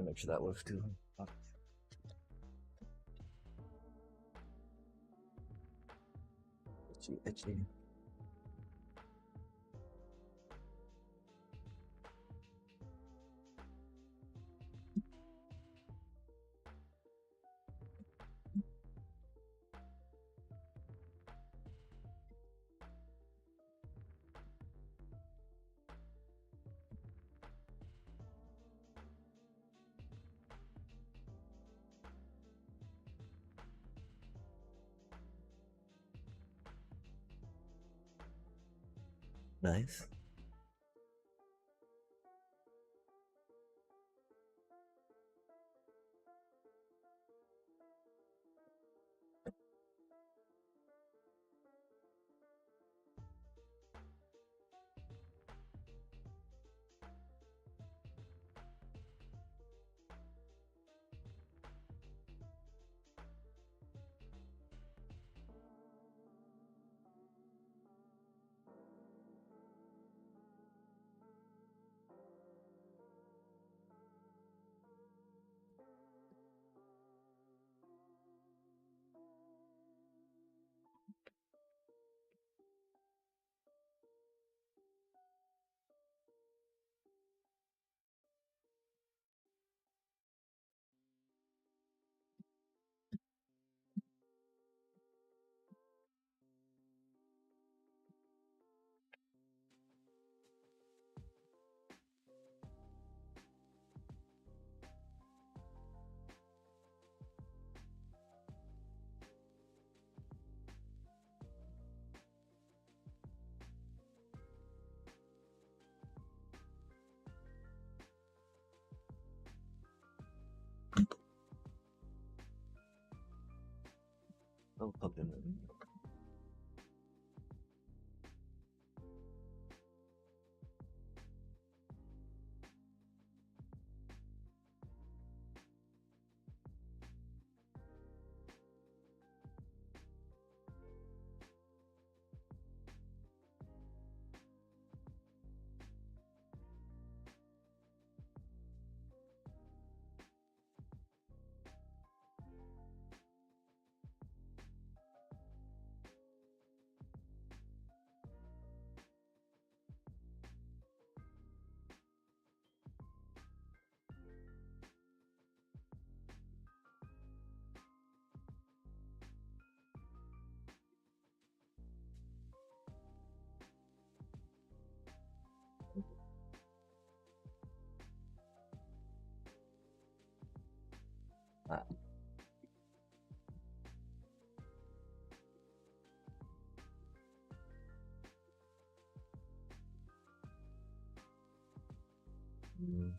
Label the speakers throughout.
Speaker 1: make sure that works too. Itchy, itchy. Nice. Oh, pump in. Ah. Mm.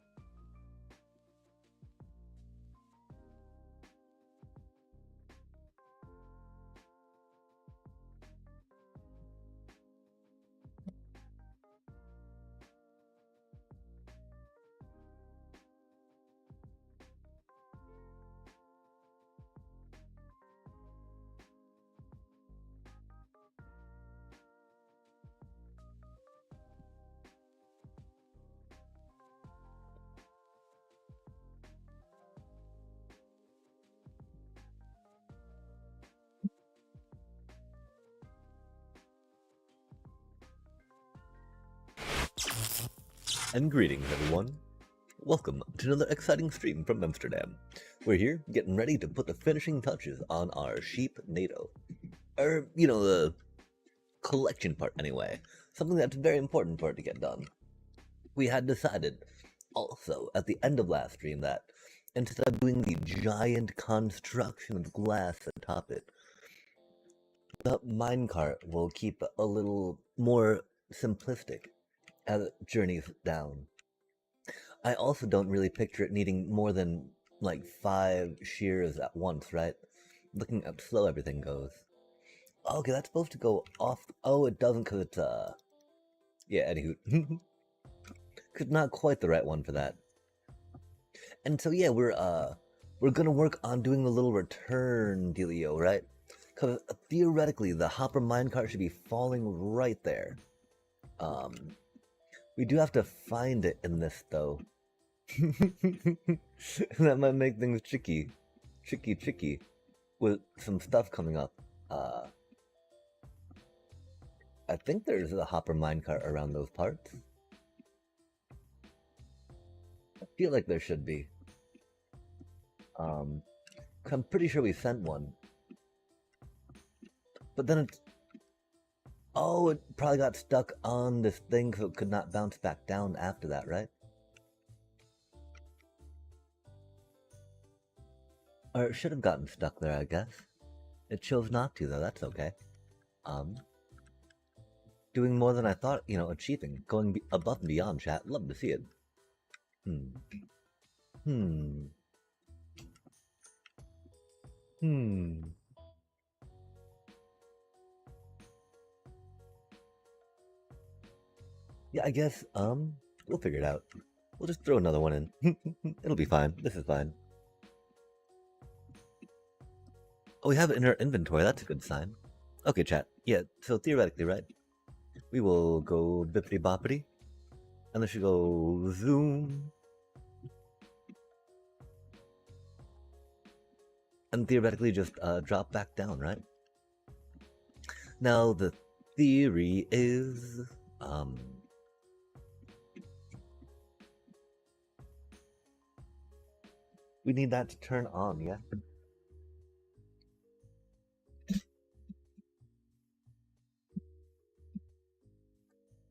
Speaker 1: And greetings, everyone. Welcome to another exciting stream from Amsterdam. We're here getting ready to put the finishing touches on our Sneep-NADO. Or, you know, the collection part anyway. Something that's very important for it to get done. We had decided also at the end of last stream that instead of doing the giant construction of glass atop it, the minecart will keep a little more simplistic as it journeys down. I also don't really picture it needing more than like 5 shears at once, right? Looking at how slow everything goes. Okay, that's supposed to go off. Oh, it doesn't because it's, yeah, anywho. It's not quite the right one for that. And so, yeah, we're gonna work on doing the little return dealio, right? Because theoretically, the hopper minecart should be falling right there. We do have to find it in this, though. That might make things tricky, with some stuff coming up. Uh, I think there's a hopper minecart around those parts. I feel like there should be. Um, I'm pretty sure we sent one. But then it's... Oh, it probably got stuck on this thing so it could not bounce back down after that, right? Or it should have gotten stuck there, I guess. It chose not to, though. That's okay. Doing more than I thought, achieving. Going above and beyond, chat. Love to see it. Hmm. Hmm. Hmm. Yeah, I guess, we'll figure it out. We'll just throw another one in. It'll be fine. This is fine. Oh, we have it in our inventory. That's a good sign. Okay, chat. Yeah, so theoretically, right? We will go bippity boppity. And then should go zoom. And theoretically just drop back down, right? Now, the theory is... we need that to turn on, yeah?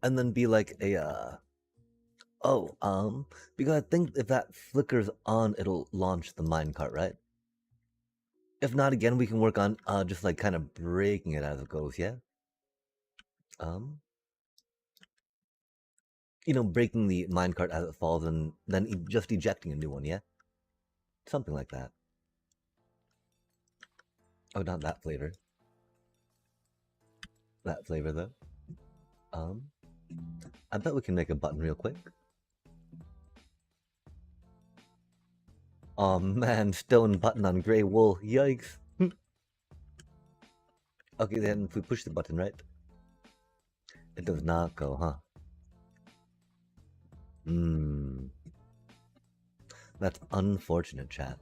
Speaker 1: And then be like a, because I think if that flickers on, it'll launch the minecart, right? If not, again, we can work on, just like kind of breaking it as it goes, yeah? Breaking the minecart as it falls and then just ejecting a new one, yeah? Something like that. Oh, not that flavor. That flavor, though. I bet we can make a button real quick. Oh man, stone button on grey wool. Yikes. Okay, then if we push the button, right? It does not go, huh? That's unfortunate, chat.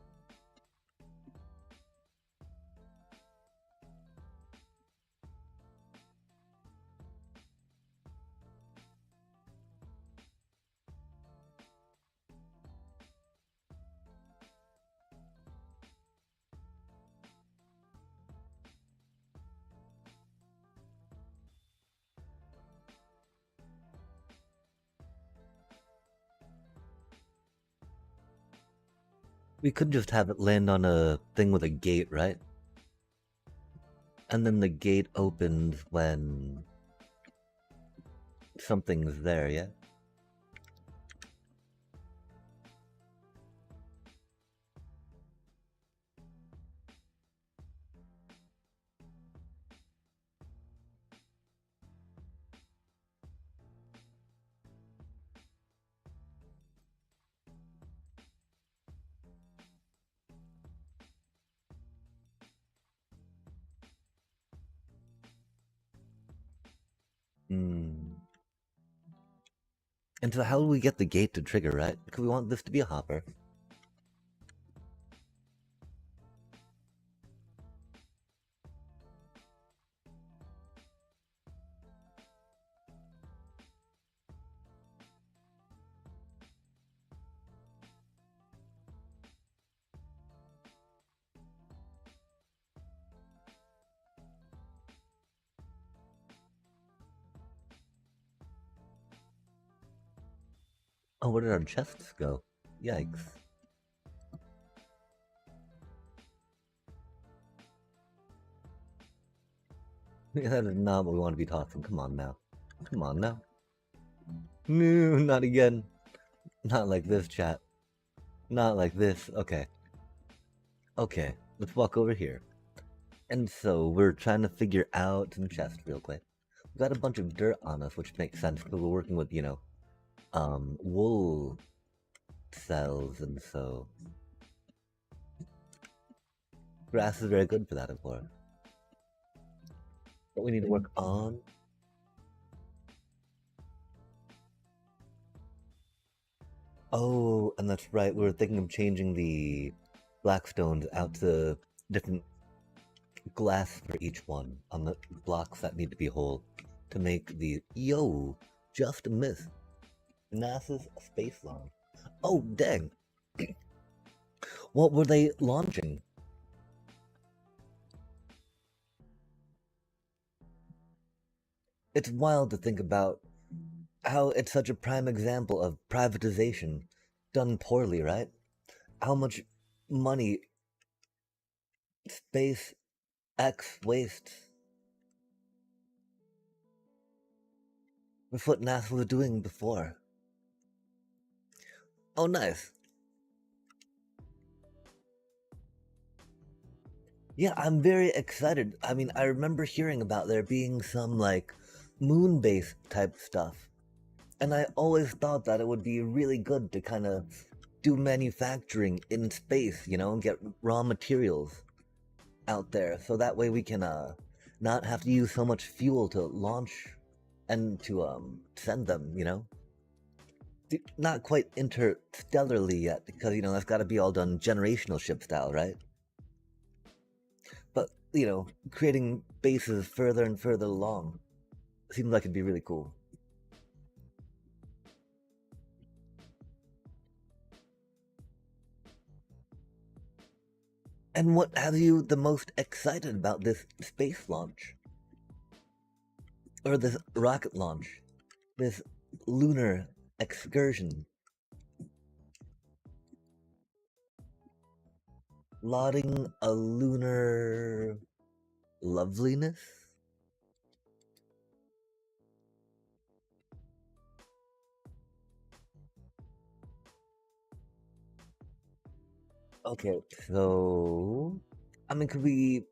Speaker 1: We could just have it land on a thing with a gate, right? And then the gate opens when something's there, yeah? And so how do we get the gate to trigger, right? Because we want this to be a hopper. Oh, where did our chests go? Yikes. That is not what we want to be talking. Come on now. Come on now. No, not again. Not like this, chat. Not like this. Okay. Okay, let's walk over here. And so we're trying to figure out some chests real quick. We've got a bunch of dirt on us, which makes sense because we're working with, wool cells, and so grass is very good for that, of course. What we need to work on... Oh, and that's right. We were thinking of changing the blackstones out to different glass for each one on the blocks that need to be whole to make the yo just a miss NASA's space launch. Oh dang! What were they launching? It's wild to think about how it's such a prime example of privatization done poorly, right? How much money SpaceX wastes with what NASA was doing before. Oh, nice. Yeah, I'm very excited. I mean, I remember hearing about there being some like moon base type stuff. And I always thought that it would be really good to kind of do manufacturing in space, you know, and get raw materials out there so that way we can not have to use so much fuel to launch and to send them, you know. Not quite interstellarly yet because you know that's got to be all done generational ship style, right? But you know, creating bases further and further along seems like it'd be really cool. And what have you the most excited about this space launch? Or this rocket launch? This lunar excursion? Lauding a lunar loveliness? Okay, so I mean, could we?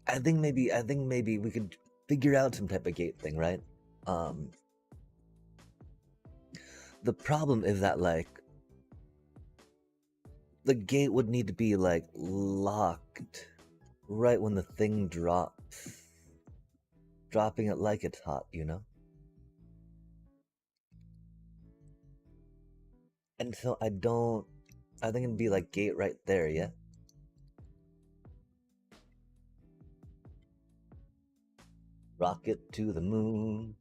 Speaker 1: I think maybe we could figure out some type of gate thing, right? Um, the problem is that like the gate would need to be like locked right when the thing drops, dropping it like it's hot, you know. And so I don't. I think it'd be like gate right there, yeah. Rocket to the moon.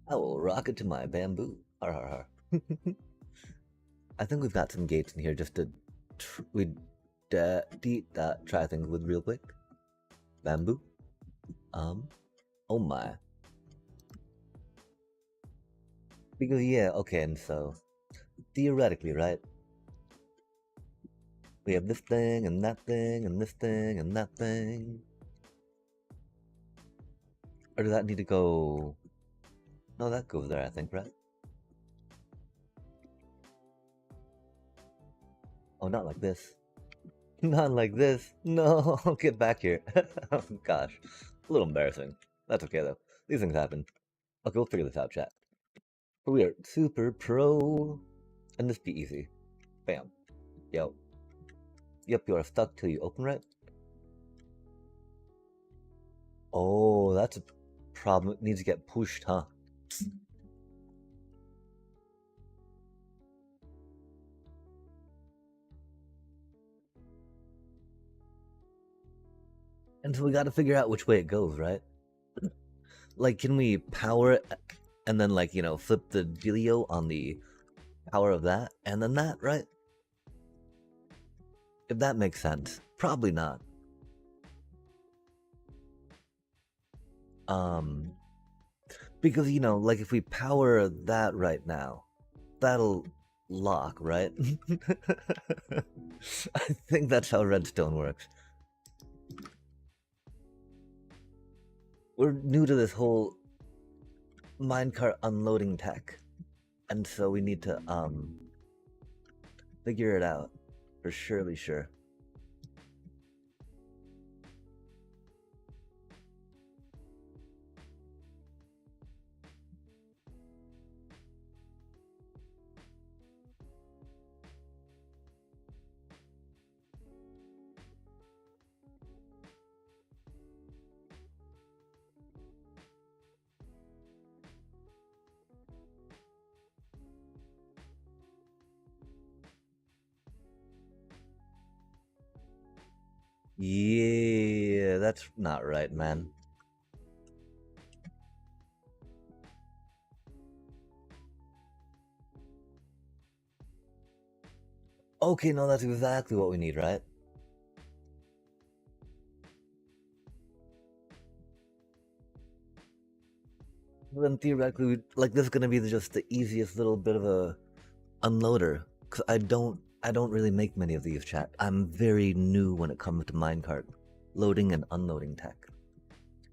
Speaker 1: I will rocket to my bamboo. Har har har. I think we've got some gates in here just to we try things with real quick. Bamboo. Oh my. Because yeah, okay, and so theoretically, right? We have this thing and that thing and this thing and that thing. Or does that need to go? No, that goes there, I think, right? Oh, not like this. Not like this. No, get back here. Oh, gosh. A little embarrassing. That's okay, though. These things happen. Okay, we'll figure this out, chat. We are super pro. And this be easy. Bam. Yo. Yep, you are stuck till you open right. Oh, that's a problem. It needs to get pushed, huh? And so we got to figure out which way it goes, right? Like, can we power it and then, like, you know, flip the dealio on the power of that and then that, right? If that makes sense. Probably not. Um, because, you know, like, if we power that right now, that'll lock, right? I think that's how redstone works. We're new to this whole minecart unloading tech, and so we need to figure it out for surely sure. Yeah, that's not right, man. Okay, no, that's exactly what we need, right? Then theoretically, like this is gonna be just the easiest little bit of a unloader, because I don't really make many of these, chat. I'm very new when it comes to minecart loading and unloading tech.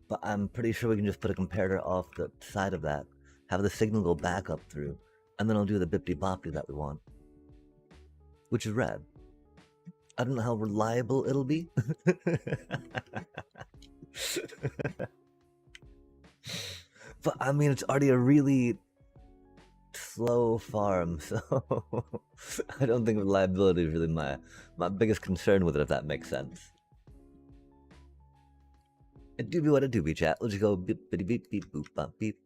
Speaker 1: But I'm pretty sure we can just put a comparator off the side of that, have the signal go back up through, and then I'll do the bippity boppity that we want, which is rad. I don't know how reliable it'll be. But I mean, it's already a really slow farm, so I don't think reliability is really my biggest concern with it, if that makes sense. It do be what it do be, chat. Let's just go beep beep beep beep boop bop beep.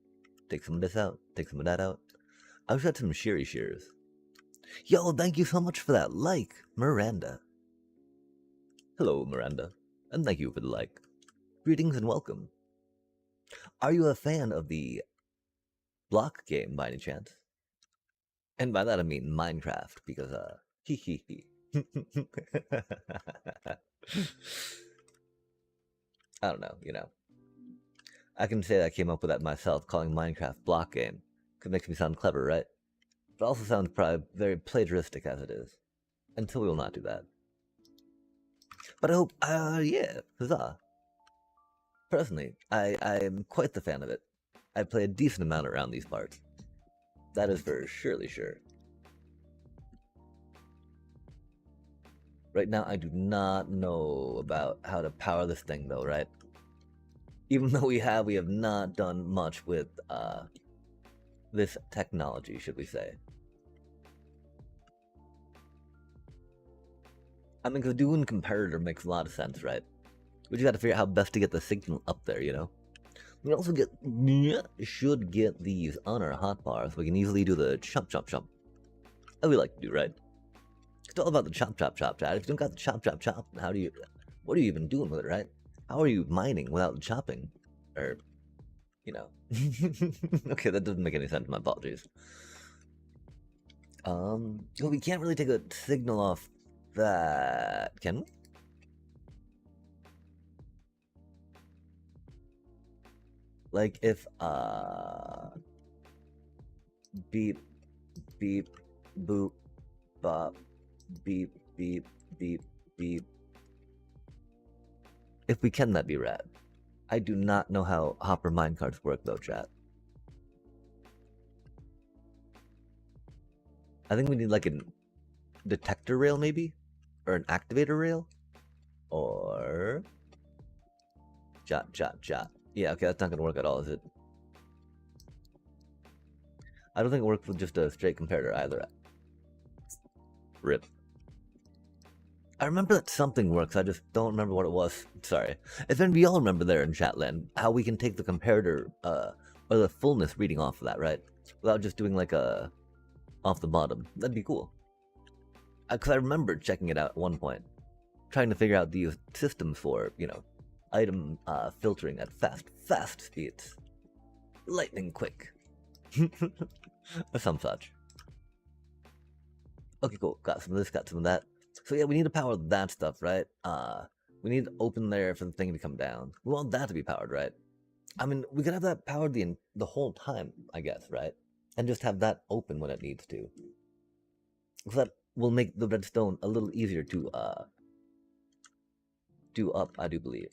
Speaker 1: Take some of this out, take some of that out. I've got some sheary shears. Yo, thank you so much for that like, Miranda. Hello, Miranda, and thank you for the like. Greetings and welcome. Are you a fan of the block game by any chance? And by that I mean Minecraft, because hee hee hee. I don't know, I can say that I came up with that myself, calling Minecraft block game. It makes me sound clever, right? But also sounds probably very plagiaristic as it is. Until we will not do that. But I hope, yeah, huzzah. Personally, I'm quite the fan of it. I play a decent amount around these parts. That is for surely sure. Right now, I do not know about how to power this thing, though, right? Even though we have not done much with this technology, should we say. I mean, because doing comparator makes a lot of sense, right? We just got to figure out how best to get the signal up there, We also should get these on our hotbar so we can easily do the chop chop chop. As we like to do, right? It's all about the chop chop chop, chat. If you don't got the chop chop chop, what are you even doing with it, right? How are you mining without chopping? Or, okay, that doesn't make any sense, my apologies. Well, we can't really take a signal off that, can we? Like if beep beep boop bop beep beep beep beep. If we can, that'd be rad. I do not know how hopper minecarts work though, chat. I think we need like a detector rail maybe? Or an activator rail? Or jot jot jot. Yeah, okay, that's not gonna work at all, is it? I don't think it works with just a straight comparator either. Rip. I remember that something works, I just don't remember what it was. Sorry. If then we all remember there in chatland how we can take the comparator, or the fullness reading off of that, right? Without just doing like a off the bottom. That'd be cool. Because I remember checking it out at one point, trying to figure out these systems for, item filtering at fast speeds. Lightning quick. Or some such. Okay, cool. Got some of this, got some of that. So yeah, we need to power that stuff, right? We need to open there for the thing to come down. We want that to be powered, right? I mean, we could have that powered the whole time, I guess, right? And just have that open when it needs to. So that will make the redstone a little easier to do up, I do believe.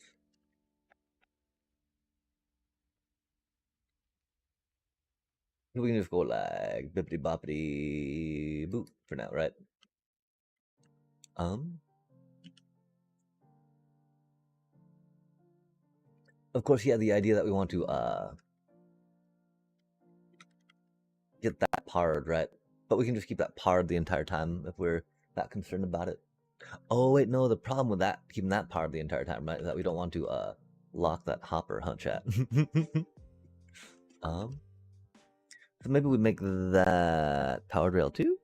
Speaker 1: We can just go like bippity boppity boop for now, right? Of course, yeah, the idea that we want to get that powered, right? But we can just keep that powered the entire time if we're that concerned about it. Oh wait, no, the problem with that keeping that powered the entire time, right, is that we don't want to lock that hopper, huh, chat? So maybe we make that powered rail too?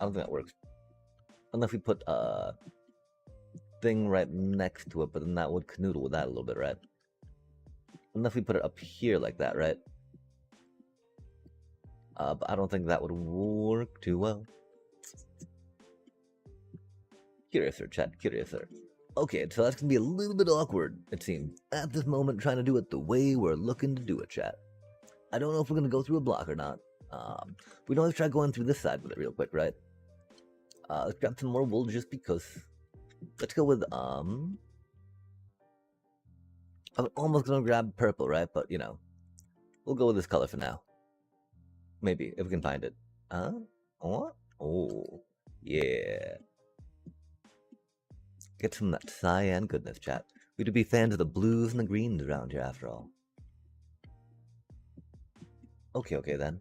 Speaker 1: I don't think that works. Unless we put the thing right next to it, but then that would canoodle with that a little bit, right? Unless we put it up here like that, right? But I don't think that would work too well. Curiouser, chat, curiouser. Okay, so that's gonna be a little bit awkward, it seems, at this moment, trying to do it the way we're looking to do it, chat. I don't know if we're gonna go through a block or not. We can always try going through this side with it real quick, right? Let's grab some more wool just because. Let's go with, I'm almost gonna grab purple, right? But, you know, we'll go with this color for now. Maybe, if we can find it. What? Oh, yeah. Get some of that cyan goodness, chat. We do be fans of the blues and the greens around here, after all. Okay then.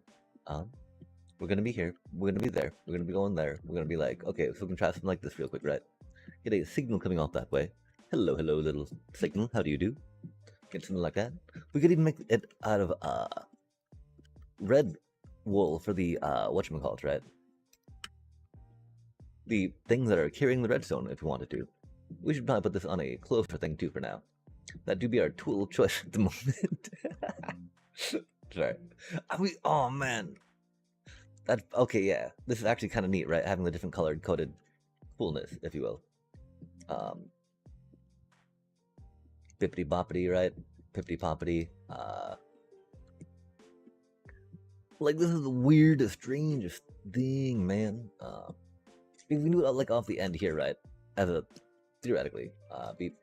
Speaker 1: We're gonna be here. We're gonna be there. We're gonna be going there. We're gonna be like, okay, so we can try something like this real quick, right? Get a signal coming off that way. Hello, hello, little signal. How do you do? Get something like that. We could even make it out of red wool for the whatchamacallit, right? The things that are carrying the redstone, if we wanted to. We should probably put this on a closer thing too for now. That do be our tool of choice at the moment. Sorry. Oh man. That okay, yeah. This is actually kind of neat, right? Having the different colored coded coolness, if you will. Bippity boppity, right? Pippity poppity. Like this is the weirdest, strangest thing, man. If we do it like off the end here, right? As a theoretically, beep,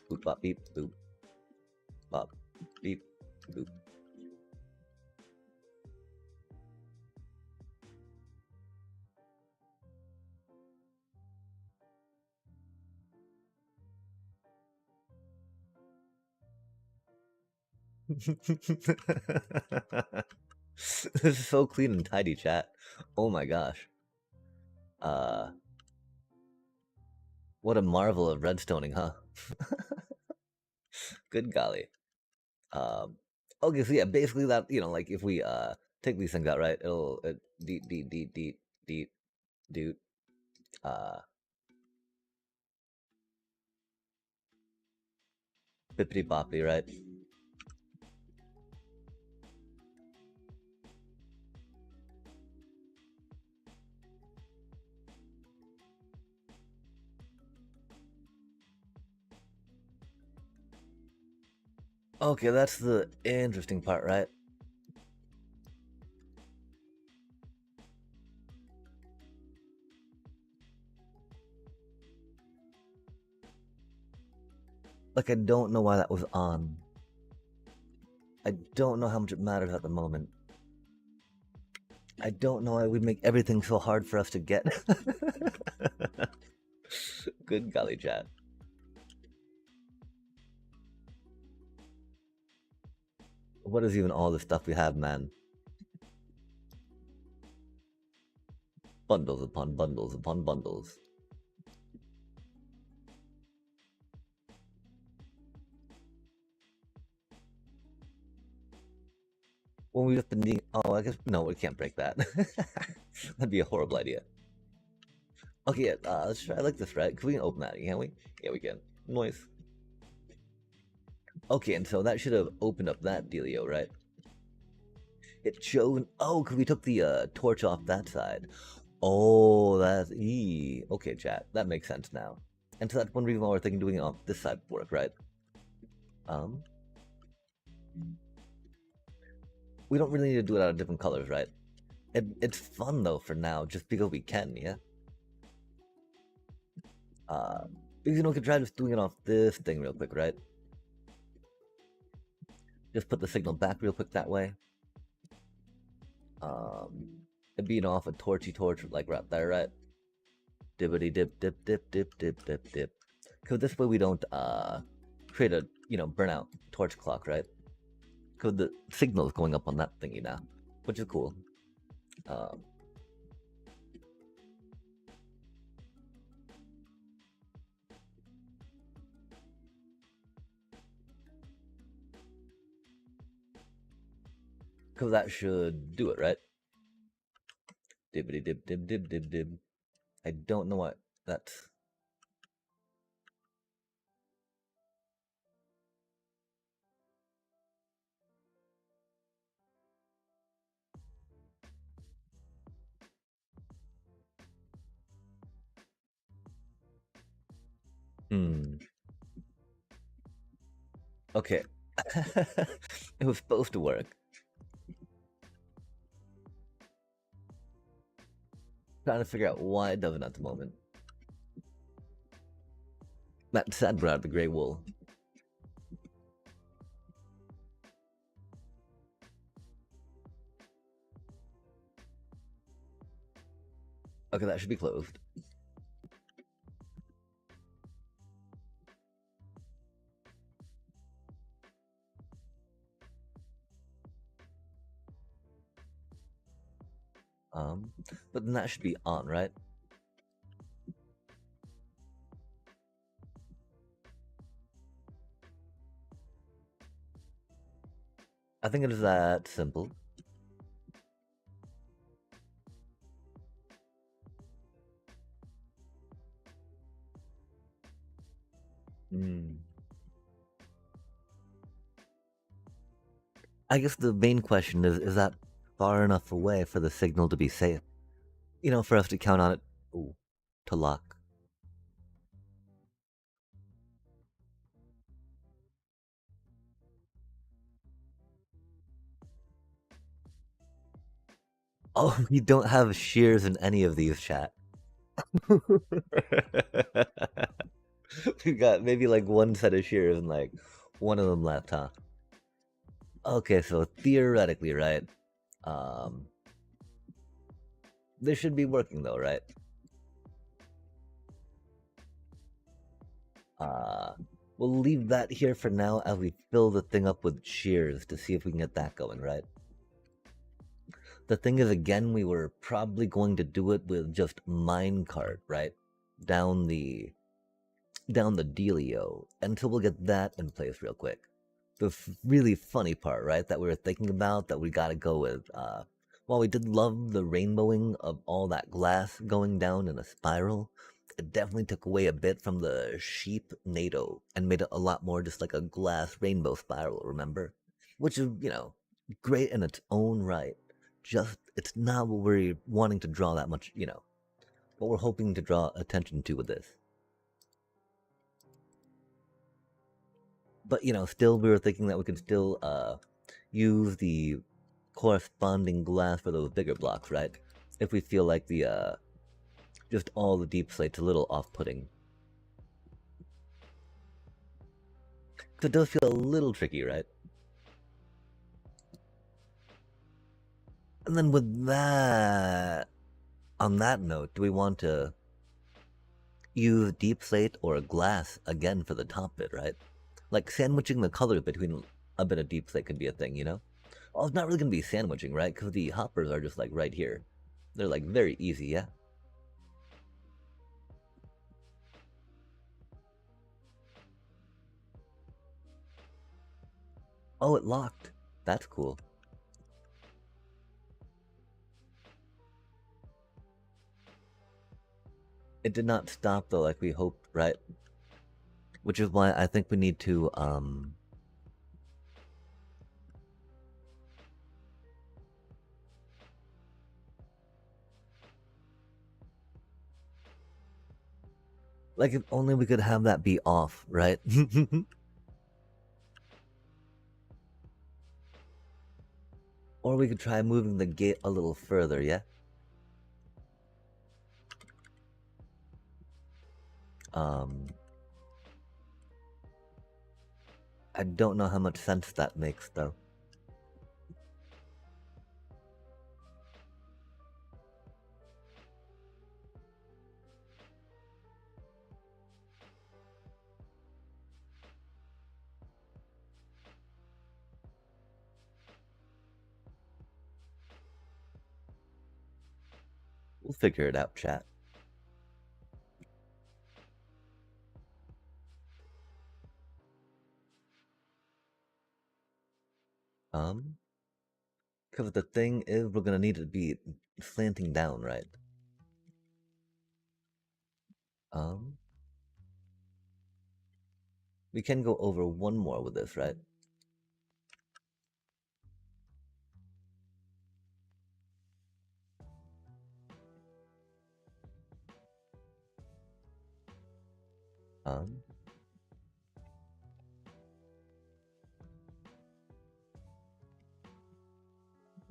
Speaker 1: boop, bop, beep, boop, bop, beep, boop. This is so clean and tidy, chat. Oh my gosh. What a marvel of redstoning, huh? Good golly. Okay, so yeah, basically that, you know, like if we take these things out, right, it'll deet doot bippity boppity, right? Okay, that's the interesting part, right? Like, I don't know why that was on. I don't know how much it matters at the moment. I don't know why we make everything so hard for us to get. Good golly, chat. What is even all the stuff we have, man? Bundles upon bundles upon bundles. When we just been needing, oh, I guess no, we can't break that. That'd be a horrible idea. Okay, yeah, let's try like this, right? Can we open that? Can we? Yeah, we can. Noise. Okay, and so that should have opened up that dealio, right? It showed. Oh, because we took the torch off that side. Oh, that's okay, chat. That makes sense now. And so that's one reason why we're thinking doing it on this side would work, right? We don't really need to do it out of different colors, right? It's fun though for now, just because we can, yeah. Because you know, we could try just doing it off this thing real quick, right? Just put the signal back real quick that way. It'd be off a torchy torch like right there, right? Dippity dip dip dip dip dip dip dip. Because this way we don't create a burnout torch clock, right? Because the signal is going up on that thingy now, which is cool. Because that should do it, right? Dibbity dib dib dib dib dib. I don't know what that's. Hmm. Okay. It was supposed to work. Trying to figure out why it doesn't at the moment. That sad brought out the gray wool. Okay, that should be closed. But then that should be on, right? I think it is that simple. Hmm. I guess the main question is that far enough away for the signal to be safe? You know, for us to count on it. Ooh, to lock. Oh, you don't have shears in any of these, chat. We got maybe like one set of shears and like one of them left, huh? Okay, so theoretically, right? Um, this should be working though, right? Uh, we'll leave that here for now as we fill the thing up with shears to see if we can get that going, right? The thing is, again, we were probably going to do it with just minecart, right? Down the dealio until we'll get that in place real quick. The really funny part, right, that we were thinking about that we gotta go with, while we did love the rainbowing of all that glass going down in a spiral, it definitely took away a bit from the Sneep-NADO and made it a lot more just like a glass rainbow spiral, remember? Which is, great in its own right. Just, it's not what we're wanting to draw that much, what we're hoping to draw attention to with this. But still we were thinking that we could still use the corresponding glass for those bigger blocks, right? If we feel like the just all the deep slate's a little off-putting. Because it does feel a little tricky, right? And then with that, on that note, do we want to use deep slate or glass again for the top bit, right? Like sandwiching the colors between a bit of deep slate could be a thing, Well, it's not really going to be sandwiching, right? Because the hoppers are just like right here. They're like very easy, yeah? Oh, it locked. That's cool. It did not stop though, like we hoped, right? Which is why I think we need to, like if only we could have that be off, right? Or we could try moving the gate a little further, yeah? Um, I don't know how much sense that makes though. We'll figure it out, chat. Because the thing is, we're gonna need it to be slanting down, right? Um, we can go over one more with this, right?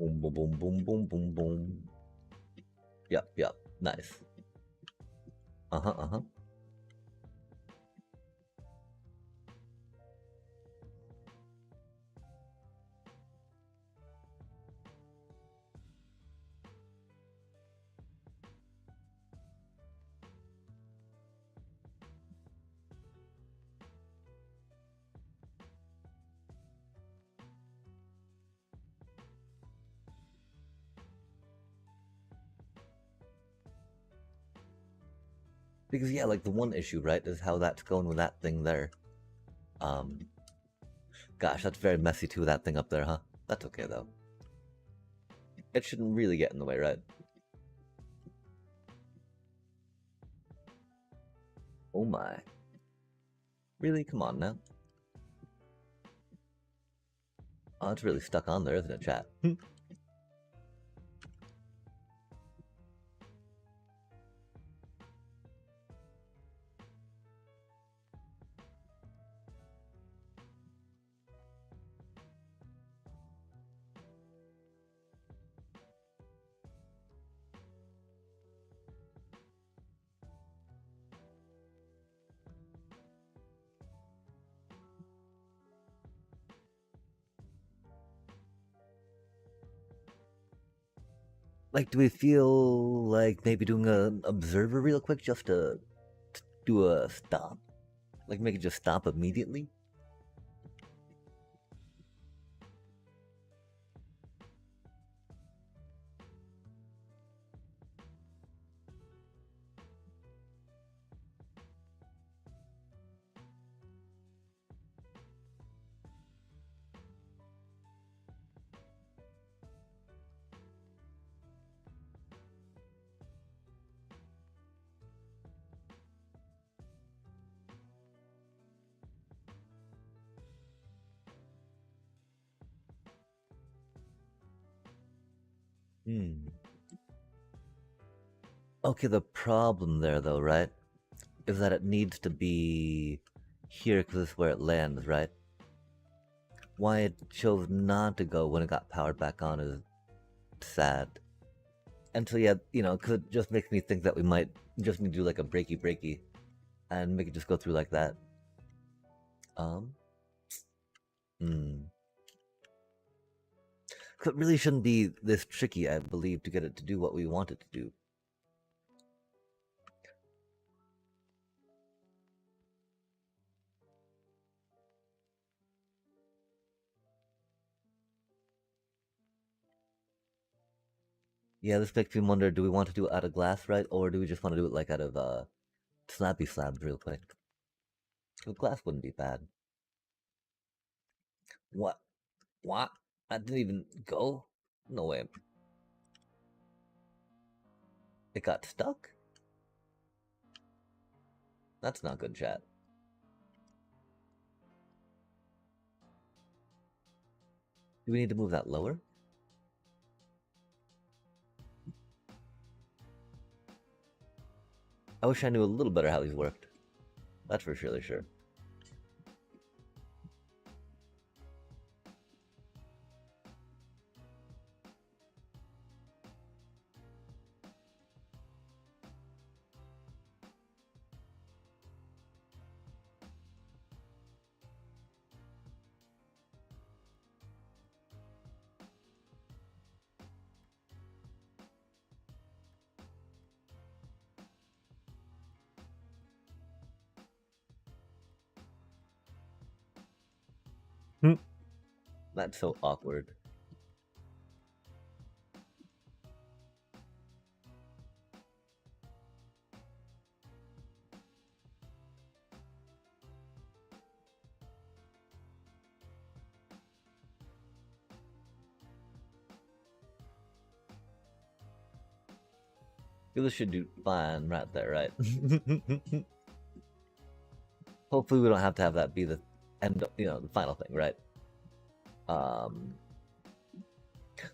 Speaker 1: Boom, boom, boom, boom, boom, boom, boom. Yep, yep. Nice. Uh-huh, uh-huh. Because yeah, like the one issue, right, is how that's going with that thing there. Um, Gosh, that's very messy too, that thing up there, huh? That's okay though. It shouldn't really get in the way, right? Oh my. Really? Come on now. Oh, it's really stuck on there, isn't it, chat? Like, do we feel like maybe doing an observer real quick just to do a stop? Like, make it just stop immediately? Hmm. Okay, the problem there, though, right, is that it needs to be here because this is where it lands, right? Why it chose not to go when it got powered back on is sad. And so, yeah, you know, because it just makes me think that we might just need to do like a breaky and make it just go through like that. Um, hmm. Cause it really shouldn't be this tricky, I believe, to get it to do what we want it to do. Yeah, this makes me wonder, do we want to do it out of glass, right? Or do we just want to do it like out of slappy slabs real quick? Because glass wouldn't be bad. What? What? I didn't even go? No way. It got stuck? That's not good, chat. Do we need to move that lower? I wish I knew a little better how these worked. That's for surely sure. That's so awkward. This should do fine right there, right? Hopefully we don't have to have that be the end, you know, the final thing, right?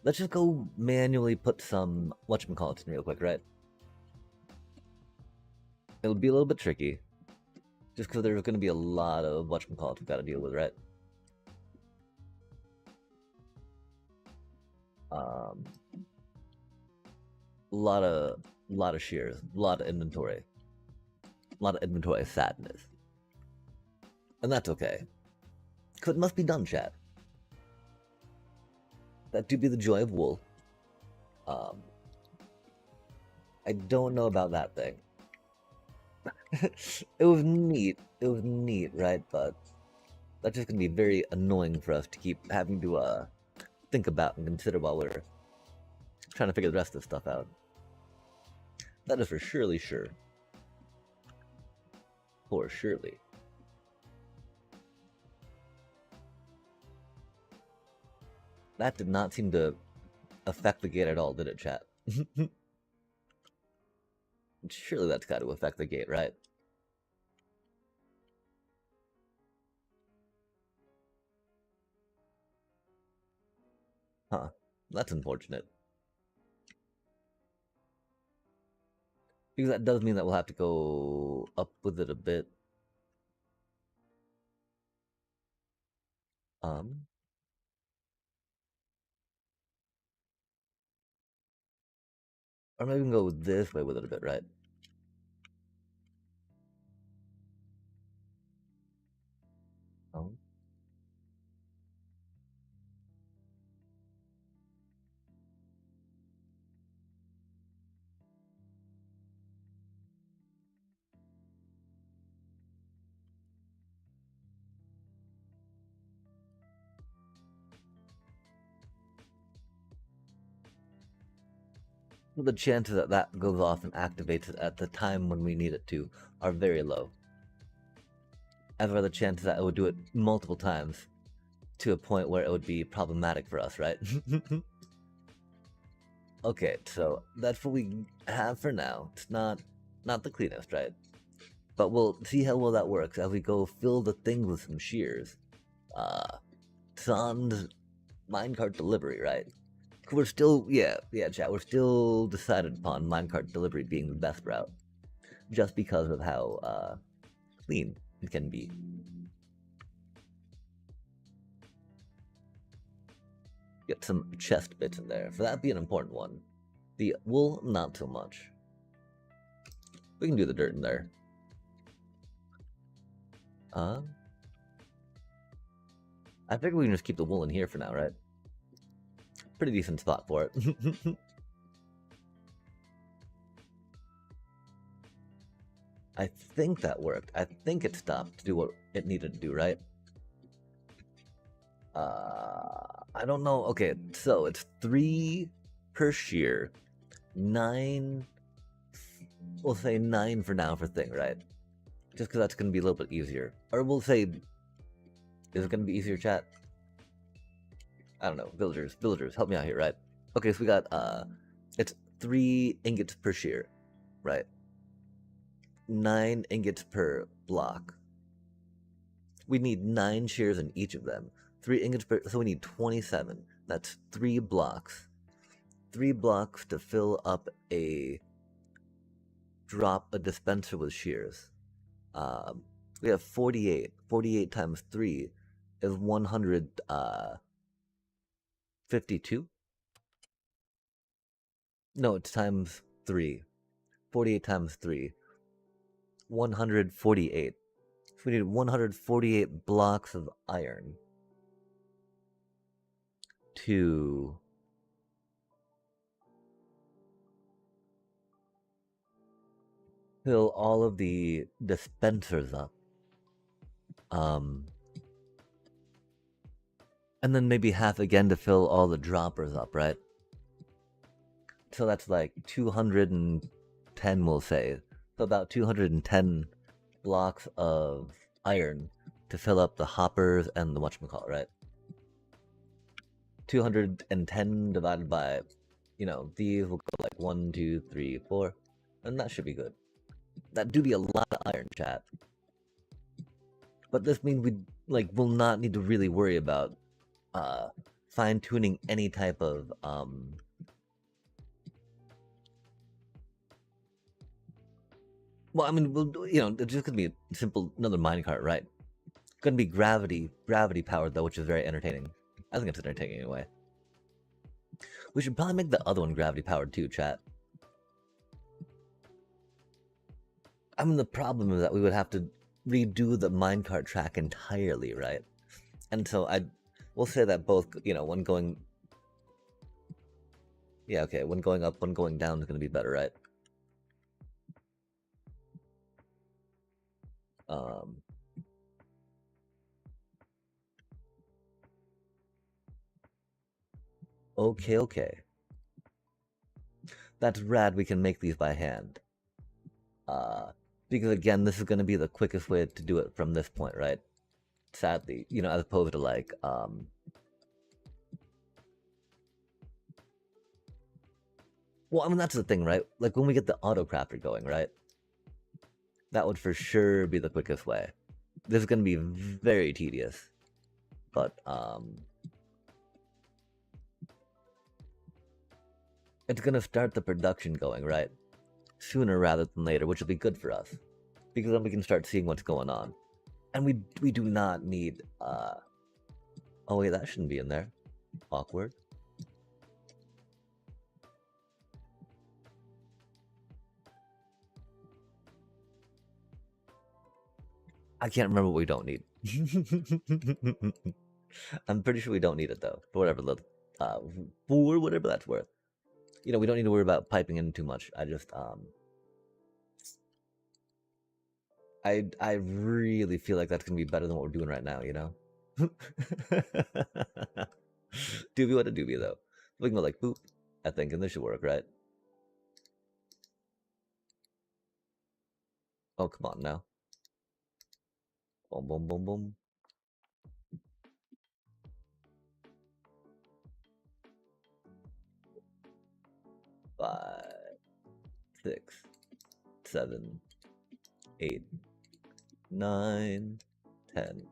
Speaker 1: Let's just go manually put some whatchamacallits in real quick, right? It'll be a little bit tricky, just because there's going to be a lot of whatchamacallits we've got to deal with, right? Um, lot of shears, a lot of inventory sadness, and that's okay. Cause it must be done, chat. That do be the joy of wool. Um, I don't know about that thing. It was neat. It was neat, right? But that's just gonna be very annoying for us to keep having to think about and consider while we're trying to figure the rest of this stuff out. That is for surely sure. For surely. That did not seem to affect the gate at all, did it, chat? Surely that's got to affect the gate, right? Huh. That's unfortunate. Because that does mean that we'll have to go up with it a bit. Or maybe we can go this way with it a bit, right? Oh. The chances that that goes off and activates it at the time when we need it to are very low. As are the chances that it would do it multiple times to a point where it would be problematic for us, right? Okay, so that's what we have for now. It's not the cleanest, right? But we'll see how well that works as we go fill the thing with some shears. Sans minecart delivery, right? We're still, yeah, chat. We're still decided upon minecart delivery being the best route, just because of how clean it can be. Get some chest bits in there, for that be an important one. The wool, not so much. We can do the dirt in there. I figure we can just keep the wool in here for now, right? Pretty decent spot for it. I think that worked. I think it stopped to do what it needed to do, right? I don't know. Okay, so it's 3 per shear, 9. We'll say 9 for now for thing, right? Just because that's going to be a little bit easier. Or we'll say, is it going to be easier, chat? I don't know. Villagers, help me out here, right? Okay, so we got, it's 3 ingots per shear, right? 9 ingots per block. We need 9 shears in each of them. 3 ingots per, so we need 27. That's 3 blocks. 3 blocks to fill up a dispenser with shears. We have 48. 48 times 3 is 152. No, it's times 3. 48 times 3. 148. So we need 148 blocks of iron to fill all of the dispensers up. And then maybe half again to fill all the droppers up, right? So that's like 210, we'll say. So about 210 blocks of iron to fill up the hoppers and the whatchamacallit, right? 210 divided by, these will go like 1, 2, 3, 4, and that should be good. That do be a lot of iron, chat. But this means we will not need to really worry about fine-tuning any type of well, I mean, it's just gonna be a simple another minecart, right? It's gonna be gravity powered though, which is very entertaining. I think it's entertaining anyway. We should probably make the other one gravity powered too, chat. I mean, the problem is that we would have to redo the minecart track entirely, right? And so we'll say that both, one going, yeah, okay, one going up, one going down is going to be better, right? Okay. That's rad, we can make these by hand. Because again, this is going to be the quickest way to do it from this point, right? Sadly, as opposed to like, well, I mean, that's the thing, right? Like when we get the auto crafter going, right? That would for sure be the quickest way. This is going to be very tedious, but it's going to start the production going, right? Sooner rather than later, which will be good for us, because then we can start seeing what's going on. And we do not need, oh wait, that shouldn't be in there. Awkward. I can't remember what we don't need. I'm pretty sure we don't need it though, for whatever that's worth. We don't need to worry about piping in too much. I just, I really feel like that's gonna be better than what we're doing right now, Doobie, what a doobie though. We can go like boop, I think, and this should work, right? Oh, come on now. Boom, boom, boom, boom. Five, 6, 7, 8, 9, 10,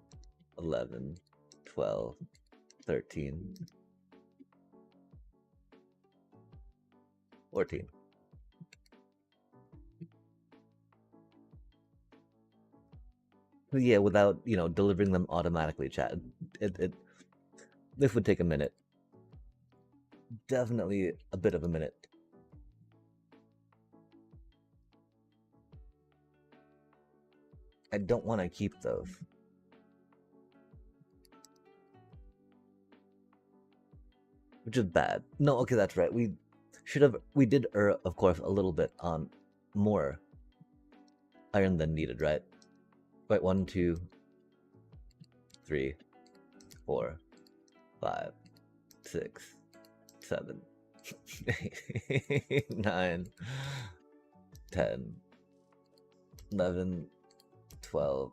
Speaker 1: 11, 12, 13, 14. Yeah, without, delivering them automatically, chat. This would take a minute. Definitely a bit of a minute. I don't want to keep those. Which is bad. No, okay, that's right. We did of course, a little bit on more iron than needed, right? Wait, 1, 2, 3, 4, 5, 6, 7, 8, 9, 10, 11, 12,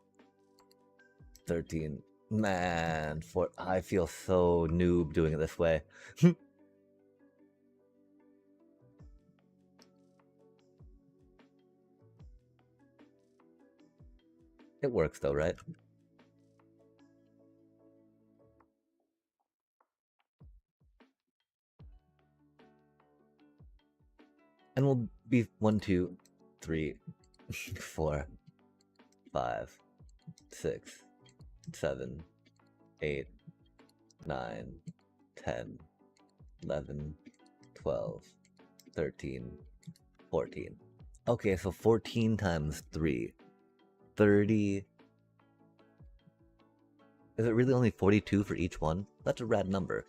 Speaker 1: 13. Man, I feel so noob doing it this way. It works though, right? And we'll be 1, 2, 3, 4, 5, 6, 7, 8, 9, 10, 11, 12, 13, 14. Okay, so 14 times 3. 30. Is it really only 42 for each one? That's a rad number.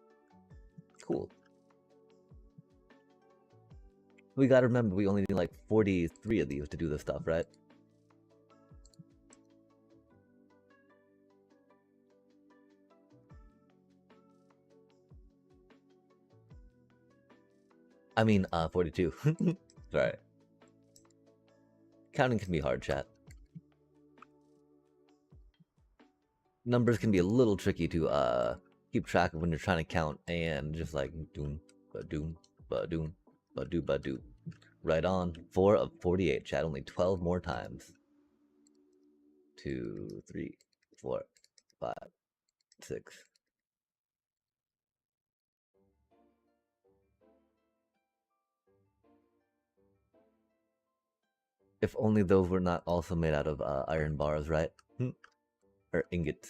Speaker 1: Cool. We gotta remember we only need like 43 of these to do this stuff, right? I mean, 42. Sorry. Counting can be hard, chat. Numbers can be a little tricky to keep track of when you're trying to count, and just like doom, ba-doom, ba-doom, ba-doo, ba-doo. Right on. 4 of 48, chat. Only 12 more times. 2, 3, 4, 5, 6. If only those were not also made out of iron bars, right? Or ingots.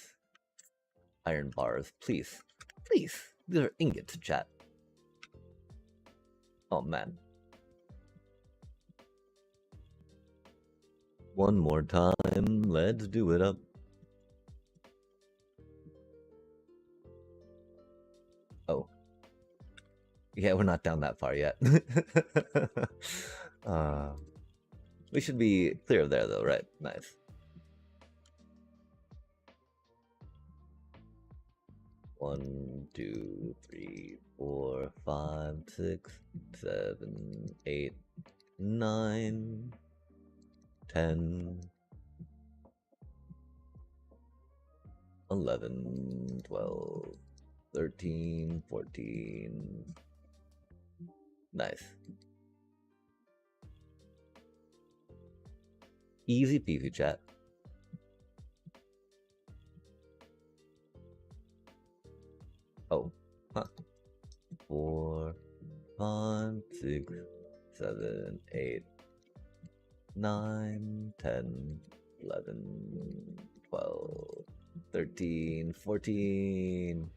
Speaker 1: Iron bars, please. Please. These are ingots, chat. Oh man. One more time. Let's do it up. Oh. Yeah, we're not down that far yet. uh, we should be clear of there though, right? Nice. One, two, three, 4, 5, 6, 7, 8, 9, 10, 11, 12, 13, 14. Nice. Easy peasy, chat. Oh, huh. 4, 5, 6, 7, 8, 9, 10, 11, 12, 13, 14.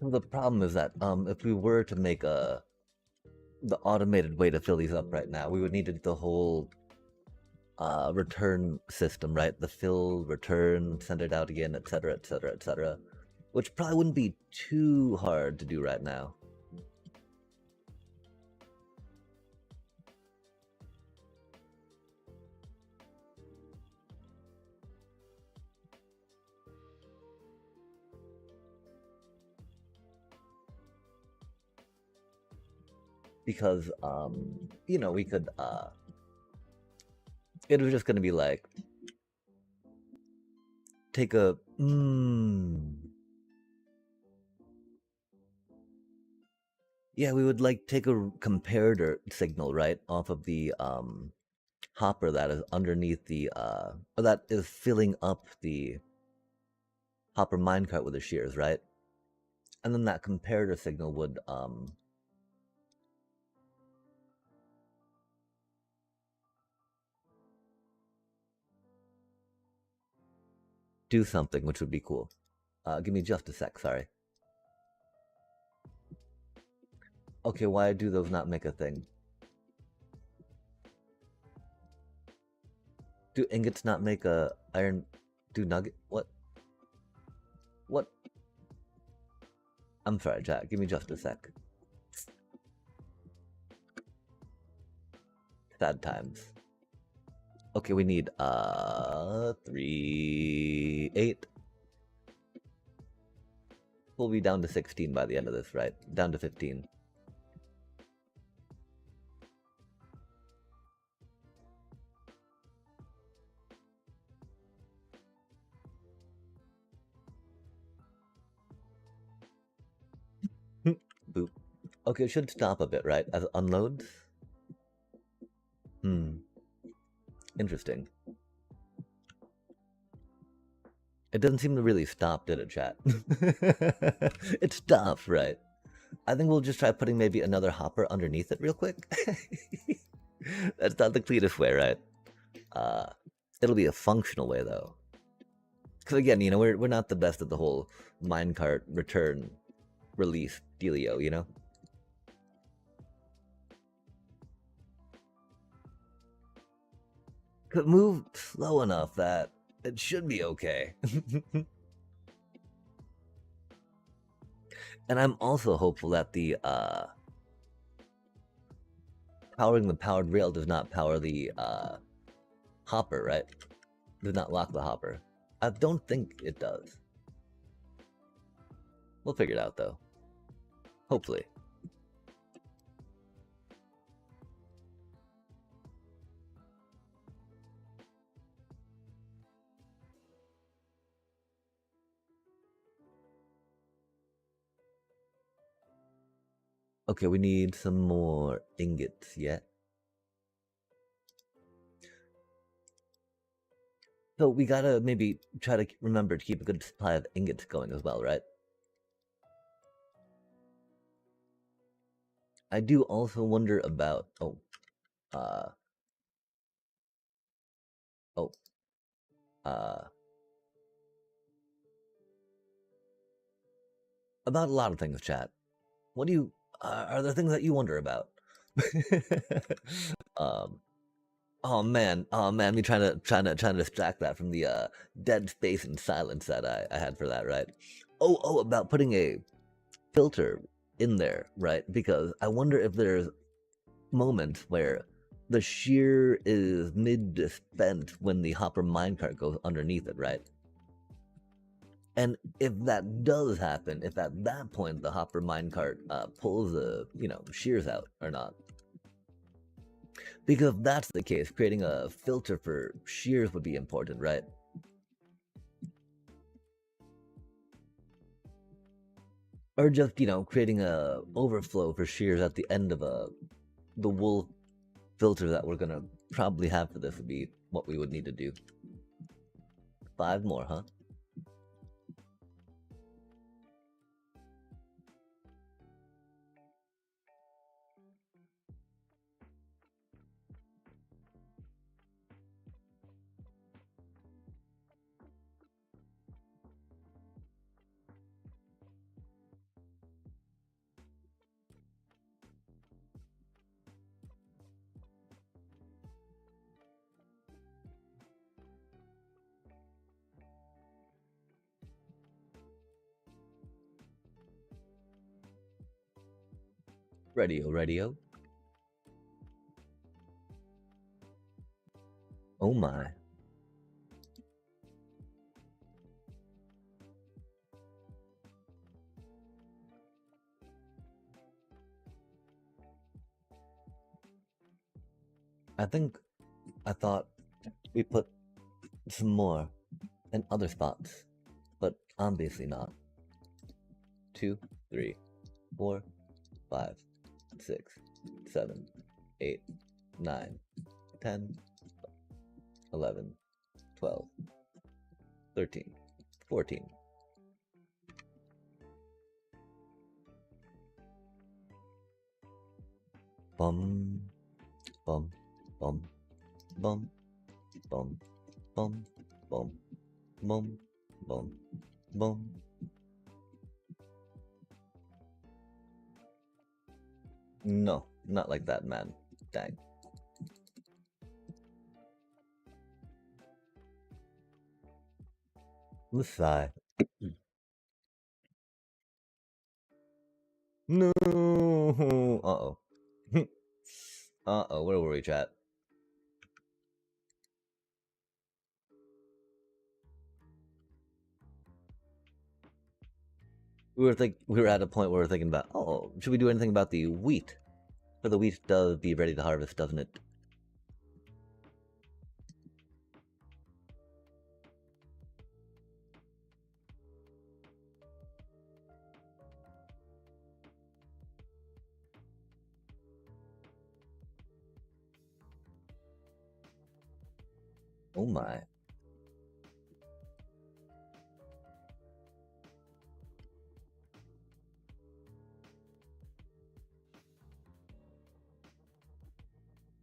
Speaker 1: The problem is that if we were to make the automated way to fill these up right now, we would need the whole return system, right? The fill, return, send it out again, etc., etc., etc., which probably wouldn't be too hard to do right now. Because you know, we could it was just gonna be like take a yeah, we would like take a comparator signal, right, off of the hopper that is underneath the or that is filling up the hopper minecart with the shears, right? And then that comparator signal would do something, which would be cool. Give me just a sec, sorry. Okay, why do those not make a thing? Do ingots not make a iron? Do nugget? What? What? I'm sorry, Jack. Give me just a sec. Sad times. Okay, we need 3, 8. We'll be down to 16 by the end of this, right? Down to 15. Boop. Okay, it should stop a bit, right? As it unloads? Interesting. It doesn't seem to really stop, did it, chat? It stopped, right? I think we'll just try putting maybe another hopper underneath it real quick. That's not the cleanest way, right? It'll be a functional way, though. Because again, you know, we're not the best at the whole minecart return release dealio, you know? Could move slow enough that it should be okay. And I'm also hopeful that the powering the powered rail does not power the hopper, right? Does not lock the hopper. I don't think it does. We'll figure it out though. Hopefully. Okay, we need some more ingots yet. So we gotta maybe try to remember to keep a good supply of ingots going as well, right? I do also wonder about uh oh uh about a lot of things, chat. What do you are there things that you wonder about? um oh man, me trying to distract that from the dead space and silence that I had for that, right? About putting a filter in there, right? Because I wonder if there's moments where the shear is mid spent when the hopper minecart goes underneath it, right? And if that does happen, if at that point the hopper minecart pulls the shears out or not, because if that's the case, creating a filter for shears would be important, right? Or just creating a overflow for shears at the end of the wool filter that we're gonna probably have for this would be what we would need to do. 5 more, huh? Radio. Oh my. I thought we put some more in other spots, but obviously not. 2, 3, 4, 5, 6, 7, 8, 9, 10, 11, 12, 13, 14. Bum, bum, bum, bum, bum, bum, bum, bum, bum, bum. No, not like that, man. Dang. Let's sigh. No. Uh-oh. Uh-oh, where were we, chat? We were at a point where we are thinking about, oh, should we do anything about the wheat? For the wheat does be ready to harvest, doesn't it? Oh my.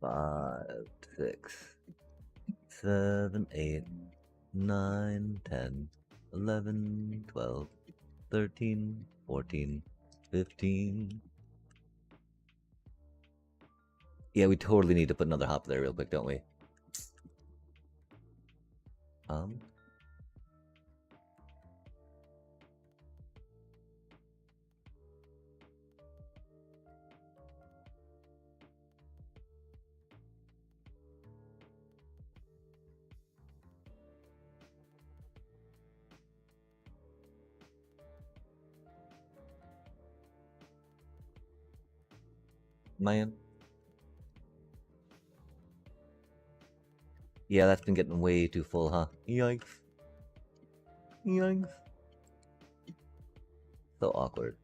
Speaker 1: Five, 6, 7, 8, 9, 10, 11, 12, 13, 14, 15. Yeah, we totally need to put another hop there real quick, don't we? Man. Yeah, that's been getting way too full, huh? Yikes. Yikes. So awkward.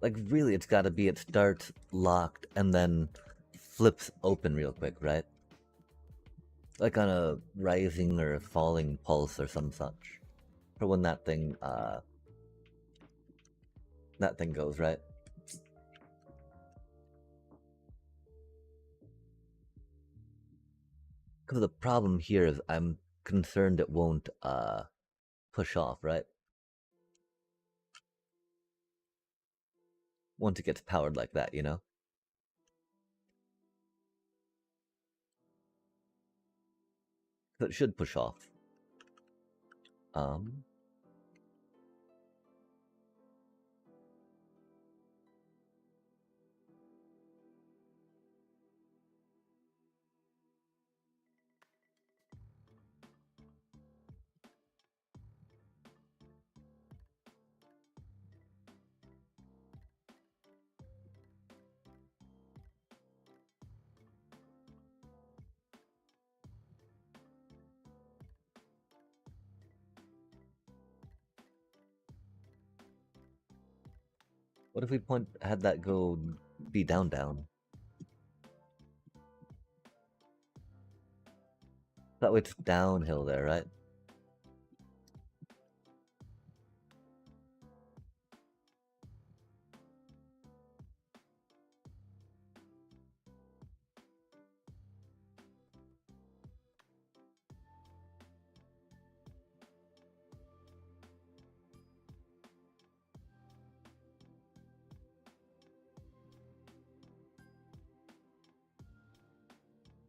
Speaker 1: Like, really, it's gotta be it starts locked and then flips open real quick, right? Like on a rising or falling pulse or some such. For when that thing goes, right? Because the problem here is I'm concerned it won't push off, right? Once it gets powered like that, you know? So it should push off. Um, what if we had that go be down down? That way it's downhill there, right?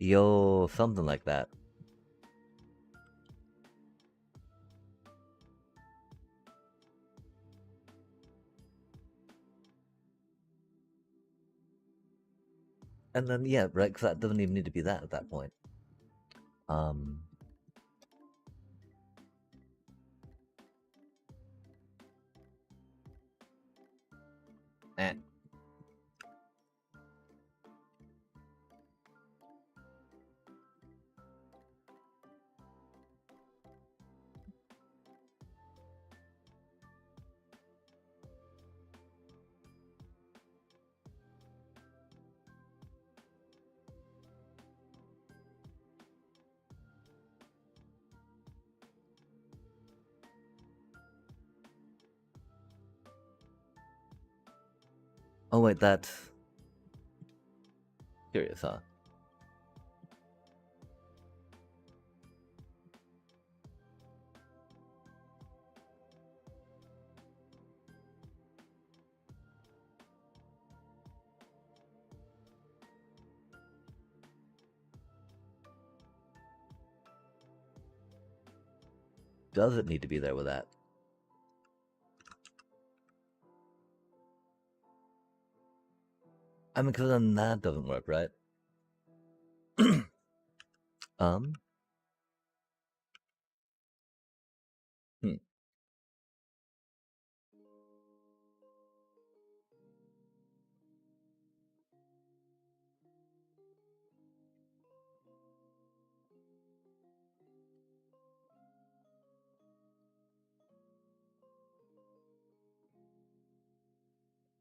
Speaker 1: Yo, something like that. And then, yeah, right, because that doesn't even need to be that at that point. Um, eh. Oh, wait, that's curious, huh? Does it need to be there with that? I mean, because then that doesn't work, right? um, hmm.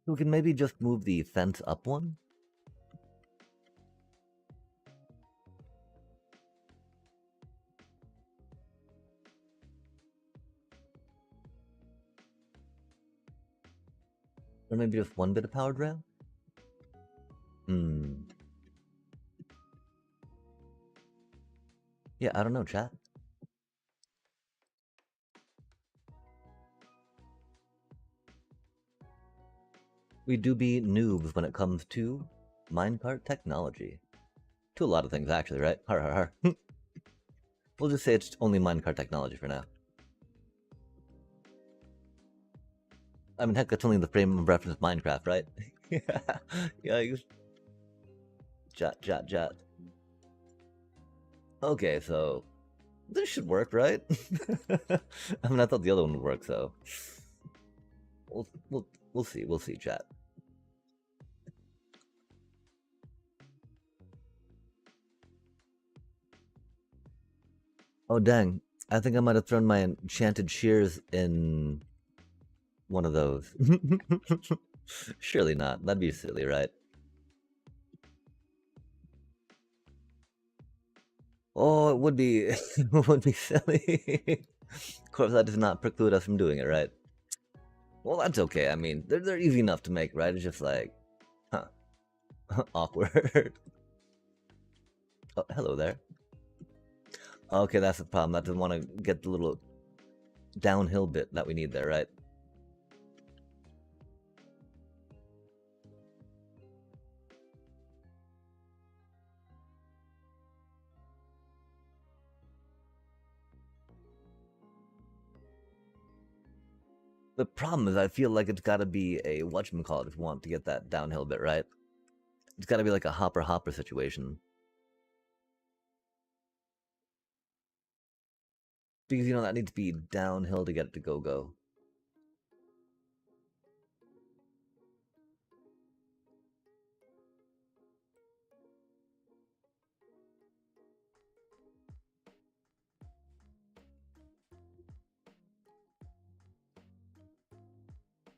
Speaker 1: We can maybe just move the fence up one? Or maybe just one bit of powered rail? Hmm. Yeah, I don't know, chat. We do be noobs when it comes to minecart technology. To a lot of things, actually, right? Har har har. We'll just say it's only minecart technology for now. I mean, heck, that's only the frame of reference Minecraft, right? Yeah, Jot. Okay, so this should work, right? I mean, I thought the other one would work, so we'll see, chat. Oh dang! I think I might have thrown my enchanted shears in one of those. Surely not. That'd be silly, right? Oh, it would be, it would be silly. Of course, that does not preclude us from doing it, right? Well, that's okay. I mean, they're easy enough to make, right? It's just like, huh, awkward. Oh, hello there. Okay, that's the problem. That doesn't want to get the little downhill bit that we need there, right? The problem is I feel like it's got to be a whatchamacallit if we want to get that downhill bit, right? It's got to be like a hopper situation. Because, you know, that needs to be downhill to get it to go.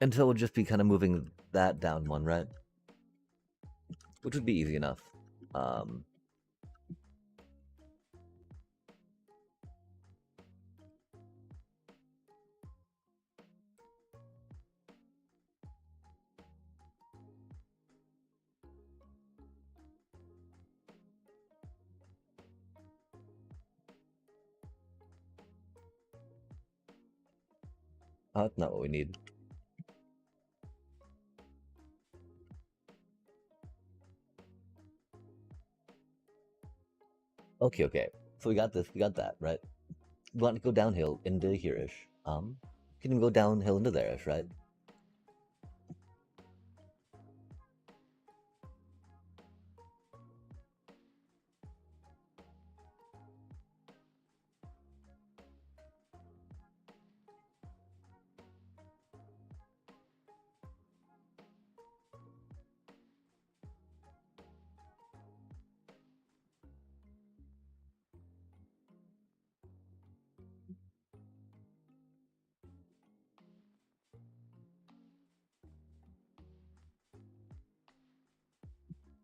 Speaker 1: And so we'll just be kind of moving that down one, right? Which would be easy enough. Um, that's not what we need. Okay. So we got this, we got that, right? We want to go downhill into here-ish. Can we go downhill into there-ish, right?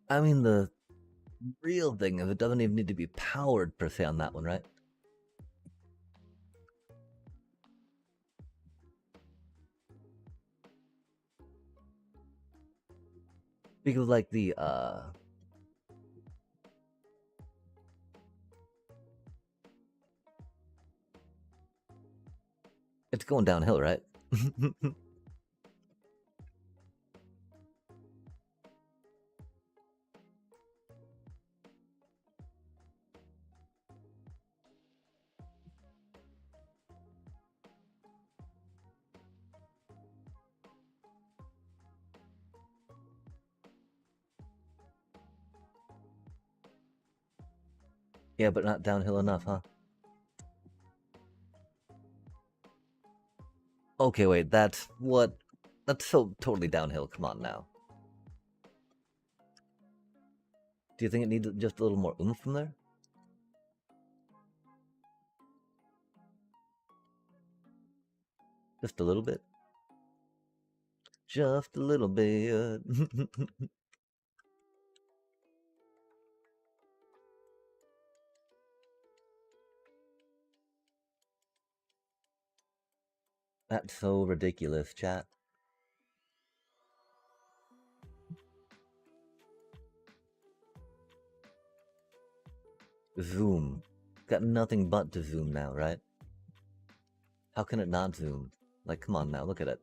Speaker 1: I mean, the real thing is it doesn't even need to be powered per se on that one, right? Because like it's going downhill, right? Yeah, but not downhill enough, huh? Okay, wait, that's what? That's so totally downhill. Come on now. Do you think it needs just a little more oomph from there? Just a little bit? Just a little bit. That's so ridiculous, chat. Zoom. Got nothing but to zoom now, right? How can it not zoom? Like, come on now, look at it.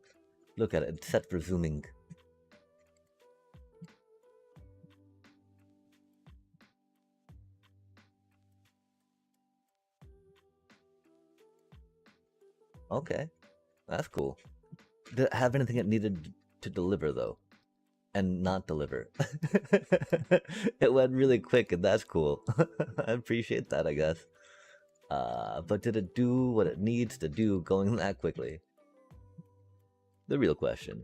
Speaker 1: Look at it, it's set for zooming. Okay, that's cool. Did it have anything it needed to deliver, though? And not deliver? It went really quick, and that's cool. I appreciate that, I guess. But did it do what it needs to do going that quickly? The real question.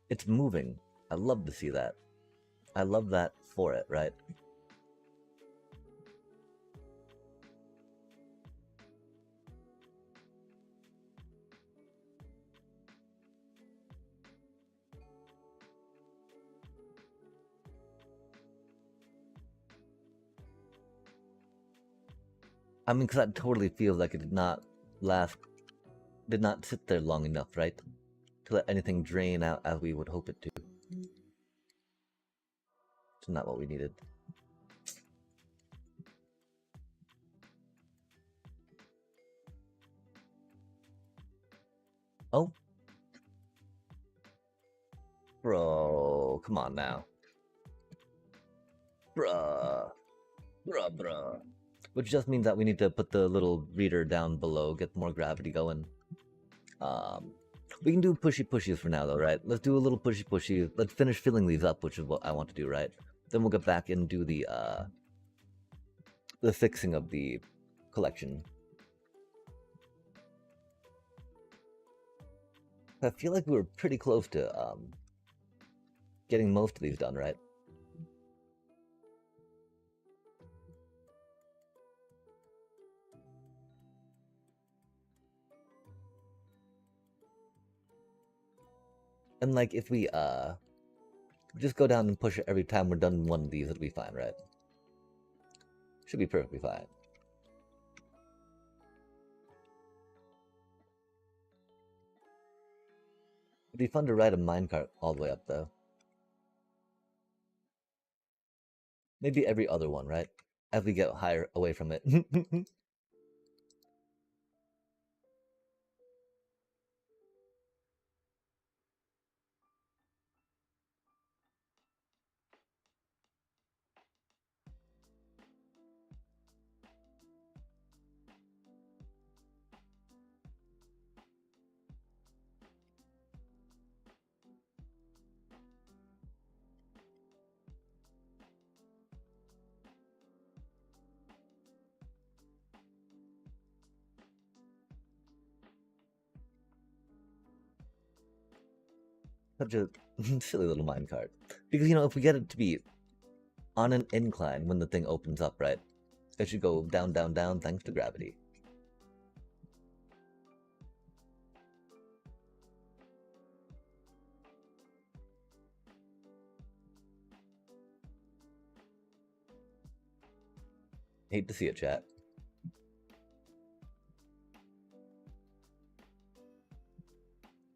Speaker 1: It's moving. I love to see that. I love that for it, right? I mean, because that totally feels like it did not last, did not sit there long enough, right? To let anything drain out as we would hope it to. It's not what we needed. Oh. Bro, come on now. Bruh. Bruh. Which just means that we need to put the little reader down below, get more gravity going. Um, we can do pushies for now, though, right? Let's do a little pushy. Let's finish filling these up, which is what I want to do, right? Then we'll get back and do the fixing of the collection. I feel like we were pretty close to getting most of these done, right? And like if we just go down and push it every time we're done one of these, it'll be fine, right? Should be perfectly fine. It'd be fun to ride a minecart all the way up, though. Maybe every other one, right? As we get higher away from it. 'Such a silly little minecart. Because, you know, if we get it to be on an incline when the thing opens up, right? It should go down, down, down thanks to gravity. Hate to see it, chat.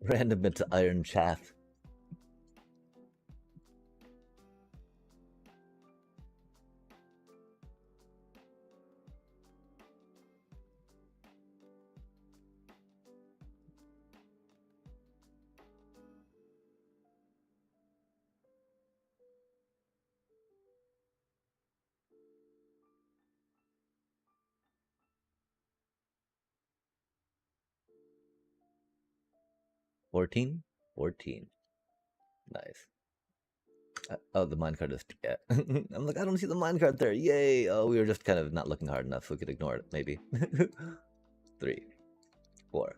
Speaker 1: Random bits of iron chaff. $14? $14. Nice. Oh, the minecart is. Yeah. I'm like, I don't see the minecart there. Yay! Oh, we were just kind of not looking hard enough, so we could ignore it, maybe. 3, 4,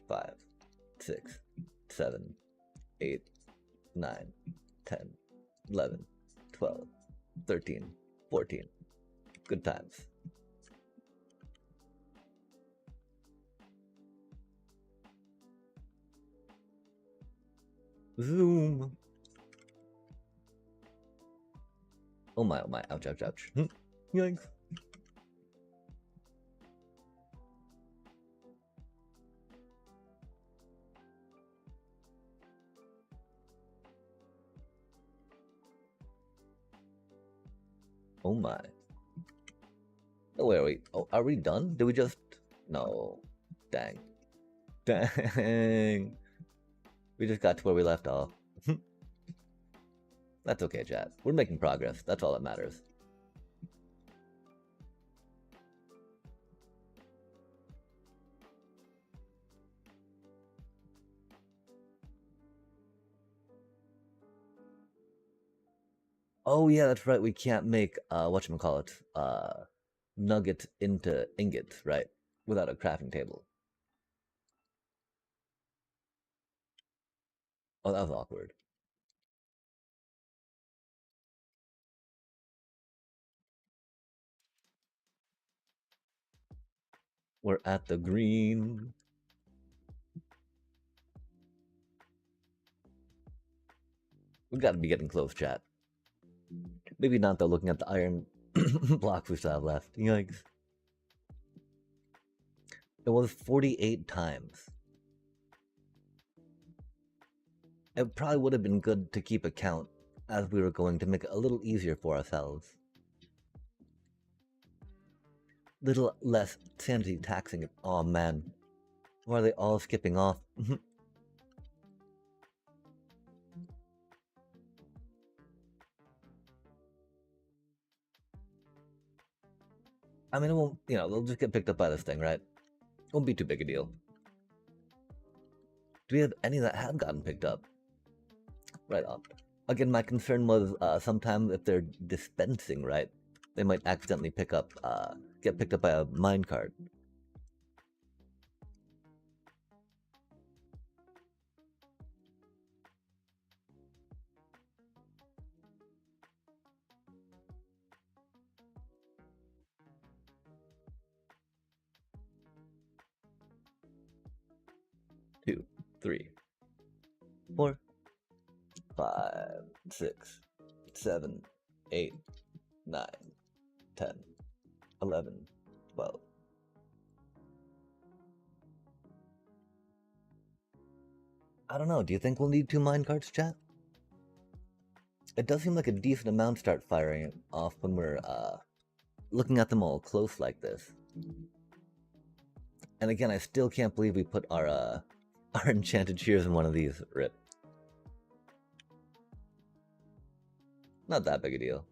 Speaker 1: 5, 6, 7, 8, 9, 10, 11, 12, 13, 14. Good times. Zoom. Oh my, oh my. Ouch, ouch, ouch. Yikes. Oh my. Oh, wait, wait. Oh, are we done? Did we just... No. Dang. Dang. We just got to where we left off. That's okay, chat. We're making progress. That's all that matters. Oh yeah, that's right. We can't make whatchamacallit, nugget into ingot, right? Without a crafting table. Oh, that was awkward. We're at the green. We gotta be getting close, chat. Maybe not though, looking at the iron blocks we still have left. Yikes. It was 48 times. It probably would have been good to keep a count as we were going to make it a little easier for ourselves. Little less sanity taxing. Oh man. Why are they all skipping off? I mean, it won't, they'll just get picked up by this thing, right? Won't be too big a deal. Do we have any that have gotten picked up? Right on. Again, my concern was sometimes if they're dispensing, right, they might accidentally get picked up by a minecart. Two, 3, 4, 5, 6, 7, 8, 9, 10, 11, 12. I don't know. Do you think we'll need 2 minecarts, chat? It does seem like a decent amount start firing off when we're looking at them all close like this. And again, I still can't believe we put our enchanted shears in one of these. Rip. Not that big a deal.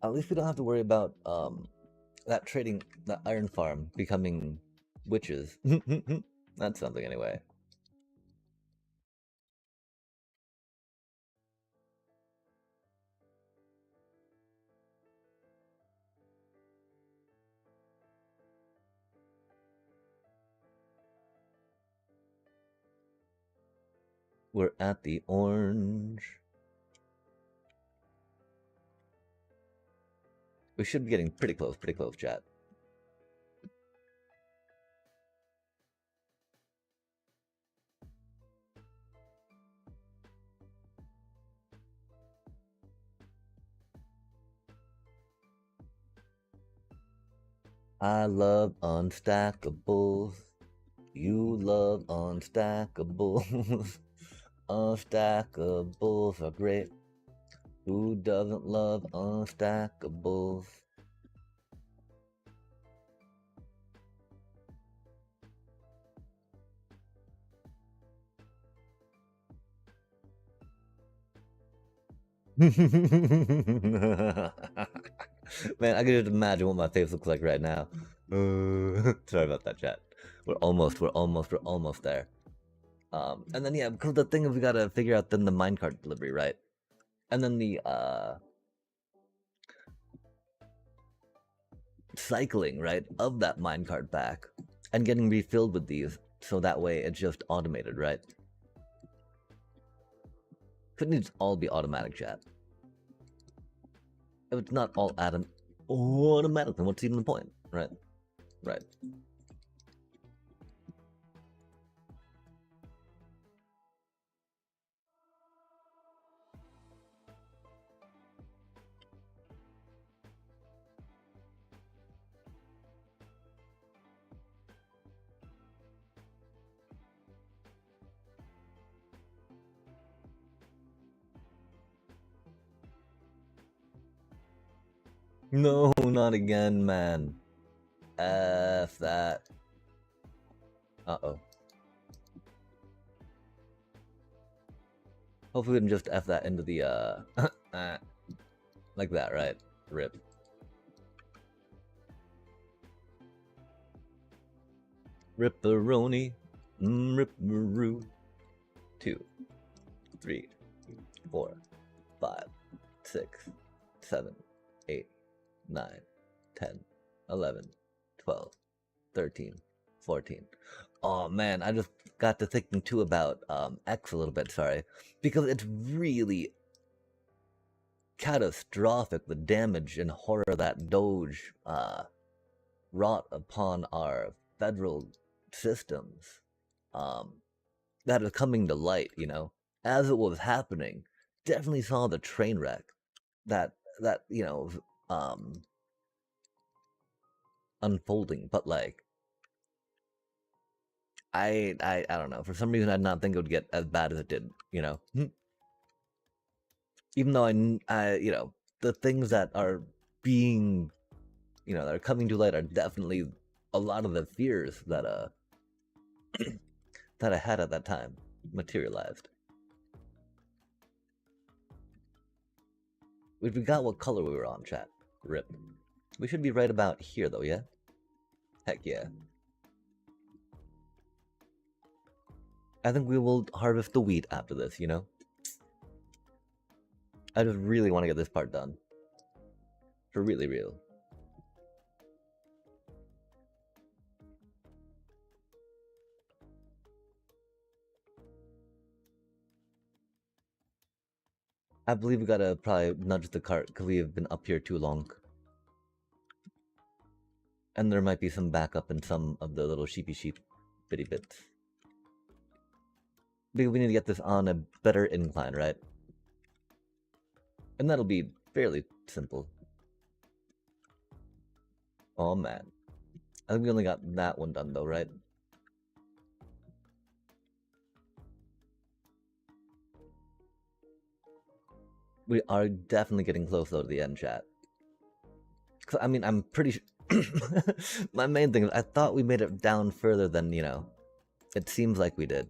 Speaker 1: At least we don't have to worry about that iron farm becoming witches. That's something anyway. We're at the orange. We should be getting pretty close, chat. I love unstackables. You love unstackables. Unstackables are great. Who doesn't love unstackables? Man, I can just imagine what my face looks like right now. Sorry about that, chat. We're almost there. And then yeah, because the thing is we gotta figure out then the minecart delivery, right? And then the cycling, right, of that minecart back and getting refilled with these, so that way it's just automated, right? Couldn't it just all be automatic, chat? If it's not all automatic, then what's even the point, right? Right. No, not again, man. F that. Uh-oh. Hopefully we can just F that into the, like that, right? Rip. Ripperoni. Ripperoo. 2, 3, 4, 5, 6, 7, 8, 9, 10, 11, 12, 13, 14. Oh man, I just got to thinking too about X a little bit, sorry. Because it's really catastrophic, the damage and horror that Doge wrought upon our federal systems. That is coming to light, you know, as it was happening. Definitely saw the train wreck that um unfolding, but like I don't know. For some reason, I did not think it would get as bad as it did. You know, even though the things that are being, that are coming to light are definitely a lot of the fears that that I had at that time materialized. We forgot what color we were on, chat. Rip. We should be right about here, though, yeah? Heck yeah. I think we will harvest the wheat after this, you know? I just really want to get this part done. For really real. I believe we gotta probably nudge the cart because we have been up here too long. And there might be some backup in some of the little sheepy sheep bitty bits. Because we need to get this on a better incline, right? And that'll be fairly simple. Oh man. I think we only got that one done though, right? We are definitely getting close though to the end, chat. I mean, I'm pretty sure... My main thing is I thought we made it down further than, it seems like we did.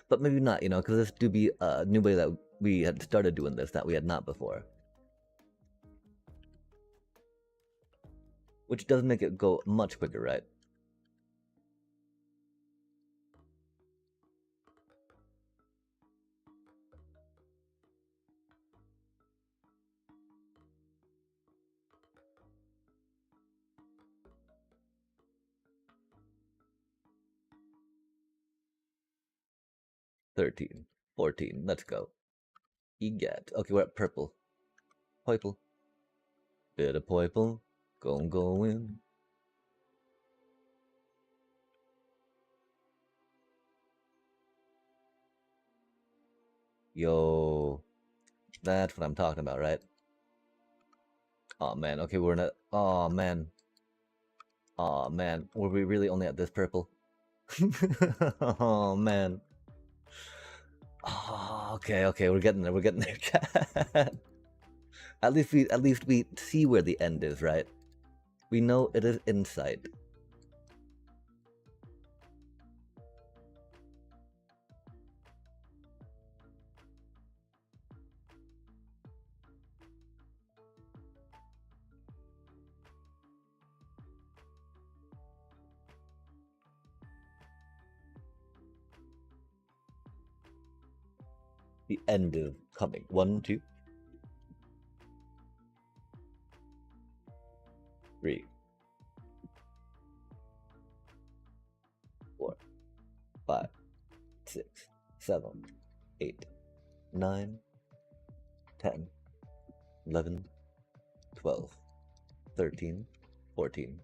Speaker 1: But maybe not, because this do be a new way that we had started doing this that we had not before. Which does make it go much quicker, right? "13, 14, let's go. Eget. Okay, we're at purple. Purple. Bit of purple. Go in. Yo. That's what I'm talking about, right? Oh man, okay, we're in a... Oh man. Oh man, were we really only at this purple? Oh man. Oh, okay, we're getting there, chat. At least we see where the end is, right? We know it is in sight. The end is coming. 1, 2, 3, 4, 5, 6, 7, 8, 9, 10, 11, 12, 13, 14.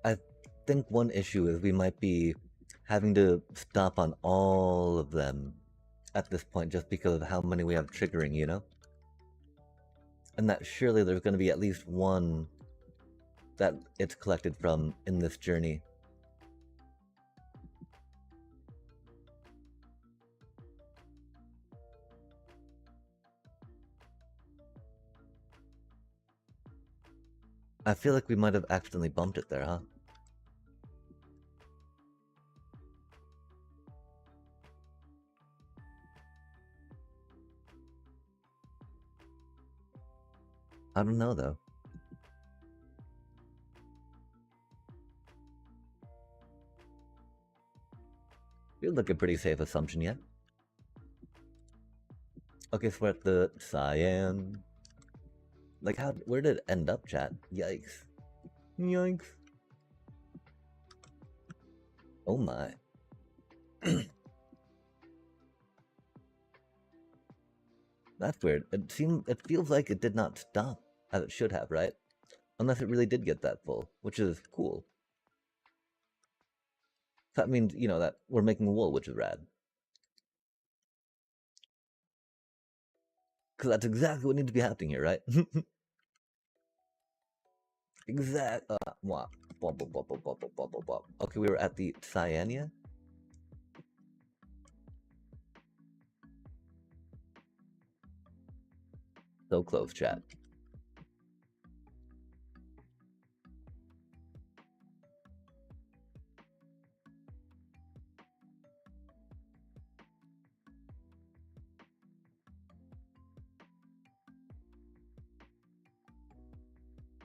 Speaker 1: I think one issue is we might be having to stop on all of them at this point just because of how many we have triggering, you know? And that surely there's going to be at least one that it's collected from in this journey. I feel like we might have accidentally bumped it there, huh? I don't know, though. seems like a pretty safe assumption, yeah. Okay, so we're at the cyan. Like, where did it end up, chat? Yikes. Yikes. Oh my. That's weird. It feels like it did not stop as it should have, right? Unless it really did get that full, which is cool. That means, you know, that we're making wool, which is rad. Because that's exactly what needs to be happening here, right? Exact. Okay, we were at the Cyania. So close, chat.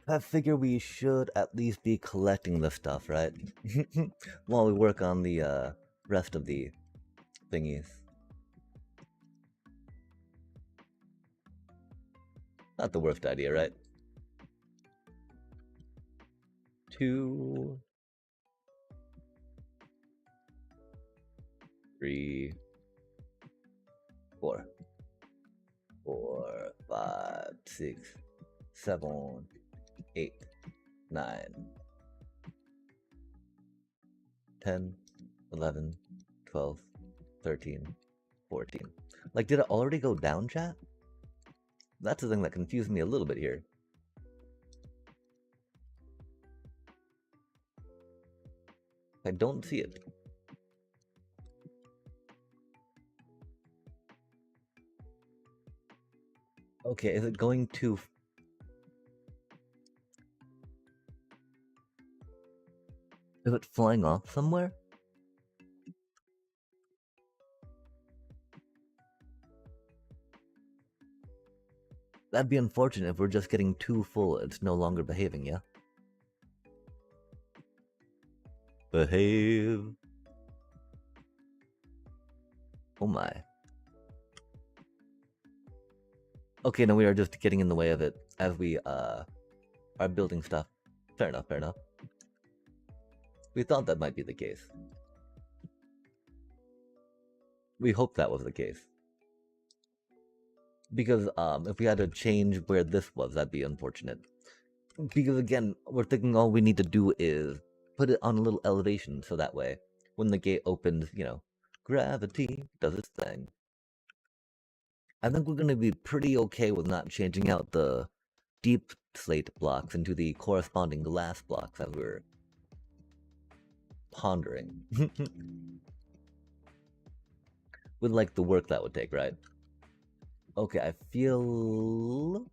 Speaker 1: I figure we should at least be collecting the stuff, right? While we work on the rest of the thingies. Not the worst idea, right? 2, 3, 4, 4, 5, 6, 7, 8, 9, 10, 11, 12, 13, 14. Like, did it already go down, chat? That's the thing that confused me a little bit here. I don't see it. Okay, is it going to... Is it flying off somewhere? That'd be unfortunate if we're just getting too full. It's no longer behaving, yeah? Behave. Oh my. Okay, no, we are just getting in the way of it as we are building stuff. Fair enough, fair enough. We thought that might be the case. We hoped that was the case. Because if we had to change where this was, that'd be unfortunate. Because again, we're thinking all we need to do is put it on a little elevation so that way, when the gate opens, you know, gravity does its thing. I think we're going to be pretty okay with not changing out the deep slate blocks into the corresponding glass blocks as we're pondering. With like the work that would take, right? Okay, I feel...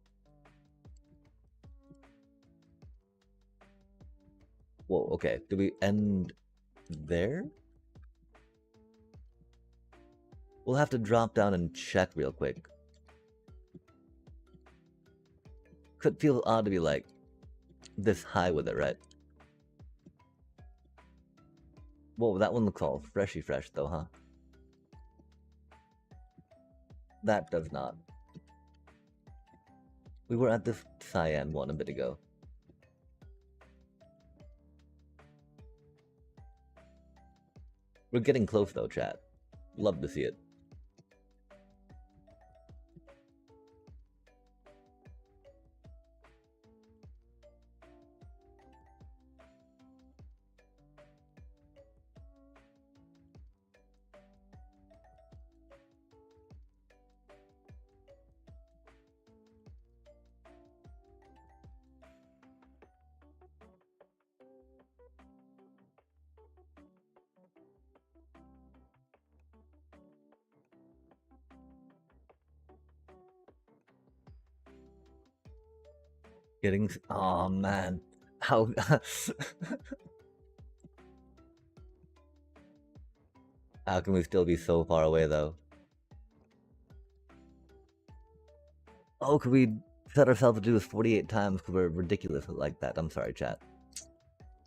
Speaker 1: Whoa, okay. Do we end there? We'll have to drop down and check real quick. Could feel odd to be like this high with it, right? Whoa, that one looks all freshy fresh though, huh? That does not. We were at this cyan one a bit ago. We're getting close though, chat. Love to see it. Getting... Oh man. How... How can we still be so far away though? Oh, could we set ourselves to do this 48 times because we're ridiculous like that? I'm sorry, chat.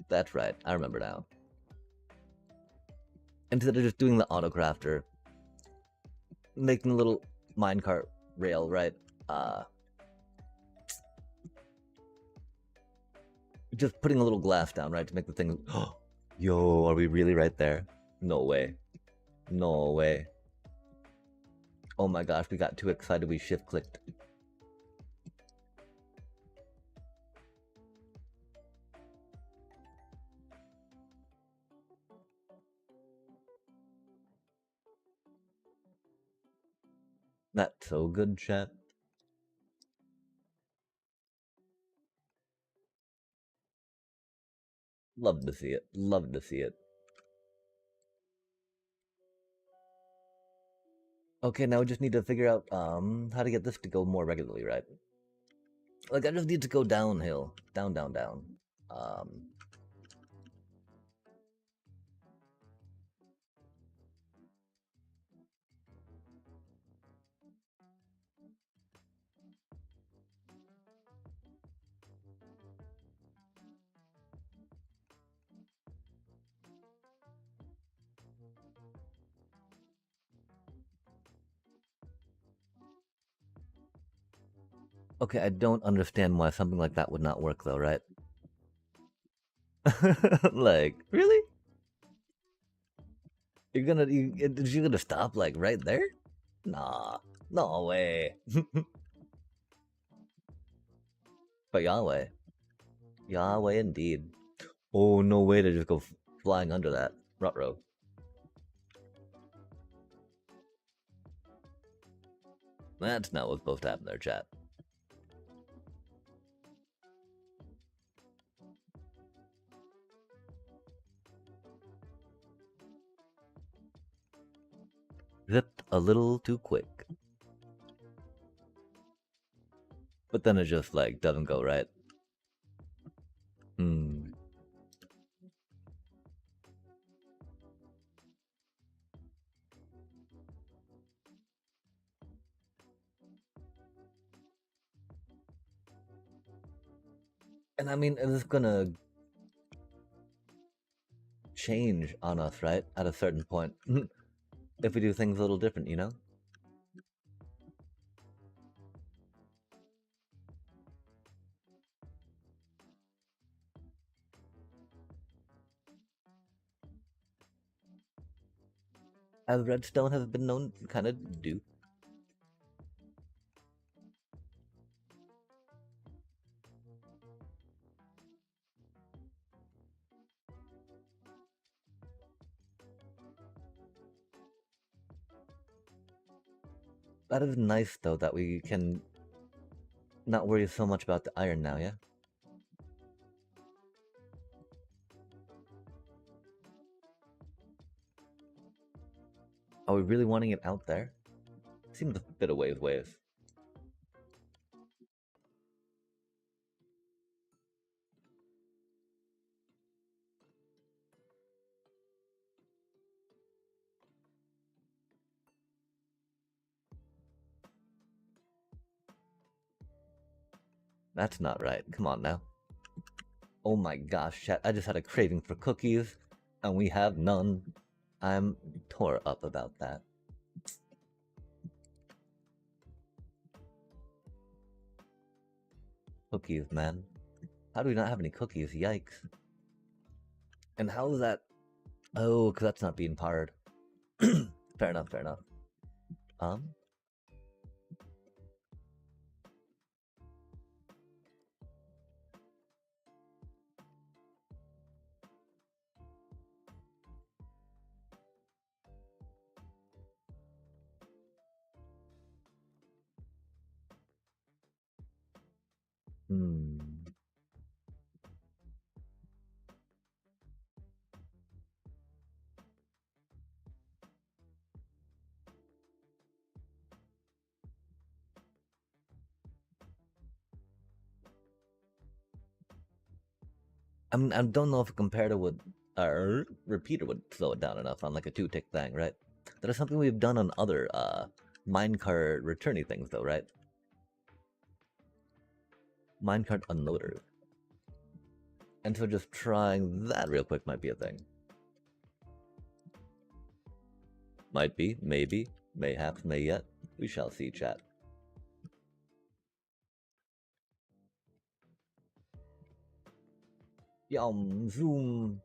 Speaker 1: That's right. I remember now. instead of just doing the autocrafter, making a little minecart rail, right? Just putting a little glass down, right, to make the thing. Yo, are we really right there? No way. No way. Oh my gosh, we got too excited, we shift clicked. That's so good, chat. Love to see it. Love to see it. Okay, now we just need to figure out how to get this to go more regularly, right? Like, I just need to go downhill. Down, down, down. Okay, I don't understand why something like that would not work, though, right? Like, really? You're gonna stop, like, right there? Nah, no way. But Yahweh. Yahweh indeed. Oh, no way to just go flying under that. Ruh-roh. That's not what's supposed to happen there, chat. Zipped a little too quick. But then it just, like, doesn't go right. Hmm. And I mean, it's gonna change on us, right? At a certain point. If we do things a little different, you know? As redstone has been known to kind of do. That is nice, though, that we can not worry so much about the iron now, yeah? Are we really wanting it out there? Seems a bit of ways. That's not right. Come on now. Oh my gosh, chat. I just had a craving for cookies, and we have none. I'm tore up about that. Cookies, man. How do we not have any cookies? Yikes. And how is that? Oh, because that's not being powered. Fair enough, fair enough. Hmm. I don't know if a comparator would, or repeater would slow it down enough on like a 2-tick thing, right? That is something we've done on other minecart returny things, though, right? Minecart unloaders. And so just trying that real quick might be a thing. Might be, maybe, mayhaps, may yet. We shall see, chat. Yum, zoom.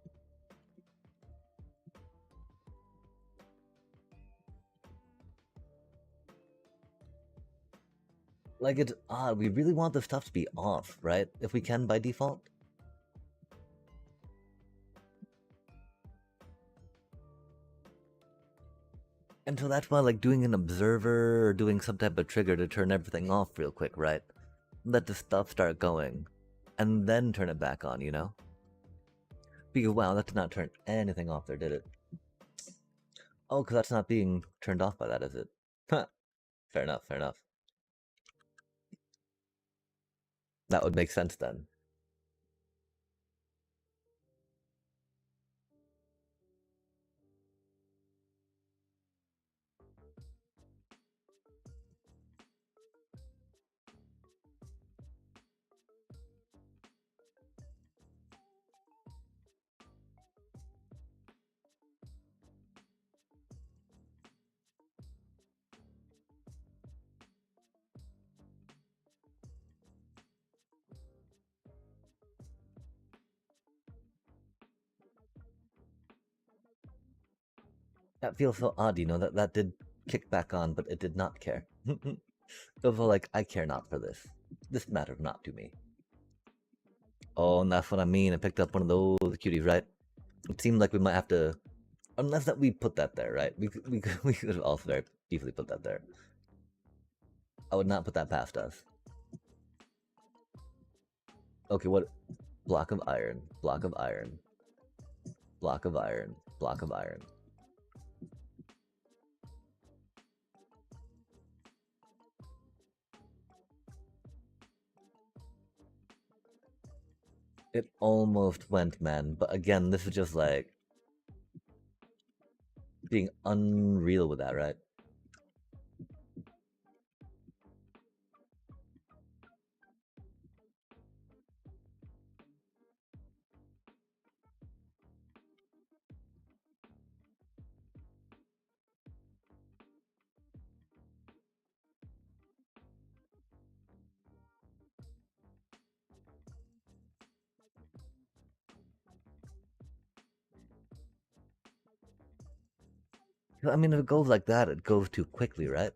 Speaker 1: Like, it's odd. We really want this stuff to be off, right? If we can by default. And so that's why, like, doing an observer or doing some type of trigger to turn everything off real quick, right? Let the stuff start going. And then turn it back on, you know? Because, wow, that did not turn anything off there, did it? Oh, because that's not being turned off by that, is it? Huh. Fair enough, fair enough. That would make sense then. That feels so odd, you know, that did kick back on, but it did not care. It was like, I care not for this. This matters not to me. Oh, and that's what I mean. I picked up one of those cuties, right? It seemed like we might have to, unless that we put that there, right? We could also very easily put that there. I would not put that past us. Okay, what? Block of iron, block of iron, block of iron, block of iron. It almost went, man. But again, this is just like being unreal with that, right? I mean, if it goes like that, it goes too quickly, right?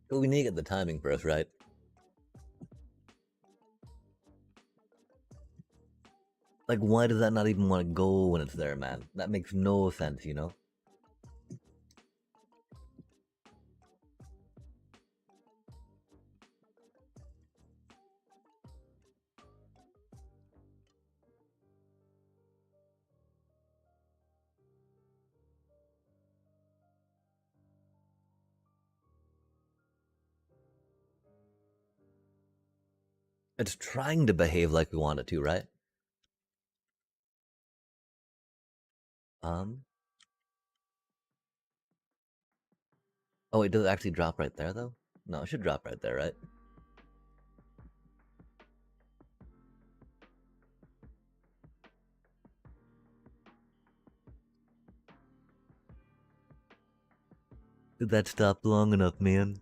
Speaker 1: But we need to get the timing first, right? Like, why does that not even want to go when it's there, man? That makes no sense, you know? It's trying to behave like we want it to, right? Um. Oh, wait, does it actually drop right there, though? No, it should drop right there, right? Did that stop long enough, man?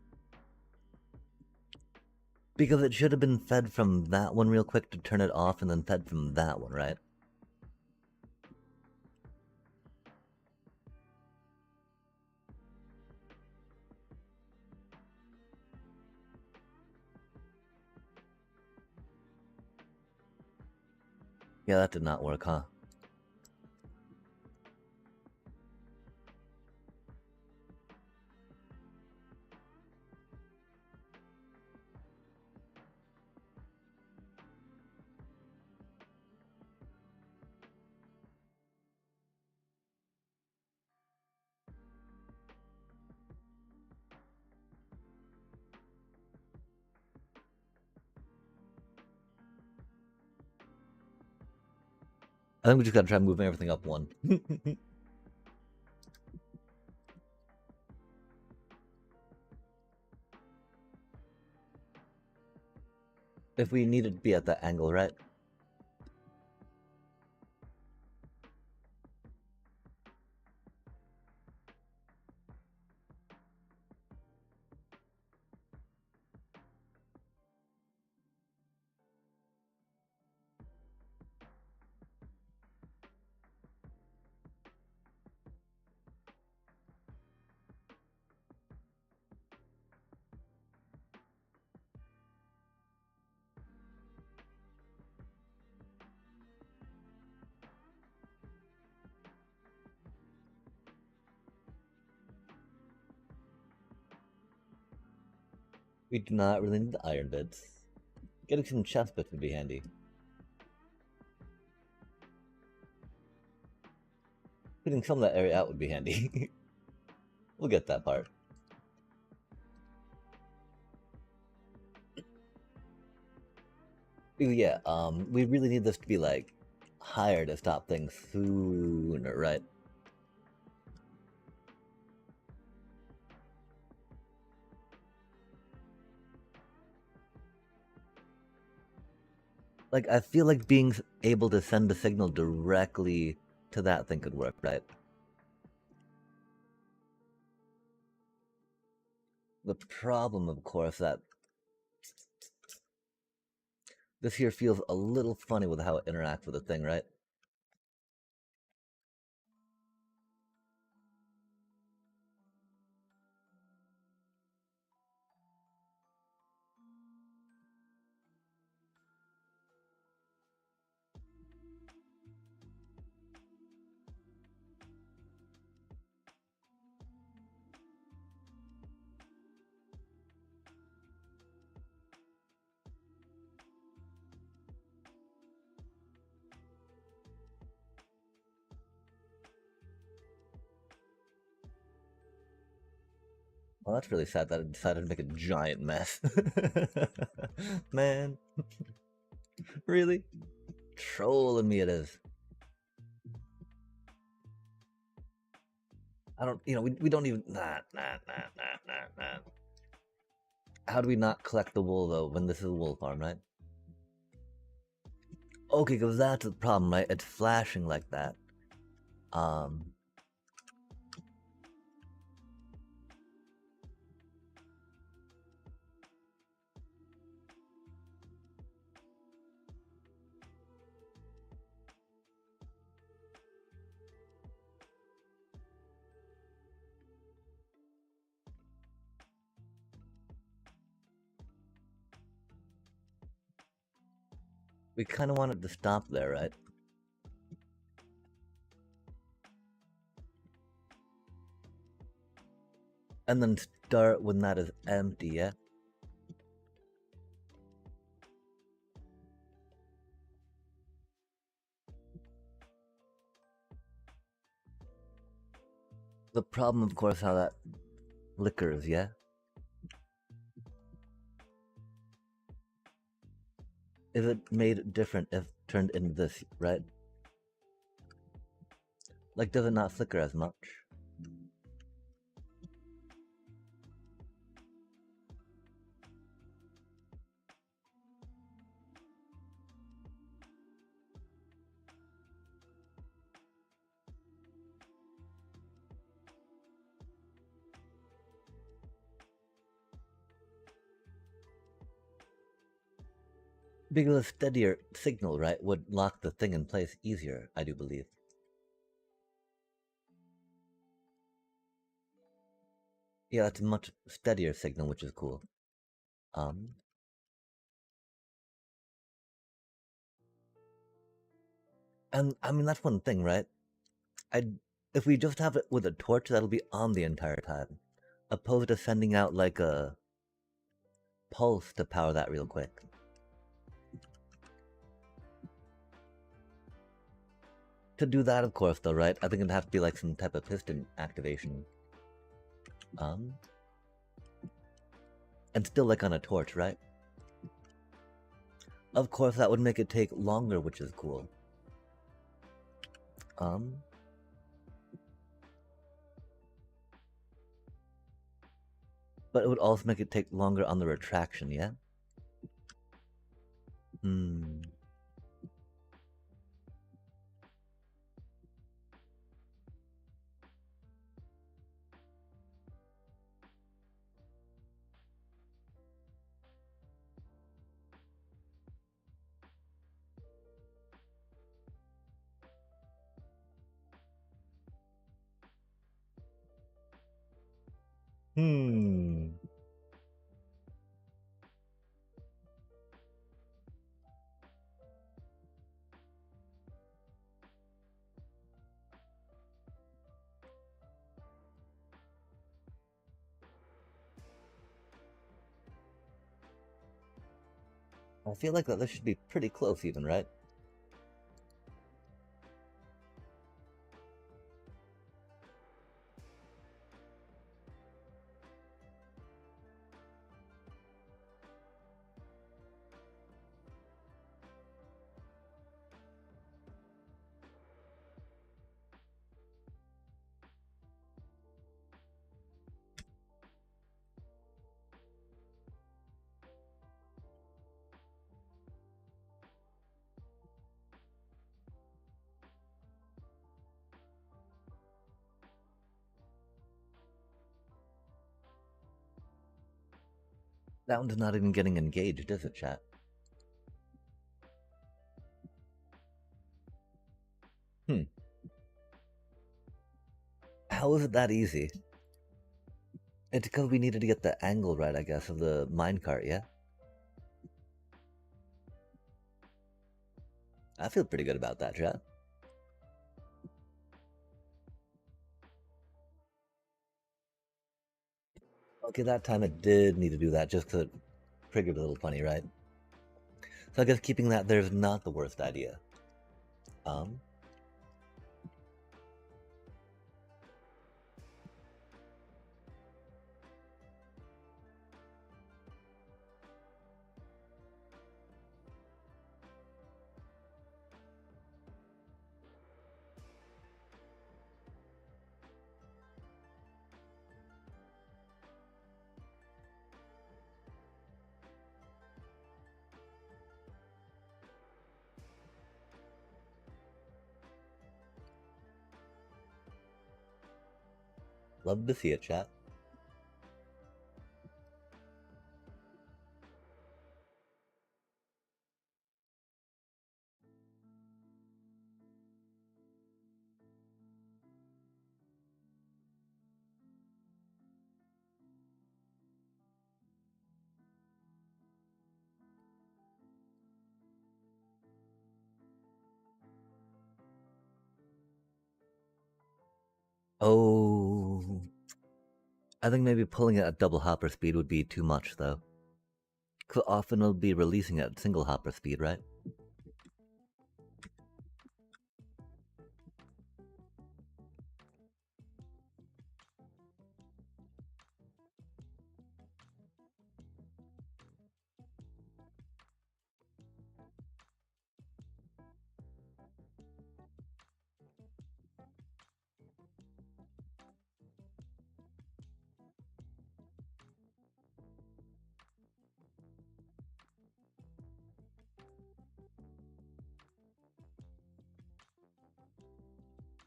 Speaker 1: Because it should have been fed from that one real quick to turn it off and then fed from that one, right? Yeah, that did not work, huh? I think we just gotta try moving everything up one. If we needed to be at that angle, right? We do not really need the iron bits. Getting some chest bits would be handy. Getting some of that area out would be handy. We'll get that part. Yeah, we really need this to be like higher to stop things sooner, right? Like, I feel like being able to send a signal directly to that thing could work, right? The problem, of course, that this here feels a little funny with how it interacts with the thing, right? Well, that's really sad that it decided to make a giant mess. Man, really? Trolling me it is. I don't, we don't even, nah. How do we not collect the wool, though, when this is a wool farm, right? Okay, because that's the problem, right? It's flashing like that. We kind of want it to stop there, right? And then start when that is empty, yeah? The problem, of course, how that flickers, yeah? Is it made different if turned into this, right? Like, does it not flicker as much? Because a steadier signal, right, would lock the thing in place easier, I do believe. Yeah, that's a much steadier signal, which is cool. And I mean, that's one thing, right? If we just have it with a torch, that'll be on the entire time, opposed to sending out like a pulse to power that real quick. To do that, of course, though, right? I think it'd have to be like some type of piston activation. And still like on a torch, right? Of course, that would make it take longer, which is cool. But it would also make it take longer on the retraction, yeah? Hmm. Hmm. I feel like that this should be pretty close even, right? That one's not even getting engaged, is it, chat? Hmm. How is it that easy? It's because we needed to get the angle right, I guess, of the minecart, yeah? I feel pretty good about that, chat. Okay, that time it did need to do that just because it triggered a little funny, right? So I guess keeping that there's not the worst idea. Um, love to see it, chat. Oh, I think maybe pulling it at double hopper speed would be too much, though. Because often it'll be releasing at single hopper speed, right?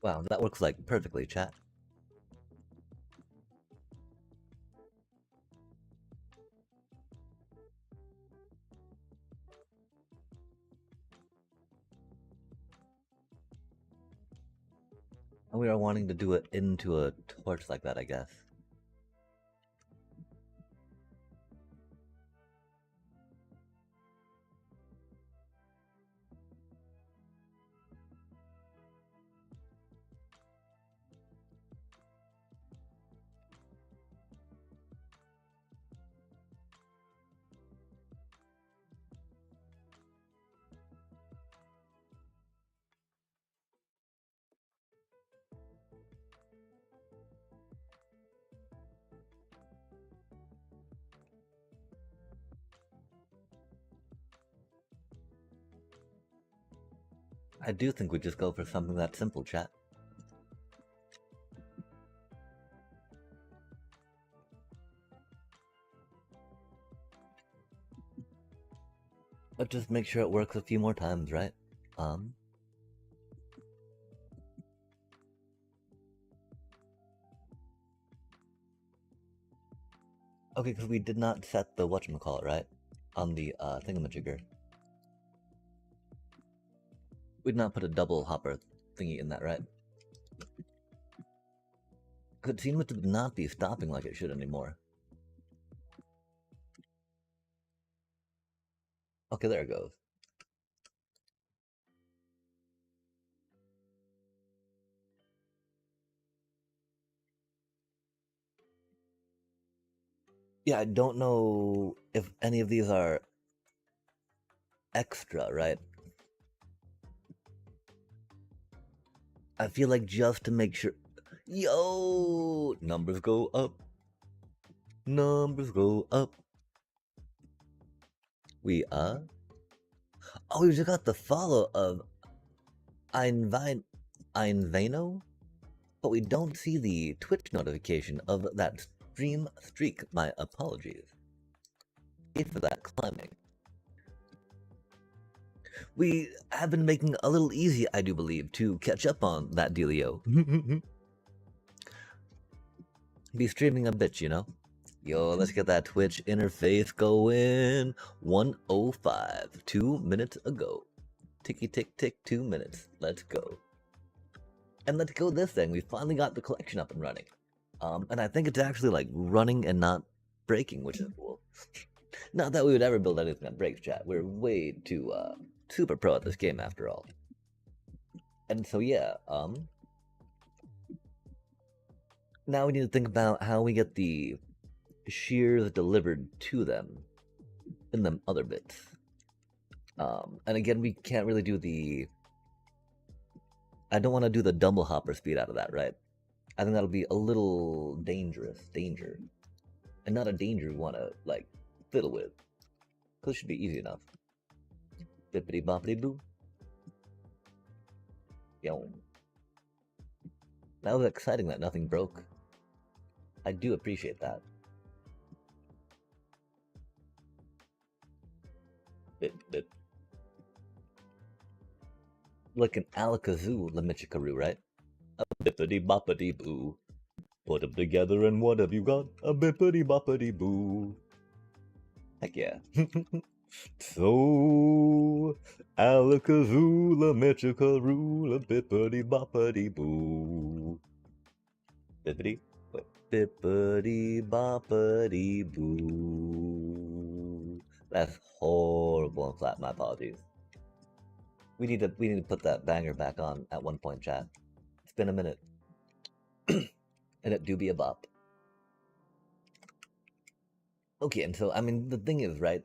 Speaker 1: Wow, that works like perfectly, chat. And we are wanting to do it into a torch like that, I guess. I do think we just go for something that simple, chat. Let's just make sure it works a few more times, right? Okay, because we did not set the whatchamacallit, right? On the thingamajigger. We did not put a double hopper thingy in that, right? Because it seems to not be stopping like it should anymore. Okay, there it goes. Yeah, I don't know if any of these are extra, right? I feel like just to make sure. Yo! Numbers go up. Numbers go up. We are. Oh, we just got the follow of Einvino? But we don't see the Twitch notification of that stream streak. My apologies. Thanks for that climbing. We have been making it a little easy, I do believe, to catch up on that dealio. Be streaming a bit, you know? Yo, let's get that Twitch interface going. 1:05, 2 minutes ago. Ticky tick tick, 2 minutes. Let's go. And let's go this thing. We finally got the collection up and running. And I think it's actually like running and not breaking, which is cool. Not that we would ever build anything that breaks, chat. We're way too super pro at this game after all. And so yeah, now we need to think about how we get the shears delivered to them in them other bits. And again, we can't really do the. I don't want to do the double hopper speed out of that, right? I think that'll be a little dangerous. Danger. And not a danger we want to, like, fiddle with. Because it should be easy enough. Bippity boppity boo. Yo. That was exciting that nothing broke. I do appreciate that. Bip, bip. Like an Alakazoo Lamichikaru, right? A bippity boppity boo. Put them together and what have you got? A bippity boppity boo. Heck yeah. So, Alakazoo Lamichikaru, bippity boppity boo. Bippity? Wait. Bippity boppity boo. That's horrible and flat, my apologies. We need to put that banger back on at one point, chat. It's been a minute. And it do be a bop. Okay, and so I mean the thing is, right,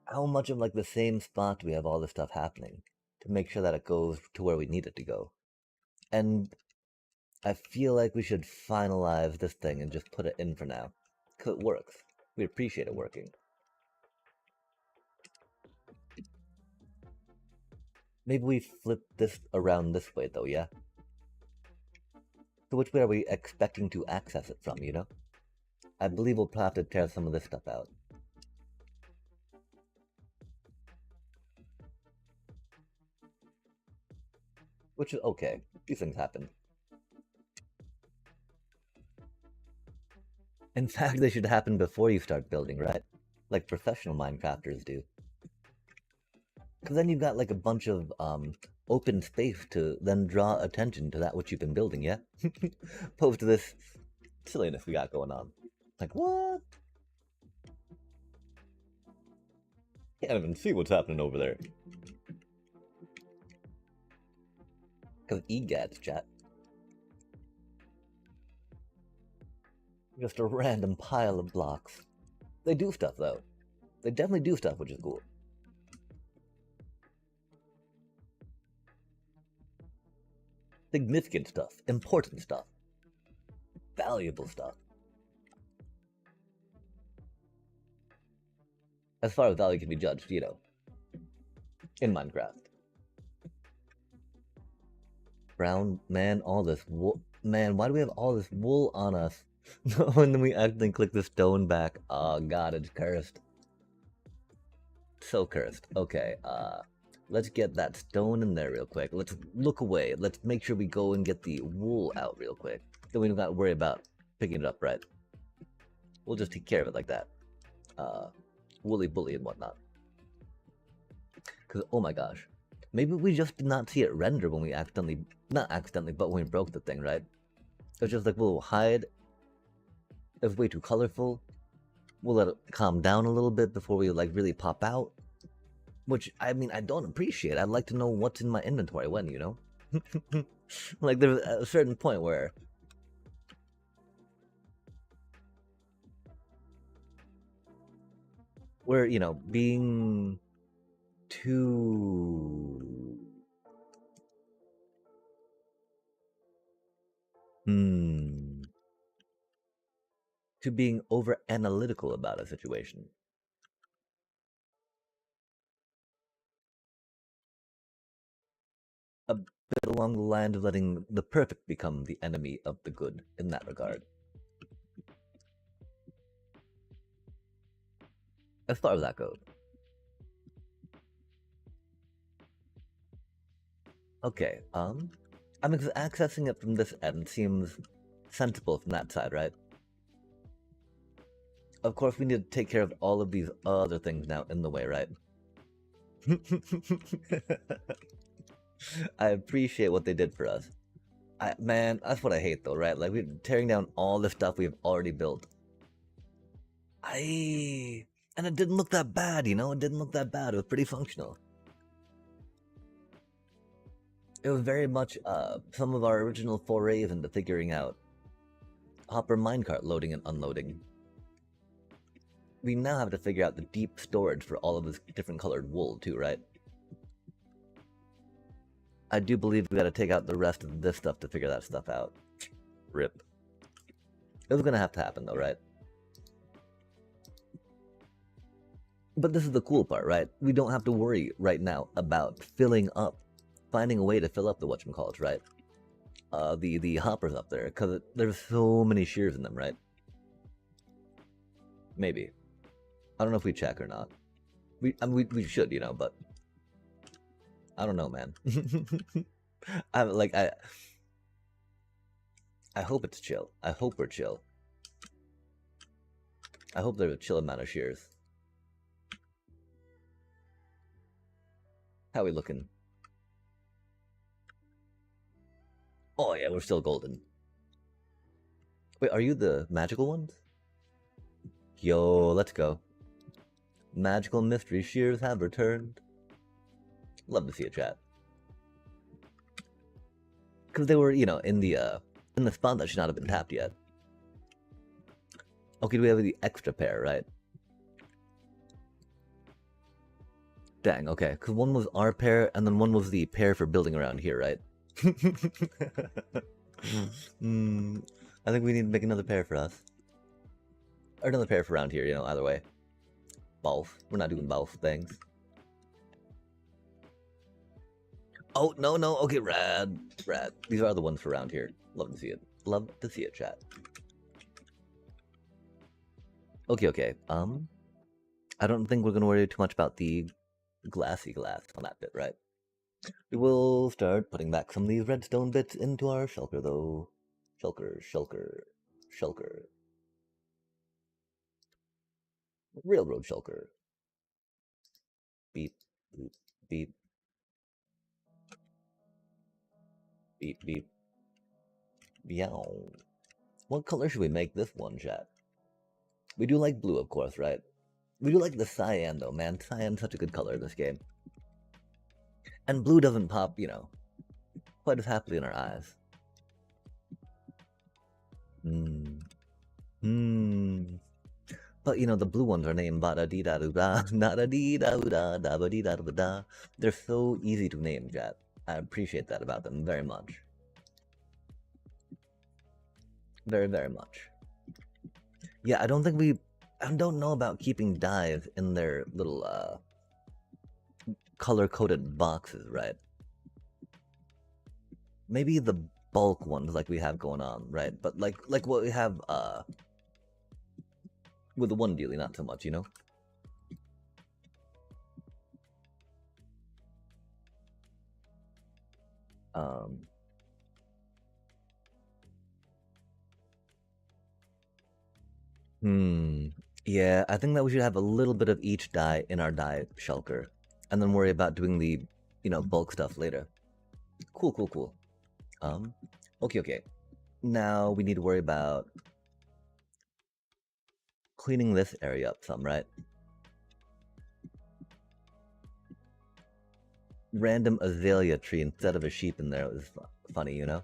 Speaker 1: how much of like the same spot do we have all this stuff happening to make sure that it goes to where we need it to go? And I feel like we should finalize this thing and just put it in for now. Cause it works. We appreciate it working. Maybe we flip this around this way, though, yeah? So which way are we expecting to access it from, you know? I believe we'll have to tear some of this stuff out. Which is okay. These things happen. In fact, they should happen before you start building, right? Like professional Minecrafters do. Because then you've got like a bunch of open space to then draw attention to that which you've been building, yeah? Opposed to this silliness we got going on. Like, what? Can't even see what's happening over there. Because EGADs, chat. Just a random pile of blocks. They do stuff, though. They definitely do stuff, which is cool. Significant stuff. Important stuff. Valuable stuff. As far as value can be judged, you know. In Minecraft. Brown, man, all this wool. Man, why do we have all this wool on us? And then we accidentally click the stone back. Oh god, it's cursed. So cursed. Okay, let's get that stone in there real quick. Let's look away. Let's make sure we go and get the wool out real quick. Then we don't got to worry about picking it up, right? We'll just take care of it like that. Woolly bully and whatnot. Because, oh my gosh. Maybe we just did not see it render when we accidentally, not accidentally, but when we broke the thing, right? It's just like, we'll hide. It was way too colorful. We'll let it calm down a little bit before we, like, really pop out. Which, I mean, I don't appreciate. I'd like to know what's in my inventory when, you know? Like, there's a certain point where... you know, being too... to being over-analytical about a situation. A bit along the line of letting the perfect become the enemy of the good in that regard. As far as that goes. Okay, I mean, accessing it from this end seems sensible from that side, right? Of course, we need to take care of all of these other things now in the way, right? I appreciate what they did for us. Man, that's what I hate though, right? Like, we're tearing down all the stuff we've already built. And it didn't look that bad, you know? It didn't look that bad. It was pretty functional. It was very much some of our original forays into figuring out hopper minecart loading and unloading. We now have to figure out the deep storage for all of this different colored wool too, right? I do believe we gotta take out the rest of this stuff to figure that stuff out. Rip. It was gonna have to happen though, right? But this is the cool part, right? We don't have to worry right now about filling up, finding a way to fill up the whatchamacallits, right? The hoppers up there, because there's so many shears in them, right? Maybe. I don't know if we check or not. I mean, we should, you know, but I don't know, man. I hope it's chill. I hope we're chill. I hope there's a chill amount of shears. How we looking? Oh yeah, we're still golden. Wait, are you the magical ones? Yo, let's go. Magical mystery shears have returned. Love to see a chat. Because they were, you know, in the spot that should not have been tapped yet. Okay, do we have the extra pair, right? Dang, okay. Because one was our pair, and then one was the pair for building around here, right? I think we need to make another pair for us. Or another pair for around here, you know, either way. Both. We're not doing both things. Oh, no. Okay, rad. These are the ones for around here. Love to see it. Love to see it, chat. Okay. I don't think we're going to worry too much about the glassy glass on that bit, right? We will start putting back some of these redstone bits into our shulker, though. Shulker. Railroad shulker. Beep. Meow. What color should we make this one, chat? We do like blue, of course, right? We do like the cyan, though, man. Cyan's such a good color in this game. And blue doesn't pop, you know, quite as happily in our eyes. But, you know, the blue ones are named ba-da-dee-da-doo-da, da-da-dee-da-doo-da, da-ba-dee-da-da-da. They're so easy to name, chat. I appreciate that about them very much. Very, very much. Yeah, I don't know about keeping dyes in their little, color-coded boxes, right? Maybe the bulk ones like we have going on, right? But like what we have with the one dealie, not so much, you know? Um, hmm. Yeah, I think that we should have a little bit of each die in our die shulker, and then worry about doing the, bulk stuff later. Cool, cool, cool. Um, okay, okay. Now we need to worry about cleaning this area up some, right? Random azalea tree instead of a sheep in there was funny, you know?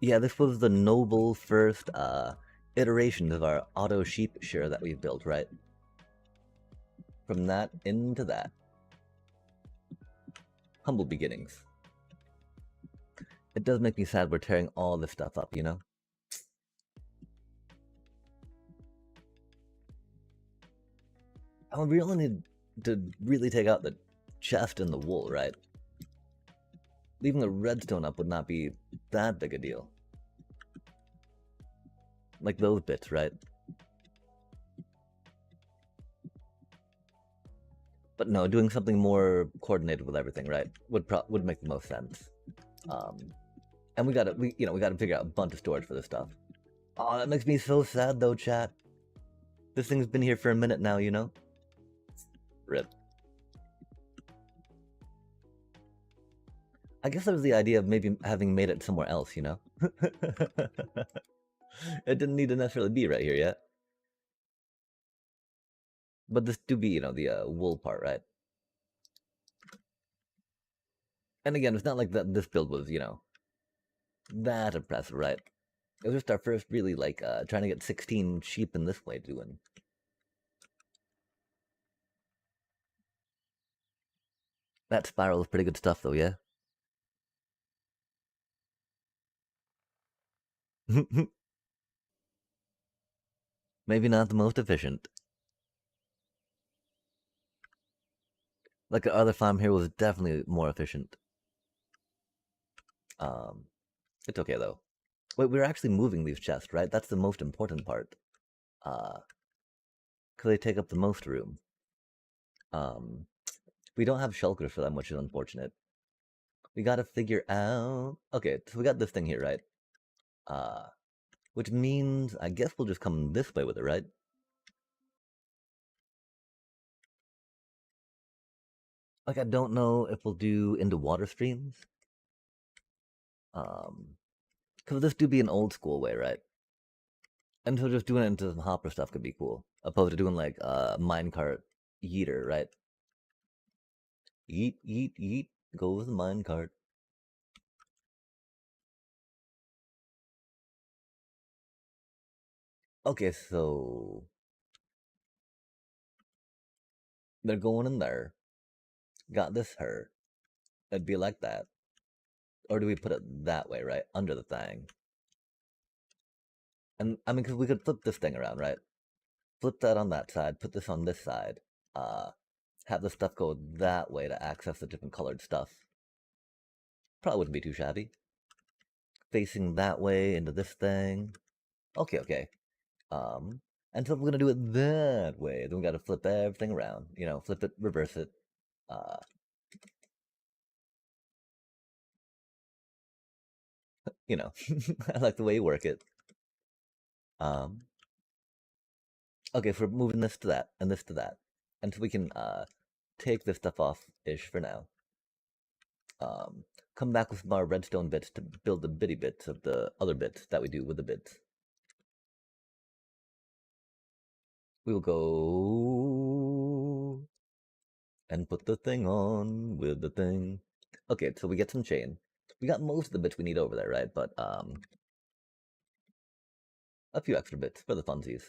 Speaker 1: Yeah, this was the noble first iteration of our auto sheep shear that we've built, right? From that into that. Humble beginnings. It does make me sad we're tearing all this stuff up, you know? I mean, we only need to really take out the chest and the wool, right? Leaving the redstone up would not be that big a deal. Like those bits, right? But no, doing something more coordinated with everything, right? Would make the most sense. And we gotta figure out a bunch of storage for this stuff. Oh, that makes me so sad though, chat. This thing's been here for a minute now, you know? Rip. I guess that was the idea of maybe having made it somewhere else, you know? It didn't need to necessarily be right here yet. But this do be, the wool part, right? And again, it's not like that this build was, that impressive, right? It was just our first really, trying to get 16 sheep in this way doing. That spiral is pretty good stuff, though, yeah? Maybe not the most efficient. Like our other farm here was definitely more efficient. Um, it's okay, though. Wait, we're actually moving these chests, right? That's the most important part. Because they take up the most room. Um, we don't have shulkers for them, which is unfortunate. We gotta figure out... Okay, so we got this thing here, right? Which means I guess we'll just come this way with it, right? Like, I don't know if we'll do into water streams. Because this do be an old school way, right? And so just doing it into some hopper stuff could be cool. Opposed to doing like minecart yeeter, right? Yeet, yeet, yeet. Goes the minecart. Okay, so they're going in there. Got this hurt. It'd be like that. Or do we put it that way, right? Under the thing. And I mean, because we could flip this thing around, right? Flip that on that side, put this on this side. Have the stuff go that way to access the different colored stuff. Probably wouldn't be too shabby. Facing that way into this thing. Okay, okay. And so if we're gonna do it that way, then we gotta flip everything around. Flip it, reverse it. Uh, I like the way you work it. Um, okay, so we're moving this to that and this to that, and so we can take this stuff off ish for now. Come back with some more redstone bits to build the bitty bits of the other bits that we do with the bits. We will go and put the thing on with the thing. Okay, so we get some chain. We got most of the bits we need over there, right? But a few extra bits for the funsies.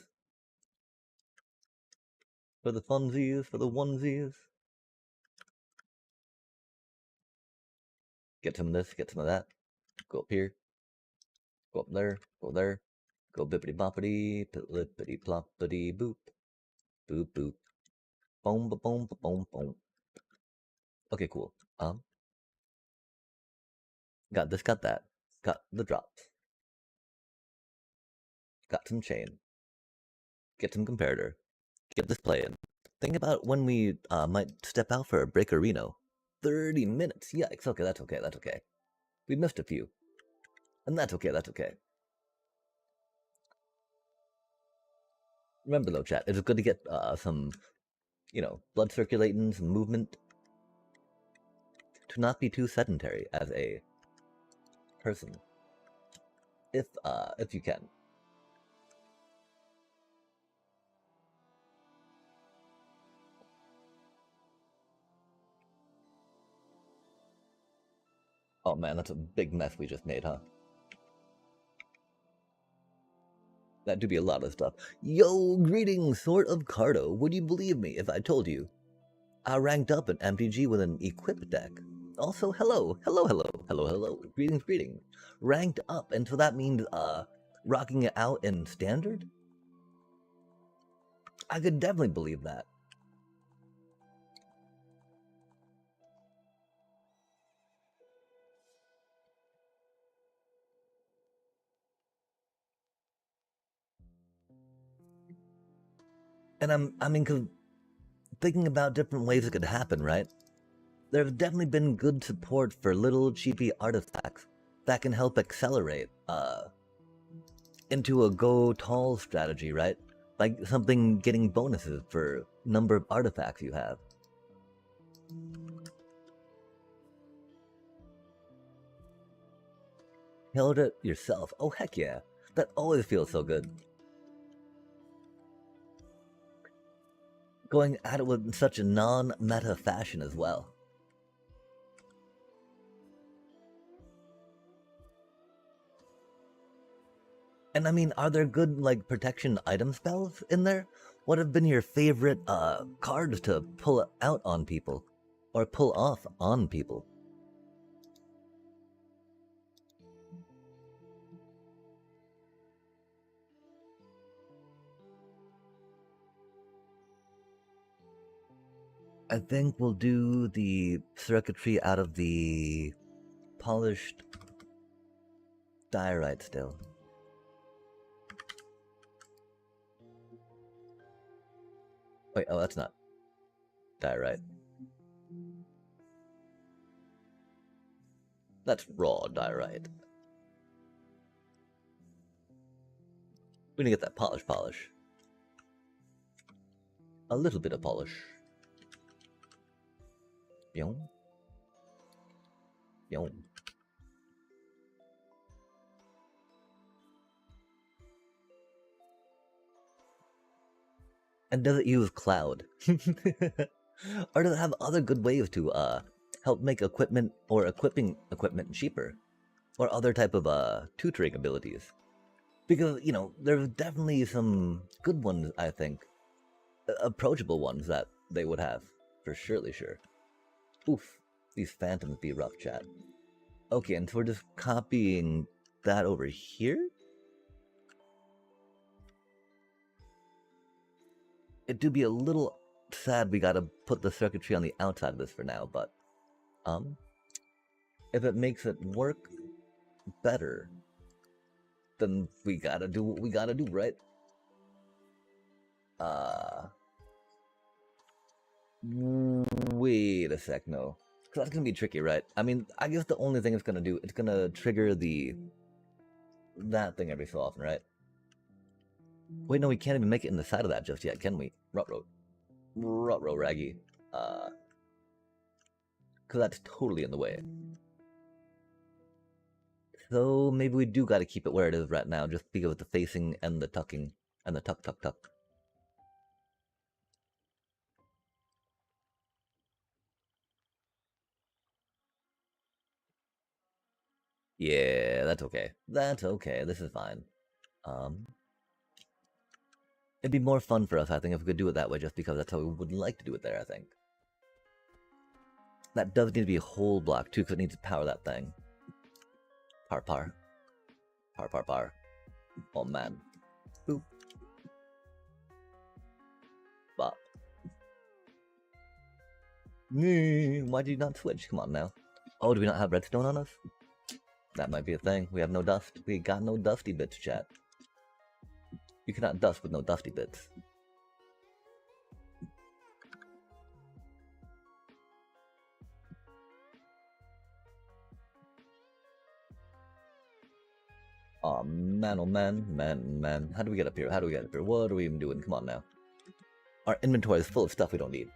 Speaker 1: For the funsies, for the onesies. Get some of this, get some of that. Go up here. Go up there. Go there. Go bippity boppity, lippity ploppity boop. Boop boop. Boom ba boom ba boom boom. Okay, cool. Got this, got that. Got the drops. Got some chain. Get some comparator. Get this playing. Think about when we might step out for a break or Reno. 30 minutes. Yikes. Okay, that's okay. That's okay. We missed a few. And that's okay. That's okay. Remember though, chat, it's good to get some, blood circulating, some movement. To not be too sedentary as a person. If you can. Oh man, that's a big mess we just made, huh? That do be a lot of stuff. Yo, greetings, sort of Cardo. Would you believe me if I told you I ranked up an MTG with an equip deck? Also, hello. Greetings, greetings. Ranked up, and so that means, rocking it out in standard? I could definitely believe that. And cause thinking about different ways it could happen, right? There's definitely been good support for little cheapy artifacts that can help accelerate, into a go tall strategy, right? Like something getting bonuses for number of artifacts you have. Held it yourself. Oh heck yeah. That always feels so good. Going at it with such a non-meta fashion as well. And I mean, are there good, like, protection item spells in there? What have been your favorite, cards to pull out on people? Or pull off on people? I think we'll do the circuitry out of the polished diorite still. Wait, oh, that's not diorite. That's raw diorite. We need to get that polish. A little bit of polish. Yum. Yum. And does it use cloud? Or does it have other good ways to help make equipment or equipping equipment cheaper? Or other type of tutoring abilities? Because, there's definitely some good ones, I think. Approachable ones that they would have. For surely sure. Oof. These phantoms be rough, chat. Okay, and so we're just copying that over here? It do be a little sad we gotta put the circuitry on the outside of this for now, but, if it makes it work better, then we gotta do what we gotta do, right? Wait a sec, no. Cause that's gonna be tricky, right? I mean, I guess the only thing it's gonna do, it's gonna trigger that thing every so often, right? Wait, no, we can't even make it in the side of that just yet, can we? Ruh-roh, Raggy. Cause that's totally in the way. So maybe we do gotta keep it where it is right now, just because of the facing and the tucking, and the tuck. Yeah, that's okay. That's okay, this is fine. It'd be more fun for us, I think, if we could do it that way, just because that's how we would like to do it there, I think. That does need to be a whole block, too, because it needs to power that thing. Par. Oh, man. Boop. Bop. Why did you not switch? Come on, now. Oh, do we not have redstone on us? That might be a thing. We have no dust. We got no dusty bits, chat. You cannot dust with no dusty bits. Aw, man, oh man. How do we get up here? How do we get up here? What are we even doing? Come on now. Our inventory is full of stuff we don't need.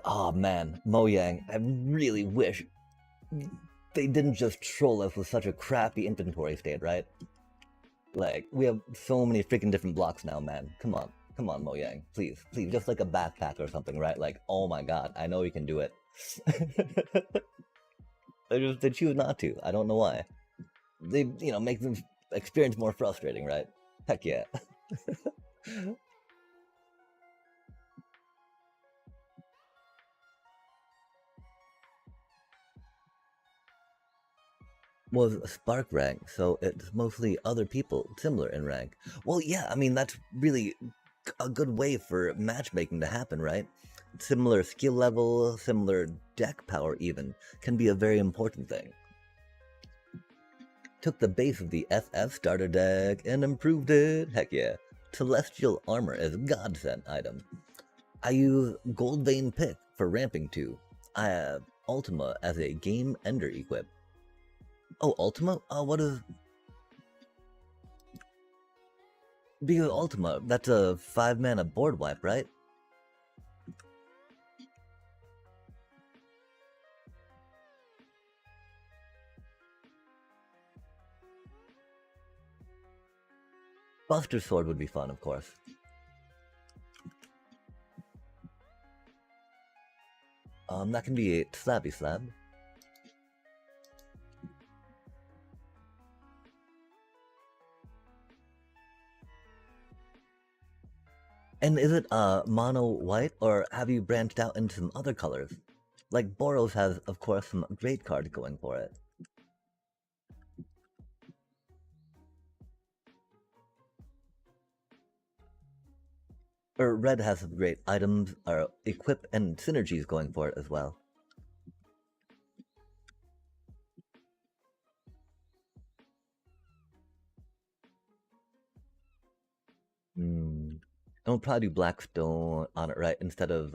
Speaker 1: Aw, man. Mojang, I really wish they didn't just troll us with such a crappy inventory state, right? Like, we have so many freaking different blocks now, man. Come on, Mojang. Please, just like a backpack or something, right? Like, oh my god, I know you can do it. They choose not to. I don't know why. They, make the experience more frustrating, right? Heck yeah. Was a spark rank, so it's mostly other people similar in rank. Well, yeah, I mean, that's really a good way for matchmaking to happen, right? Similar skill level, similar deck power even, can be a very important thing. Took the base of the FF starter deck and improved it, heck yeah. Celestial Armor is a godsend item. I use Gold Vein Pick for ramping too. I have Ultima as a game ender equip. Oh, Ultima? What is... Because Ultima, that's a 5-mana board wipe, right? Buster Sword would be fun, of course. That can be a Slabby Slab. And is it mono white, or have you branched out into some other colors? Like Boros has, of course, some great cards going for it. Or Red has some great items, or equip and synergies going for it as well. I'll probably do Blackstone on it, right? Instead of,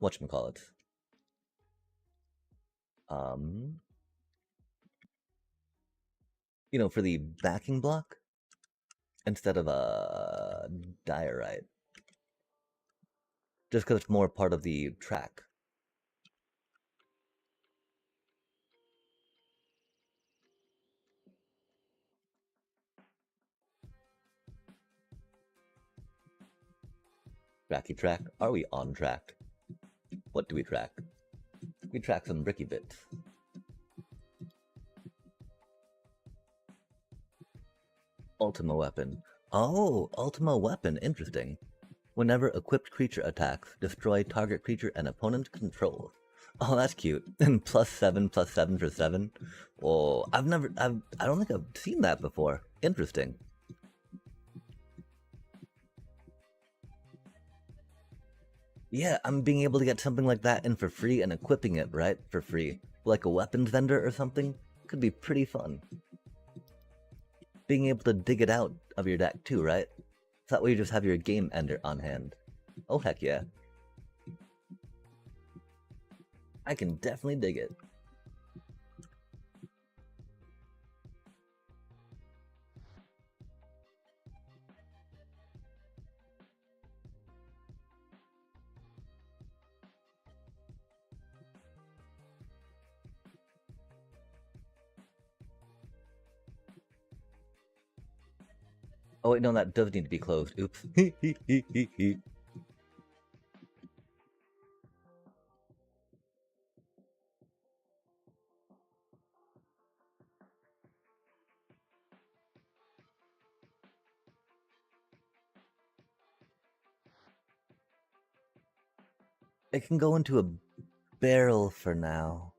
Speaker 1: whatchamacallit? For the backing block? Instead of, Diorite. Just because it's more part of the track. Tracky track? Are we on track? What do we track? We track some bricky bits. Ultima Weapon. Oh, Ultima Weapon, interesting. Whenever equipped creature attacks, destroy target creature and opponent controls. Oh, that's cute. And +7 for 7. Oh, I don't think I've seen that before. Interesting. Yeah, I'm being able to get something like that in for free and equipping it, right, for free. Like a weapons vendor or something. Could be pretty fun. Being able to dig it out of your deck too, right? So that way you just have your game ender on hand. Oh heck yeah. I can definitely dig it. Oh wait, no, that does need to be closed. Oops. It can go into a barrel for now.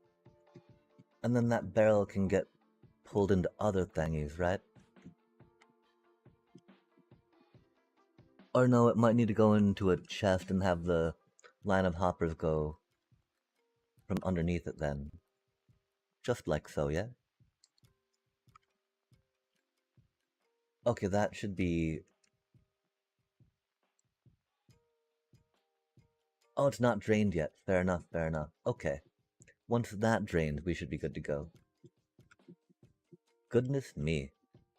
Speaker 1: And then that barrel can get pulled into other thingies, right? Or no, it might need to go into a chest and have the line of hoppers go from underneath it then. Just like so, yeah? Okay, that should be... Oh, it's not drained yet. Fair enough, fair enough. Okay. Once that drained, we should be good to go. Goodness me.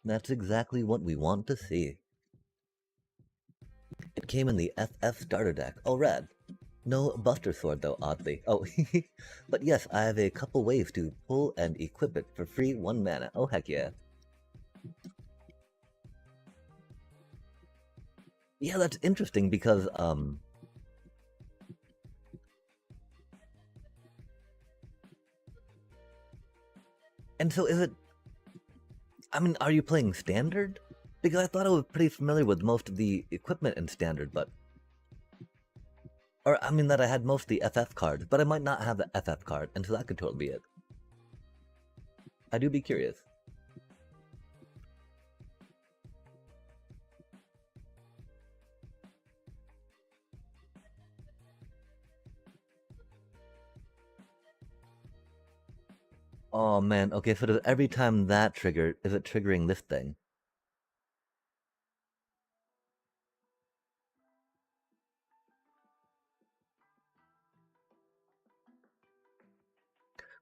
Speaker 1: That's exactly what we want to see. It came in the FF starter deck. Oh, rad. No Buster Sword, though, oddly. Oh, but yes, I have a couple ways to pull and equip it for free 1 mana. Oh, heck yeah. Yeah, that's interesting because, and so is it... I mean, are you playing Standard? Because I thought I was pretty familiar with most of the equipment in Standard, but... Or, I mean that I had most of the FF cards, but I might not have the FF card, and so that could totally be it. I do be curious. Oh man, okay, so does every time that triggered, is it triggering this thing?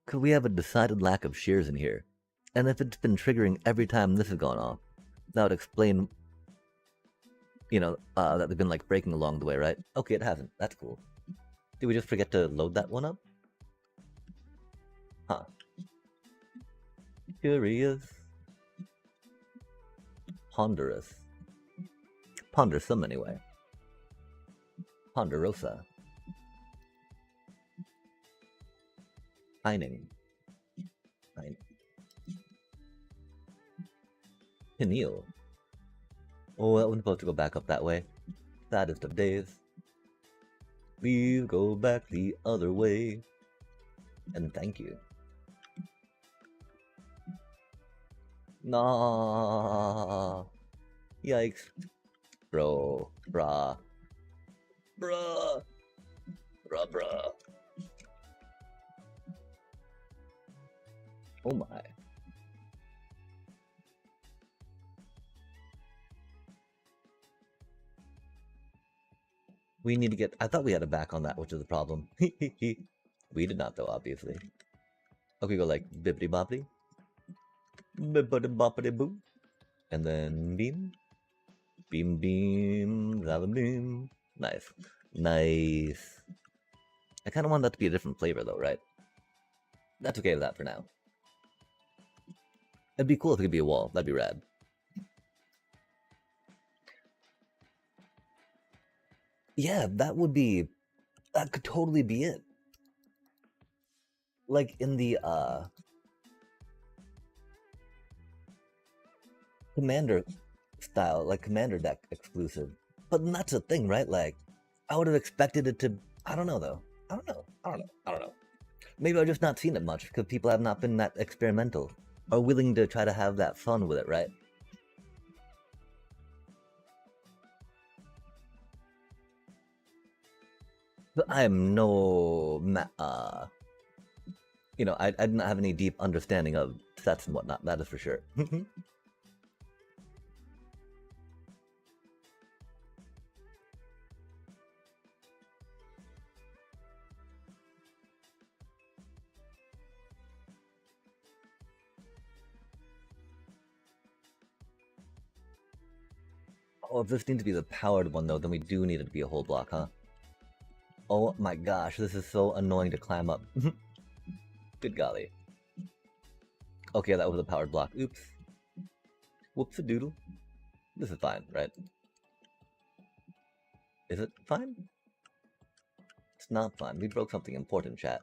Speaker 1: Because we have a decided lack of shears in here. And if it's been triggering every time this has gone off, that would explain, you know, that they've been like breaking along the way, right? Okay, it hasn't. That's cool. Did we just forget to load that one up? Huh. Curious. Ponderous. Pondersome, anyway. Ponderosa. Pining. Pineal. Oh, that one's supposed to go back up that way. Saddest of days. We go back the other way. And thank you. Nah. Yikes. Bro. Bruh. Bruh. Bruh. Oh my. We need to get... I thought we had a back on that, which is the problem. We did not, though, obviously. Okay, go like bippity boppity. Bippity boppity boo. And then beam. Beam, beam. Zaba beam. Nice. Nice. I kind of want that to be a different flavor, though, right? That's okay with that for now. It'd be cool if it could be a wall. That'd be rad. Yeah, that would be... That could totally be it. Like in the, Commander style, like Commander deck exclusive. But that's the thing, right? Like, I would have expected it to... I don't know, though. I don't know. Maybe I've just not seen it much, because people have not been that experimental, or willing to try to have that fun with it, right? But I am no... you know, I didn't have any deep understanding of sets and whatnot, that is for sure. Oh, if this needs to be the powered one, though, then we do need it to be a whole block, huh? Oh my gosh, this is so annoying to climb up. Good golly. Okay, that was a powered block. Oops. Whoops-a-doodle. This is fine, right? Is it fine? It's not fine. We broke something important, chat.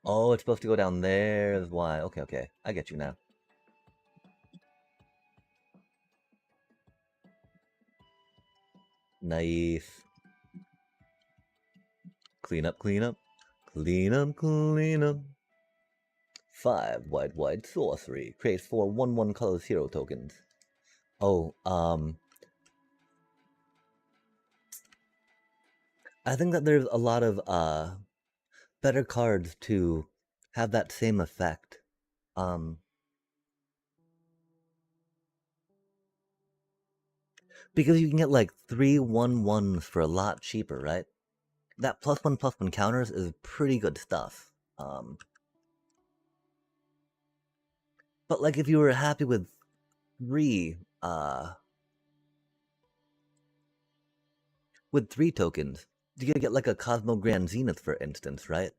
Speaker 1: Oh, it's supposed to go down there is why. Okay. I get you now. Nice. Clean up. 5 white sorcery. Creates 4 1/1 colors hero tokens. Oh, I think that there's a lot of better cards to have that same effect. Um, because you can get like 3/1/1s for a lot cheaper, right? That +1/+1 counters is pretty good stuff. But like if you were happy with three, with 3 tokens, you could get like a Cosmo Grand Zenith, for instance, right?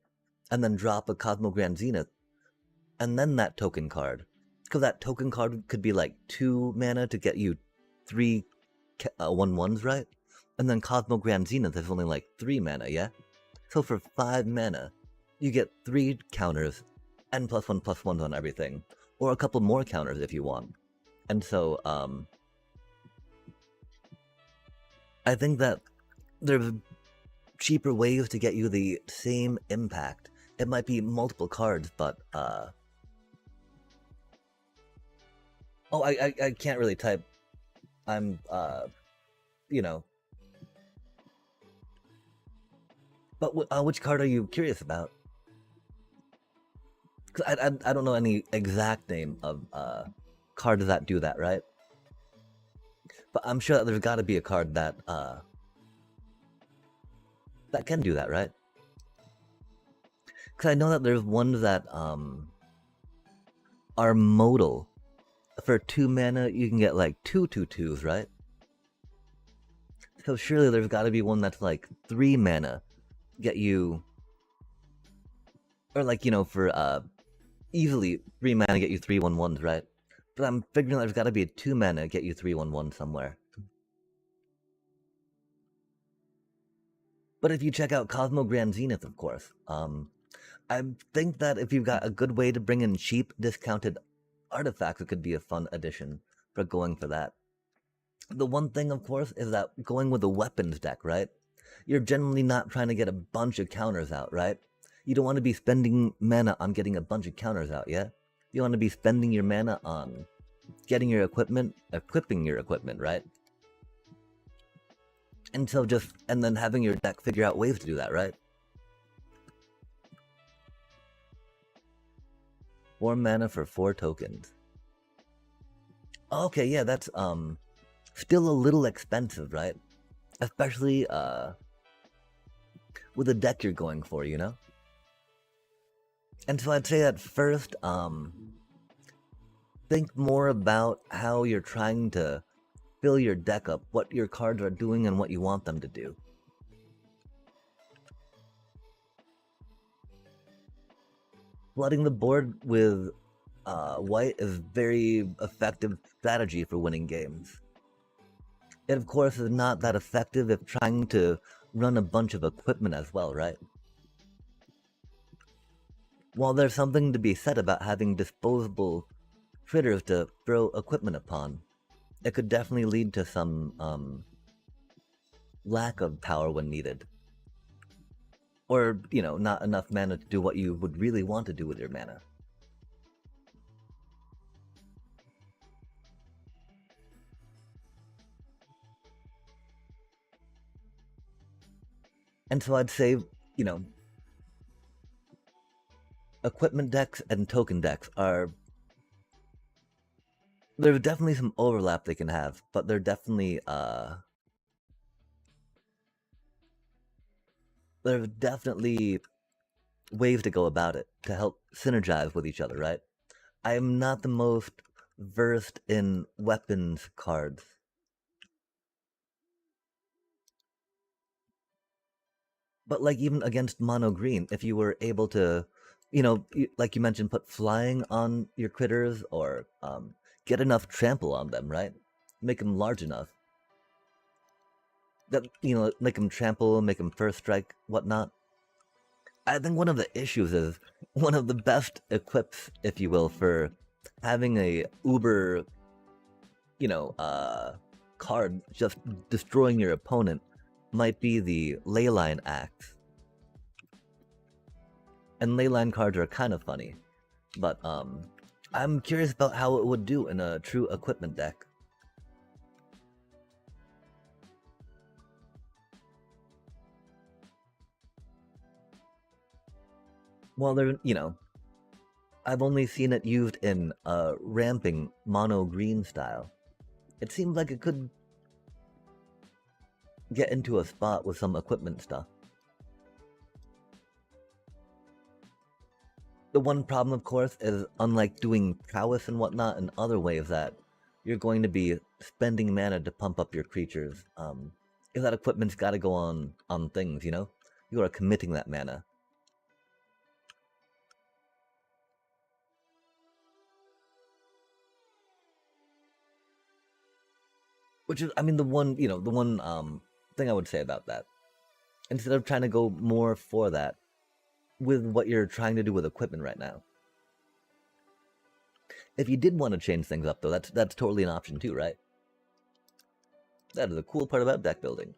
Speaker 1: And then drop a Cosmo Grand Zenith, and then that token card. Because that token card could be like 2 mana to get you 3 1/1s, right? And then Cosmo Grand Zenith is only like 3 mana, yeah? So for 5 mana, you get 3 counters and +1/+1s on everything. Or a couple more counters if you want. And so, I think that there's cheaper ways to get you the same impact. It might be multiple cards, but, oh, I can't really type. I'm, you know. But which card are you curious about? 'Cause I don't know any exact name of cards that do that, right? But I'm sure that there's got to be a card that that can do that, right? Because I know that there's ones that are modal. For 2 mana, you can get like 2/2/2s, right? So surely there's got to be one that's like 3 mana, get you, or like, you know, for easily 3 mana get you 3/1/1s, right? But I'm figuring there's got to be a 2 mana get you 3/1/1 somewhere. But if you check out Cosmo Grand Zenith, of course, I think that if you've got a good way to bring in cheap, discounted artifacts, it could be a fun addition for going for that. The one thing, of course, is that going with a weapons deck, right? You're generally not trying to get a bunch of counters out, right? You don't want to be spending mana on getting a bunch of counters out, yeah? You want to be spending your mana on getting your equipment, equipping your equipment, right? And so and then having your deck figure out ways to do that, right? 4 mana for 4 tokens. Okay, yeah, that's still a little expensive, right? Especially with the deck you're going for, you know? And so I'd say at first, think more about how you're trying to fill your deck up, what your cards are doing and what you want them to do. Flooding the board with white is very effective strategy for winning games. It of course is not that effective if trying to run a bunch of equipment as well, right? While there's something to be said about having disposable critters to throw equipment upon, it could definitely lead to some lack of power when needed. Or, you know, not enough mana to do what you would really want to do with your mana. And so I'd say, you know, equipment decks and token decks are... There's definitely some overlap they can have, but they're definitely, there's definitely ways to go about it to help synergize with each other, right? I am not the most versed in weapons cards. But like even against mono green, if you were able to, you know, like you mentioned, put flying on your critters or get enough trample on them, right? Make them large enough that, you know, make them trample, make them first strike, whatnot. I think one of the issues is one of the best equips, if you will, for having a uber, you know, card just destroying your opponent might be the Leyline Axe. And Leyline cards are kind of funny, but I'm curious about how it would do in a true equipment deck. Well, I've only seen it used in a ramping mono green style. It seems like it could get into a spot with some equipment stuff. The one problem, of course, is unlike doing prowess and whatnot in other ways that you're going to be spending mana to pump up your creatures. If that equipment's got to go on things, you are committing that mana. Which is, I mean, the one thing I would say about that. Instead of trying to go more for that with what you're trying to do with equipment right now. If you did want to change things up, though, that's totally an option too, right? That is a cool part about deck building.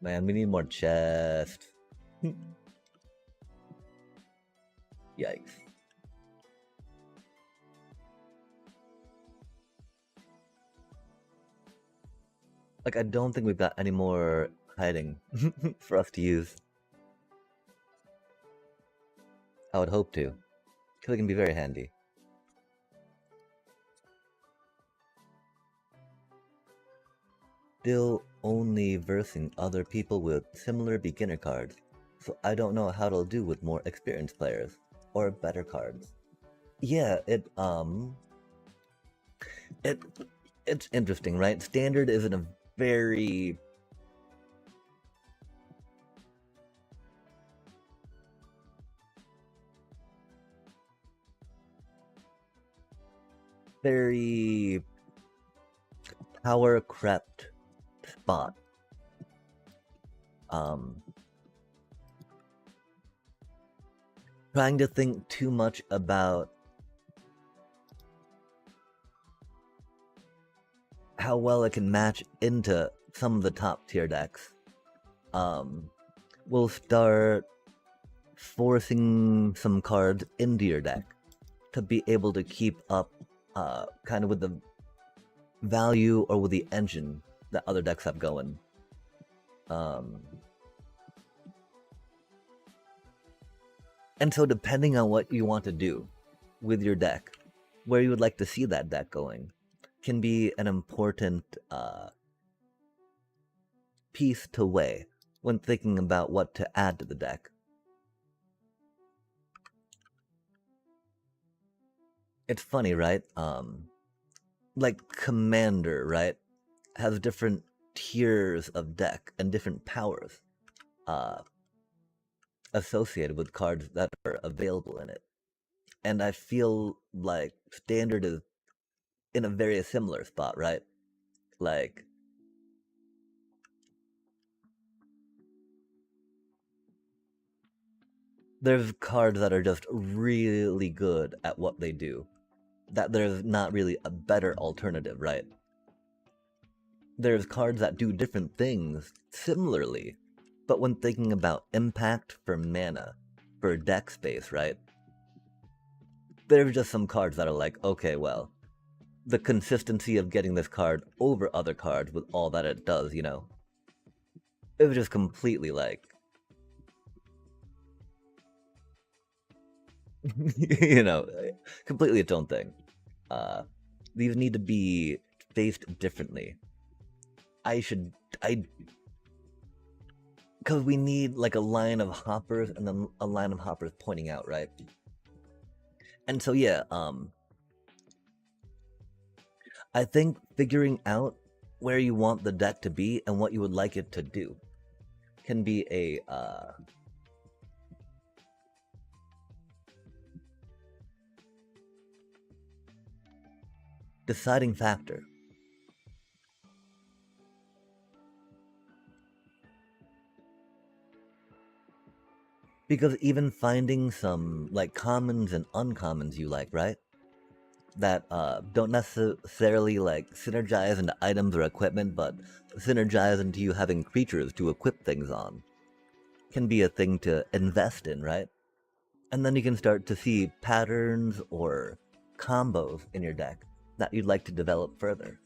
Speaker 1: Man, we need more chest. Yikes. Like, I don't think we've got any more hiding for us to use. I would hope to, because it can be very handy. Still only versing other people with similar beginner cards, so I don't know how it'll do with more experienced players, or better cards. Yeah, it's interesting, right? Standard is in a very power crept spot. Trying to think too much about how well it can match into some of the top tier decks. Will start forcing some cards into your deck to be able to keep up kind of with the value or with the engine that other decks have going. And so depending on what you want to do with your deck, where you would like to see that deck going, can be an important piece to weigh when thinking about what to add to the deck. It's funny, right? Like Commander, right, has different tiers of deck and different powers associated with cards that are available in it. And I feel like Standard is in a very similar spot, right? Like, there's cards that are just really good at what they do, that there's not really a better alternative, right? There's cards that do different things similarly, but when thinking about impact for mana, for deck space, right? There's just some cards that are like, okay, well, the consistency of getting this card over other cards with all that it does, it was just completely like, completely its own thing. These need to be faced differently. Because we need like a line of hoppers and then a line of hoppers pointing out, right? And so yeah, I think figuring out where you want the deck to be and what you would like it to do can be a deciding factor. Because even finding some like commons and uncommons you like, right? That don't necessarily like synergize into items or equipment, but synergize into you having creatures to equip things on. can be a thing to invest in, right? And then you can start to see patterns or combos in your deck that you'd like to develop further.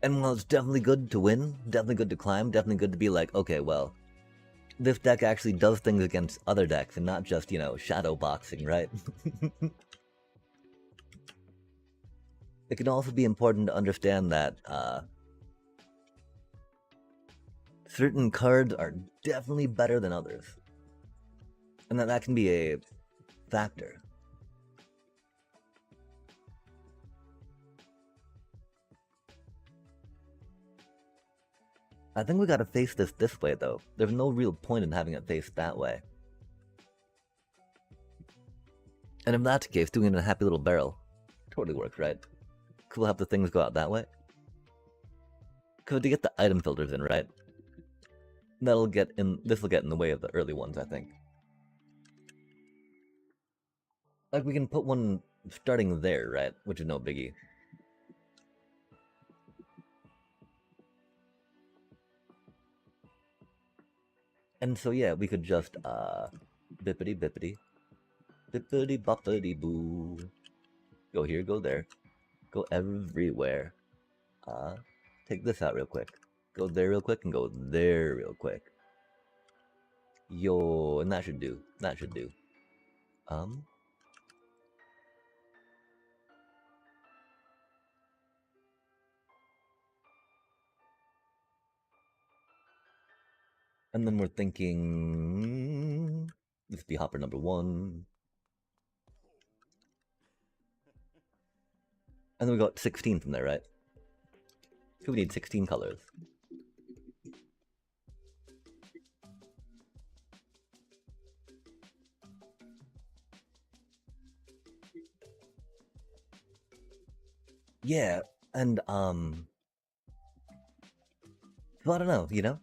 Speaker 1: And while it's definitely good to win, definitely good to climb, definitely good to be like, okay, well, this deck actually does things against other decks and not just, you know, shadow boxing, right? It can also be important to understand that certain cards are definitely better than others. And that can be a factor. I think we gotta face this way, though. There's no real point in having it faced that way. And if that's the case, doing it in a happy little barrel totally works, right? Because we'll have the things go out that way. Because to get the item filters in, right? This will get in the way of the early ones, I think. Like, we can put one starting there, right? Which is no biggie. And so, yeah, we could just, bippity bippity. Bippity boppity boo. Go here, go there. Go everywhere. Take this out real quick. Go there real quick and go there real quick. Yo, and that should do. That should do. And then we're thinking, this be hopper number 1. And then we got 16 from there, right? So we need 16 colors. Yeah, and well, I don't know, you know?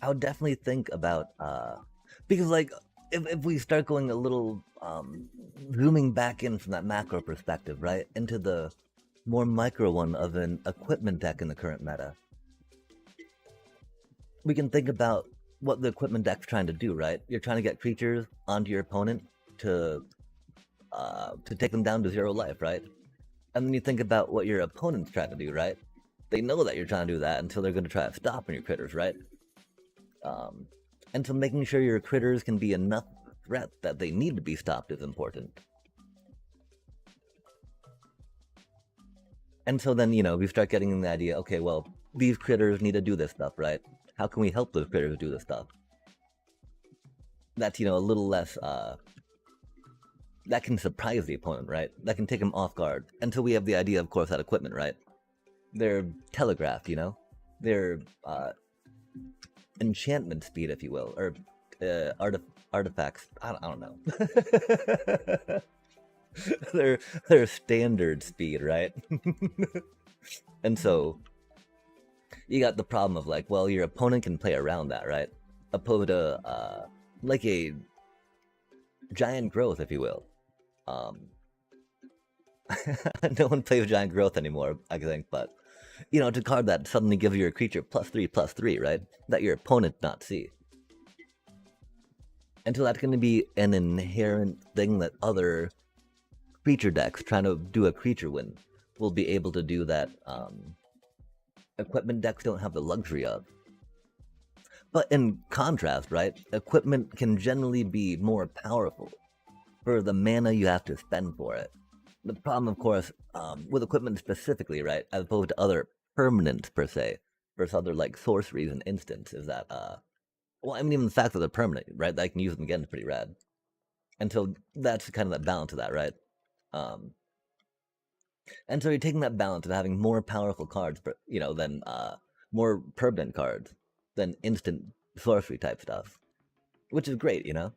Speaker 1: I would definitely think about because like if we start going a little zooming back in from that macro perspective, right, into the more micro one of an equipment deck in the current meta, we can think about what the equipment deck's trying to do, right? You're trying to get creatures onto your opponent to take them down to 0 life, right? And then you think about what your opponent's trying to do, right? They know that you're trying to do that until they're going to try to stop your critters, right? And so making sure your critters can be enough threat that they need to be stopped is important. And so then, you know, we start getting the idea, okay, well, these critters need to do this stuff, right? How can we help those critters do this stuff? That's, you know, a little less, that can surprise the opponent, right? That can take them off guard. Until we have the idea, of course, that equipment, right? They're telegraphed, you know? They're, enchantment speed, if you will, or artifacts. I don't know. They're standard speed, right? And so you got the problem of like, well, your opponent can play around that, right? Opposed to like a giant growth, if you will. No one plays giant growth anymore, I think, but you know, to card that suddenly gives your creature +3/+3, right? That your opponent not see. And so that's going to be an inherent thing that other creature decks trying to do a creature win will be able to do that equipment decks don't have the luxury of. But in contrast, right, equipment can generally be more powerful for the mana you have to spend for it. The problem, of course, with equipment specifically, right, as opposed to other permanents per se, versus other like sorceries and instants, is that well, I mean, even the fact that they're permanent, right, that I can use them again is pretty rad. And so that's kind of that balance of that, right? And so you're taking that balance of having more powerful cards, you know, than more permanent cards than instant sorcery type stuff, which is great, you know,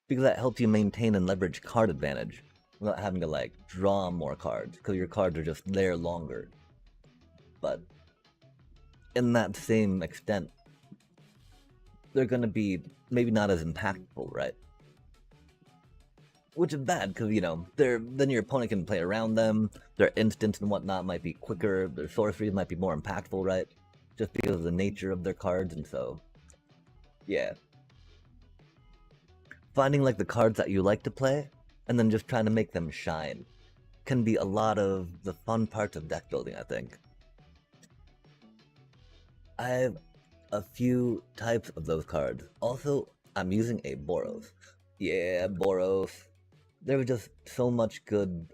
Speaker 1: because that helps you maintain and leverage card advantage without having to like draw more cards because your cards are just there longer. But in that same extent, they're going to be maybe not as impactful, right? which is bad because then your opponent can play around them. Their instants and whatnot might be quicker. Their sorceries might be more impactful, right? Just because of the nature of their cards, and so yeah, finding like the cards that you like to play, and then just trying to make them shine, can be a lot of the fun parts of deck building. I think I have a few types of those cards. Also, I'm using a Boros. Yeah, Boros. There was just so much good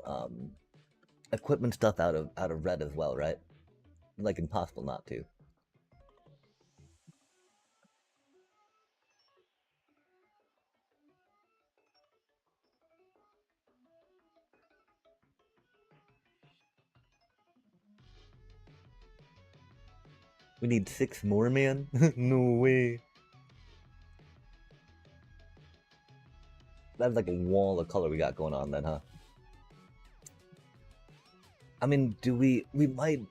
Speaker 1: equipment stuff out of red as well, right? Like impossible not to. We need 6 more, man? No way. That's like a wall of color we got going on then, huh? I mean, do we might...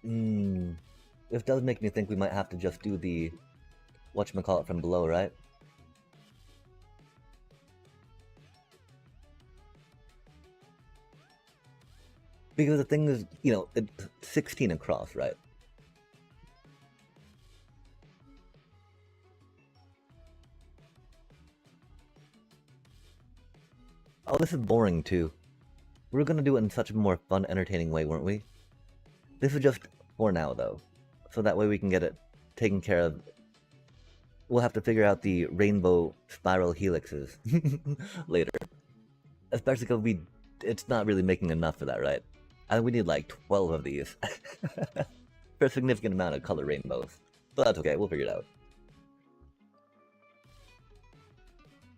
Speaker 1: This does make me think we might have to just do the whatchamacallit from below, right? Because the thing is, it's 16 across, right? Oh, this is boring too. We were gonna do it in such a more fun, entertaining way, weren't we? This is just for now, though. So that way we can get it taken care of. We'll have to figure out the rainbow spiral helixes later. Especially because it's not really making enough for that, right? I think we need like 12 of these for a significant amount of color rainbows. But that's okay, we'll figure it out.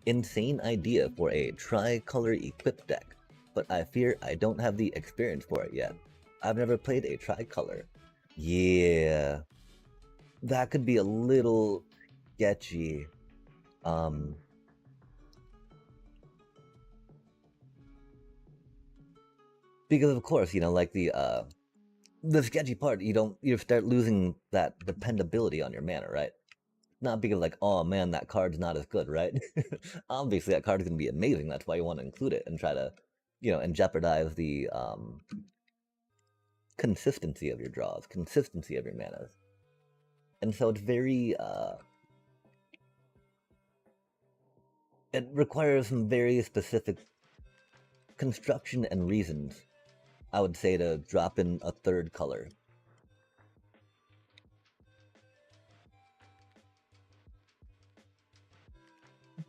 Speaker 1: Insane idea for a tri-color equipped deck, but I fear I don't have the experience for it yet. I've never played a tri-color. Yeah, that could be a little sketchy. Because of course, like the sketchy part, you start losing that dependability on your mana, right? Not because like, oh man, that card's not as good, right? Obviously, that card is gonna be amazing. That's why you want to include it and try to, and jeopardize the consistency of your draws, consistency of your manas. And so it's very, it requires some very specific construction and reasons, I would say, to drop in a third color.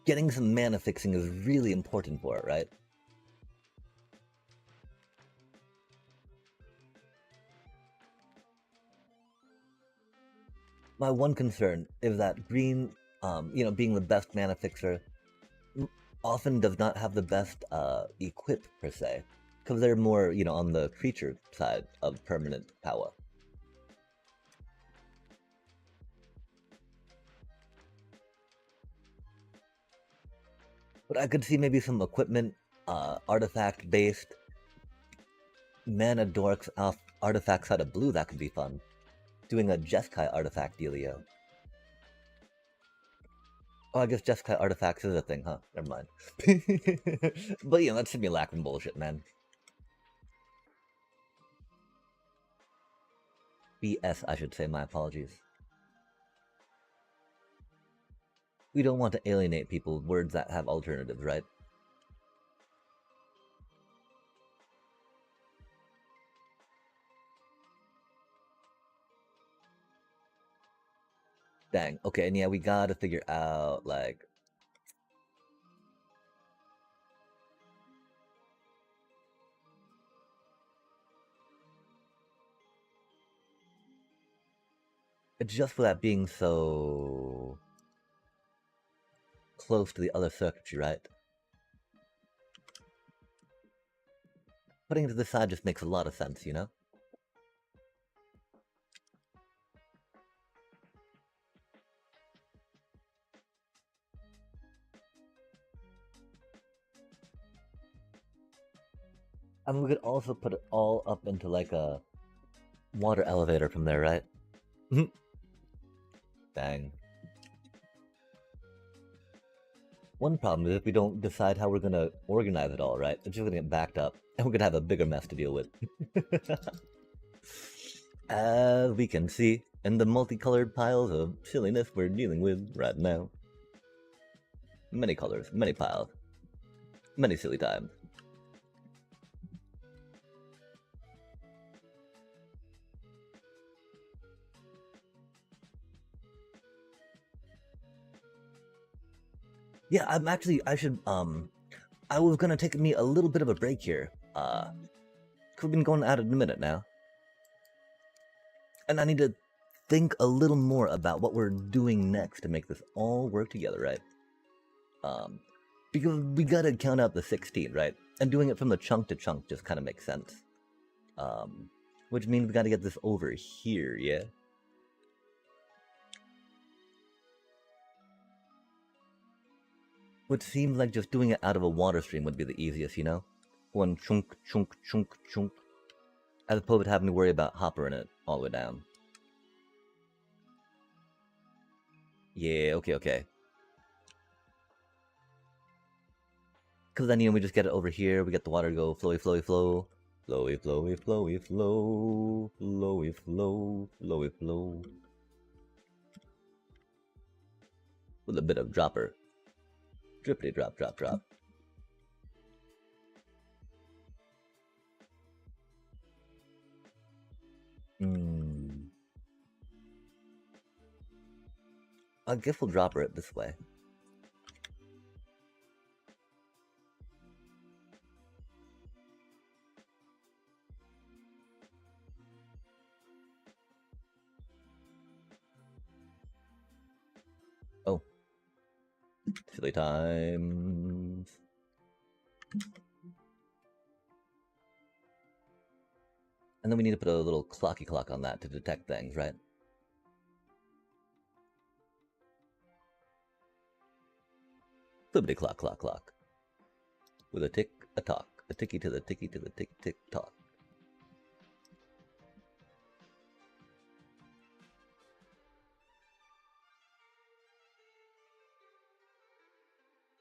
Speaker 1: Getting some mana fixing is really important for it, right? My one concern is that green, being the best mana fixer, often does not have the best equip per se, because they're more, on the creature side of permanent power. But I could see maybe some equipment, artifact-based mana dorks off artifacts out of blue. That could be fun. Doing a Jeskai artifact dealio. Oh, I guess Jeskai artifacts is a thing, huh? Never mind. But that's simulacrum bullshit, man. BS, I should say. My apologies. We don't want to alienate people with words that have alternatives, right? Dang. Okay, and yeah, we gotta figure out, like... It's just for that being so... close to the other circuitry, right? Putting it to the side just makes a lot of sense, I mean, we could also put it all up into like a water elevator from there, right? Dang. One problem is if we don't decide how we're gonna organize it all, right? It's just gonna get backed up, and we're gonna have a bigger mess to deal with. As we can see in the multicolored piles of silliness we're dealing with right now. Many colors, many piles, many silly times. Yeah, I was gonna take me a little bit of a break here. We've been going at it a minute now. And I need to think a little more about what we're doing next to make this all work together, right? Because we gotta count out the 16, right? And doing it from the chunk to chunk just kind of makes sense. Which means we gotta get this over here, yeah? Which seems like just doing it out of a water stream would be the easiest, you know? One chunk, chunk, chunk, chunk. As opposed to having to worry about hoppering it all the way down. Yeah, okay. Because then, you know, we just get it over here, we get the water to go flowy, flowy, flow. Flowy, flowy, flowy, flow. Flowy, flow, flowy, flow. With a bit of dropper. Drippity drop, drop, drop. I guess we'll dropper it this way. Oh. Silly times. And then we need to put a little clocky clock on that to detect things, right? Flippity clock, clock, clock. With a tick, a tock. A ticky to the ticky to the tick, tick, tock.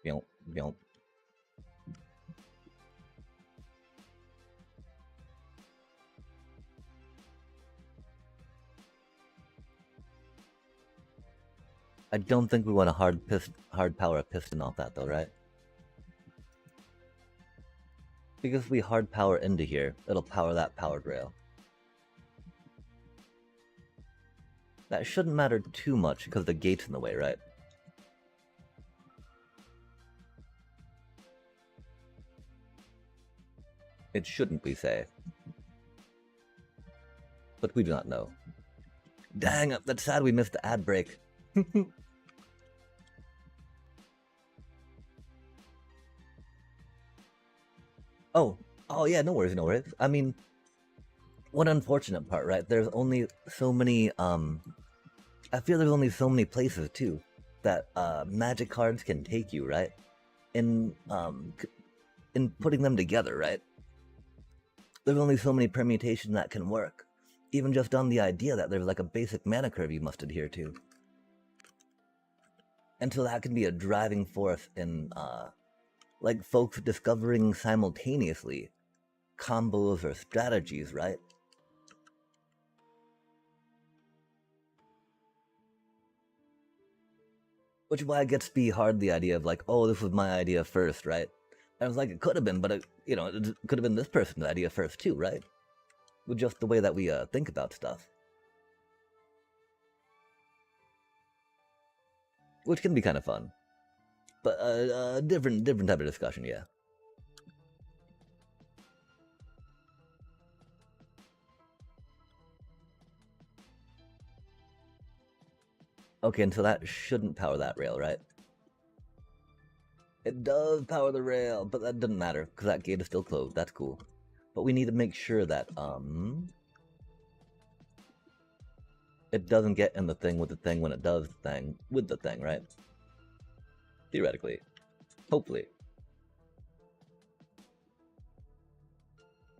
Speaker 1: Yomp, yomp. I don't think we want to hard power a piston off that though, right? Because if we hard power into here, it'll power that powered rail. That shouldn't matter too much because the gate's in the way, right? It shouldn't, we say. But we do not know. Dang, that's sad we missed the ad break. Oh yeah, no worries, no worries. I mean, one unfortunate part, right? There's only so many, I feel there's only so many places, too, that, magic cards can take you, right? In putting them together, right? There's only so many permutations that can work. Even just on the idea that there's like a basic mana curve you must adhere to. And so that can be a driving force in, like, folks discovering simultaneously combos or strategies, right? Which is why it gets to be hard, the idea of like, oh, this was my idea first, right? And I was like, it could have been, but it, you know, it could have been this person's idea first too, right? With just the way that we think about stuff. Which can be kind of fun. But different type of discussion, yeah. Okay, and so that shouldn't power that rail, right? It does power the rail, but that doesn't matter, because that gate is still closed, that's cool. But we need to make sure that, it doesn't get in the thing with the thing when it does the thing with the thing, right? Theoretically. Hopefully.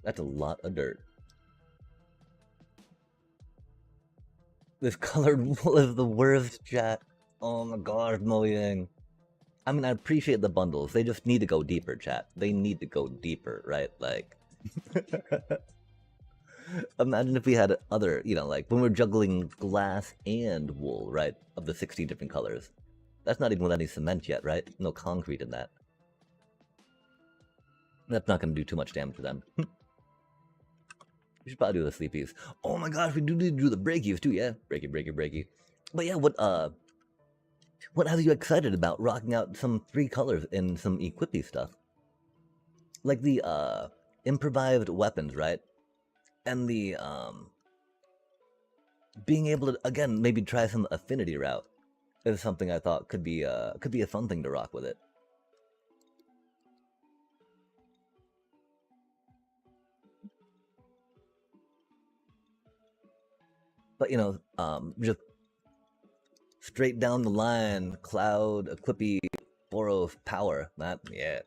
Speaker 1: That's a lot of dirt. This colored wool is the worst, chat. Oh my gosh, Mojang. I mean, I appreciate the bundles. They just need to go deeper, chat. They need to go deeper, right? Like, imagine if we had other, like when we're juggling glass and wool, right? Of the 16 different colors. That's not even with any cement yet, right? No concrete in that. That's not going to do too much damage to them. We should probably do the sleepies. Oh my gosh, we do need to do the breakies too, yeah. Breaky. But yeah, what have you excited about rocking out some 3 colors in some equippy stuff? Like the improvised weapons, right? And the being able to again maybe try some affinity route is something I thought could be a fun thing to rock with it. But just straight down the line, cloud, equippy, Boros power. That yeah.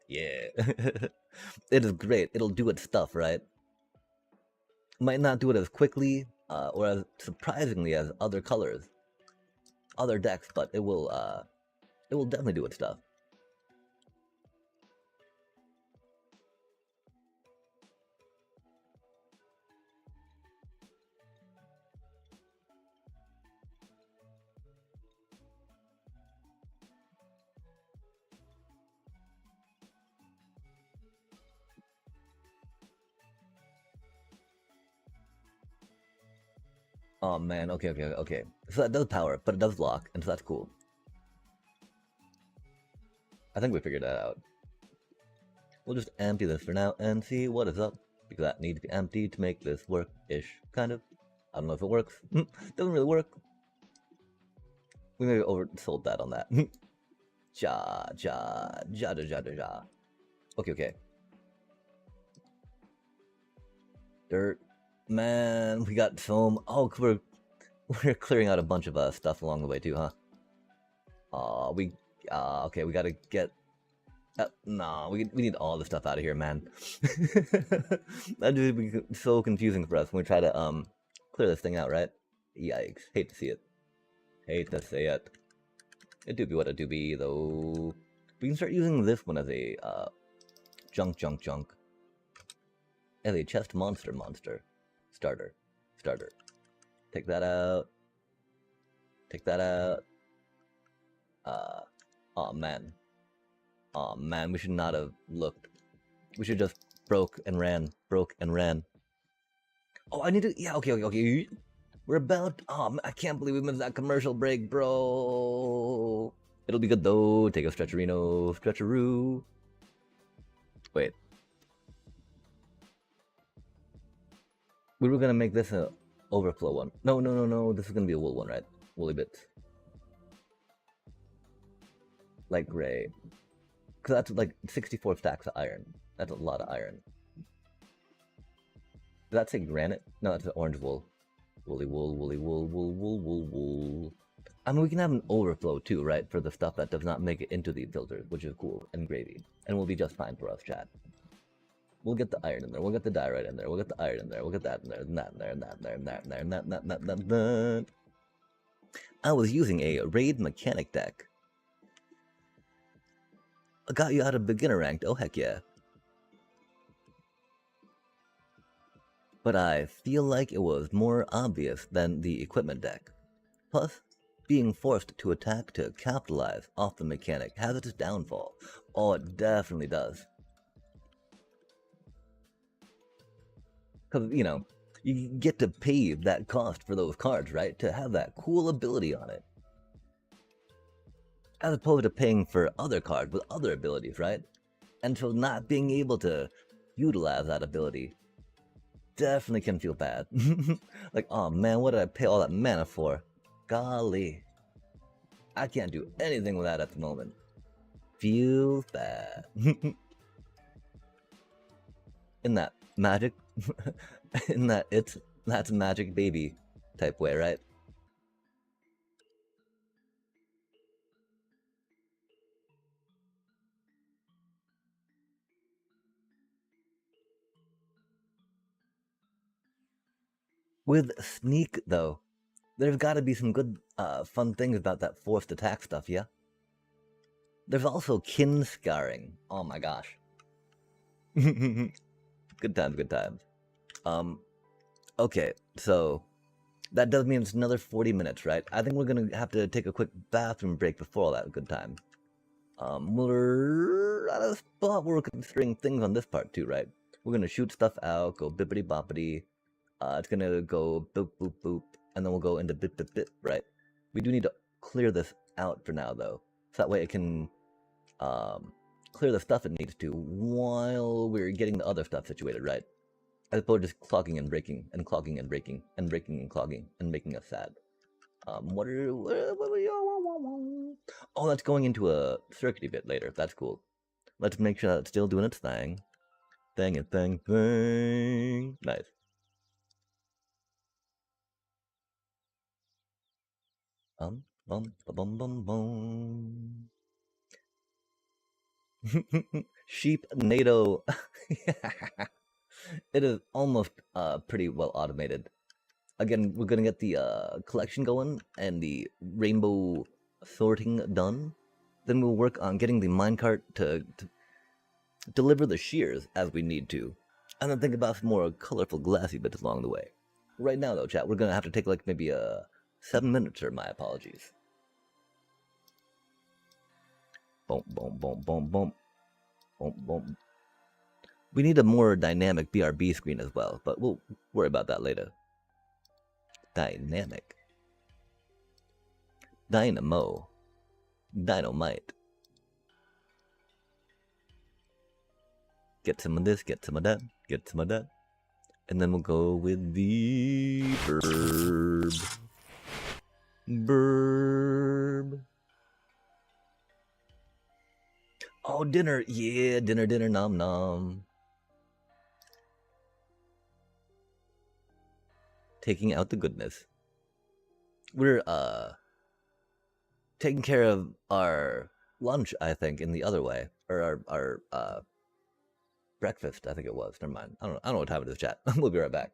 Speaker 1: It is great. It'll do its stuff, right? Might not do it as quickly or as surprisingly as other colors, other decks, but it will definitely do its stuff. Oh man, okay. So that does power, but it does block, and so that's cool. I think we figured that out. We'll just empty this for now and see what is up, because that needs to be empty to make this work-ish, kind of. I don't know if it works. Doesn't really work. We maybe oversold that on that. Ja. Okay. Dirt. Man, we got foam. Oh, we're clearing out a bunch of stuff along the way too, huh? Okay, we gotta get... nah, we need all the stuff out of here, man. That would be so confusing for us when we try to clear this thing out, right? Yikes. Hate to see it. Hate to say it. It do be what it do be, though. We can start using this one as a junk. As a chest monster. Starter. Take that out. Oh man, we should not have looked. We should just broke and ran. Oh, I need to, yeah, okay. We're about, I can't believe we missed that commercial break, bro. It'll be good though. Take a stretcheroo. Wait. We were gonna make this a overflow one. No. This is gonna be a wool one, right? Woolly bits. Like gray. Because that's like 64 stacks of iron. That's a lot of iron. Did that say granite? No, that's an orange wool. Woolly wool. I mean, we can have an overflow too, right? For the stuff that does not make it into the filters, which is cool, and gravy. And will be just fine for us, chat. We'll get the iron in there, we'll get the diorite in there, we'll get the iron in there, we'll get that in there, and that in there, and that in there, and that in there, and that. I was using a raid mechanic deck. I got you out of beginner ranked, oh heck yeah. But I feel like it was more obvious than the equipment deck. Plus, being forced to attack to capitalize off the mechanic has its downfall. Oh, it definitely does. Because, you get to pay that cost for those cards, right? To have that cool ability on it. As opposed to paying for other cards with other abilities, right? And so not being able to utilize that ability definitely can feel bad. Like, oh man, what did I pay all that mana for? Golly. I can't do anything with that at the moment. Feels bad. In that magic, that's magic baby type way, right? With Sneak, though, there's got to be some good, fun things about that forced attack stuff, yeah? There's also kin scarring. Oh my gosh. Good times, good times. Um, okay, so that does mean it's another 40 minutes, right? I think we're gonna have to take a quick bathroom break before all that good time. We're at a spot where we're considering things on this part too, right? We're gonna shoot stuff out, go bippity boppity. It's gonna go boop boop boop, and then we'll go into bip bip bip, right? We do need to clear this out for now, though, so that way it can um, clear the stuff it needs to while we're getting the other stuff situated, right? As opposed to just clogging and breaking and clogging and breaking and breaking and clogging and making us sad. What are we? Oh, that's going into a circuity bit later. That's cool. Let's make sure that it's still doing its thing. Thing and thing, thing. Nice. Bum, bum, bum, bum. Sheep-NADO. It is almost pretty well automated. Again, we're gonna get the collection going and the rainbow sorting done. Then we'll work on getting the minecart to deliver the shears as we need to. And then think about some more colorful glassy bits along the way. Right now, though, chat, we're gonna have to take like maybe 7 minutes, or my apologies. Boom, boom, boom, boom, boom, boom, boom. We need a more dynamic BRB screen as well, but we'll worry about that later. Dynamic. Dynamo. Dynamite. Get some of this, get some of that, get some of that. And then we'll go with the burb. Burb. Oh, dinner. Yeah, dinner, dinner, nom nom. Taking out the goodness. We're taking care of our lunch, I think, in the other way. Or our breakfast, I think it was. Never mind. I don't know what time it is, chat. We'll be right back.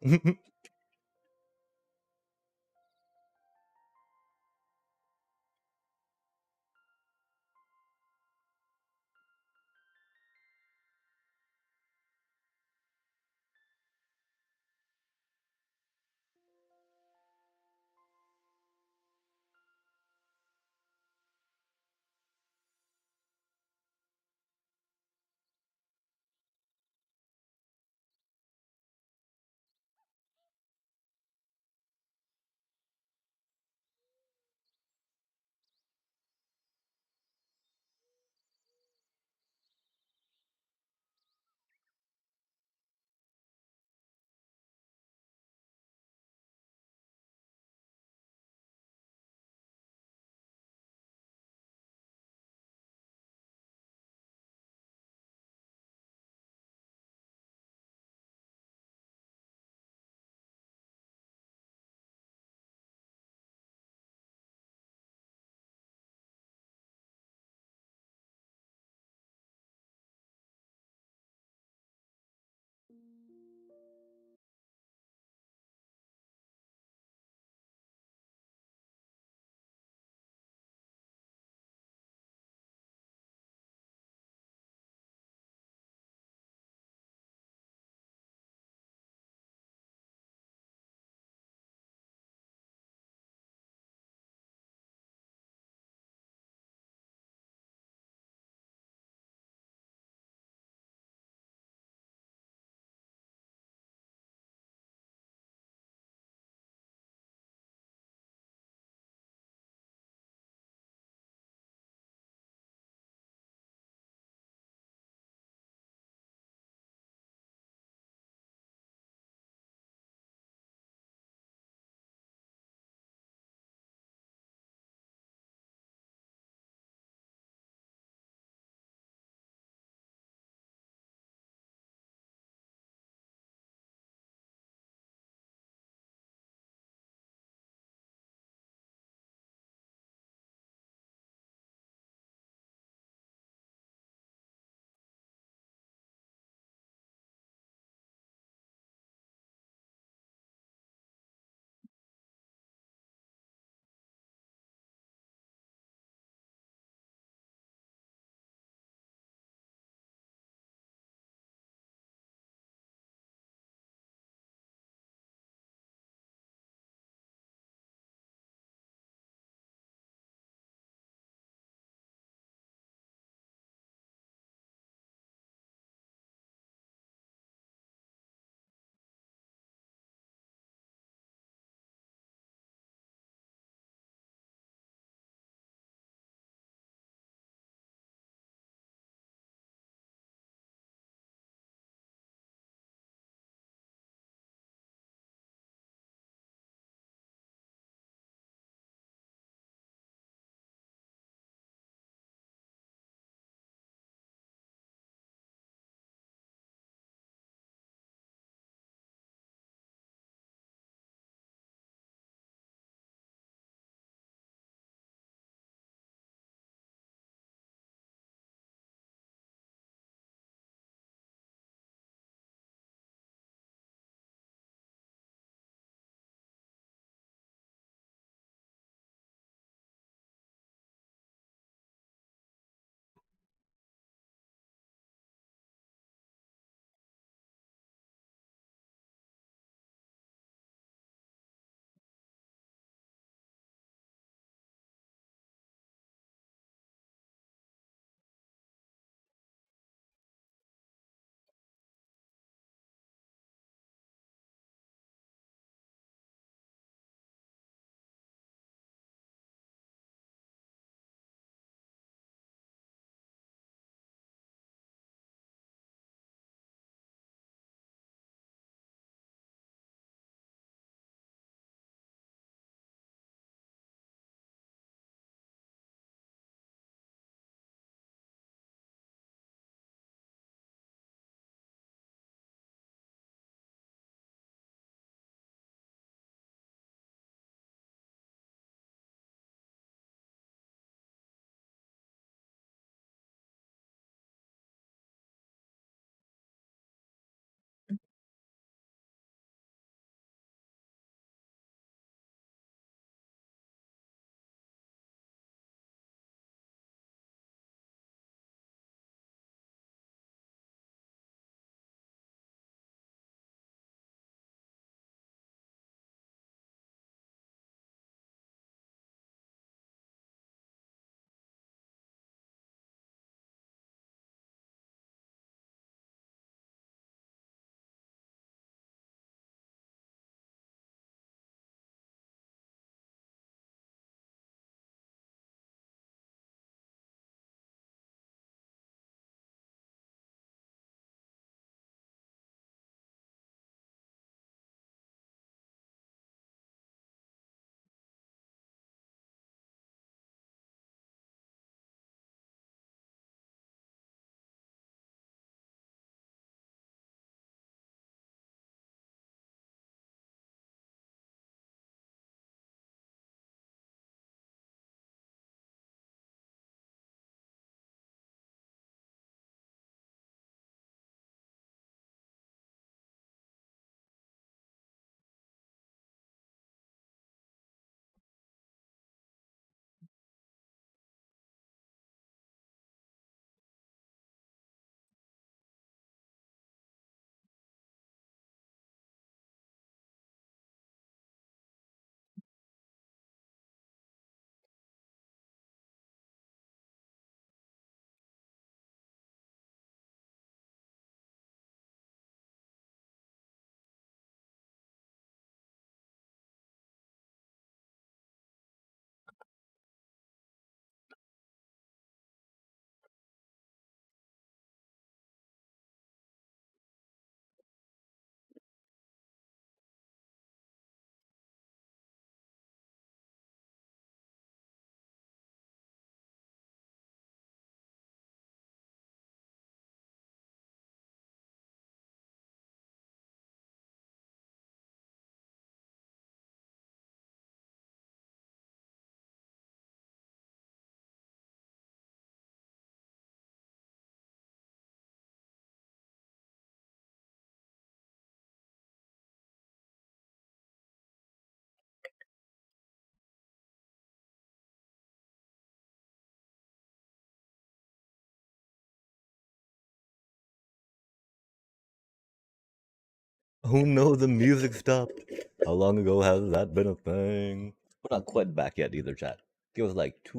Speaker 1: Oh no, the music stopped. How long ago has that been a thing? We're not quite back yet either, chat. Give us like 2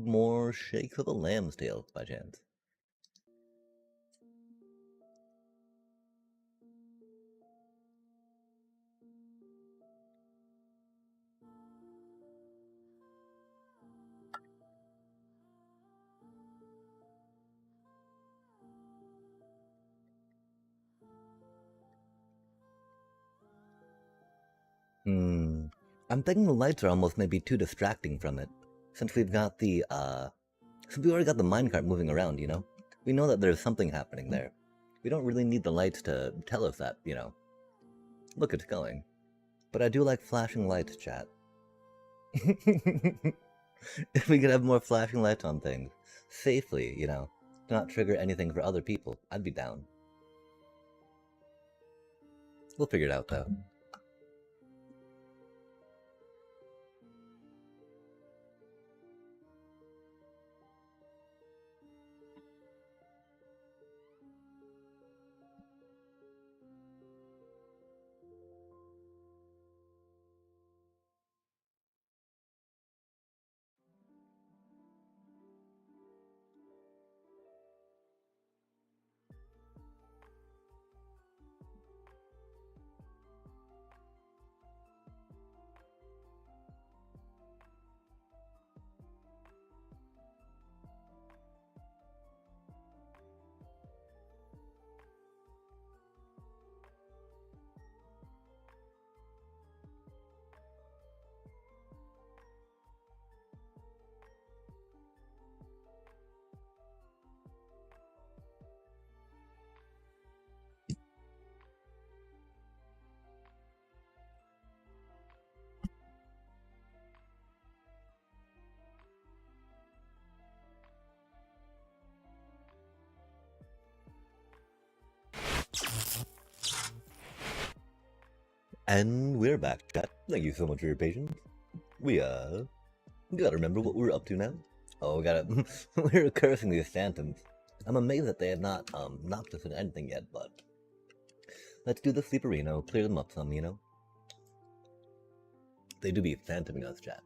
Speaker 1: more shakes of a lamb's tail, by chance. I'm thinking the lights are almost maybe too distracting from it. Since we've got the, since we already got the minecart moving around, you know? We know that there's something happening there. We don't really need the lights to tell us that, you know? Look, it's going. But I do like flashing lights, chat. If we could have more flashing lights on things, safely, you know, to not trigger anything for other people, I'd be down. We'll figure it out, though. And we're back, chat. Thank you so much for your patience. We gotta remember what we're up to now. Oh, we gotta, we're cursing these phantoms. I'm amazed that they have not, knocked us into anything yet, but let's do the sleeperino, clear them up some, you know? They do be phantoming us, chat.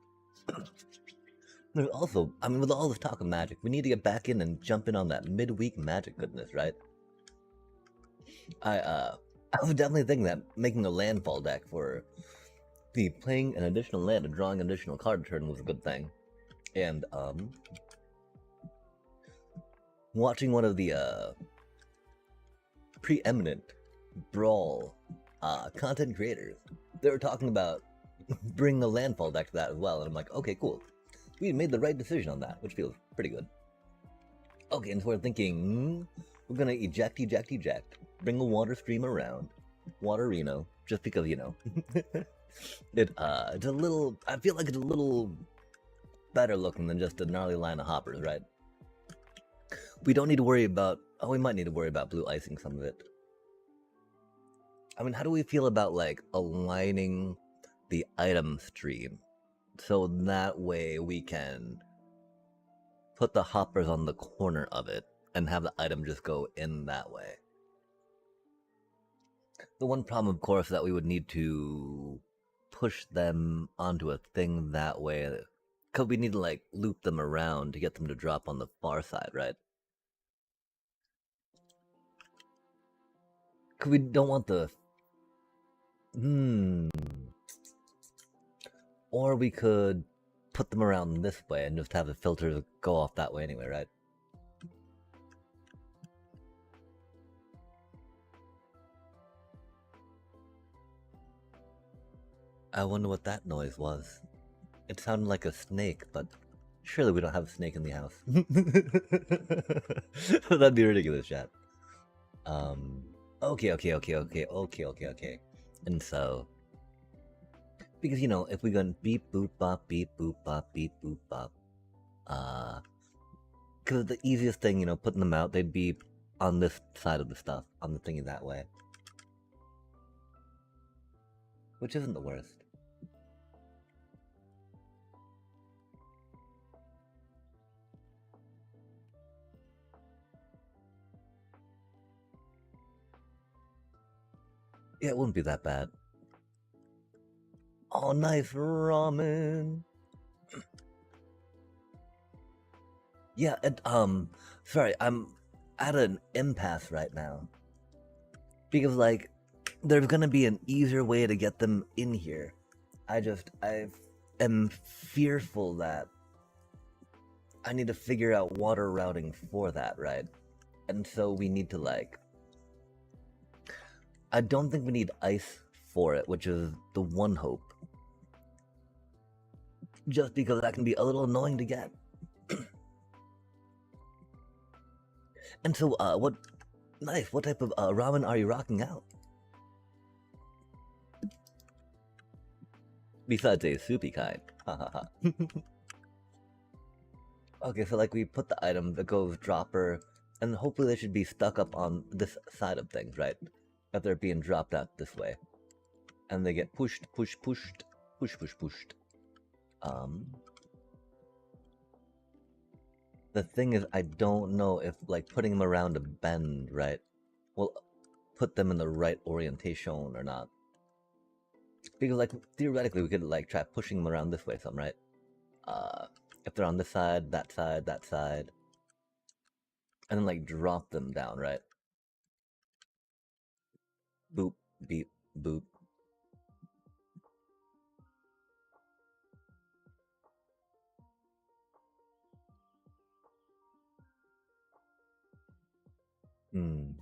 Speaker 1: There's also, I mean, with all this talk of magic, we need to get back in and jump in on that midweek magic goodness, right? I was definitely thinking that making a landfall deck for the playing an additional land and drawing an additional card turn was a good thing. And, watching one of the, preeminent Brawl, content creators, they were talking about bringing a landfall deck to that as well, and I'm like, okay, cool. We made the right decision on that, which feels pretty good. Okay, and so we're thinking, we're gonna eject, bring a water stream around, Waterino, just because, you know. It's a little, I feel like it's a little better looking than just a gnarly line of hoppers, right? We don't need to worry about, oh, we might need to worry about blue icing some of it. I mean, how do we feel about, like, aligning the item stream so that way we can put the hoppers on the corner of it and have the item just go in that way? The one problem, of course, that we would need to push them onto a thing that way, because we need to, like, loop them around to get them to drop on the far side, right? Because we don't want the... Or we could put them around this way and just have the filters go off that way anyway, right? I wonder what that noise was. It sounded like a snake, but surely we don't have a snake in the house. That'd be ridiculous, chat. Okay. And so, because, you know, if we go beep boop bop, beep boop bop, beep boop bop, because the easiest thing, you know, putting them out, they'd be on this side of the stuff, on the thingy that way. Which isn't the worst. Yeah, it wouldn't be that bad. Oh, nice ramen. Yeah, and sorry, I'm at an impasse right now because like there's gonna be an easier way to get them in here. I am fearful that I need to figure out water routing for that, right? And so we need to like I don't think we need ice for it, which is the one hope. Just because that can be a little annoying to get. And so what nice, what type of ramen are you rocking out? Besides a soupy kind. Ha ha ha. Okay, so like we put the item that goes dropper, and hopefully they should be stuck up on this side of things, right? If they're being dropped out this way. And they get pushed. The thing is, I don't know if like putting them around a bend, right, will put them in the right orientation or not. Because like theoretically we could like try pushing them around this way some, right? If they're on this side, that side, that side. And then like drop them down, right? Boop, beep, boop. Hmm.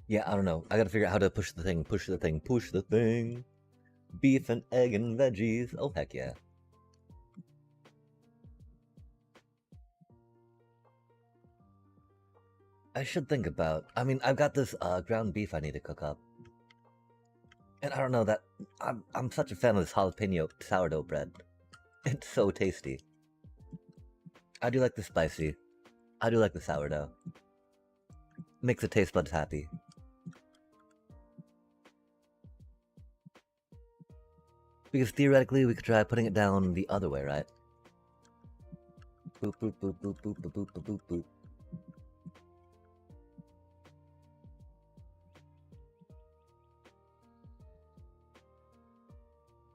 Speaker 1: Yeah, I don't know. I gotta figure out how to push the thing, push the thing, push the thing. Beef and egg and veggies. Oh, heck yeah. I should think about. I mean, I've got this ground beef I need to cook up. And I don't know that I'm such a fan of this jalapeno sourdough bread. It's so tasty. I do like the spicy. I do like the sourdough. Makes the taste buds happy. Because theoretically we could try putting it down the other way, right? Boop boop boop boop boop boop boop boop boop.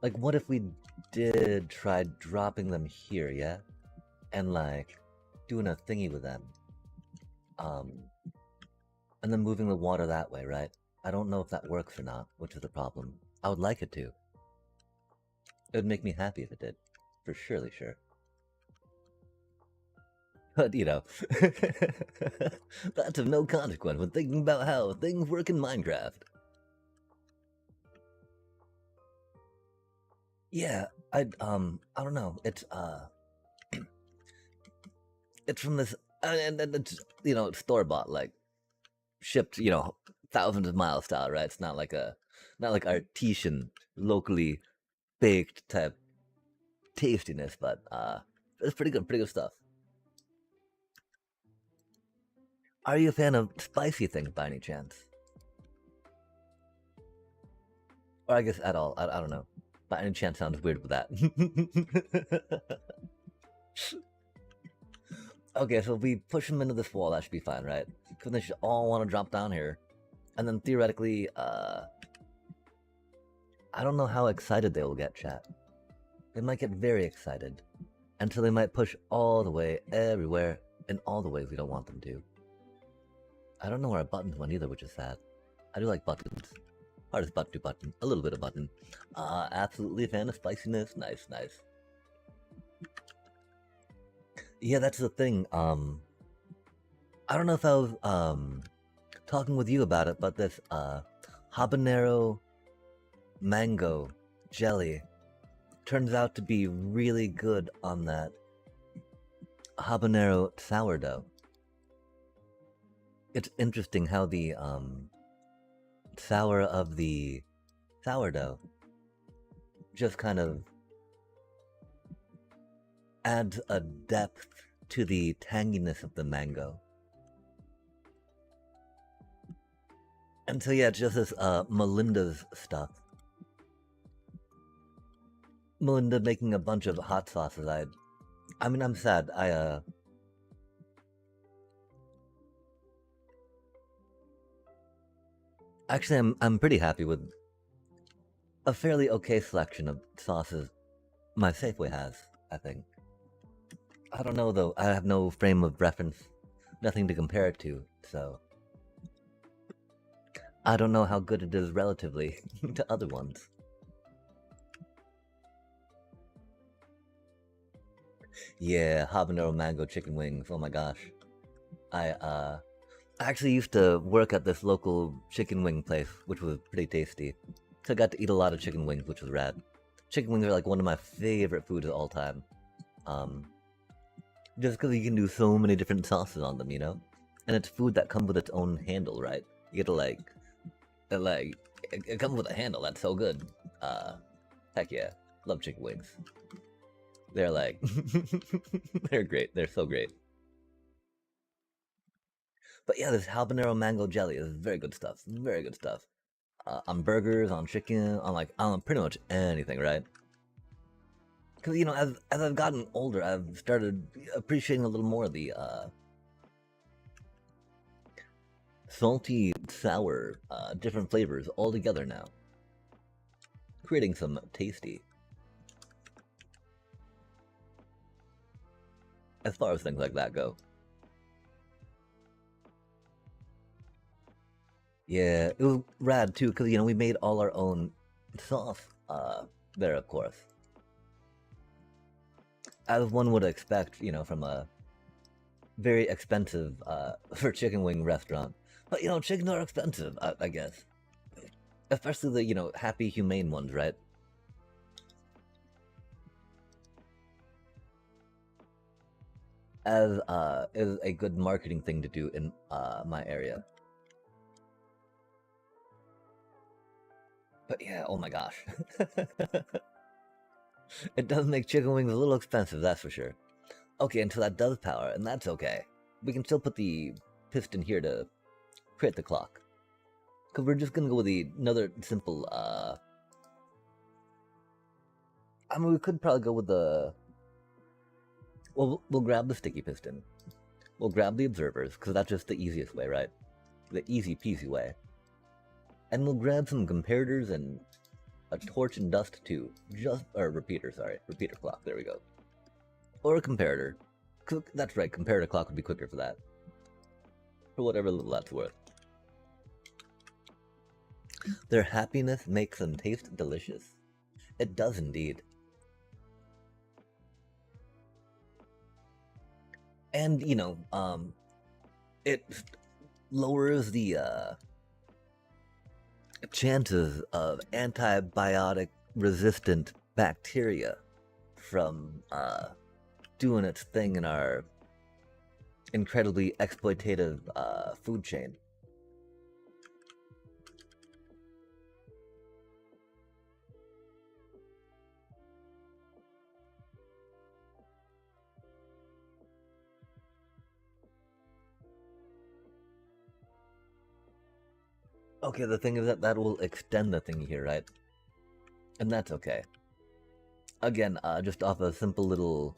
Speaker 1: Like, what if we did try dropping them here, yeah? And, like, doing a thingy with them. And then moving the water that way, right? I don't know if that works or not, which is the problem. I would like it to. It would make me happy if it did. For surely sure. But, you know, that's of no consequence when thinking about how things work in Minecraft. Yeah, I don't know. It's from this, and it's, you know, store-bought, like, shipped, you know, thousands of miles style, right? It's not like artisan, locally baked type tastiness, but it's pretty good stuff. Are you a fan of spicy things by any chance? Or I guess at all, I don't know. By any chance sounds weird with that. Okay, so if we push them into this wall, that should be fine, right? Because they should all want to drop down here. And then theoretically, I don't know how excited they will get, chat. They might get very excited. And so they might push all the way, everywhere, in all the ways we don't want them to. I don't know where our buttons went either, which is sad. I do like buttons. Hardest button to button. A little bit of button. Absolutely a fan of spiciness. Nice, nice. Yeah, that's the thing. I don't know if I was talking with you about it, but this habanero mango jelly turns out to be really good on that habanero sourdough. It's interesting how the sour of the sourdough just kind of adds a depth to the tanginess of the mango. And so yeah, it's just this Melinda's stuff. Melinda making a bunch of hot sauces. I mean, I'm sad. Actually, I'm pretty happy with a fairly okay selection of sauces my Safeway has, I think. I don't know though, I have no frame of reference, nothing to compare it to, so I don't know how good it is relatively to other ones. Yeah, habanero mango chicken wings, oh my gosh. I actually used to work at this local chicken wing place, which was pretty tasty. So I got to eat a lot of chicken wings, which was rad. Chicken wings are like one of my favorite foods of all time. Um, just because you can do so many different sauces on them, you know? And it's food that comes with its own handle, right? You get to it comes with a handle, that's so good. Heck yeah, love chicken wings. They're like, they're great, they're so great. But yeah, this habanero mango jelly is very good stuff, very good stuff. On burgers, on chicken, on pretty much anything, right? Because, you know, as I've gotten older, I've started appreciating a little more the, salty, sour, different flavors all together now. Creating some tasty. As far as things like that go. Yeah, it was rad too, because, you know, we made all our own sauce, there, of course. As one would expect, you know, from a very expensive, for chicken wing restaurant. But, you know, chickens are expensive, I guess. Especially the, you know, happy, humane ones, right? As, is a good marketing thing to do in, my area. But yeah, oh my gosh. It does make chicken wings a little expensive, that's for sure. Okay, until that does power, and that's okay. We can still put the piston here to create the clock. Because we're just gonna go with another simple, I mean, we could probably go with the... Well, we'll grab the sticky piston. We'll grab the observers, because that's just the easiest way, right? The easy peasy way. And we'll grab some comparators and a torch and dust too. Repeater clock, there we go. Or a comparator. That's right, comparator clock would be quicker for that. For whatever little that's worth. Their happiness makes them taste delicious. It does indeed. And, you know, it lowers the, chances of antibiotic resistant bacteria from, doing its thing in our incredibly exploitative, food chain. Okay, the thing is that will extend the thingy here, right? And that's okay. Again, just off a simple little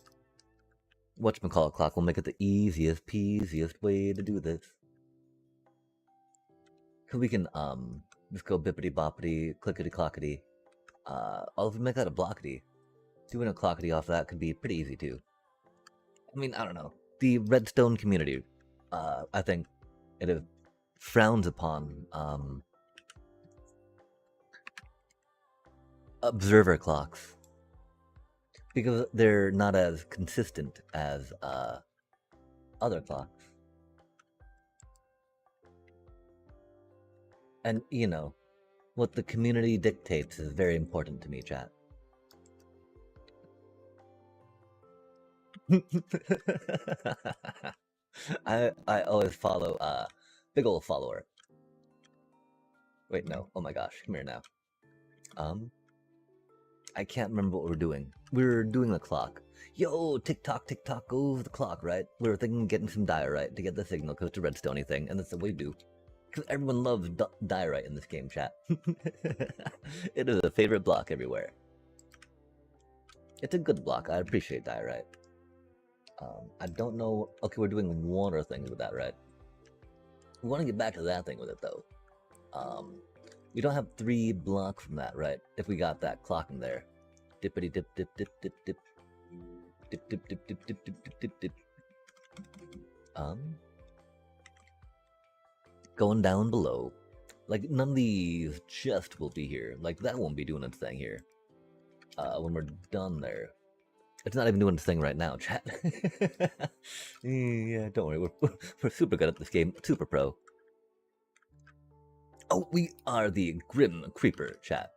Speaker 1: whatchamacallit clock will make it the easiest peasiest way to do this. Cause we can just go bippity boppity, clickety clockety. I'll make that a blockety. Doing a clockety off that could be pretty easy too. I mean, I don't know. The redstone community, I think it is frowns upon observer clocks because they're not as consistent as other clocks. And you know, what the community dictates is very important to me, chat. I always follow big ol' follower. Wait, no. Oh my gosh, come here now. I can't remember what we're doing. We were doing the clock. Yo, tick tock goes the clock, right? We were thinking of getting some diorite to get the signal because it's a redstone thing, and that's the way we do. Because everyone loves diorite in this game, chat. It is a favorite block everywhere. It's a good block. I appreciate that, right? I don't know. Okay, we're doing water things with that, right? We want to get back to that thing with it, though. We don't have 3 blocks from that, right? If we got that clock in there. Dippity dip dip dip dip dip. Dip dip dip dip dip dip dip dip dip. Going down below. Like, none of these just will be here. Like, that won't be doing its thing here. When we're done there. It's not even doing its thing right now, chat. Yeah, don't worry. We're super good at this game. Super pro. Oh, we are the Grim Creeper, chat.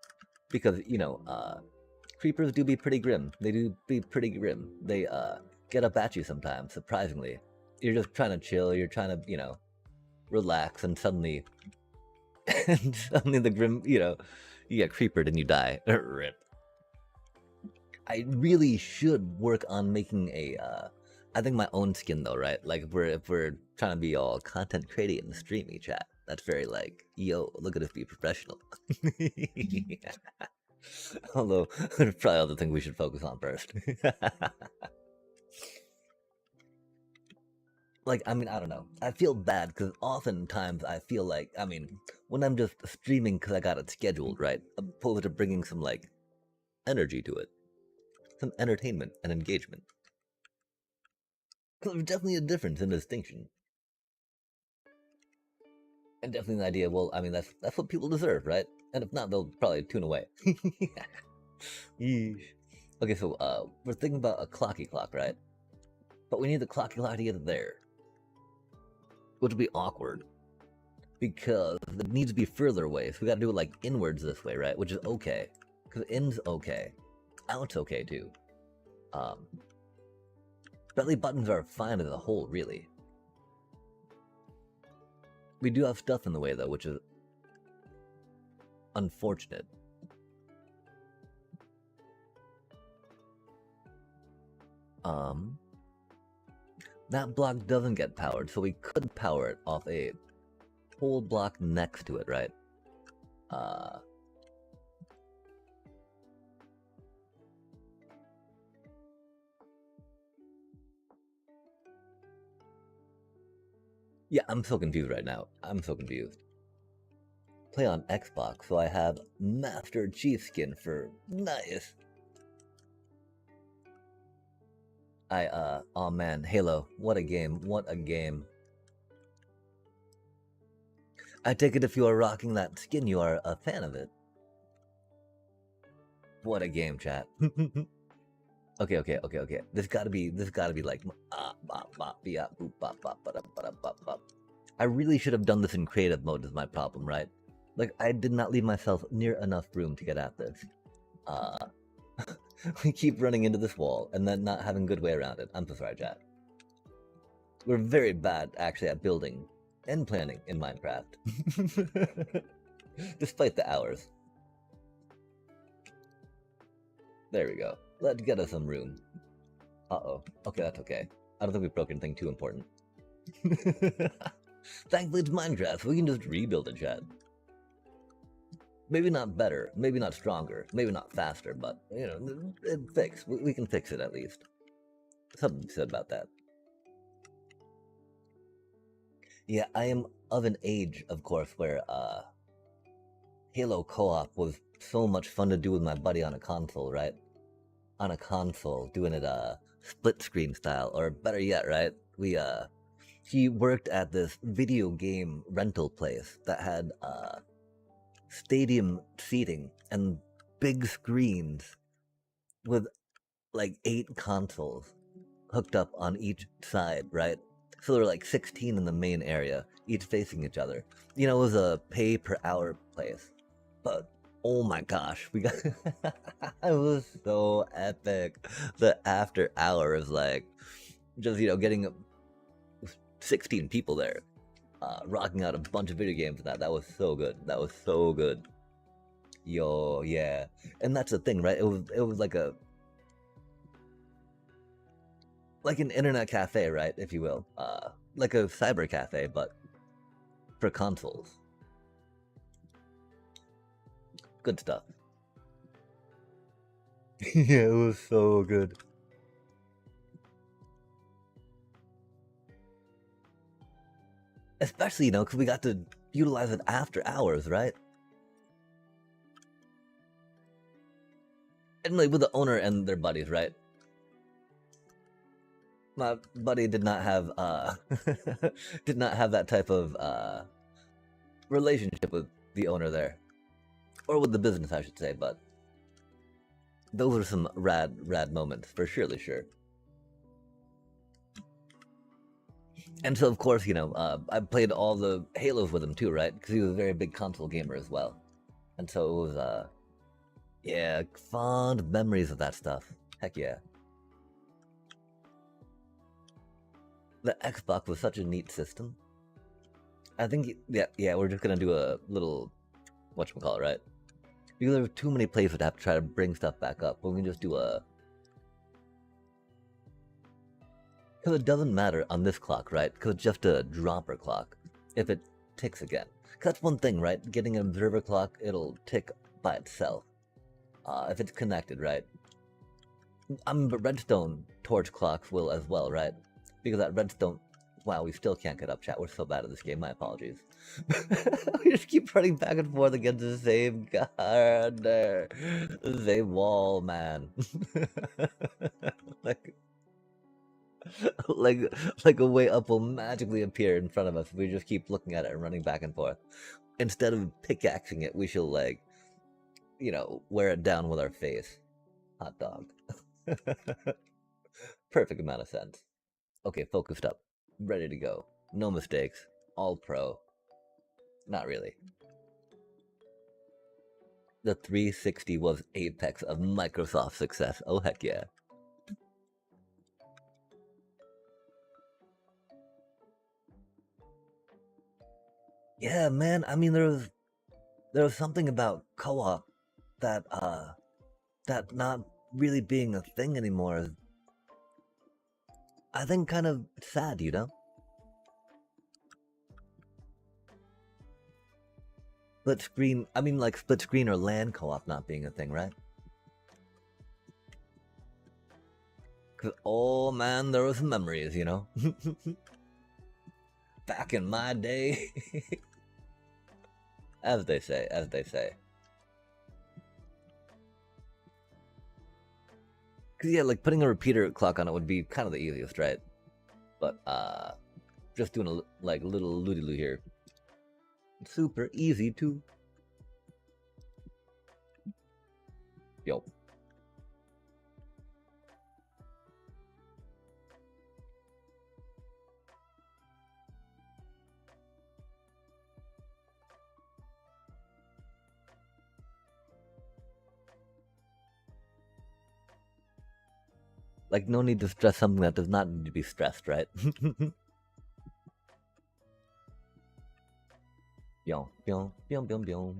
Speaker 1: Because, you know, creepers do be pretty grim. They do be pretty grim. They, get up at you sometimes, surprisingly. You're just trying to chill, you're trying to, you know, relax, and suddenly... and suddenly the grim, you know, you get creepered and you die. Rip. I really should work on making a, I think my own skin though, right? Like if we're trying to be all content creating and streamy, chat. That's very like, yo, look at us be professional. Although there's probably other things we should focus on first. Like, I mean, I don't know. I feel bad because oftentimes I feel like, I mean, when I'm just streaming because I got it scheduled, right? Opposed to bringing some like energy to it. Some entertainment and engagement. Because there's definitely a difference in distinction. And definitely the idea, well, I mean, that's what people deserve, right? And if not, they'll probably tune away. Yeesh. Okay, so we're thinking about a clocky clock, right? But we need the clocky clock to get there. Which would be awkward. Because it needs to be further away, so we gotta do it like inwards this way, right? Which is okay. Because in's okay. Out's okay too. Belly buttons are fine as a whole, really. We do have stuff in the way though, which is unfortunate. That block doesn't get powered, so we could power it off a whole block next to it, right? Yeah, I'm so confused right now. I'm so confused. Play on Xbox, so I have Master Chief skin for nice. Oh man, Halo, what a game, what a game. I take it if you are rocking that skin, you are a fan of it. What a game, chat. Okay. This gotta be like I really should have done this in creative mode is my problem, right? Like I did not leave myself near enough room to get at this. We keep running into this wall and then not having a good way around it. I'm so sorry, chat. We're very bad actually at building and planning in Minecraft. Despite the hours. There we go. Let's get us some room. Uh-oh. Okay, that's okay. I don't think we broke anything too important. Thankfully it's Minecraft, so we can just rebuild it, chat. Maybe not better, maybe not stronger, maybe not faster, but, you know, we can fix it at least. Something said about that. Yeah, I am of an age, of course, where, Halo co-op was so much fun to do with my buddy on a console, right? On a console, doing it, split screen style, or better yet, right? He worked at this video game rental place that had, stadium seating and big screens with like 8 consoles hooked up on each side, right? So there were like 16 in the main area, each facing each other. You know, it was a pay per hour place. But oh my gosh, we got it was so epic. The after hours, like just, you know, getting 16 people there. Rocking out a bunch of video games and that was so good. That was so good. Yo, yeah. And that's the thing, right? It was like an internet cafe, right, if you will. Like a cyber cafe, but for consoles. Good stuff. Yeah, it was so good. Especially, because we got to utilize it after hours, right? And like with the owner and their buddies, right? My buddy did not have did not have that type of relationship with the owner there, or with the business, I should say. But those are some rad moments for surely sure. And so, of course, I played all the Halos with him too, right? Because he was a very big console gamer as well. And so it was, yeah, fond memories of that stuff. Heck yeah. The Xbox was such a neat system. I think, yeah, we're just gonna do a little, whatchamacallit, right? Because there are too many places to have to try to bring stuff back up. But we can just do a... Because it doesn't matter on this clock, right? Because it's just a dropper clock. If it ticks again. Because that's one thing, right? Getting an observer clock, it'll tick by itself. If it's connected, right? But redstone torch clocks will as well, right? Because that redstone... Wow, we still can't get up, chat. We're so bad at this game. My apologies. We just keep running back and forth against the same guard there. The same wall, man. like, like, like a way up will magically appear in front of us. We just keep looking at it and running back and forth. Instead of pickaxing it, we shall, like, wear it down with our face. Hot dog. Perfect amount of sense. Okay, focused up. Ready to go. No mistakes. All pro. Not really. The 360 was apex of Microsoft success. Oh, heck yeah. Yeah, man. I mean, there was something about co-op that that not really being a thing anymore is, I think, kind of sad, Split screen, I mean, like split screen or LAN co-op not being a thing, right? Cause oh man, there was memories, Back in my day. As they say, as they say. Cause yeah, like putting a repeater clock on it would be kind of the easiest, right? But just doing a like little loody-loo here. Super easy too. Yo. Like no need to stress something that does not need to be stressed, right? Byong, byong, byong, byong, byong.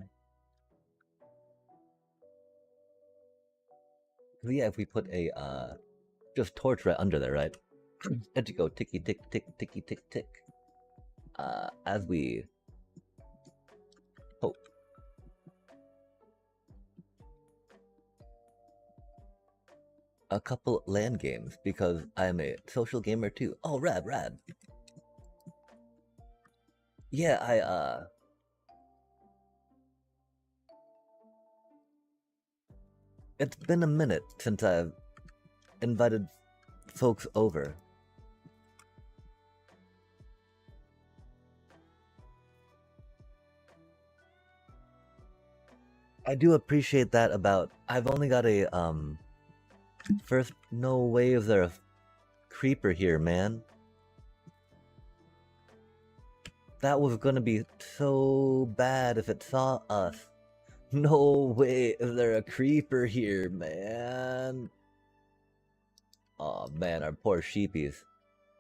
Speaker 1: Yeah, if we put a just torch right under there, right? And to go ticky tick tick ticky tick tick. As we hope. A couple LAN games because I'm a social gamer too. Oh, rad, rad. Yeah, it's been a minute since I've invited folks over. I do appreciate that about, I've only got a, first, no way is there a creeper here, man. That was gonna be so bad if it saw us. No way is there a creeper here, man. Oh man, our poor sheepies.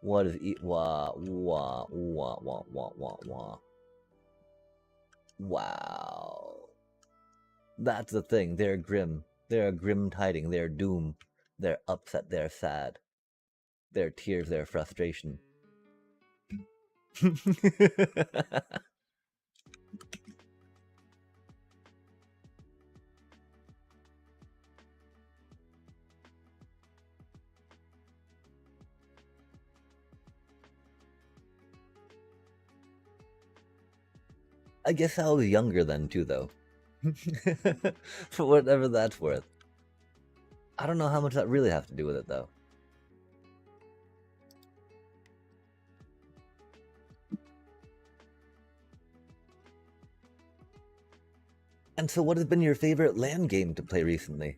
Speaker 1: What is wah wah wah wah wah wah wah. Wow. That's the thing. They're grim. They're grim tiding. They're doom. They're upset. They're sad. Their tears. Their frustration. I guess I was younger then too, though. For whatever that's worth. I don't know how much that really has to do with it, though. And so, what has been your favorite land game to play recently?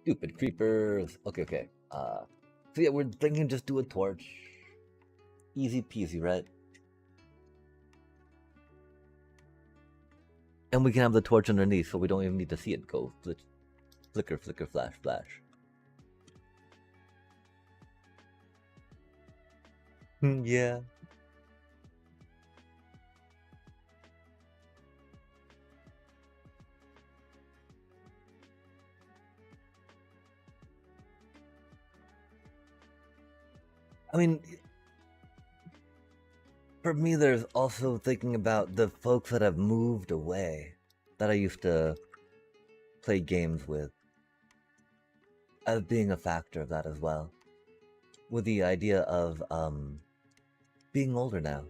Speaker 1: Stupid creepers. Okay, okay. So yeah, we're thinking just do a torch. Easy peasy, right? And we can have the torch underneath, so we don't even need to see it go. Flicker, flicker, flash, flash. Yeah. I mean, for me, there's also thinking about the folks that have moved away that I used to play games with as being a factor of that as well. With the idea of being older now.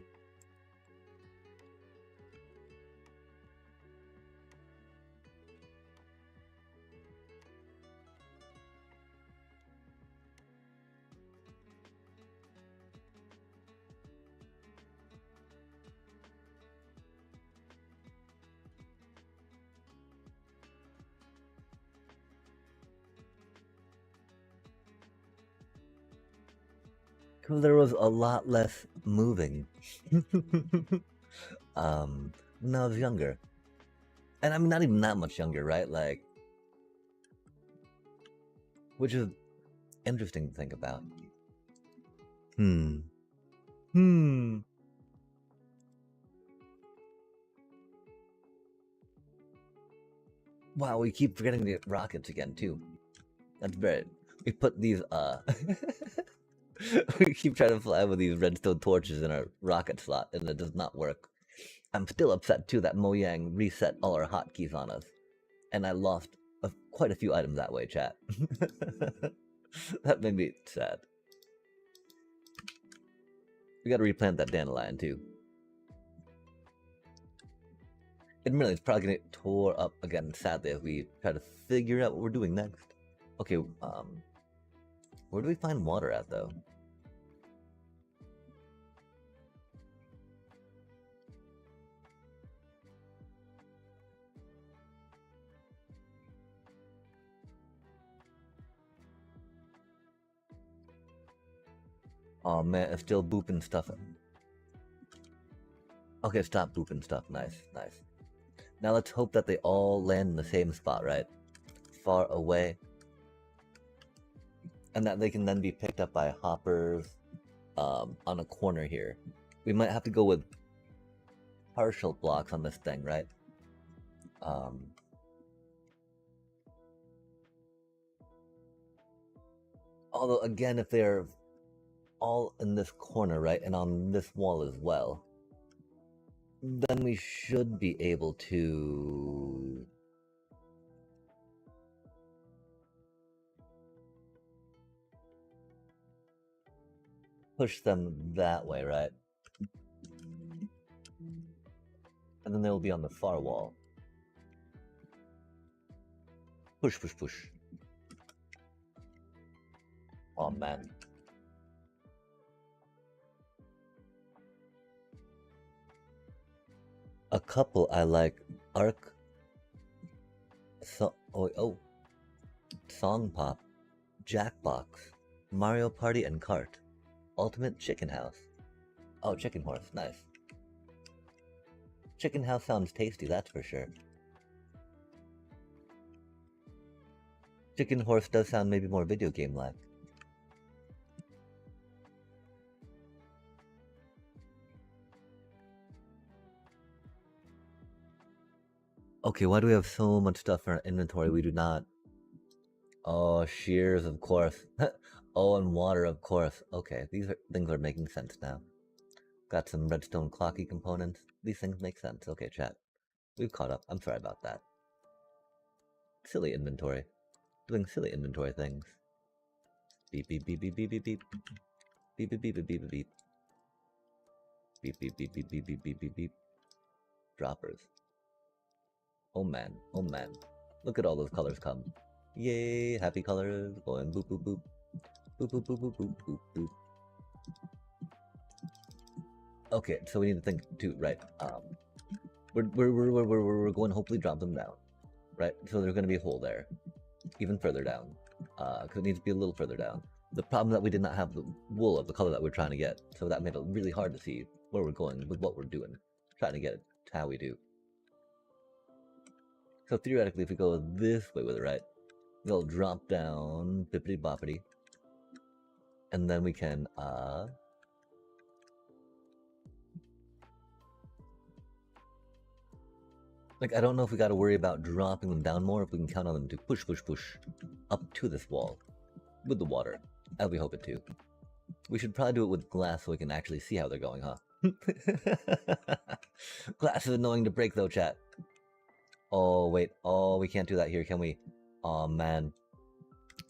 Speaker 1: Because there was a lot less moving when I was younger. And I'm not even that much younger, right? Like, which is interesting to think about. Hmm. Hmm. Wow, we keep forgetting the rockets again, too. That's very. We put these, we keep trying to fly with these redstone torches in our rocket slot, and it does not work. I'm still upset, too, that Mojang reset all our hotkeys on us. And I lost quite a few items that way, chat. That made me sad. We gotta replant that dandelion, too. Admittedly, it's probably gonna get tore up again, sadly, as we try to figure out what we're doing next. Okay, where do we find water at, though? Oh man, it's still booping stuff. Okay, stop booping stuff. Nice, nice. Now let's hope that they all land in the same spot, right? Far away. And that they can then be picked up by hoppers on a corner here. We might have to go with partial blocks on this thing, right? Although, again, if they're all in this corner, right, and on this wall as well, then we should be able to push them that way, right? And then they'll be on the far wall. Push, push, push. Oh man. A couple I like: Arc, Song Pop, Jackbox, Mario Party, and Kart. Ultimate Chicken House. Oh, Chicken Horse, nice. Chicken House sounds tasty, that's for sure. Chicken Horse does sound maybe more video game-like. Okay, why do we have so much stuff in our inventory we do not? Oh, shears, of course. Oh, and water, of course. Okay, things are making sense now. Got some redstone clocky components. These things make sense. Okay, chat. We've caught up. I'm sorry about that. Silly inventory. Doing silly inventory things. Beep beep beep beep beep beep beep. Beep beep beep beep beep beep. Beep beep beep beep beep beep beep beep beep. Droppers. Oh man, oh man. Look at all those colors come. Yay, happy colors. Going boop boop boop. Boop boop boop boop boop boop boop. Okay, so we need to think too, right? We're going to hopefully drop them down, right? So there's going to be a hole there, even further down, because it needs to be a little further down. The problem is that we did not have the wool of the color that we're trying to get, so that made it really hard to see where we're going with what we're doing, trying to get it to how we do. So theoretically, if we go this way with it, right, it'll drop down, bippity boppity, and then we can, like, I don't know if we got to worry about dropping them down more, if we can count on them to push, push, push up to this wall with the water, as we hope it to. We should probably do it with glass so we can actually see how they're going, huh? Glass is annoying to break though, chat. Oh, wait. Oh, we can't do that here, can we? Oh, man.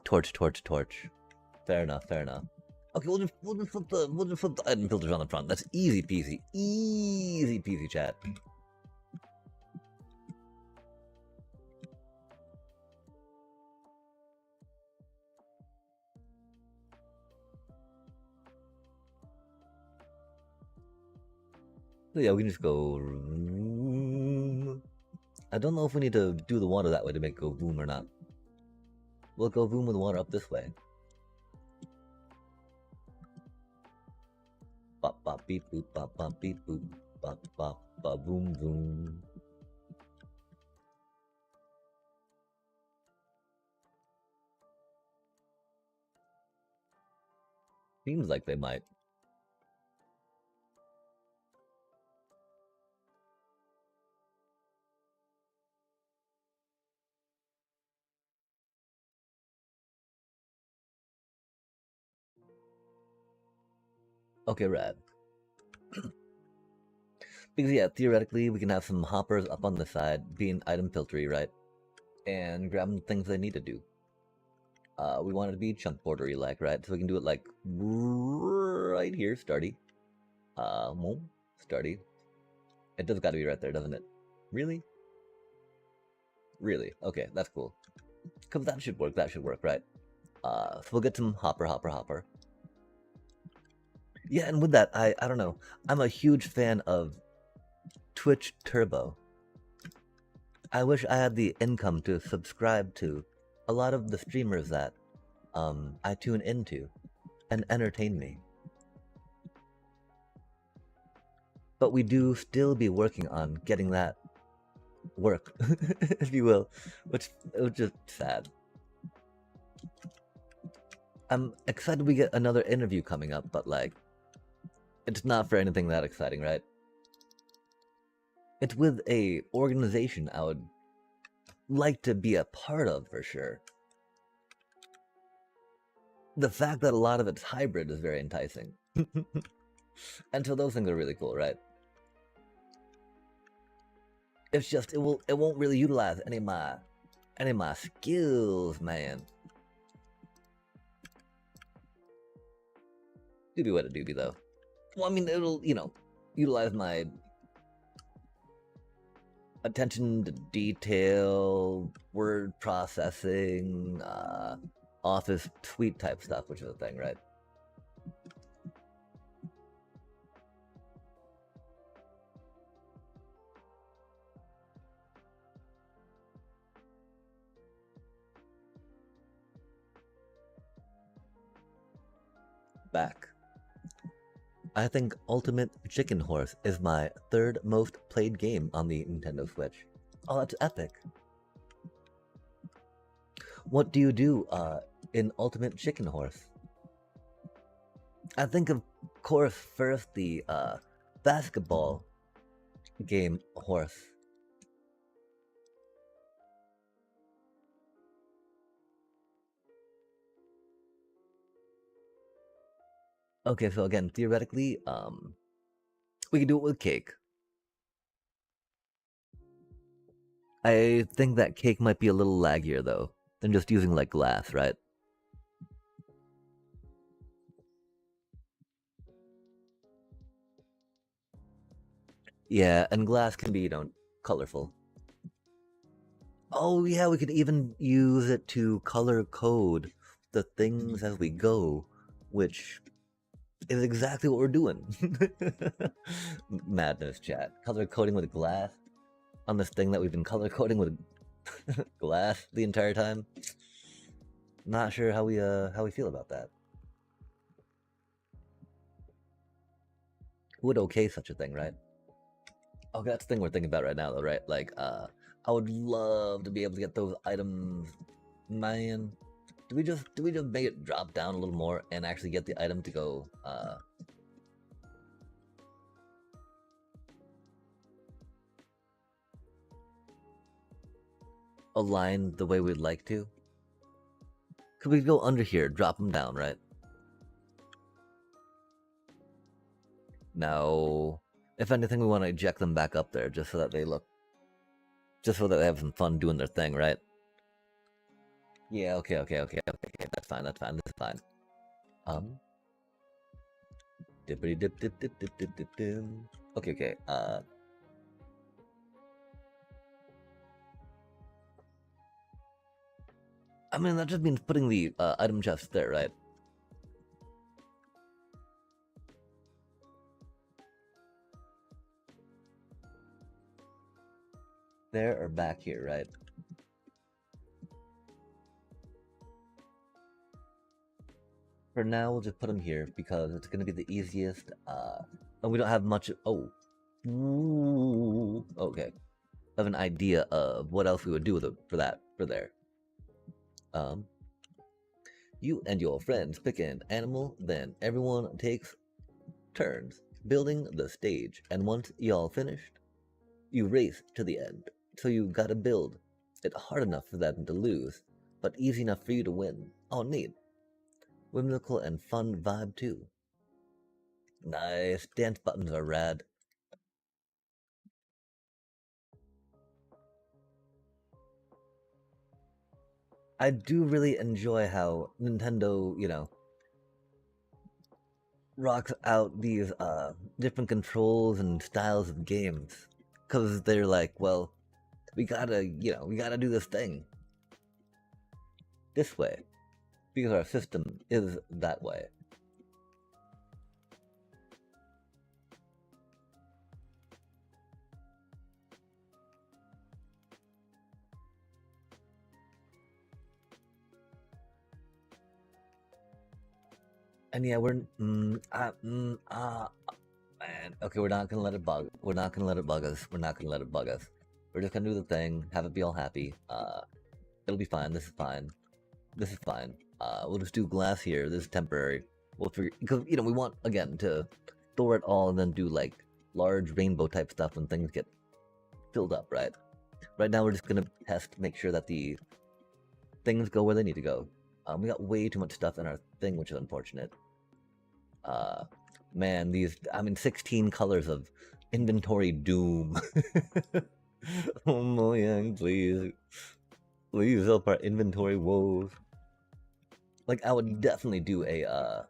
Speaker 1: Torch, torch, torch. Fair enough, fair enough. Okay, we'll just flip the item filters on the front. That's easy peasy. Easy peasy, chat. So yeah, we can just go. I don't know if we need to do the water that way to make it go boom or not. We'll go boom with the water up this way. Bop bop beep boop, bop bop beep boop, bop bop ba boom boom. Seems like they might. Okay, rad. Because yeah, theoretically we can have some hoppers up on the side, being item filtery, right? And grab the things they need to do. We want it to be chunk bordery like, right? So we can do it like right here, starty. Starty. It does gotta be right there, doesn't it? Really? Really? Okay, that's cool. Because that should work, right? So we'll get some hopper. Yeah, and with that, I don't know. I'm a huge fan of Twitch Turbo. I wish I had the income to subscribe to a lot of the streamers that I tune into and entertain me. But we do still be working on getting that work, if you will, which is just sad. I'm excited we get another interview coming up, but like, it's not for anything that exciting, right? It's with a organization I would like to be a part of for sure. The fact that a lot of it's hybrid is very enticing. And so those things are really cool, right? It's just it won't really utilize any of my skills, man. Doobie what a doobie though. Well, I mean, it'll, you know, utilize my attention to detail, word processing, office suite type stuff, which is a thing, right? Back. I think Ultimate Chicken Horse is my third most played game on the Nintendo Switch. Oh, that's epic. What do you do in Ultimate Chicken Horse? I think of course first the basketball game Horse. Okay, so again, theoretically, we can do it with cake. I think that cake might be a little laggier though than just using like glass, right? Yeah, and glass can be, colorful. Oh yeah, we could even use it to color code the things as we go, which is exactly what we're doing. Madness, chat. Color coding with glass on this thing that we've been color coding with glass the entire time. Not sure how we feel about that. Would okay such a thing, right? Okay, that's the thing we're thinking about right now, though, right? Like, I would love to be able to get those items, man. Do we just make it drop down a little more and actually get the item to go aligned the way we'd like to? Could we go under here, drop them down, right? Now, if anything, we want to eject them back up there just so that they look, just so that they have some fun doing their thing, right? Yeah, okay, that's fine, this is fine. Dippity dip dip dip dip dip dip dip. Okay, I mean, that just means putting the item chest there, right? There or back here, right? For now, we'll just put them here because it's going to be the easiest, and we don't have much. Oh, ooh, okay. I have an idea of what else we would do with it for there. You and your friends pick an animal, then everyone takes turns building the stage, and once y'all finished, you race to the end. So you gotta build it hard enough for them to lose, but easy enough for you to win. Oh, neat. Whimsical and fun vibe too. Nice. Dance buttons are rad. I do really enjoy how Nintendo, rocks out these different controls and styles of games. Cause they're like, well, we gotta do this thing this way. Because our system is that way. And yeah, man. Okay, we're not gonna let it bug. We're not gonna let it bug us. We're not gonna let it bug us. We're just gonna do the thing, have it be all happy. It'll be fine. This is fine. This is fine. We'll just do glass here. This is temporary. We'll figure because we want again to store it all and then do like large rainbow type stuff when things get filled up, right? Right now we're just gonna test, make sure that the things go where they need to go. We got way too much stuff in our thing, which is unfortunate. Man, 16 colors of inventory doom. Oh Mojang, please help our inventory woes. Like, I would definitely do a,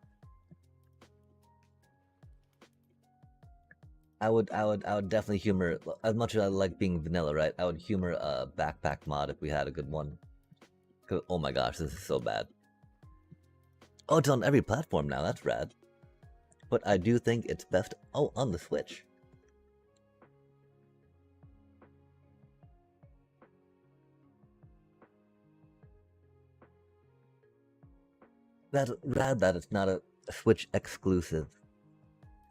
Speaker 1: I would definitely humor, as much as I like being vanilla, right? I would humor a backpack mod if we had a good one. Cause, oh my gosh, this is so bad. Oh, it's on every platform now, that's rad. But I do think it's best, on the Switch. That's rad that it's not a Switch exclusive.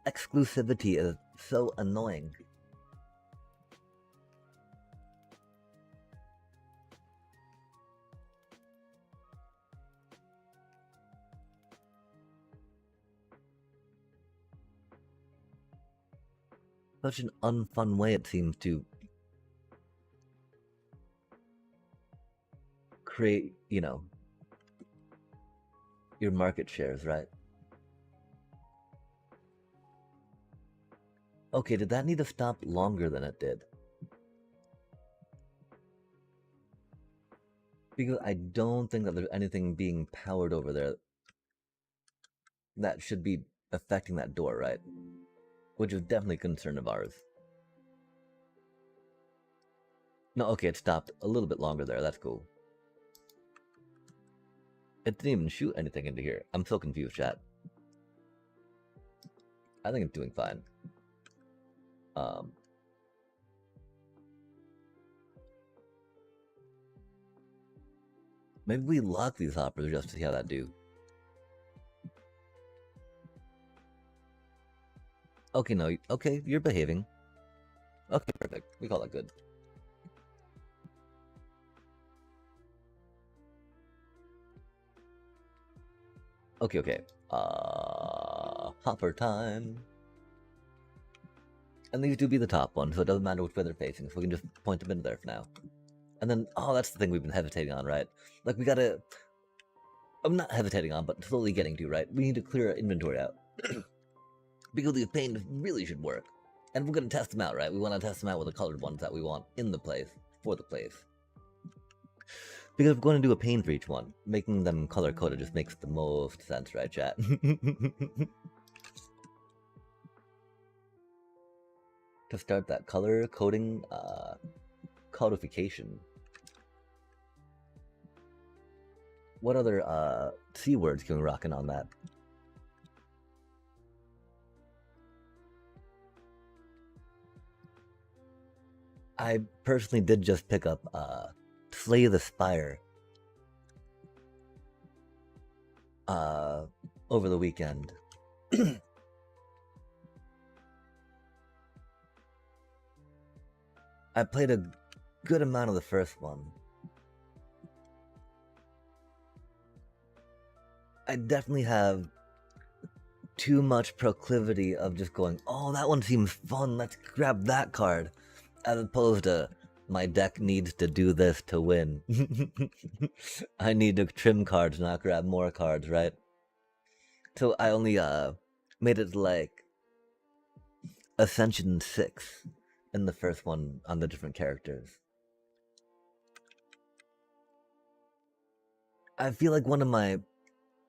Speaker 1: Exclusivity is so annoying. Such an unfun way it seems to create, your market shares, right? Okay, did that need to stop longer than it did? Because I don't think that there's anything being powered over there that should be affecting that door, right? Which is definitely a concern of ours. No, okay, it stopped a little bit longer there. That's cool. It didn't even shoot anything into here. I'm so confused, chat. I think it's doing fine. Maybe we lock these hoppers just to see how that do. Okay, no, okay, you're behaving. Okay, perfect. We call that good. Okay, okay. Hopper time. And these do be the top ones, so it doesn't matter which way they're facing, so we can just point them in there for now. And then, oh, that's the thing we've been hesitating on, right? Like, we gotta... I'm not hesitating on, but slowly getting to, right? We need to clear our inventory out. Because these paints really should work. And we're gonna test them out, right? We want to test them out with the colored ones that we want in the place, for the place. Because we're going to do a paint for each one. Making them color-coded just makes the most sense, right, chat? To start that color coding codification. What other C words can we rock in on that? I personally did just pick up Slay the Spire over the weekend. I played a good amount of the first one. I definitely have too much proclivity of just going, oh, that one seems fun, let's grab that card, as opposed to, my deck needs to do this to win. I need to trim cards, not grab more cards, right? So I only made it like Ascension 6 in the first one on the different characters. I feel like one of my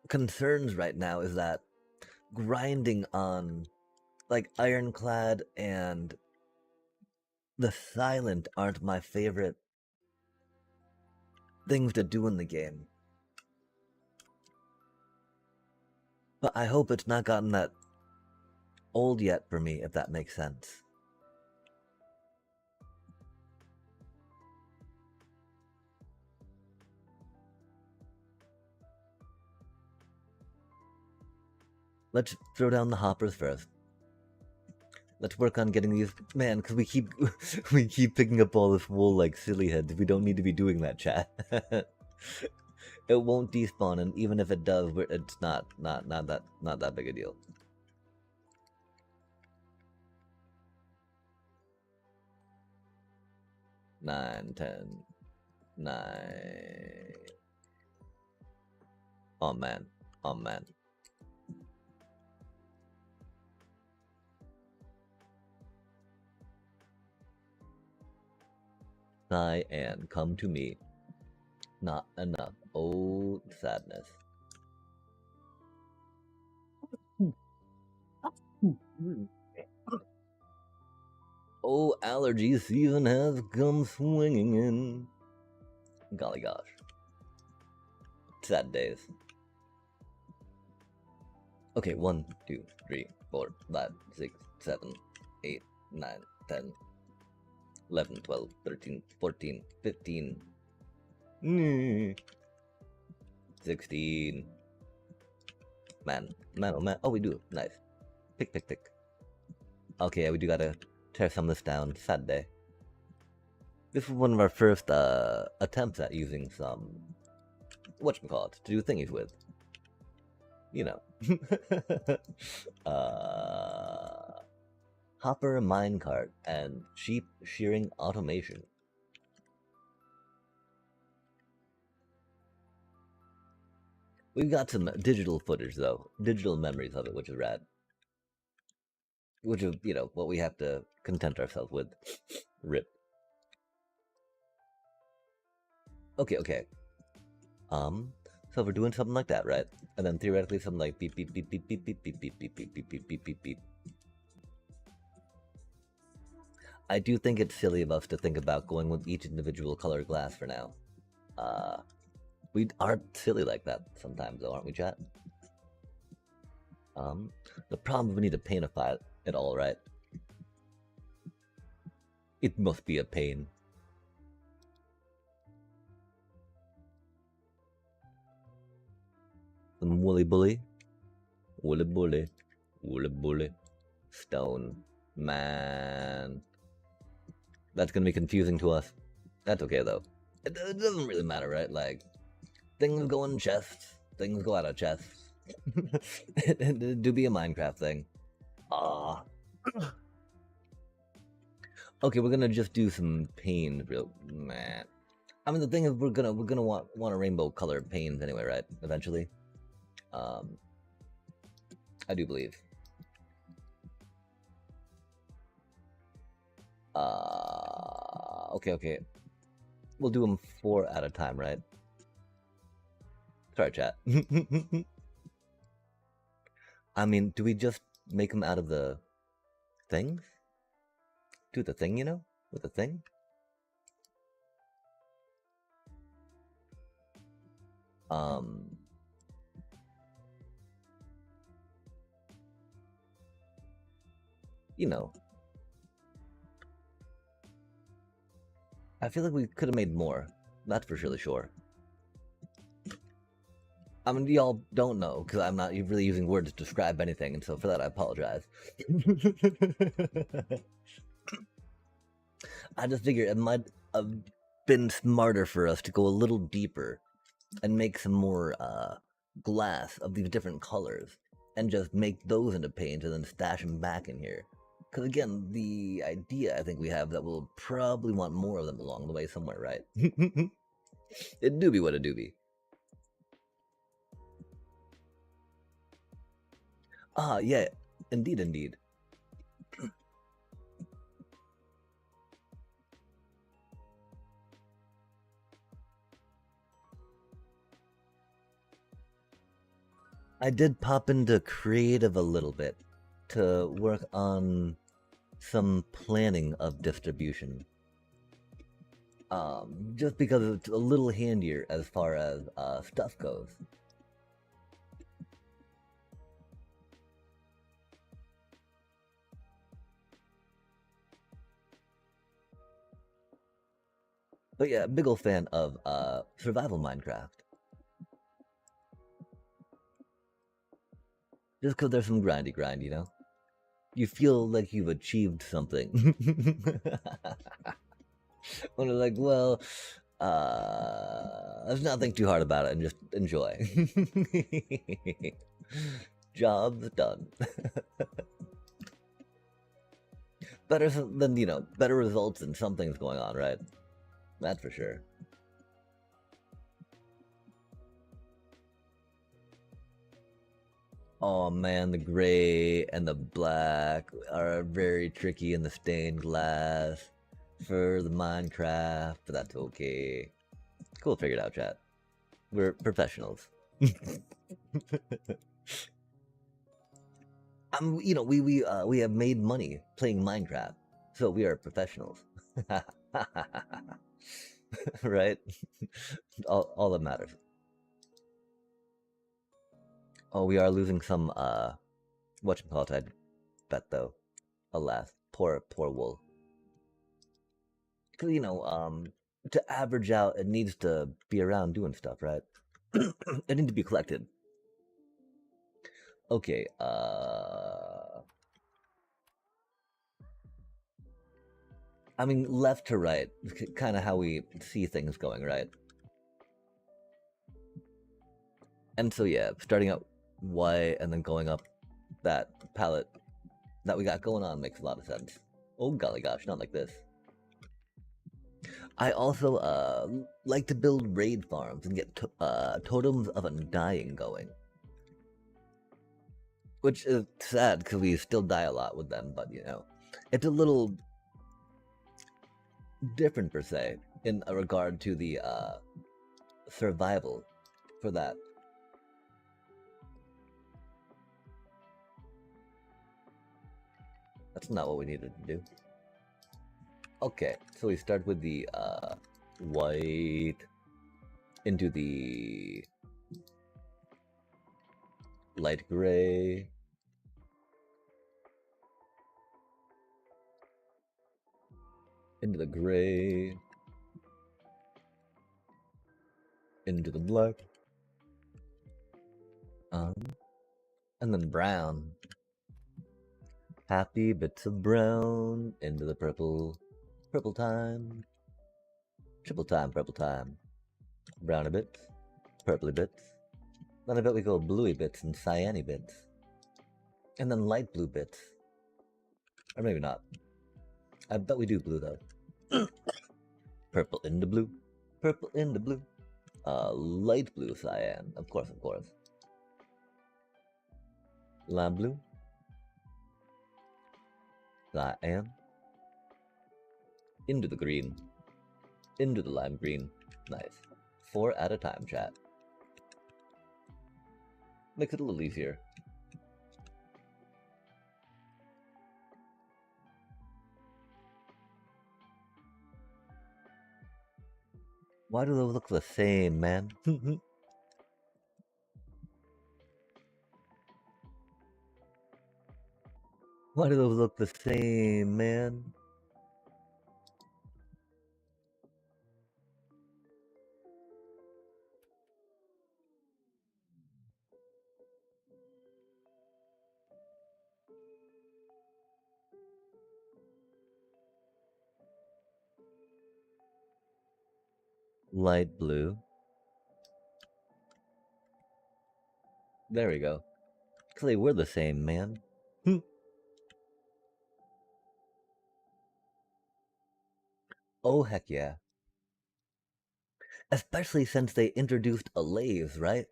Speaker 1: concerns right now is that grinding on like Ironclad and the Silent aren't my favorite things to do in the game. But I hope it's not gotten that old yet for me, if that makes sense. Let's throw down the hoppers first. Let's work on getting these, man, because we keep we keep picking up all this wool like silly heads. We don't need to be doing that, chat. It won't despawn, and even if it does, it's not that big a deal. Nine, 10, 9. Oh man, oh man. Sigh and come to me. Not enough. Oh, sadness. Oh, allergy season has come swinging in. Golly gosh. Sad days. Okay, 1, 2, 3, 4, 5, 6, 7, 8, 9, 10, 11, 12, 13, 14, 15, 16. Man, oh man. Oh, we do. Nice. Pick. Okay, we do gotta tear some of this down. Sad day. This was one of our first attempts at using some whatchamacallit to do thingies with. You know. Hopper minecart and sheep shearing automation. We've got some digital footage though, digital memories of it, which is rad. Which is, you know, what we have to content ourselves with. Rip. Okay. So we're doing something like that, right? And then theoretically something like beep beep beep beep beep beep beep beep beep beep beep beep beep beep beep. I do think it's silly of us to think about going with each individual colored glass for now. We are silly like that sometimes, though, aren't we, chat? The problem is we need to paintify it all, right? It must be a pain. Some woolly bully. Woolly bully. Woolly bully. Stone. Man. That's gonna be confusing to us. That's okay, though. It doesn't really matter, right? Like, things go in chests. Things go out of chests. It do be a Minecraft thing. Ah. Okay, we're gonna just do some panes, real man. I mean, the thing is, we're gonna want a rainbow colored panes anyway, right? Eventually. I do believe. Okay. We'll do them 4 at a time, right? Sorry, chat. I mean, do we just make them out of the things? Do the thing, you know? With the thing? You know. I feel like we could have made more. That's for surely sure. I mean, y'all don't know, because I'm not really using words to describe anything, and so for that I apologize. I just figured it might have been smarter for us to go a little deeper and make some more glass of these different colors and just make those into paint and then stash them back in here. Because again, the idea I think we have that we'll probably want more of them along the way somewhere, right? It do be what it do be. Ah, yeah, indeed. I did pop into creative a little bit to work on some planning of distribution. Just because it's a little handier as far as stuff goes. But yeah, big ol' fan of survival Minecraft. Just because there's some grindy grind, you know? You feel like you've achieved something. When it's like, well, let's not think too hard about it and just enjoy. Job's done. Better than, you know, better results and something's going on, right? That's for sure. Oh man, the gray and the black are very tricky in the stained glass for the Minecraft, but that's okay. Cool, figured out, chat. We're professionals. You know, we have made money playing Minecraft, so we are professionals. Right? all that matters. Oh, we are losing some whatchamacallit, I bet though. Alas, poor wool. Cause you know, to average out, it needs to be around doing stuff, right? It needs to be collected. Okay, I mean, left to right, kind of how we see things going, right? And so yeah, starting out Y and then going up that palette that we got going on makes a lot of sense. Oh golly gosh, not like this. I also like to build raid farms and get totems of undying going. Which is sad because we still die a lot with them, but you know, it's a little different per se in regard to the survival for that. That's not what we needed to do. Okay, so we start with the white into the light gray, into the gray, into the black, um, and then brown. Happy bits of brown into the purple, purple time, triple time, purple time, browny bits, purpley bits. Then I bet we go bluey bits and cyany bits, and then light blue bits, or maybe not. I bet we do blue though. Purple into blue, purple into blue, light blue cyan, of course, lime blue, cyan, into the green, into the lime green. Nice. 4 at a time, chat. Makes it a little easier. Why do those look the same, man? Why do those look the same, man? Light blue. There we go. Cause they were the same, man. Oh, heck yeah. Especially since they introduced allays, right?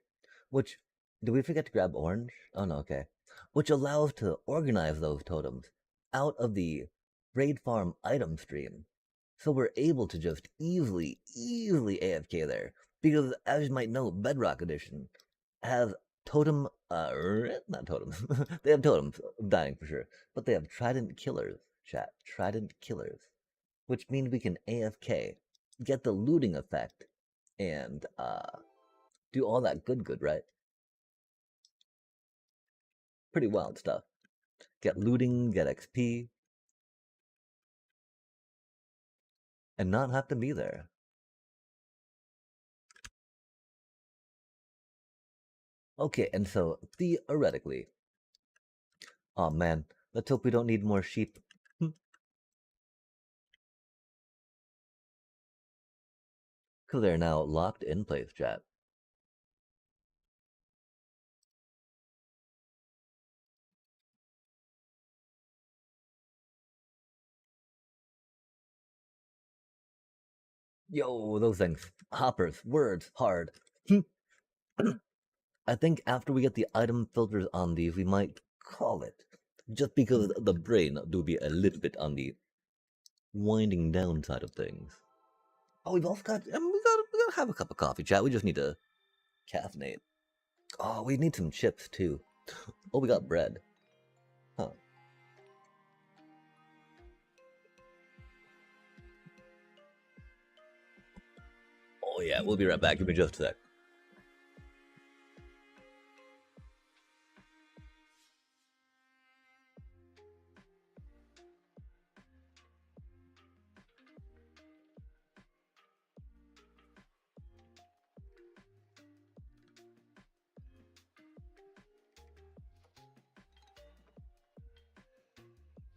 Speaker 1: Which, did we forget to grab orange? Oh no, okay. Which allows to organize those totems out of the raid farm item stream. So we're able to just easily AFK there. Because as you might know, Bedrock Edition has totem, not totems. They have totems of dying for sure. But they have trident killers, chat. Trident killers. Which means we can AFK, get the looting effect, and do all that good, right? Pretty wild stuff. Get looting, get XP, and not have to be there. Okay, and so theoretically, oh man, let's hope we don't need more sheep. Because they're now locked in place, chat. Yo, those things. Hoppers, words, hard. I think after we get the item filters on these, we might call it. Just because the brain do be a little bit on the winding down side of things. Oh, we've also got, we gotta have a cup of coffee, chat. We just need to caffeinate. Oh, we need some chips too. Oh, we got bread. Huh. Oh yeah, we'll be right back. Give me just a sec.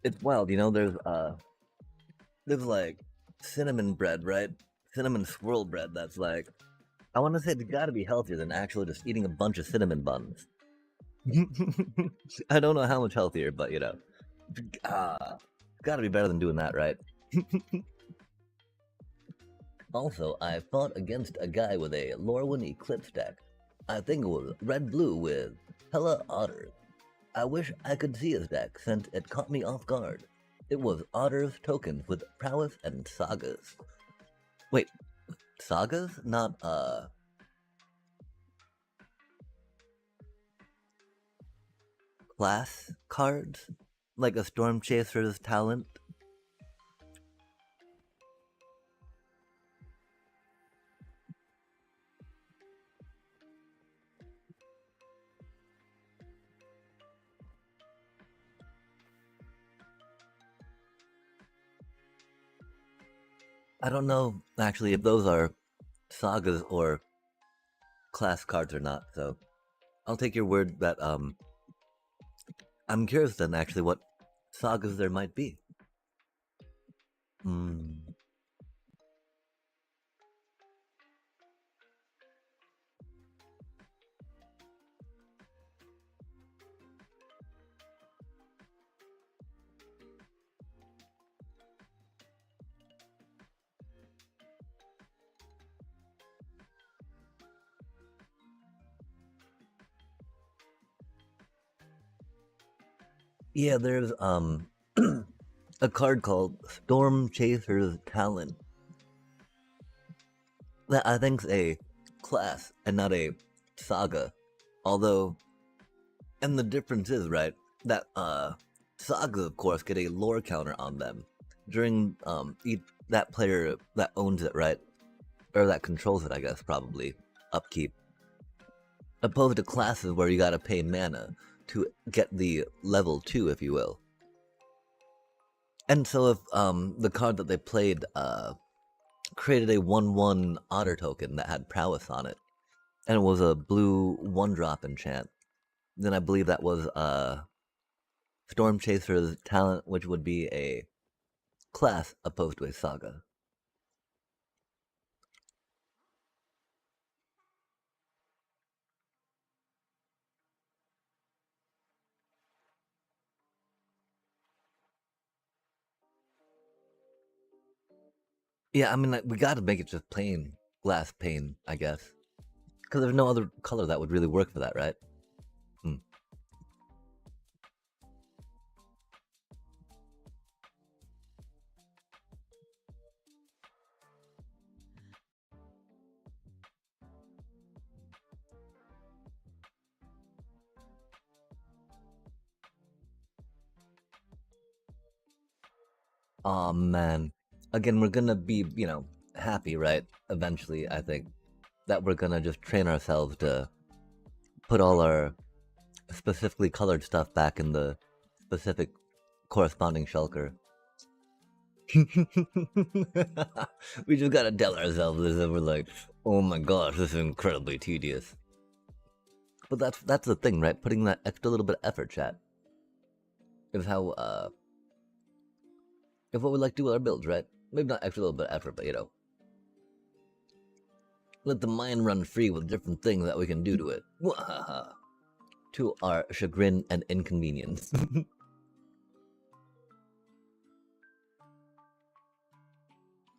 Speaker 1: It's wild, you know, there's like cinnamon bread, right? Cinnamon swirl bread that's like, I want to say it's gotta be healthier than actually just eating a bunch of cinnamon buns. I don't know how much healthier, but you know, gotta be better than doing that, right? Also, I fought against a guy with a Lorwyn Eclipse deck. I think it was red-blue with hella otters. I wish I could see his deck since it caught me off guard. It was otters tokens with prowess and sagas. Wait, sagas? Not, class cards? Like a Storm Chaser's talent? I don't know actually if those are sagas or class cards or not, so I'll take your word that I'm curious then actually what sagas there might be. Hmm. Yeah, there's a card called Storm Chaser's Talon that I think's a class and not a saga. Although, and the difference is right that saga of course get a lore counter on them during each that player that owns it, right, or that controls it, I guess probably upkeep. Opposed to classes where you gotta pay mana to get the level 2, if you will. And so if the card that they played created a 1/1 otter token that had prowess on it, and it was a blue 1-drop enchant, then I believe that was Storm Chaser's Talent, which would be a class opposed to a saga. Yeah, I mean, like, we gotta make it just plain glass pane, I guess. Because there's no other color that would really work for that, right? Hmm. Aw, man. Again, we're gonna be, happy, right? Eventually, I think. That we're gonna just train ourselves to put all our specifically colored stuff back in the specific corresponding shulker. We just gotta tell ourselves this and we're like, oh my gosh, this is incredibly tedious. But that's the thing, right? Putting that extra little bit of effort, chat, is how is what we like to do with our builds, right? Maybe not extra little bit of effort, but let the mind run free with different things that we can do to it. To our chagrin and inconvenience.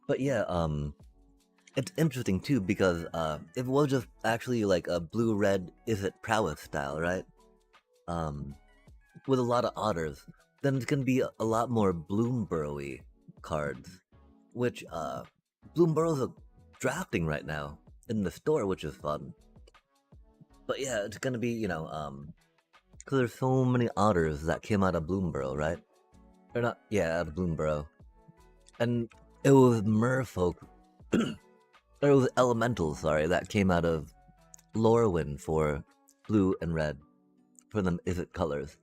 Speaker 1: But yeah, it's interesting too because if it was just actually like a blue-red is it prowess style, right? With a lot of otters, then it's gonna be a lot more Bloomburrow-y cards, which Bloomburrow's are drafting right now in the store, which is fun. But yeah, it's gonna be because there's so many otters that came out of Bloomburrow, right? Or not, yeah, out of Bloomburrow, and it was merfolk, or it was elementals, sorry, that came out of Lorwyn for blue and red for them is it colors.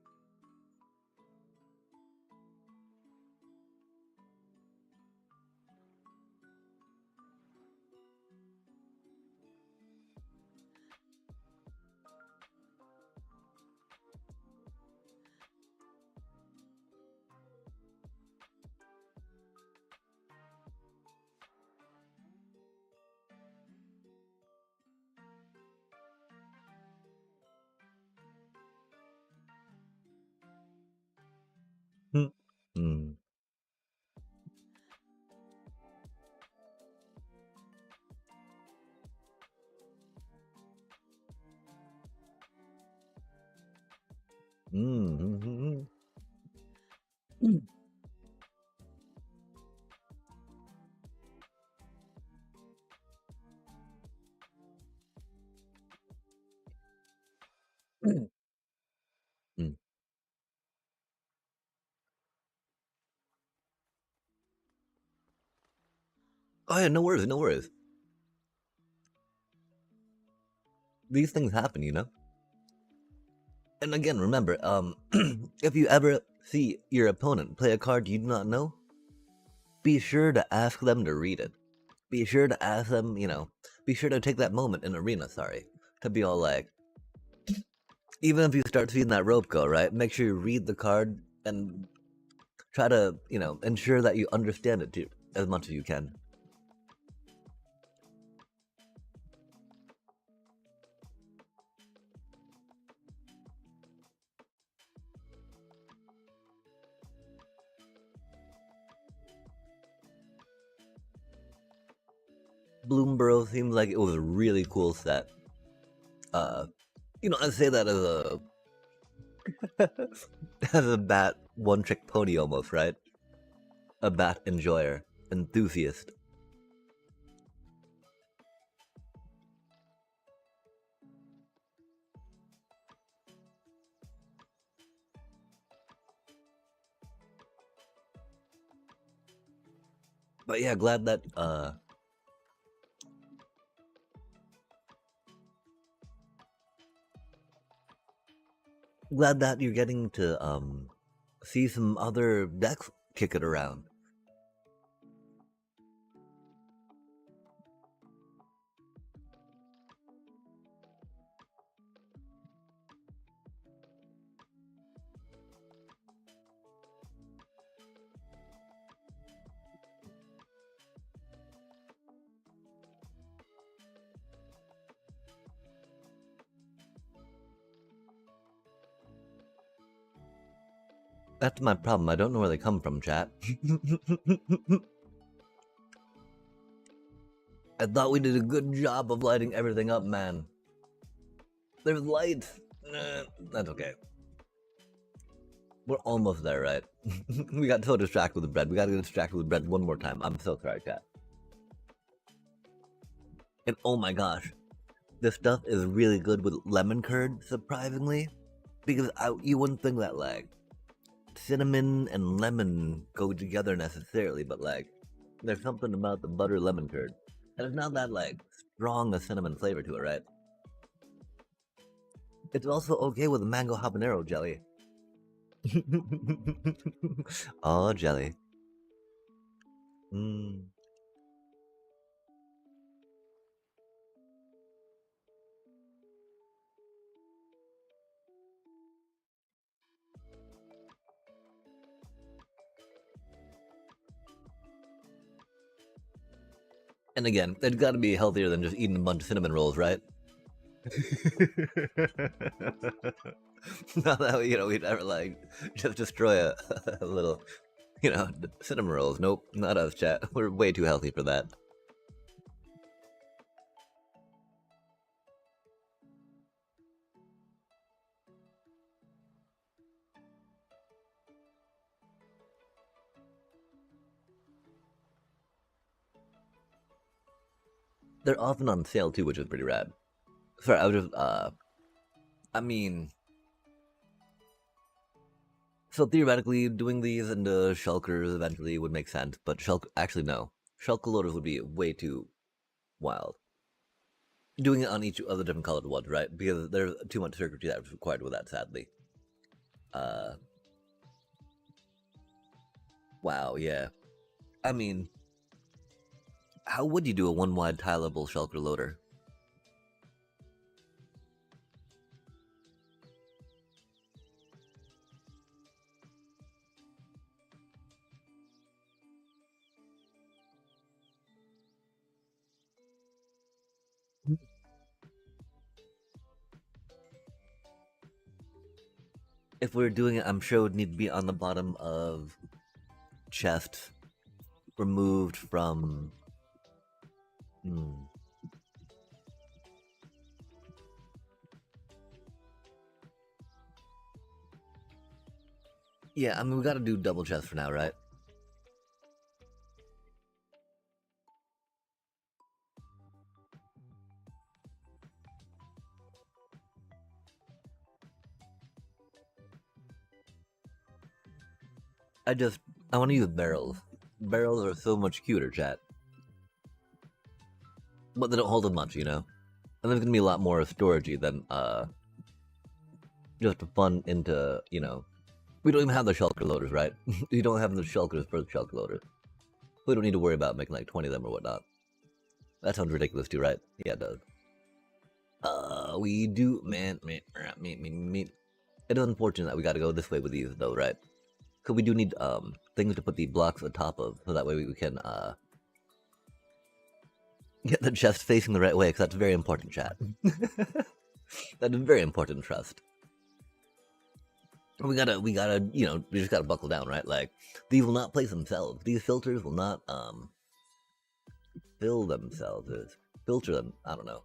Speaker 1: Hmm. Mm. Mm. Mm. Mm. Mm. Oh yeah, no worries, no worries. These things happen. And again, remember, if you ever see your opponent play a card you do not know, be sure to ask them to read it. Be sure to ask them, be sure to take that moment in arena, to be all like, even if you start seeing that rope go, right, make sure you read the card and try to, ensure that you understand it too, as much as you can. Bloomborough seems like it was a really cool set. I say that as a as a bat one-trick pony almost, right? A bat enjoyer, enthusiast. But yeah, glad that you're getting to see some other decks kick it around. That's my problem. I don't know where they come from, chat. I thought we did a good job of lighting everything up, man. There's lights. That's okay. We're almost there, right? We got so distracted with the bread. We gotta get distracted with bread one more time. I'm so sorry, chat. And oh my gosh, this stuff is really good with lemon curd, surprisingly. Because you wouldn't think that, like, cinnamon and lemon go together necessarily, but, like, there's something about the butter lemon curd. And it's not that, like, strong a cinnamon flavor to it, right? It's also okay with mango habanero jelly. Oh, jelly. Mm. And again, it's got to be healthier than just eating a bunch of cinnamon rolls, right? Not that we'd ever like just destroy a little, cinnamon rolls. Nope, not us, chat. We're way too healthy for that. They're often on sale too, which is pretty rad. Sorry, I was just I mean, so theoretically, doing these into shulkers eventually would make sense, but actually no, shulker loaders would be way too wild. Doing it on each of the different colored ones, right? Because there's too much circuitry that's required with that, sadly. Wow, yeah. I mean, how would you do a one-wide tileable shulker loader? If we were doing it, I'm sure it would need to be on the bottom of chest, removed from. Yeah, I mean, we gotta do double chest for now, right? I want to use barrels. Barrels are so much cuter, chat. But they don't hold as much, And there's gonna be a lot more storagey than, just a fun into, we don't even have the shulker loaders, right? You don't have the shulkers for the shulker loaders. We don't need to worry about making like 20 of them or whatnot. That sounds ridiculous too, right? Yeah, it does. We do, man. It is unfortunate that we gotta go this way with these though, right? Because we do need, things to put the blocks on top of, so that way we can, get the chest facing the right way, because that's very important, chat. That is very important, trust. We gotta, you know, we just gotta buckle down, right? Like, these will not place themselves. These filters will not, fill themselves. Filter them. I don't know.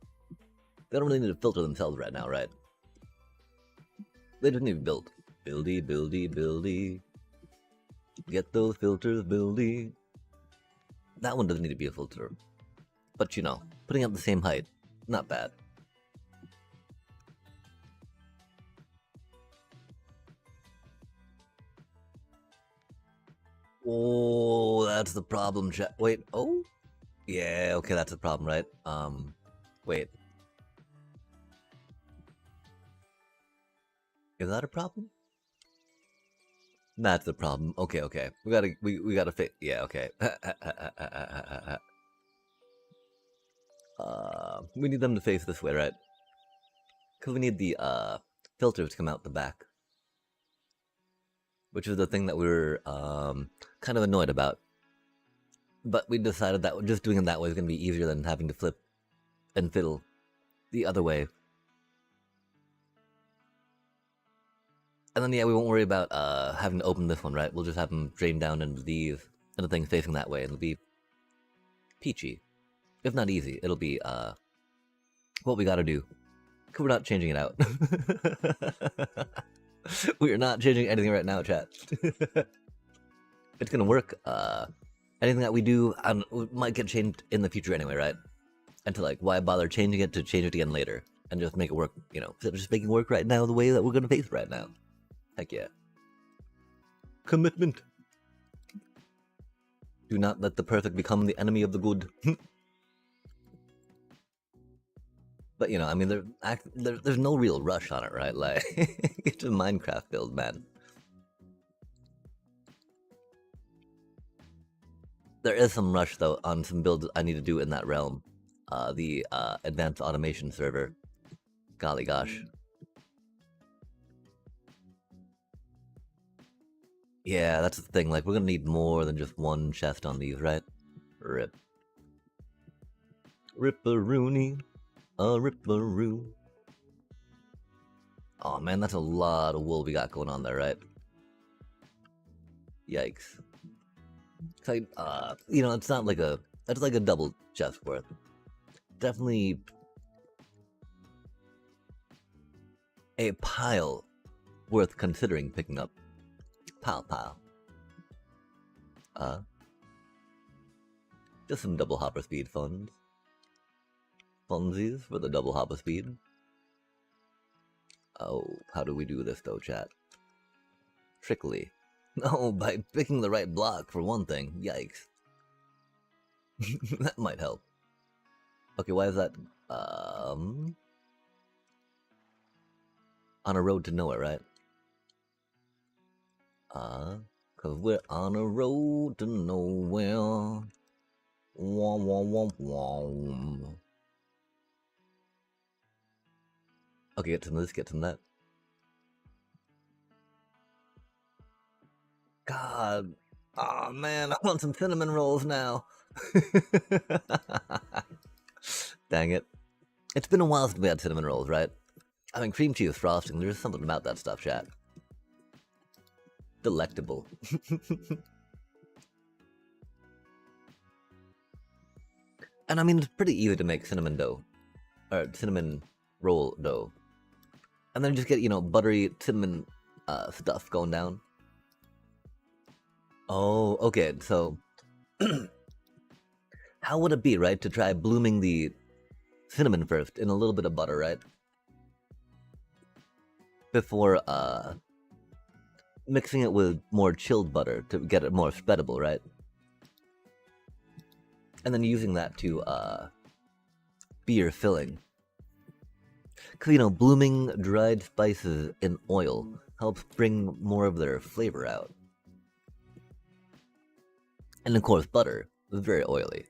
Speaker 1: They don't really need to filter themselves right now, right? They just need to build. Buildy. Get those filters, buildy. That one doesn't need to be a filter. But, you know, putting up the same height, not bad. Oh, that's the problem, chat. Wait, oh? Yeah, okay, that's the problem, right? Wait. Is that a problem? That's the problem. Okay. We gotta fix. Yeah, okay. We need them to face this way, right? Because we need the filters to come out the back, which is the thing that we were kind of annoyed about. But we decided that just doing it that way is gonna be easier than having to flip and fiddle the other way. And then, yeah, we won't worry about having to open this one, right? We'll just have them drain down into these, and the thing facing that way, and it'll be peachy. If not easy, it'll be what we gotta do. Because we're not changing it out. We are not changing anything right now, chat. It's gonna work. Anything that we do might get changed in the future anyway, right? And to, like, why bother changing it to change it again later? And just make it work, you know, instead of just making it work right now the way that we're gonna face it right now. Heck yeah. Commitment. Do not let the perfect become the enemy of the good. But, you know, I mean, there's no real rush on it, right? Like, it's a Minecraft build, man. There is some rush, though, on some builds I need to do in that realm. The advanced automation server. Golly gosh. Yeah, that's the thing. Like, we're gonna need more than just one chest on these, right? Rip. Ripperoonie. Ripperoo. Oh man, that's a lot of wool we got going on there, right? Yikes. It's like, you know, it's not like it's like a double chest worth. Definitely a pile worth considering picking up. Pile. Just some double hopper speed funds. Funsies for the double hopper speed. Oh, how do we do this though, chat? Trickily. No, by picking the right block for one thing. Yikes. That might help. Okay, why is that? On a road to nowhere, right? Cause we're on a road to nowhere. Wom. Okay, get some of this, get some of that. God. Oh man, I want some cinnamon rolls now. Dang it. It's been a while since we had cinnamon rolls, right? I mean, cream cheese frosting, there's something about that stuff, chat. Delectable. And I mean, it's pretty easy to make cinnamon dough. Or cinnamon roll dough. And then just get, you know, buttery cinnamon stuff going down. Oh, okay, so how would it be, right, to try blooming the cinnamon first in a little bit of butter, right? Before mixing it with more chilled butter to get it more spreadable, right? And then using that to be your filling. Because, you know, blooming dried spices in oil helps bring more of their flavor out. And of course, butter is very oily.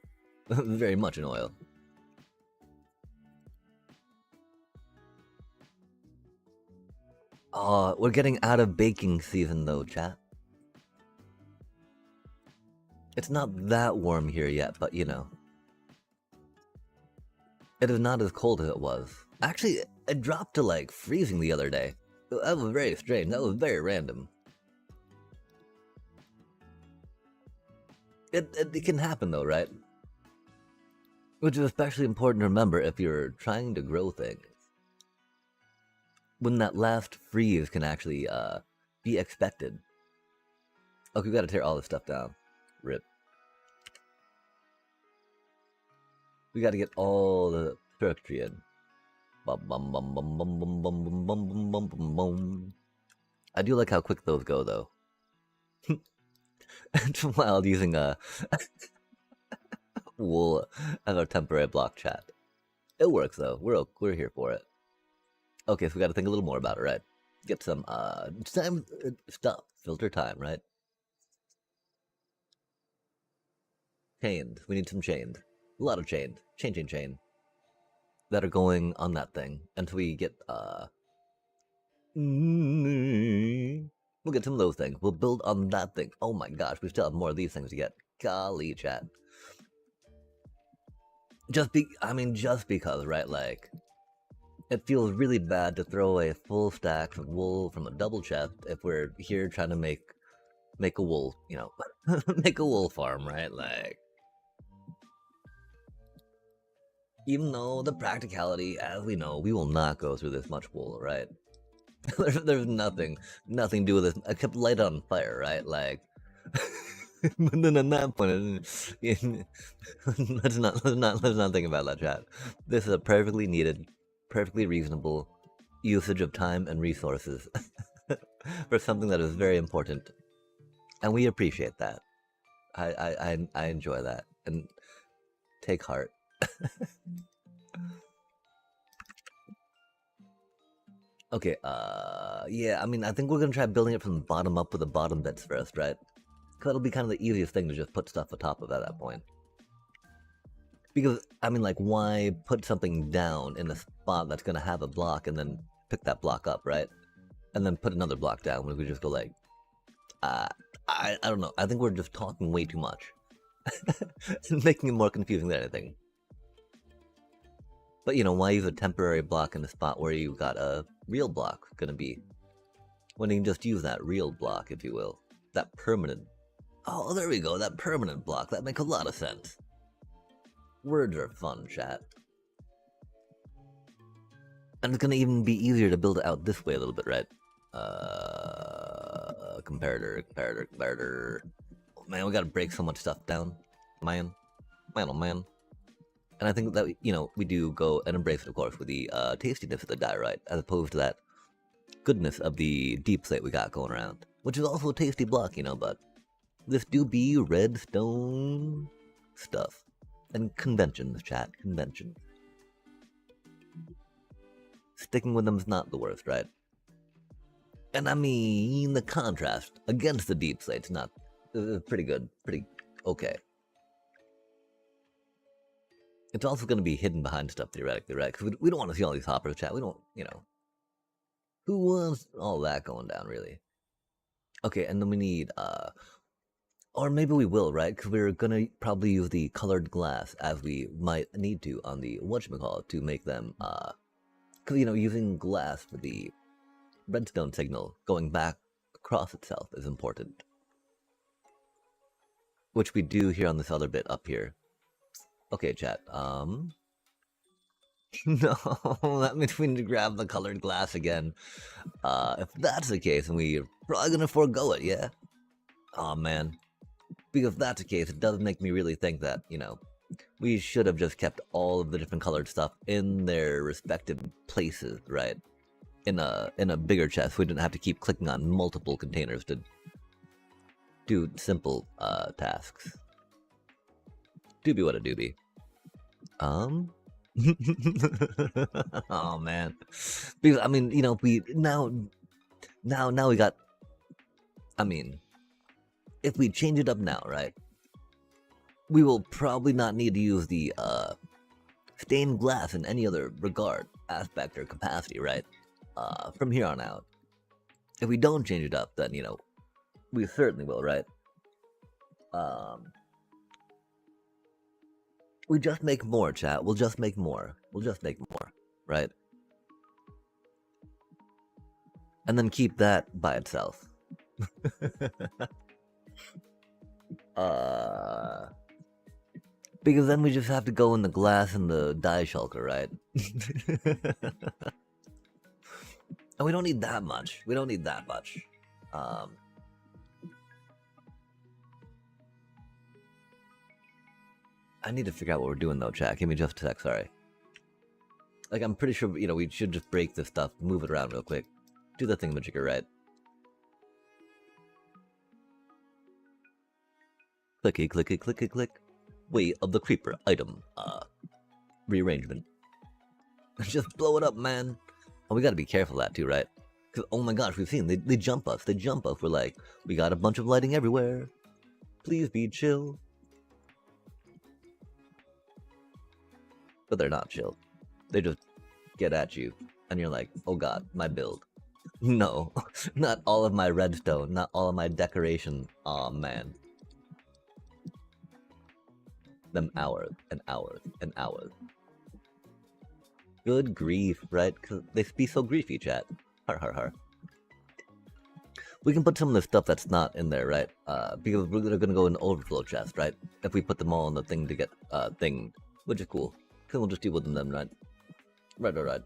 Speaker 1: Very much in oil. We're getting out of baking season though, chat. It's not that warm here yet, but you know. It is not as cold as it was. Actually, it dropped to like freezing the other day. That was very strange. That was very random. It can happen though, right? Which is especially important to remember if you're trying to grow things. When that last freeze can actually be expected. Okay, we gotta tear all this stuff down. Rip. We gotta get all the circuitry in. Bum, bum, bum, bum, bum, bum, bum, bum, bum, bum, bum, bum. I do like how quick those go though. While using wool as our temporary block, chat. It works though. We're here for it. Okay, so we gotta think a little more about it, right? Get some time stuff. Filter time, right? Chains. We need some chains. A lot of chains. Chain. That are going on that thing until we get we'll get some of those things. We'll build on that thing. Oh my gosh, we still have more of these things to get. Golly, chat. Just because, right? Like, it feels really bad to throw away full stacks of wool from a double chest if we're here trying to make a wool, you know, make a wool farm, right? Like, even though the practicality, as we know, we will not go through this much wool, right? there's nothing to do with this. I kept light on fire, right? Like, but then at that point, let's not think about that, chat. This is a perfectly needed, perfectly reasonable usage of time and resources for something that is very important, and we appreciate that. I enjoy that and take heart. Okay, yeah, I mean, I think we're gonna try building it from the bottom up with the bottom bits first, right? Because it'll be kind of the easiest thing to just put stuff on top of at that point. Because, I mean, like, why put something down in a spot that's gonna have a block and then pick that block up, right? And then put another block down when we just go like, I don't know, I think we're just talking way too much. Making it more confusing than anything. But, you know, why use a temporary block in a spot where you got a real block gonna be? When you can just use that real block, if you will. That permanent. Oh, there we go, that permanent block. That makes a lot of sense. Words are fun, chat. And it's gonna even be easier to build it out this way a little bit, right? Comparator. Oh, man, we gotta break so much stuff down. Man, oh man. And I think that, you know, we do go and embrace it, of course, with the tastiness of the diorite, as opposed to that goodness of the deep slate we got going around. Which is also a tasty block, you know, but this do be redstone stuff. And conventions, chat, conventions. Sticking with them is not the worst, right? And I mean, the contrast against the deep slate's not pretty good, pretty okay. It's also going to be hidden behind stuff, theoretically, right? Because we don't want to see all these hoppers, chat. We don't, you know. Who wants all that going down, really? Okay, and then we need, or maybe we will, right? Because we're going to probably use the colored glass, as we might need to on the whatchamacallit, to make them, because, you know, using glass for the redstone signal going back across itself is important. Which we do here on this other bit up here. Okay, chat, no, that means we need to grab the colored glass again. If that's the case, then we're probably gonna forego it, yeah? Aw, man. Because if that's the case, it does make me really think that, you know, we should have just kept all of the different colored stuff in their respective places, right? In a bigger chest, we didn't have to keep clicking on multiple containers to do simple, tasks. Doobie what a doobie. Oh man, because I mean, you know, we now we got. I mean, if we change it up now, right? we will probably not need to use the stained glass in any other regard, aspect, or capacity, right? From here on out. If we don't change it up, then, we certainly will, right? We just make more, chat. We'll just make more. We'll just make more, right? And then keep that by itself. Because then we just have to go in the glass and the dye shulker, right? And we don't need that much. We don't need that much. I need to figure out what we're doing though, chat. Give me just a sec, sorry. Like, I'm pretty sure, we should just break this stuff, move it around real quick. Do the thingamajigger, right? Clicky, clicky, clicky, click. Way of the creeper item. Rearrangement. Just blow it up, man. And we gotta be careful of that too, right? Because, oh my gosh, we've seen, they jump us. They jump us. We're like, we got a bunch of lighting everywhere. Please be chill. But they're not chill. They just get at you. And you're like, oh god, my build. No, not all of my redstone, not all of my decoration. Aw, man. Them hours and hours and hours. Good grief, right? Because they be so griefy, chat. Har har har. We can put some of the stuff that's not in there, right? Because they're gonna go in the overflow chest, right? If we put them all in the thing to get thing, which is cool. Because we'll just deal with them, right? Right.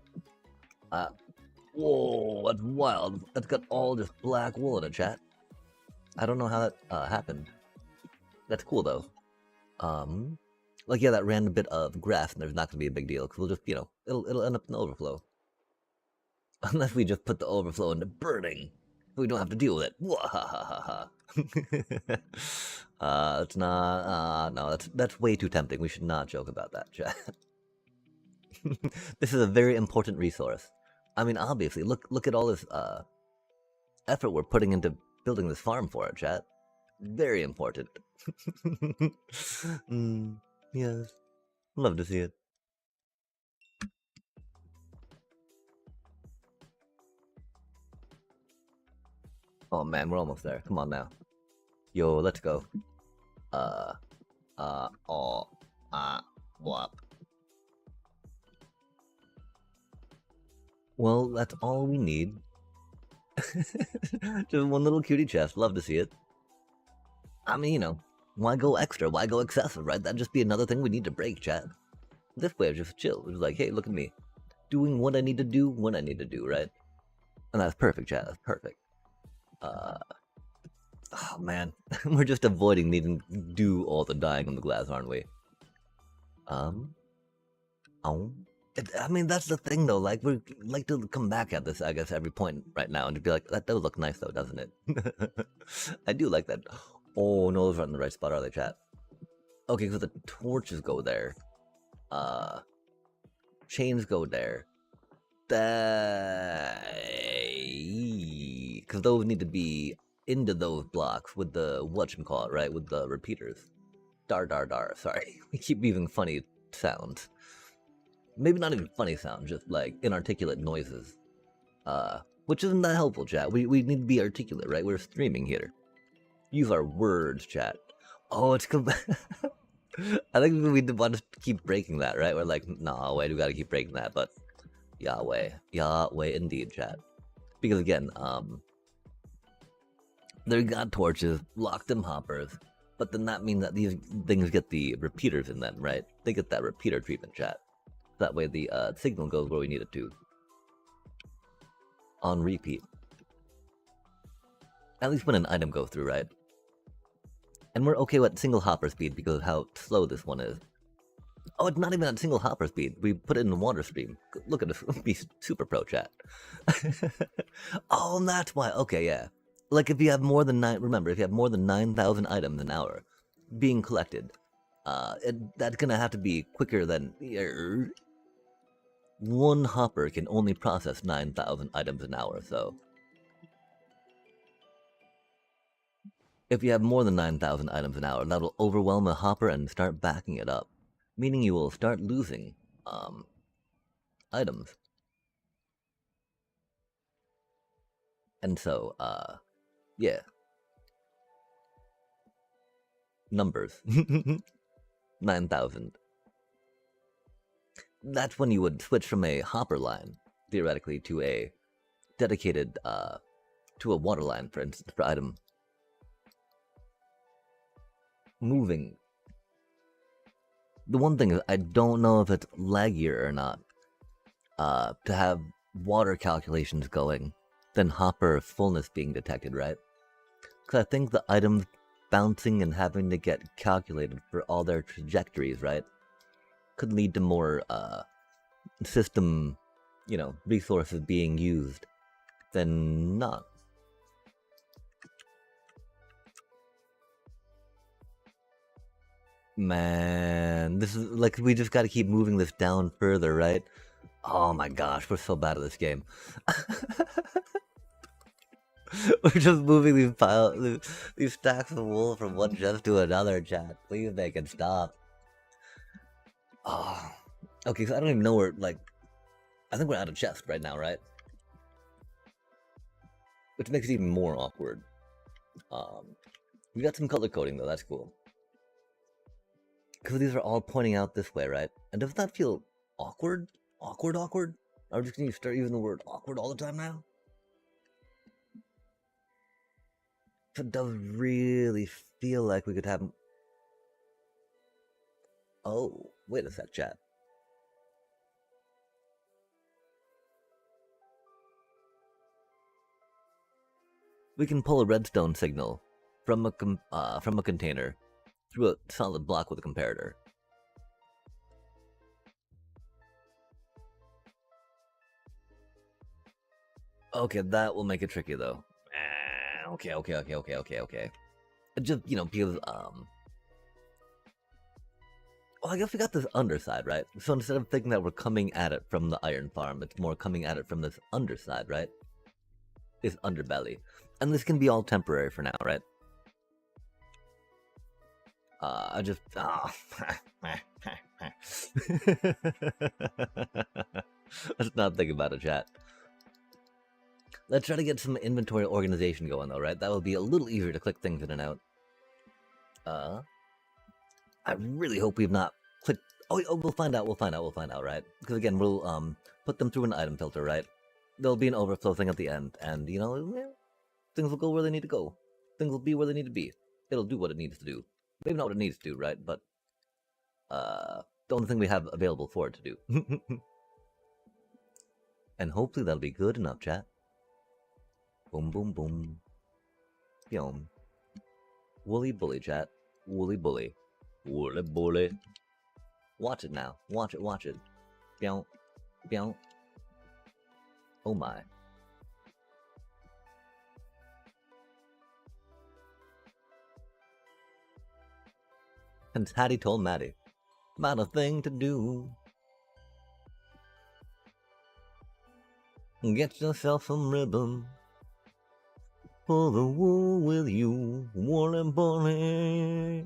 Speaker 1: Whoa, that's wild. That's got all just black wool in it, chat. I don't know how that happened. That's cool though. Like, yeah, that random bit of grass, and there's not gonna be a big deal because we'll just, it'll end up in the overflow. Unless we just put the overflow into burning, we don't have to deal with it. Wahahaha. It's not. No, that's way too tempting. We should not joke about that, chat. This is a very important resource. I mean, obviously, look at all this effort we're putting into building this farm for it, chat. Very important. Yes. Love to see it. Oh man, we're almost there. Come on now. Yo, let's go. Wop. Well, that's all we need. Just one little cutie chest. Love to see it. I mean, why go extra? Why go excessive, right? That'd just be another thing we need to break, chat. This way, just chill. It's like, hey, look at me. Doing what I need to do when I need to do, right? And that's perfect, chat. That's perfect. Oh, man. We're just avoiding needing to do all the dyeing on the glass, aren't we? I mean, that's the thing, though. Like, we like to come back at this, I guess, every point right now and to be like, that does look nice, though, doesn't it? I do like that. Oh, no, those aren't in the right spot, are they, chat? Okay, so the torches go there. Chains go there. Because those need to be into those blocks with the whatchamacallit, right? With the repeaters. Dar. Sorry, we keep using funny sounds. Maybe not even funny sounds, just like inarticulate noises. Which isn't that helpful, chat. We need to be articulate, right? We're streaming here. Use our words, chat. Oh, it's I think we want to keep breaking that, right? We're like, nah, wait, we gotta keep breaking that, but Yahweh indeed, chat. Because again, they got torches, locked them hoppers, but then that means that these things get the repeaters in them, right? They get that repeater treatment, chat. That way the signal goes where we need it to. On repeat. At least when an item goes through, right? And we're okay with single hopper speed because of how slow this one is. Oh, it's not even at single hopper speed. We put it in the water stream. Look at this. Be super pro, chat. Oh, and that's why. Okay, yeah. Like if you have more than remember, if you have more than 9,000 items an hour being collected, that's gonna have to be quicker than one hopper can only process 9,000 items an hour. So If you have more than 9,000 items an hour, that'll overwhelm a hopper and start backing it up, meaning you will start losing items. And so, yeah. Numbers. 9,000. That's when you would switch from a hopper line, theoretically, to a dedicated, to a water line, for instance, for item. Moving. The one thing is, I don't know if it's laggier or not, to have water calculations going than hopper fullness being detected, right? Because I think the items bouncing and having to get calculated for all their trajectories, right, could lead to more system, resources being used than not. Man, this is like, we just gotta keep moving this down further, right? Oh my gosh, we're so bad at this game. We're just moving these stacks of wool from one chest to another, chat. Please make it stop. Oh. Okay, so I don't even know where, like, I think we're out of chest right now, right? Which makes it even more awkward. We got some color coding though, that's cool. Because these are all pointing out this way, right? And does that feel awkward? Awkward? Are we just going to start using the word awkward all the time now? It does really feel like we could have... Oh, wait a sec, chat. We can pull a redstone signal from a container through a solid block with a comparator. Okay, that will make it tricky though. Okay. Just, because, well, I guess we got this underside, right? So instead of thinking that we're coming at it from the iron farm, it's more coming at it from this underside, right? This underbelly. And this can be all temporary for now, right? Let's not think about it, chat. Let's try to get some inventory organization going, though, right? That would be a little easier to click things in and out. I really hope we've not clicked... Oh, we'll find out, right? Because, again, we'll put them through an item filter, right? There'll be an overflow thing at the end, and, things will go where they need to go. Things will be where they need to be. It'll do what it needs to do. Maybe not what it needs to do, right? But, the only thing we have available for it to do. And hopefully that'll be good enough, chat. Boom, boom, boom. Yum. Woolly bully, chat. Woolly bully. Woolly bully. Watch it now. Watch it. Meow. Meow. Oh my. And Hattie told Maddie, not a thing to do. Get yourself some ribbon. Pull the wool with you, woolly bully.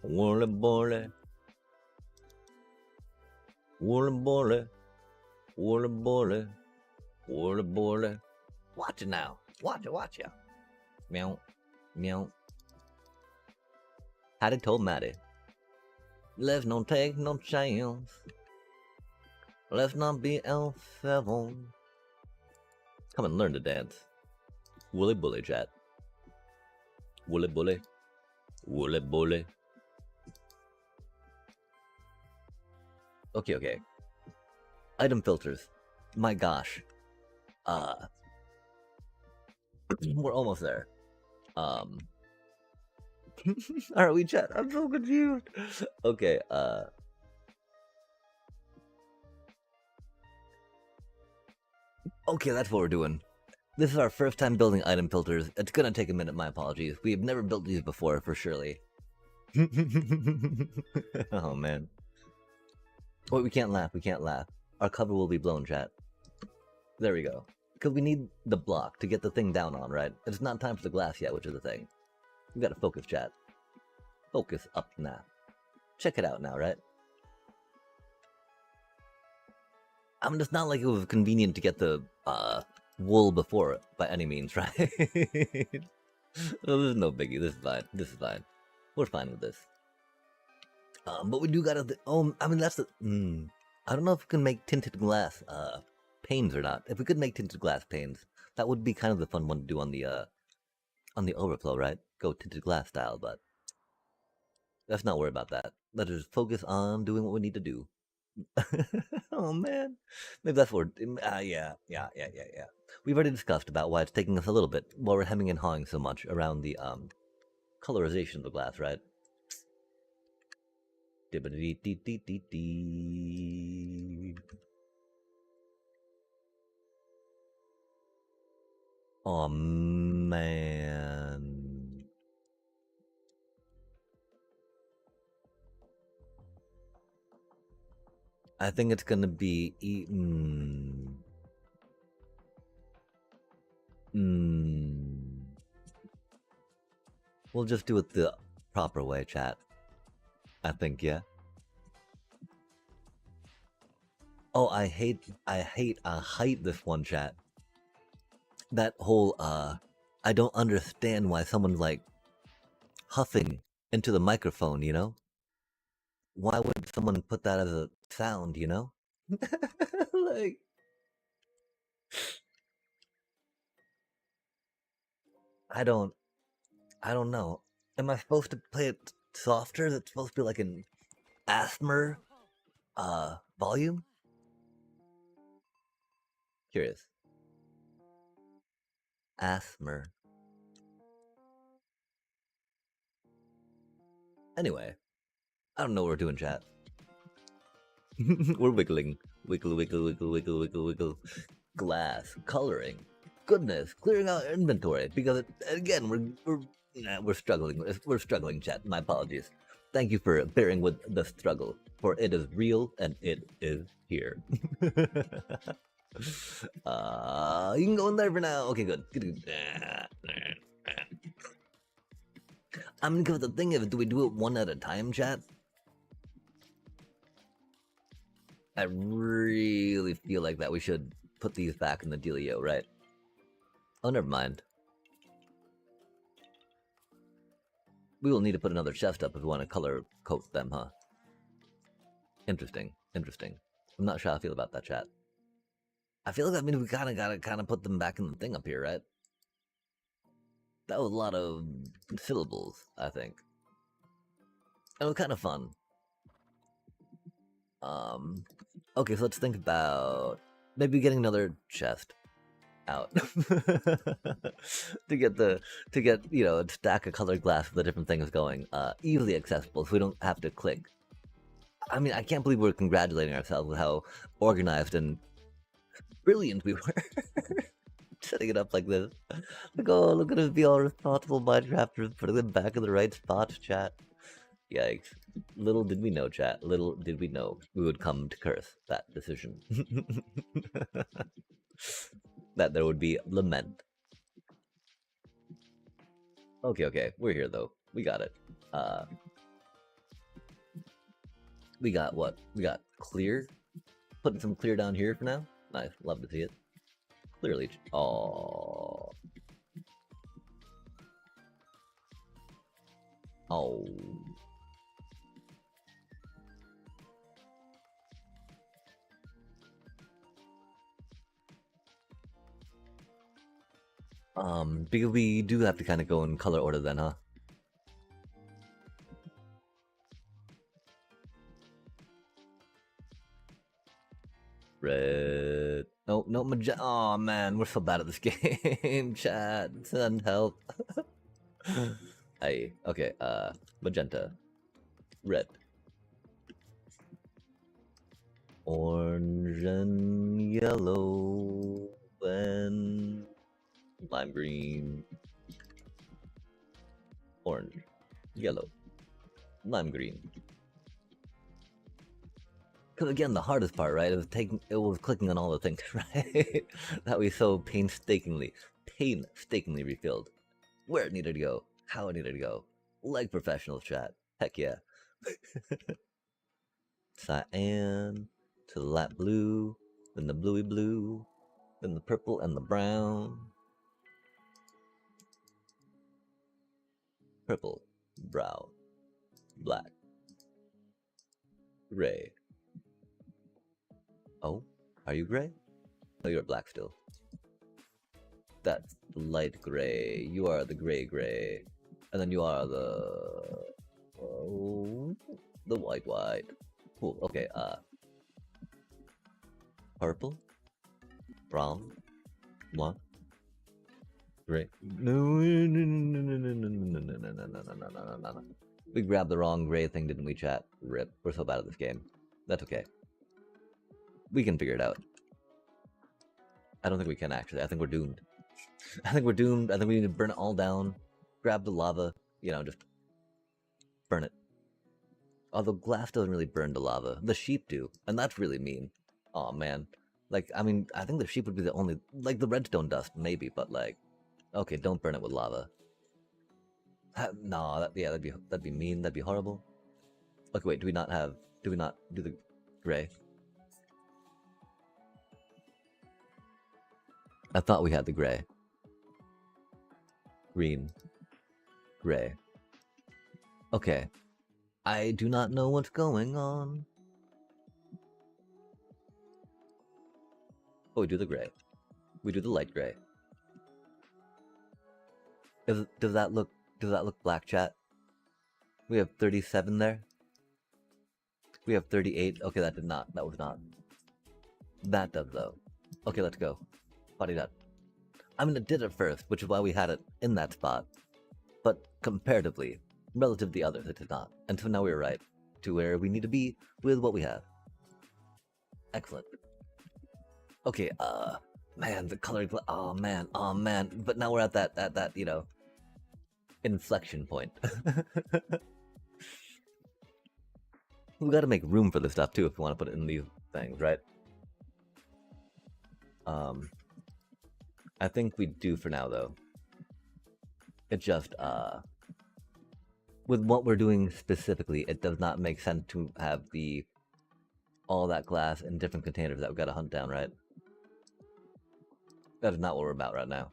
Speaker 1: Woolly bully. Woolly bully. Woolly bully. Woolly bully. Watch it now. Watch ya. Meow. Meow. Hattie told Maddie, let's not take no chance. Let's not be L7. Come and learn to dance. Woolly bully, chat. Woolly bully. Woolly bully. Okay. Item filters. My gosh. We're almost there. Are we, chat? I'm so confused. Okay, okay, that's what we're doing. This is our first time building item filters. It's gonna take a minute, my apologies. We have never built these before, for surely. Oh, man. Wait, we can't laugh. Our cover will be blown, chat. There we go. Because we need the block to get the thing down on, right? It's not time for the glass yet, which is the thing. We gotta focus, chat. Focus up now. Check it out now, right? I mean, it's not like it was convenient to get the wool before by any means, right? Well, this is no biggie. This is fine. This is fine. We're fine with this. But we do gotta. I mean, that's the. I don't know if we can make tinted glass panes or not. If we could make tinted glass panes, that would be kind of the fun one to do on the overflow, right? Go tinted glass style, but let's not worry about that. Let's just focus on doing what we need to do. Oh man, maybe that's what. Yeah. We've already discussed about why it's taking us a little bit while we're hemming and hawing so much around the colorization of the glass, right? Oh man. I think it's gonna be We'll just do it the proper way, chat. I think, yeah. Oh, I hate this one, chat. That whole I don't understand why someone's like huffing into the microphone, you know? Why would someone put that as a sound, you know? Like, I don't know. Am I supposed to play it softer? That's supposed to be like an asthma volume? Curious. Asthma. Anyway, I don't know what we're doing, chat. We're wiggling. Wiggle, wiggle, wiggle, wiggle, wiggle, wiggle. Glass. Coloring. Goodness. Clearing out inventory. Because, again, we're struggling. We're struggling, chat. My apologies. Thank you for bearing with the struggle. For it is real and it is here. You can go in there for now. Okay, good. I mean, because the thing is, do we do it one at a time, chat? I really feel like that we should put these back in the dealio, right? Oh, never mind. We will need to put another chest up if we want to color coat them, huh? Interesting. Interesting. I'm not sure how I feel about that, chat. I feel like that means we gotta put them back in the thing up here, right? That was a lot of syllables, I think. It was kind of fun. Okay, so let's think about maybe getting another chest out to get a stack of colored glass with the different things going easily accessible, so we don't have to click. I mean, I can't believe we're congratulating ourselves with how organized and brilliant we were setting it up like this. Like, oh, look at us be all responsible Minecrafters, putting them back in the right spot, chat. Yikes. Little did we know, chat. Little did we know we would come to curse that decision. That there would be lament. Okay. We're here, though. We got it. We got what? We got clear. Putting some clear down here for now. Nice. Love to see it. Clearly. Oh. Oh. Because we do have to kind of go in color order then, huh? Red. No, magenta. Oh man, we're so bad at this game. Chat, send help. Hey, okay, magenta. Red. Orange and yellow and lime green. Orange. Yellow. Lime green. Because again, the hardest part, right, it was clicking on all the things, right, that we so painstakingly refilled. Where it needed to go, how it needed to go, like professionals, chat. Heck yeah. Cyan to the light blue, then the bluey blue, then the purple and the brown. Purple, brown, black, gray. Oh, are you gray? No, you're black still. That's light gray. You are the gray. And then you are the white. Cool, okay, purple, brown, black, gray. No. We grabbed the wrong gray thing, didn't we, chat? Rip. We're so bad at this game. That's okay. We can figure it out. I don't think we can, actually. I think we're doomed. I think we need to burn it all down, grab the lava, you know, just burn it. Although glass doesn't really burn the lava. The sheep do, and that's really mean. Aw, man. Like, I mean, I think the sheep would be the only... Like, the redstone dust, maybe, but, like... Okay, don't burn it with lava. No, that'd be mean, that'd be horrible. Okay, wait, do we not do the gray? I thought we had the gray. Green. Gray. Okay. I do not know what's going on. Oh, we do the gray. We do the light gray. Does that look black, chat? We have 37 there. We have 38. Okay, that was not. That does though. Okay, let's go. Body that. I mean, it did at first, which is why we had it in that spot. But comparatively, relative to the others, it did not. And so now we're right to where we need to be with what we have. Excellent. Okay, man, the color, oh man. But now we're at that, you know, inflection point. We gotta make room for this stuff too if we want to put it in these things, right? I think we do for now though. It just, with what we're doing specifically, it does not make sense to have all that glass in different containers that we've got to hunt down, right? That is not what we're about right now.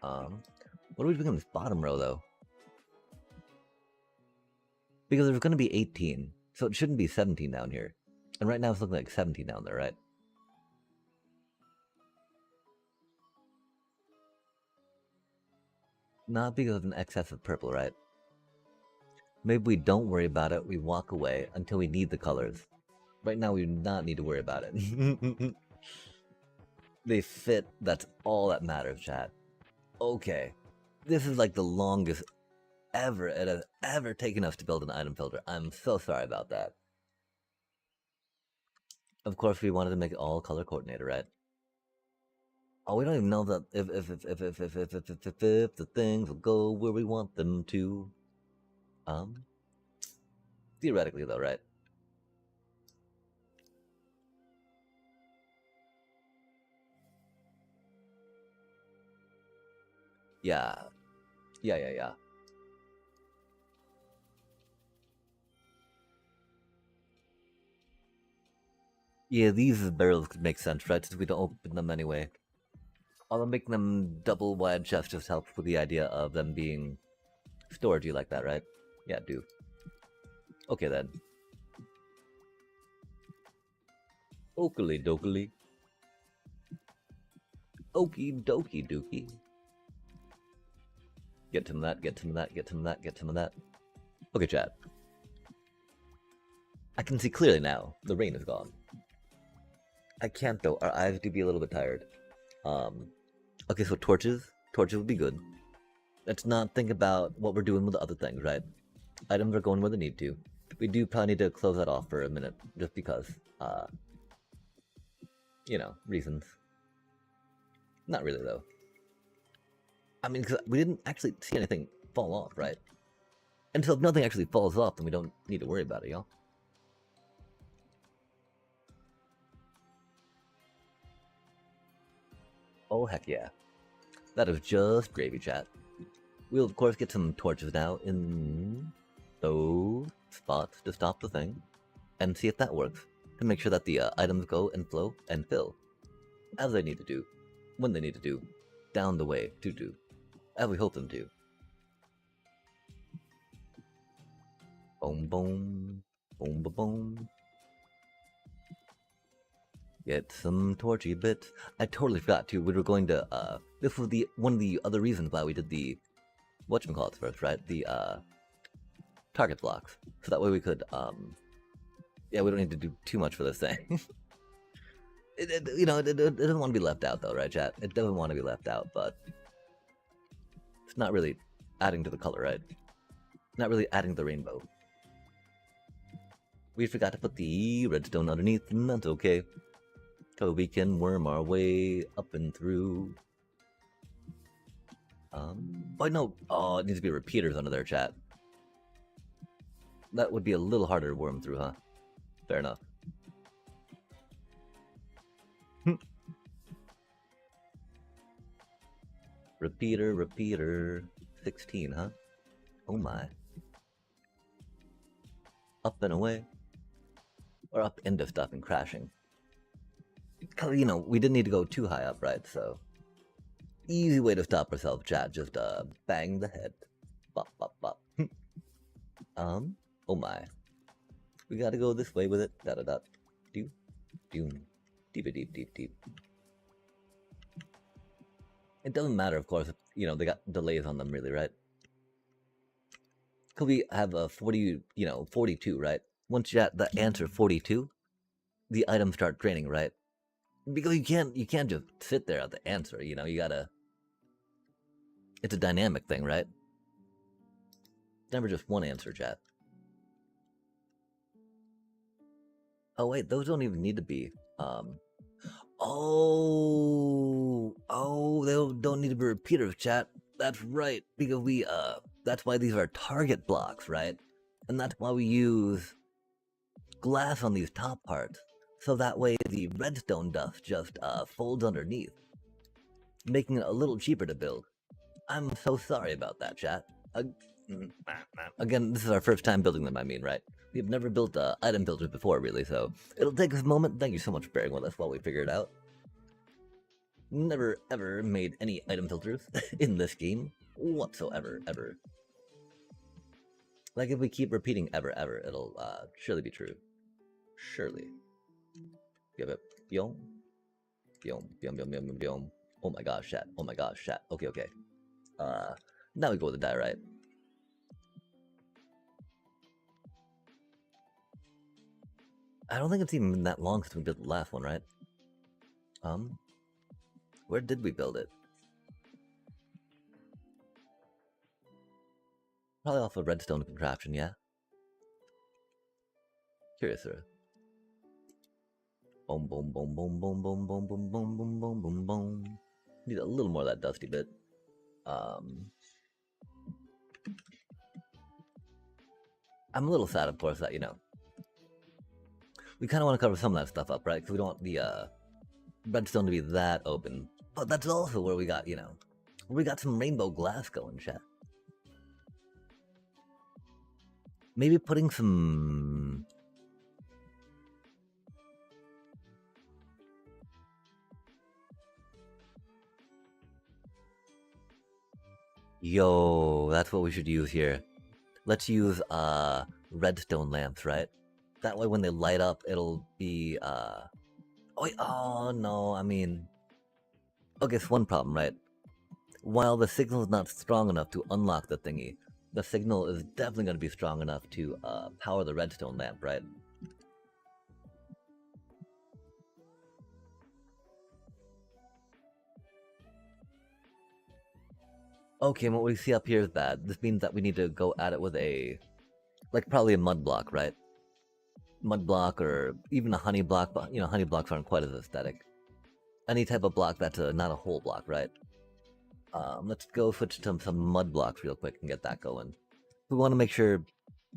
Speaker 1: What are we doing in this bottom row though? Because there's going to be 18, so it shouldn't be 17 down here. And right now it's looking like 17 down there, right? Not because of an excess of purple, right? Maybe we don't worry about it, we walk away until we need the colors. Right now we do not need to worry about it. They fit, that's all that matters, chat. Okay. This is like the longest ever it has ever taken us to build an item filter. I'm so sorry about that. Of course, we wanted to make it all color coordinated, right? Oh, we don't even know that if the things will go where we want them to. Theoretically though, right? Yeah. Yeah. Yeah, these barrels could make sense, right? Since we don't open them anyway. Although making them double wide chest just helps with the idea of them being storagey like that, right? Yeah, do. Okay then. Oakley dokey. Okie dokie dookie. Get some of that, get some of that, get some of that, get some of that. Okay, chat. I can see clearly now. The rain is gone. I can't though. Our eyes do be a little bit tired. Okay, so torches. Torches would be good. Let's not think about what we're doing with the other things, right? Items are going where they need to. We do probably need to close that off for a minute, just because, you know, reasons. Not really, though. I mean, because we didn't actually see anything fall off, right? And so if nothing actually falls off, then we don't need to worry about it, y'all. Oh, heck yeah. That is just gravy, chat. We'll, of course, get some torches now in those spots to stop the thing and see if that works, to make sure that the items go and flow and fill as they need to do, when they need to do, down the way to do, as we hope them to. Boom, boom, boom, boom, boom. Get some torchy bits. I totally forgot too. We were going to. This was the one of the other reasons why we did the whatchamacallits first, right? The target blocks, so that way we could. Yeah, we don't need to do too much for this thing. it doesn't want to be left out though, right, chat? It doesn't want to be left out, but it's not really adding to the color, right? Not really adding to the rainbow. We forgot to put the redstone underneath, and that's okay. So we can worm our way up and through. Oh no, oh, it needs to be repeaters under there, chat. That would be a little harder to worm through, huh? Fair enough. Repeater, 16, huh? Oh my. Up and away. Or up into stuff and crashing. Cause, we didn't need to go too high up, right? So, easy way to stop ourselves, chat. Just, bang the head. Bop, bop, bop. Oh my. We gotta go this way with it. Da-da-da. Doom. Doom. Deep. It doesn't matter, of course, if, they got delays on them, really, right? Could we have a 42, right? Once you get the answer 42, the items start draining, right? Because you can't just sit there at the answer, you gotta. It's a dynamic thing, right? It's never just one answer, chat. Oh wait, those don't even need to be. They don't need to be repeaters, chat. That's right, because that's why these are target blocks, right? And that's why we use glass on these top parts, so that way the redstone dust just folds underneath, making it a little cheaper to build. I'm so sorry about that, chat. Again, this is our first time building them, right? We've never built item builders before, really, so it'll take us a moment. Thank you so much for bearing with us while we figure it out. Never, ever made any item filters in this game whatsoever, ever. Like, if we keep repeating ever, it'll surely be true. Surely. Give it. Yom. Oh my gosh, chat. Okay. Now we go with the diorite. I don't think it's even been that long since we built the last one, right? Where did we build it? Probably off a redstone contraption, yeah? Curious, sir. Boom. Need a little more of that dusty bit. I'm a little sad, of course, that, we kind of want to cover some of that stuff up, right? Because we don't want the redstone to be that open. But that's also where we got, we got some rainbow glass going, chat. Maybe putting some... Yo, that's what we should use here. Let's use redstone lamps, right? That way when they light up, it'll be oh no, okay, it's one problem, right? While the signal is not strong enough to unlock the thingy, the signal is definitely going to be strong enough to power the redstone lamp, right? Okay, what we see up here is bad. This means that we need to go at it with a, like, probably a mud block, right? Mud block or even a honey block, but honey blocks aren't quite as aesthetic. Any type of block that's not a whole block, right? Let's go switch to some mud blocks real quick and get that going. We want to make sure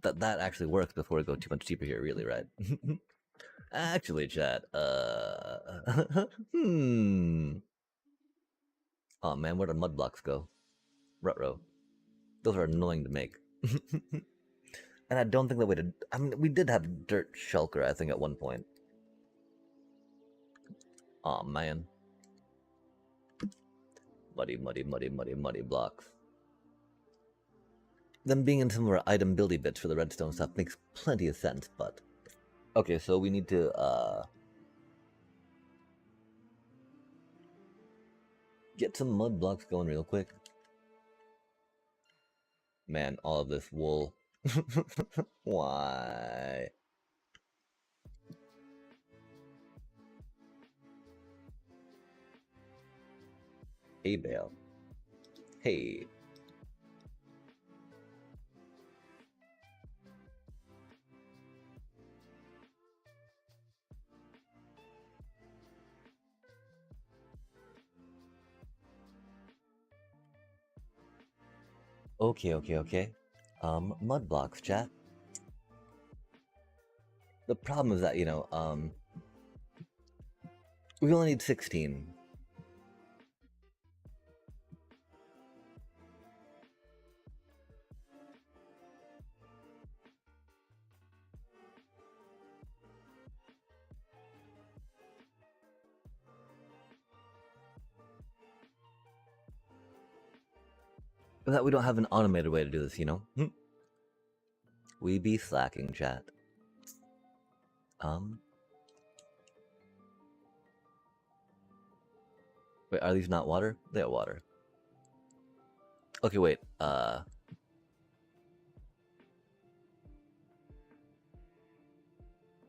Speaker 1: that that actually works before we go too much deeper here, really, right? Actually, chat, Oh man, where did mud blocks go? Rutrow. Those are annoying to make. And I don't think that we did. I mean, we did have dirt shulker, I think, at one point. Oh man. Muddy, muddy, muddy, muddy, muddy blocks. Them being in some of our item buildy bits for the redstone stuff makes plenty of sense, but... Okay, so we need to, get some mud blocks going real quick. Man, all of this wool. Why? Hey, Bale. Hey. Okay. Mud blocks, chat. The problem is that, we only need 16. But that we don't have an automated way to do this, We be slacking, chat. Wait, are these not water? They are water. Okay, wait, how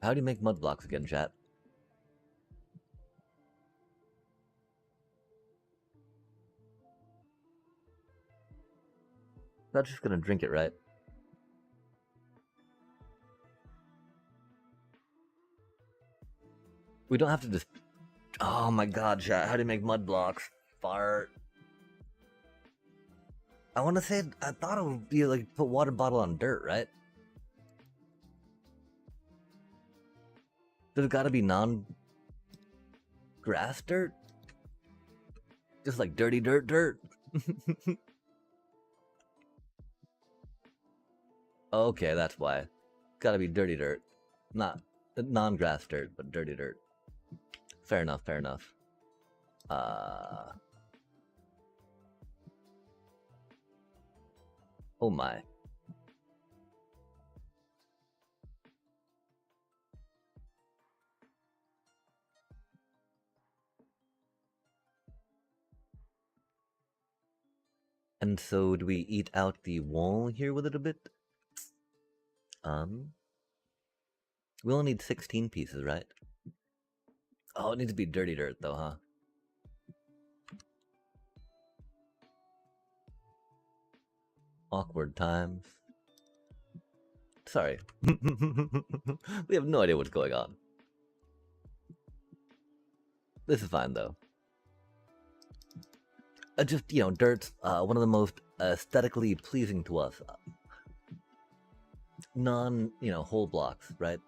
Speaker 1: do you make mud blocks again, chat? Not just gonna drink it, right? We don't have to just... Oh my god, chat, how do you make mud blocks? Fart. I want to say, I thought it would be like put water bottle on dirt, right? There's gotta be non-grass dirt? Just like dirty dirt? Okay, that's why. Gotta be dirty dirt. Not non-grass dirt, but dirty dirt. Fair enough. Oh my. And so do we eat out the wall here with it a bit? We only need 16 pieces, right? Oh, it needs to be dirty dirt though, huh? Awkward times. Sorry. We have no idea what's going on. This is fine though. Just, dirt's one of the most aesthetically pleasing to us. Whole blocks, right?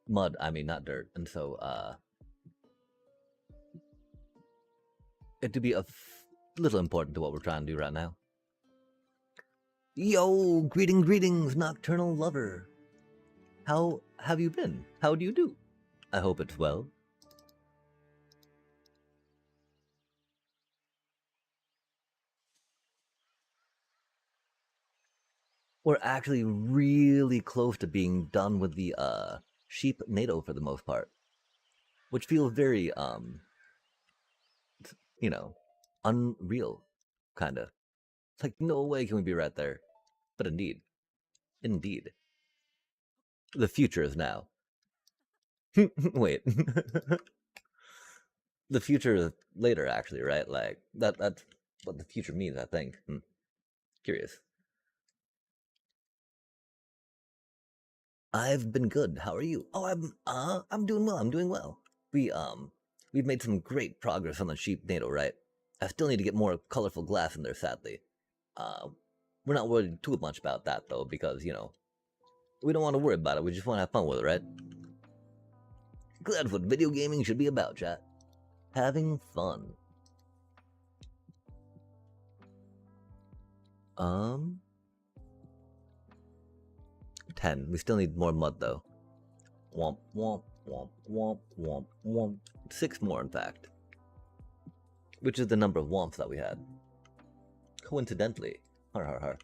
Speaker 1: Mud, I mean, not dirt. And so, it to be a little important to what we're trying to do right now. Yo, greetings, nocturnal lover. How have you been? How do you do? I hope it's well. We're actually really close to being done with the Sneep-NADO for the most part, which feels very unreal, kinda. It's like, no way can we be right there. But indeed, the future is now. Wait. The future is later, actually, right? Like, that's what the future means, I think. Curious. I've been good. How are you? Oh, I'm doing well. We've made some great progress on the Sneep-NADO, right? I still need to get more colorful glass in there, sadly. We're not worried too much about that, though, because, we don't want to worry about it. We just want to have fun with it, right? That's what video gaming should be about, chat. Having fun. 10. We still need more mud, though. Womp, womp, womp, womp, womp, womp. 6 more, in fact. Which is the number of womps that we had. Coincidentally. Har har har.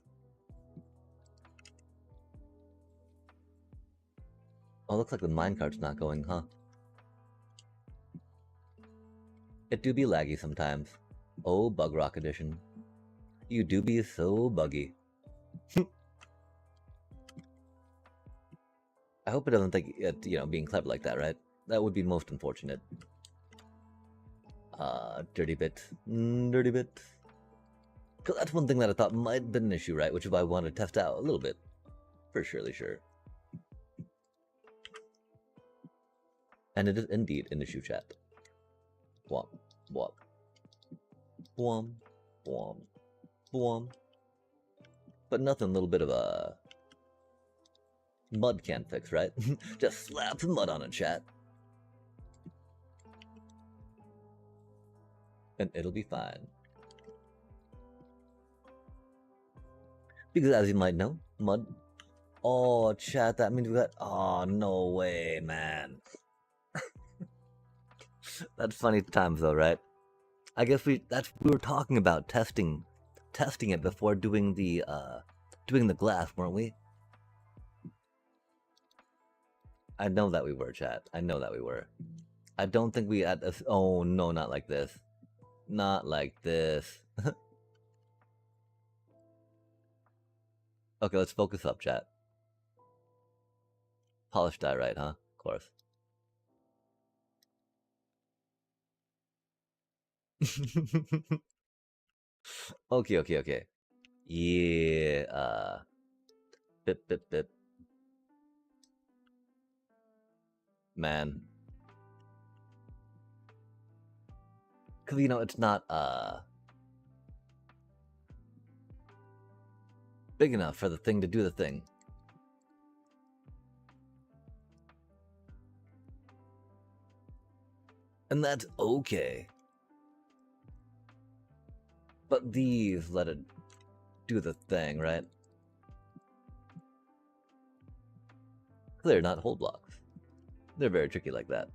Speaker 1: Oh, looks like the minecart's not going, huh? It do be laggy sometimes. Oh, Bug Rock Edition. You do be so buggy. I hope it doesn't think it, being clever like that, right? That would be most unfortunate. Dirty bit. Dirty bit. So that's one thing that I thought might have been an issue, right? Which is why I wanted to test out a little bit. For surely sure. And it is indeed an issue, chat. Womp, womp. Womp, womp, womp. But nothing a little bit of a mud can't fix, right? Just slap some mud on it, chat. And it'll be fine. Because as you might know, mud. Oh, chat, that means we got. Oh, no way, man. That's funny times, though, right? I guess we were talking about testing it before doing the glass, weren't we? I know that we were, chat. I know that we were. I don't think we had this. Oh no, not like this. Not like this. Okay, let's focus up, chat. Polished dye, right, huh? Of course. Okay. Yeah, bip. Man. Cause it's not, big enough for the thing to do the thing. And that's okay. But these let it do the thing, right? They're not hole blocks. They're very tricky like that.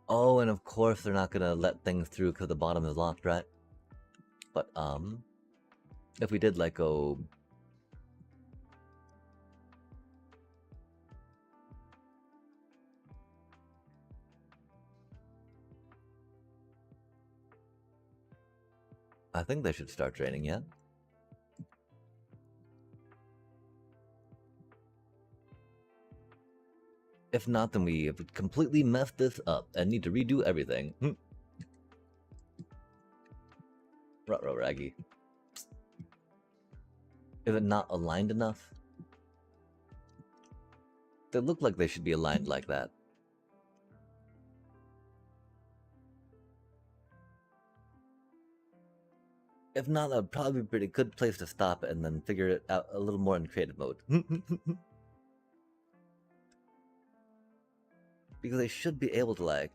Speaker 1: Oh, and of course they're not gonna let things through because the bottom is locked, right? But if we did go I think they should start draining, yeah? If not, then we have completely messed this up and need to redo everything. Ruh-roh, Raggy. Is it not aligned enough? They look like they should be aligned like that. If not, that would probably be a pretty good place to stop it and then figure it out a little more in creative mode. Because they should be able to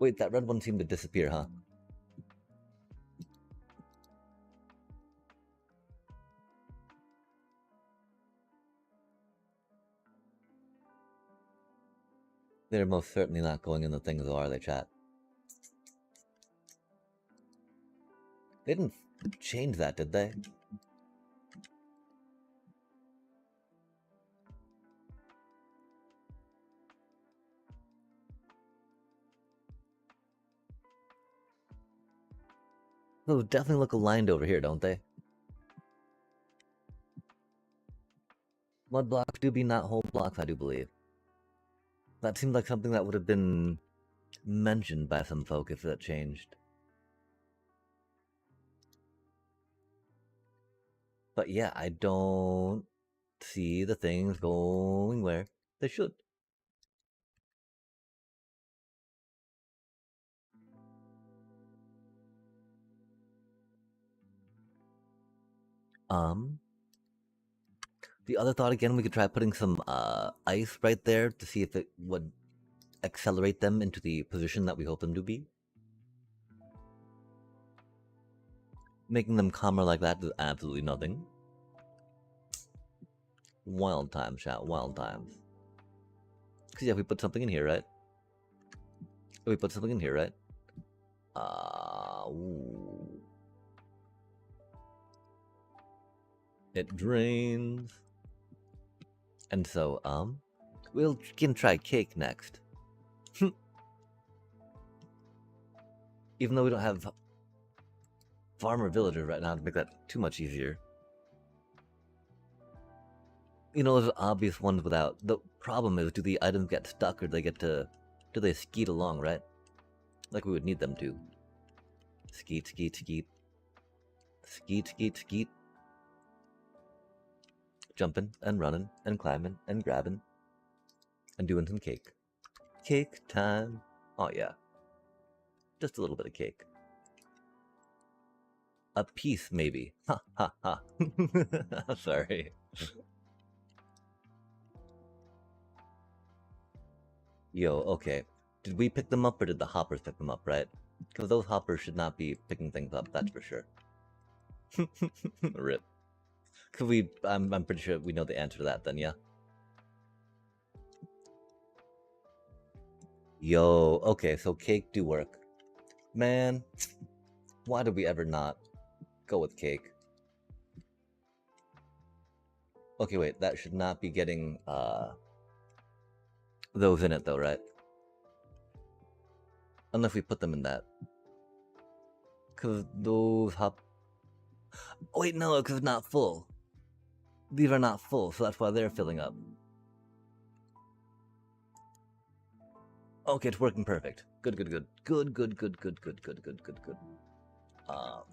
Speaker 1: Wait, that red one seemed to disappear, huh? They're most certainly not going in the things, though, are they, chat? They didn't change that, did they? Those definitely look aligned over here, don't they? Mud blocks do be not whole blocks, I do believe. That seemed like something that would have been mentioned by some folk if that changed. But yeah, I don't see the things going where they should. Um, the other thought again, we could try putting some ice right there to see if it would accelerate them into the position that we hope them to be. Making them calmer like that does absolutely nothing. Wild times, chat, wild times. Because yeah, if we put something in here, right? If we put something in here, right? Ooh. It drains. And so, we can try cake next. Even though we don't have farmer villager right now to make that too much easier. You know, those obvious ones without. The problem is, do the items get stuck or do they skeet along, right? Like we would need them to. Skeet, skeet, skeet. Skeet, skeet, skeet. Jumping and running and climbing and grabbing and doing some cake. Cake time. Oh yeah. Just a little bit of cake. A piece, maybe. Ha ha ha. Sorry. Yo, okay. Did we pick them up or did the hoppers pick them up, right? Because those hoppers should not be picking things up, that's for sure. Rip. Could we, I'm pretty sure we know the answer to that then, yeah? Yo, okay, so cake do work. Man, why did we ever not go with cake? Okay, wait, that should not be getting, those in it though, right? Unless we put them in that. Because those hop... Oh, wait, no, because it's not full. These are not full, so that's why they're filling up. Okay, it's working perfect. Good, good, good. Good, good, good, good, good, good, good, good, good. But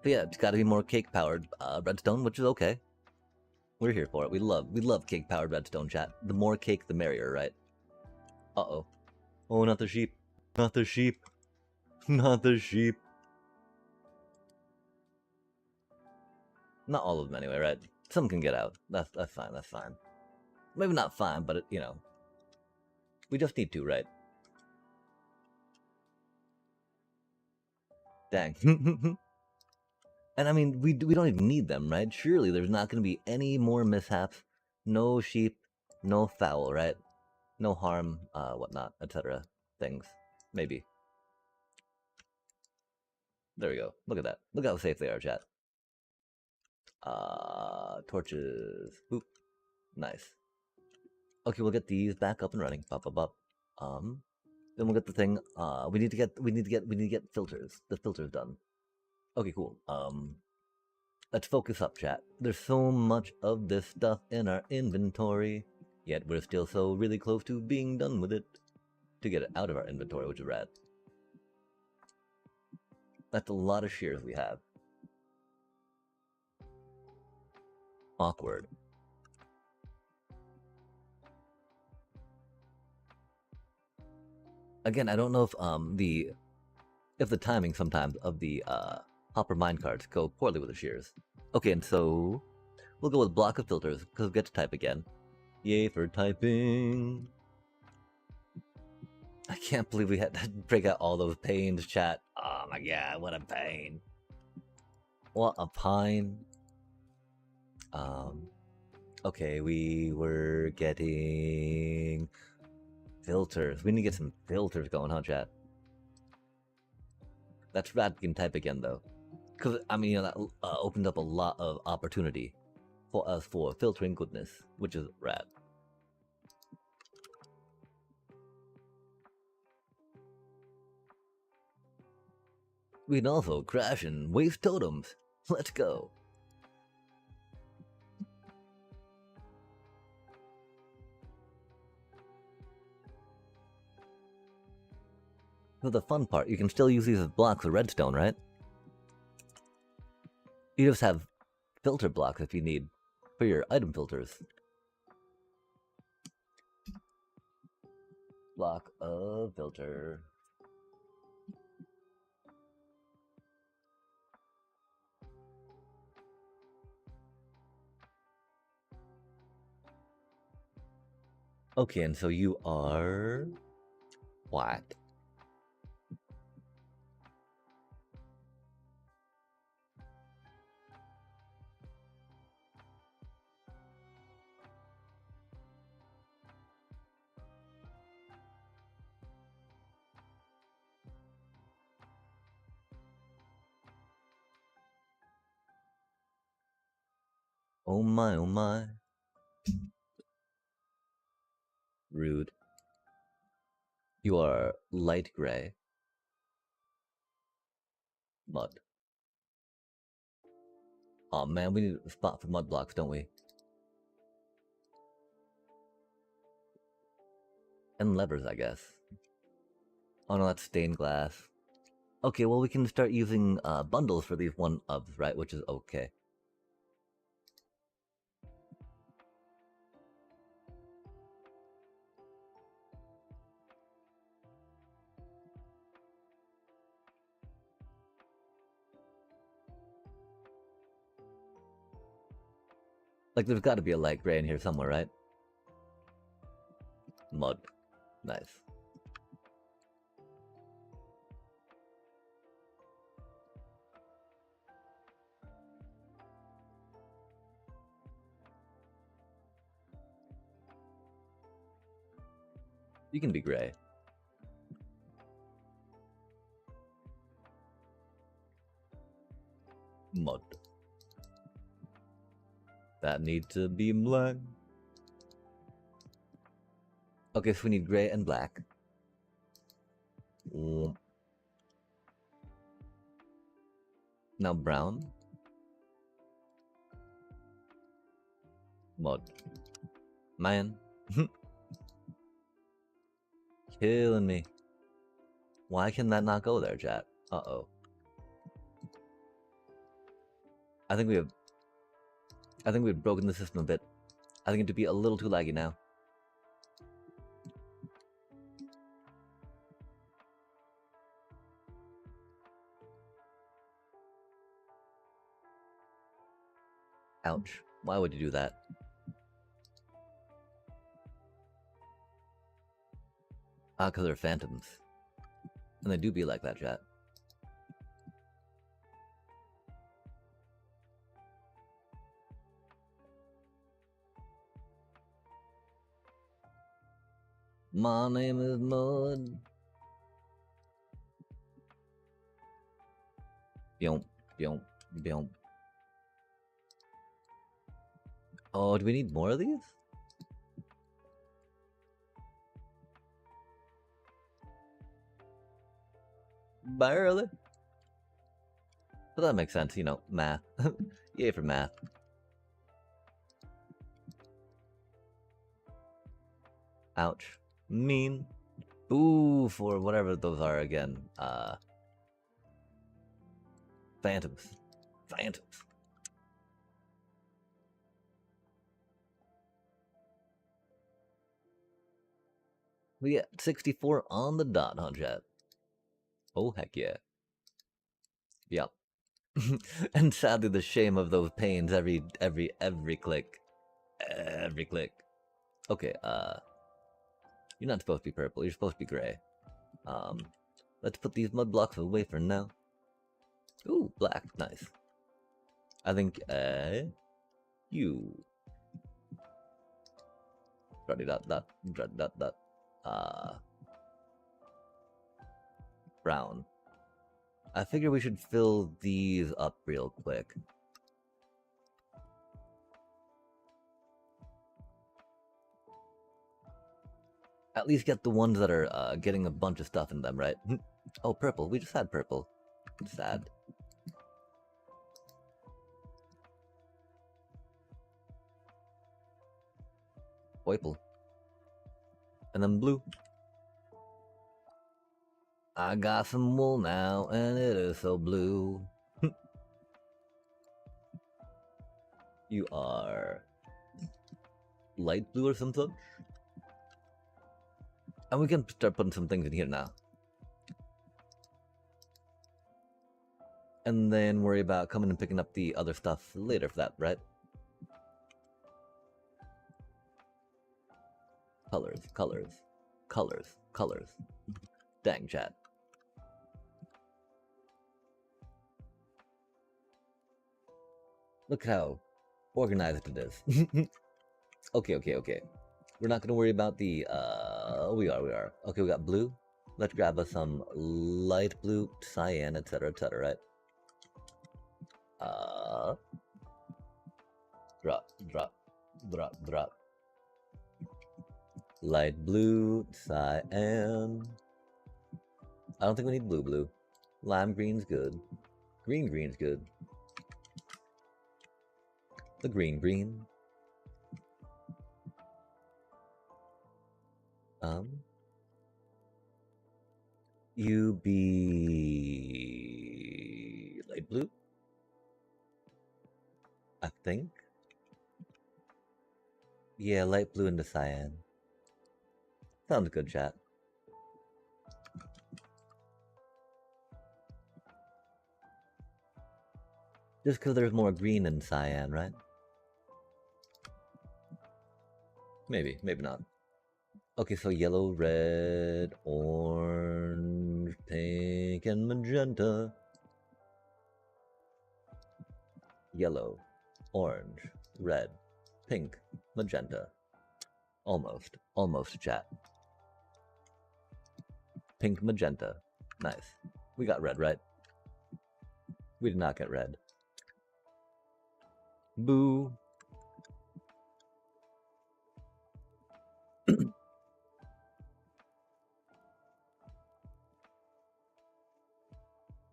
Speaker 1: yeah, it's gotta be more cake-powered redstone, which is okay. We're here for it. We love cake-powered redstone, chat. The more cake, the merrier, right? Uh-oh. Oh, not the sheep. Not the sheep. Not the sheep. Not all of them anyway, right? Some can get out. That's fine, that's fine. Maybe not fine, but it, you know. We just need to, right? Dang. And I mean, we don't even need them, right? Surely there's not going to be any more mishaps. No sheep, no foul, right? No harm, whatnot, etc. Things. Maybe. There we go. Look at that. Look how safe they are, chat. Torches. Oop. Nice. Okay, we'll get these back up and running. Bop, bop, bop. Then we'll get the thing. We need to get filters. The filters done. Okay, cool. Let's focus up, chat. There's so much of this stuff in our inventory, yet we're still so really close to being done with it to get it out of our inventory, which is rad. That's a lot of shears we have. Awkward. Again, I don't know if the timing sometimes of the hopper minecarts go poorly with the shears. Okay, and so we'll go with block of filters because we get to type again. Yay for typing! I can't believe we had to break out all those pains, chat. Oh my god, what a pain! What a pine. Okay, we were getting filters. We need to get some filters going, huh, chat? That's rad. We can type again though, because I mean, you know, that opened up a lot of opportunity for us for filtering goodness, which is rad. We can also crash and waste totems. Let's go. So the fun part, you can still use these as blocks of redstone, right? You just have filter blocks if you need for your item filters. Block of filter. Okay, and so you are what? Oh my, oh my. Rude. You are light gray. Mud. Oh man, we need a spot for mud blocks, don't we? And levers, I guess. Oh no, that's stained glass. Okay, well we can start using bundles for these 1-ofs, right? Which is okay. Like there's got to be a light gray in here somewhere, right? Mud. Nice. You can be gray. Mud. That needs to be black. Okay, so we need gray and black. Now brown. Mud. Man. Killing me. Why can that not go there, chat? Uh-oh. I think we've broken the system a bit. I think it'd be a little too laggy now. Ouch. Why would you do that? Ah, because they're phantoms. And they do be like that, chat. My name is Mud. Byomp, byomp, byomp. Oh, do we need more of these? Barely. But that makes sense, you know, math. Yay for math. Ouch. Mean. Ooh, for whatever those are again. Phantoms. Phantoms. We get 64 on the dot, huh, chat? Oh, heck yeah. Yep. And sadly, the shame of those pains every click. Every click. Okay, you're not supposed to be purple, you're supposed to be gray. Let's put these mud blocks away for now. Ooh, black, nice. I think, you. Brown. I figure we should fill these up real quick. At least get the ones that are getting a bunch of stuff in them, right? Oh, purple. We just had purple. Sad. Purple. And then blue. I got some wool now, and it is so blue. You are light blue or something? And we can start putting some things in here now. And then worry about coming and picking up the other stuff later for that, right? colors, colors, colors, colors. Dang, chat. Look how organized it is. Okay, okay, okay. We're not gonna worry about the, we are. Okay, we got blue. Let's grab us some light blue, cyan, etc., right? Drop, drop, drop, drop. Light blue, cyan. I don't think we need blue. Lime green's good. Green's good. The green. You be light blue, I think. Yeah, light blue into cyan. Sounds good, chat. Just because there's more green in cyan, right? Maybe not. Okay, so yellow, red, orange, pink, and magenta. Yellow, orange, red, pink, magenta. Almost, chat. Pink, magenta. Nice. We got red, right? We did not get red. Boo.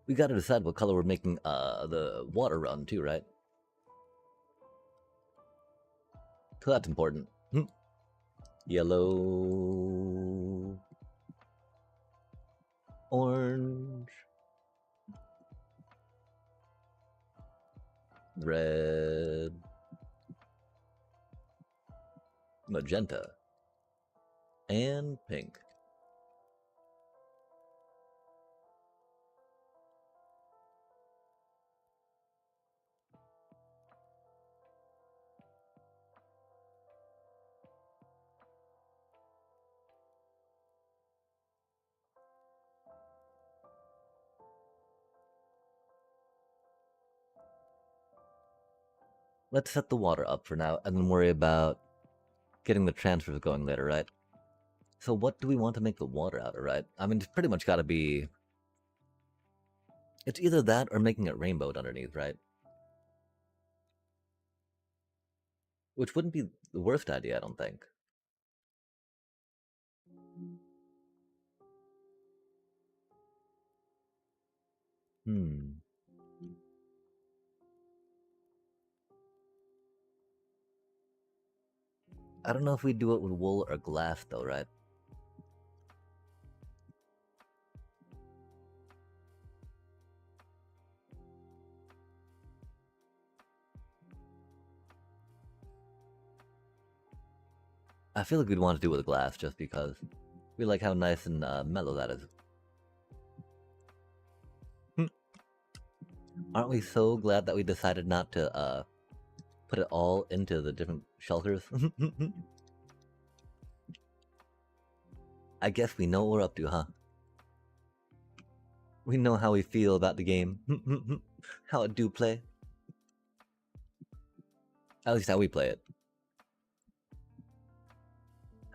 Speaker 1: We gotta decide what color we're making the water run too, right? So that's important. Yellow, orange, red, magenta, and pink. Let's set the water up for now and then worry about getting the transfers going later, right? So what do we want to make the water out of, right? I mean, it's pretty much gotta be... It's either that or making it rainbowed underneath, right? Which wouldn't be the worst idea, I don't think. I don't know if we do it with wool or glass though, right? I feel like we'd want to do it with glass just because we like how nice and mellow that is. Aren't we so glad that we decided not to put it all into the different shelters? I guess we know what we're up to, huh? We know how we feel about the game. How it do play. At least how we play it.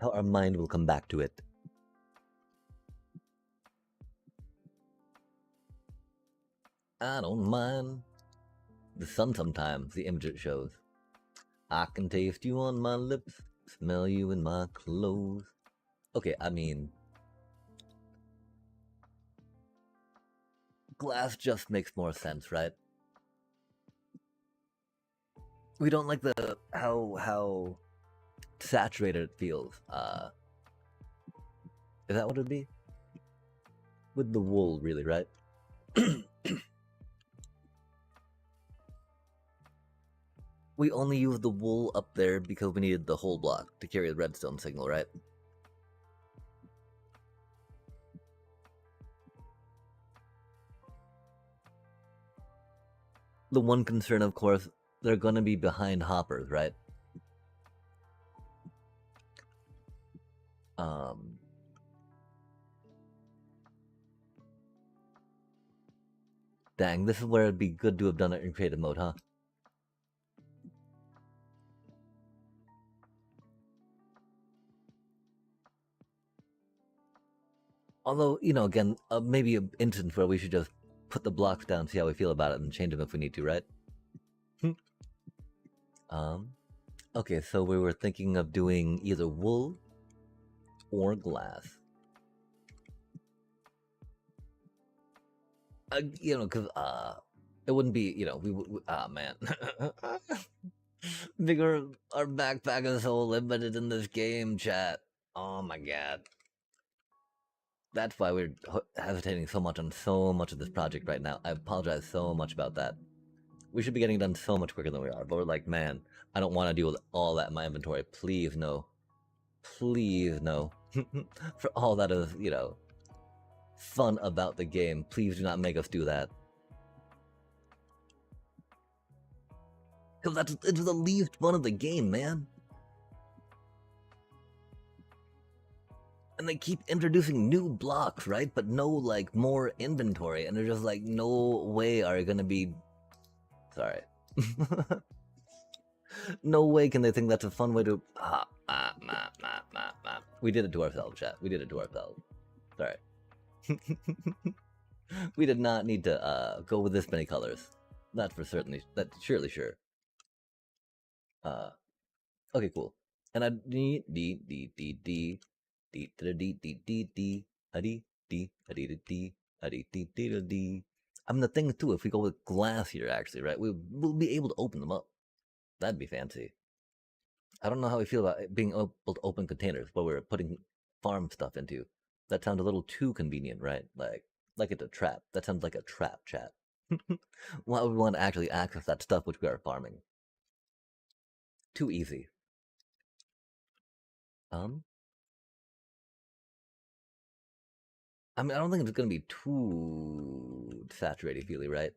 Speaker 1: How our mind will come back to it. I don't mind the sun sometimes, the image it shows. I can taste you on my lips, smell you in my clothes. Okay, I mean... glass just makes more sense, right? We don't like the... how saturated it feels. Is that what it'd be? With the wool, really, right? We only used the wool up there because we needed the whole block to carry the redstone signal, right? The one concern, of course, they're gonna be behind hoppers, right? Dang, this is where it'd be good to have done it in creative mode, huh? Although, you know, again, maybe an instance where we should just put the blocks down, see how we feel about it, and change them if we need to, right? Okay, so we were thinking of doing either wool or glass. You know, because it wouldn't be, you know, we would. Man, bigger. Our backpack is so limited in this game, chat. Oh my god. That's why we're hesitating so much on so much of this project right now. I apologize so much about that. We should be getting done so much quicker than we are, but we're like, man, I don't want to deal with all that in my inventory. Please, no. Please, no. For all that is, you know, fun about the game, please do not make us do that. Because it's the least fun of the game, man. And they keep introducing new blocks, right? But no, like, more inventory. And they're just like, no way are you gonna be... Sorry. No way can they think that's a fun way to... We did it to ourselves, chat. We did it to ourselves. Sorry. We did not need to go with this many colors. That's for certainly... That's surely sure. Okay, cool. And I... I mean, the thing too, if we go with glass here, actually, right, we'll be able to open them up. That'd be fancy. I don't know how we feel about being able to open containers where we're putting farm stuff into. That sounds a little too convenient, right? Like it's a trap. That sounds like a trap, chat. Why would we want to actually access that stuff which we are farming? Too easy. I mean, I don't think it's gonna be too saturated, feely, right?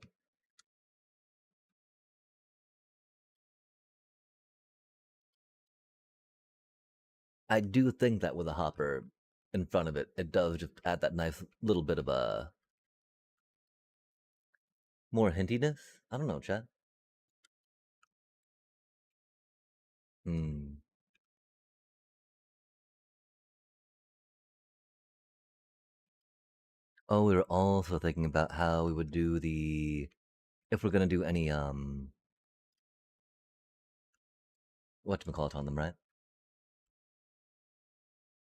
Speaker 1: I do think that with a hopper in front of it, it does just add that nice little bit of a more hintiness. I don't know, chat. Oh, we were also thinking about how we would do the... If we're gonna do any, whatchamacallit on them, right?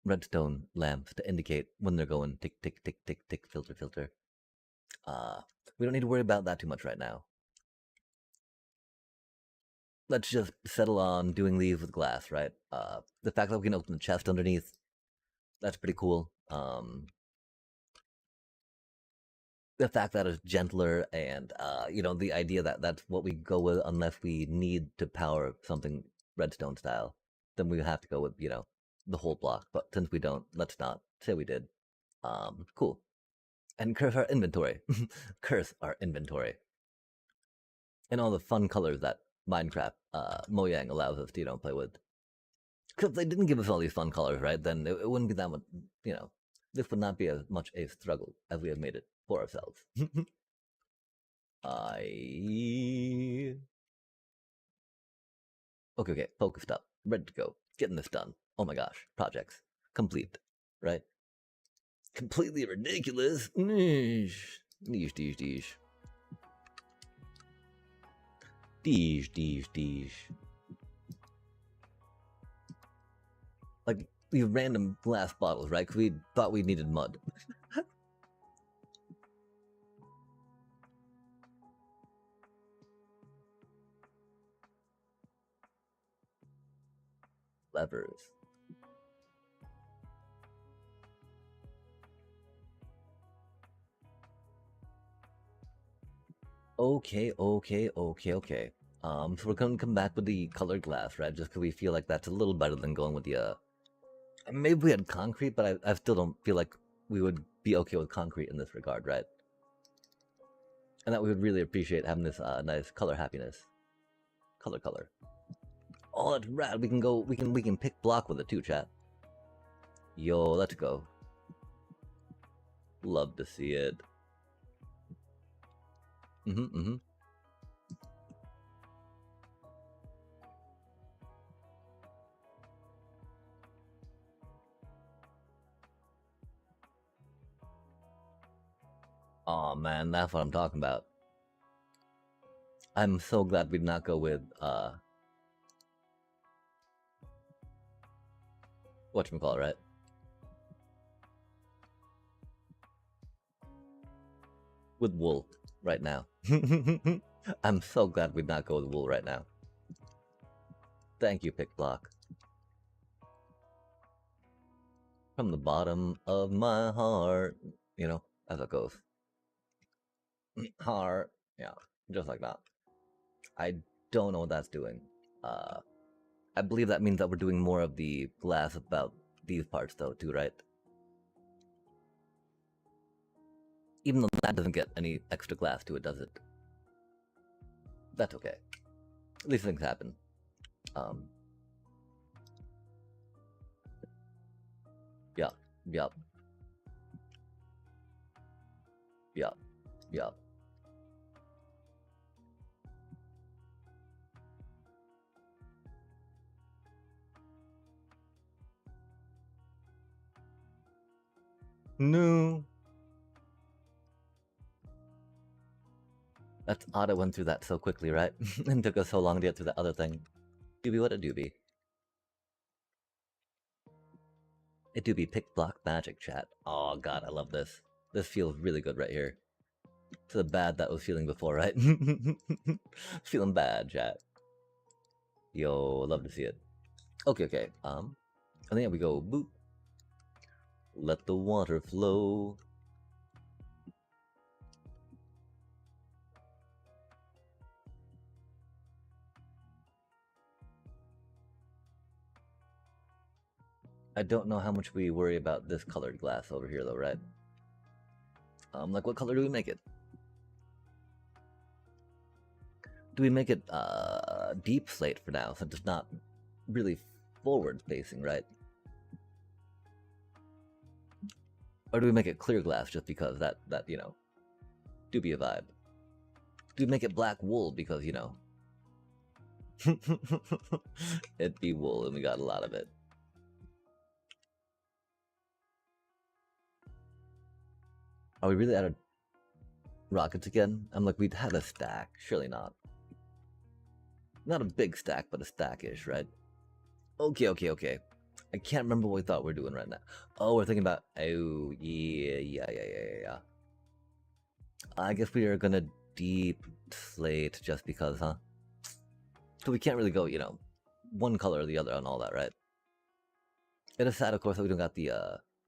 Speaker 1: Redstone lamps to indicate when they're going tick, tick, tick, tick, tick, filter, filter. We don't need to worry about that too much right now. Let's just settle on doing these with glass, right? The fact that we can open the chest underneath, that's pretty cool. The fact that it's gentler and, you know, the idea that that's what we go with unless we need to power something redstone style, then we have to go with, you know, the whole block. But since we don't, let's not say we did. Cool. And curse our inventory. Curse our inventory. And all the fun colors that Minecraft Mojang allows us to, you know, play with. Because if they didn't give us all these fun colors, right, then it wouldn't be that much, you know, this would not be as much a struggle as we have made it for ourselves. Okay, focused up, ready to go, getting this done. Oh my gosh, projects complete, right? Completely ridiculous. Deesh, deesh, deesh, deesh. Deesh, deesh, deesh. Like these random glass bottles, right? Because we thought we needed mud. Levers. Okay. So we're gonna come back with the colored glass, right? Just because we feel like that's a little better than going with the, maybe we had concrete, but I still don't feel like we would be okay with concrete in this regard, right? And that we would really appreciate having this nice color happiness. Color. Oh, that's rad. We can go, we can pick block with it too, chat. Yo, let's go. Love to see it. Oh man, that's what I'm talking about. I'm so glad we did not go with whatchamacallit, right? With wool right now. I'm so glad we did not go with wool right now. Thank you, Pick Block. From the bottom of my heart. You know, as it goes. Heart. Yeah, just like that. I don't know what that's doing. I believe that means that we're doing more of the glass about these parts though, too, right? Even though that doesn't get any extra glass to it, does it? That's okay. These things happen. Yeah, yeah, yeah, yeah. No. That's odd I went through that so quickly, right? And took us so long to get through that other thing. Doobie, what a doobie. It doobie pick block magic, chat. Oh god, I love this. This feels really good right here. To the bad that was feeling before, right? Feeling bad, chat. Yo, love to see it. Okay, okay. And then we go boop. Let the water flow. I don't know how much we worry about this colored glass over here though, right? Like what color do we make it? Do we make it deep slate for now, since it's not really forward facing, right? Or do we make it clear glass just because that you know, do be a vibe? Do we make it black wool because, you know, it'd be wool and we got a lot of it. Are we really out of rockets again? I'm like, we'd had a stack. Surely not. Not a big stack, but a stack-ish, right? Okay, okay, okay. I can't remember what we thought we were doing right now. Oh, we're thinking about... Oh, yeah. I guess we are gonna deep slate just because, huh? So we can't really go, you know, one color or the other on all that, right? It is sad, of course, that we don't got the,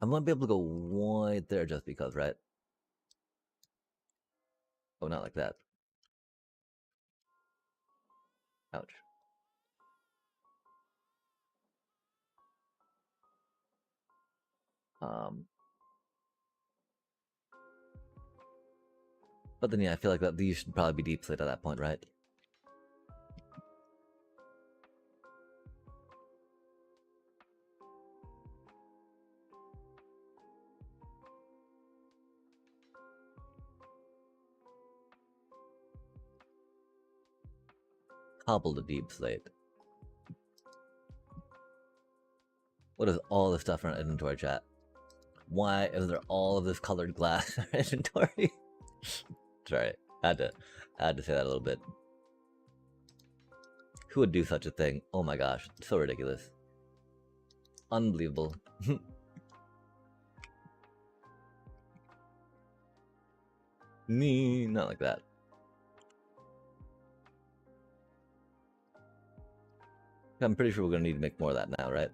Speaker 1: I'm gonna be able to go white there just because, right? Oh, not like that. Ouch. But then, yeah, I feel like that these should probably be deep slate at that point, right? Cobble the deep slate. What is all this stuff in our inventory, chat? Why is there all of this colored glass in our inventory? Sorry, I had to say that a little bit. Who would do such a thing? Oh my gosh, so ridiculous. Unbelievable. Not like that. I'm pretty sure we're gonna need to make more of that now, right?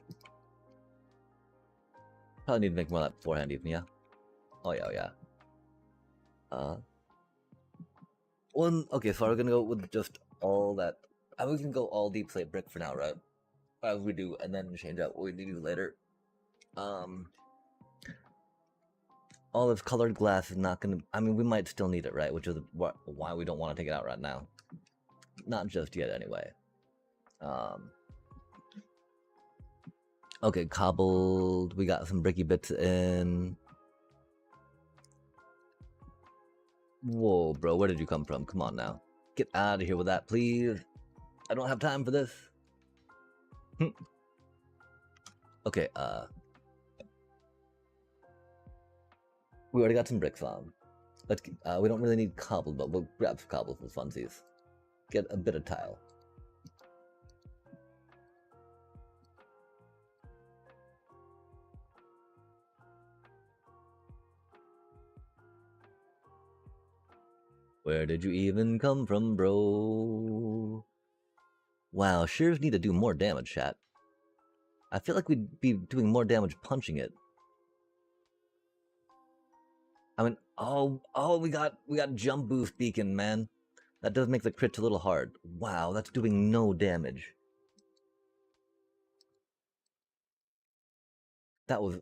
Speaker 1: Probably need to make more of that beforehand even, yeah? Oh yeah, oh yeah. Well, okay, so we're gonna go with just all that. I was gonna go all deep slate brick for now, right? As we do, and then change out what we need to do later. All this colored glass is not gonna. I mean, we might still need it, right? Which is why we don't want to take it out right now. Not just yet, anyway. Okay, cobbled. We got some bricky bits in. Whoa, bro, where did you come from? Come on now. Get out of here with that, please. I don't have time for this. Okay, we already got some bricks on. Let's. We don't really need cobble, but we'll grab some cobble for funsies. Get a bit of tile. Where did you even come from, bro? Wow, shears need to do more damage, chat. I feel like we'd be doing more damage punching it. I mean, oh, we got jump boost beacon, man. That does make the crits a little hard. Wow, that's doing no damage. That was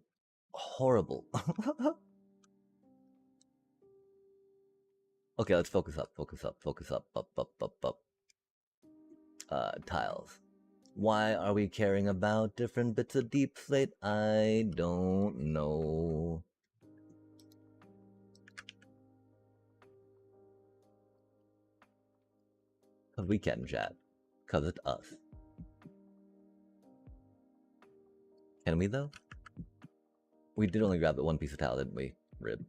Speaker 1: horrible. Okay, let's focus up, up. Tiles. Why are we caring about different bits of deep slate? I don't know. Cause we can, chat. Cause it's us. Can we though? We did only grab the one piece of tile, didn't we? Rib.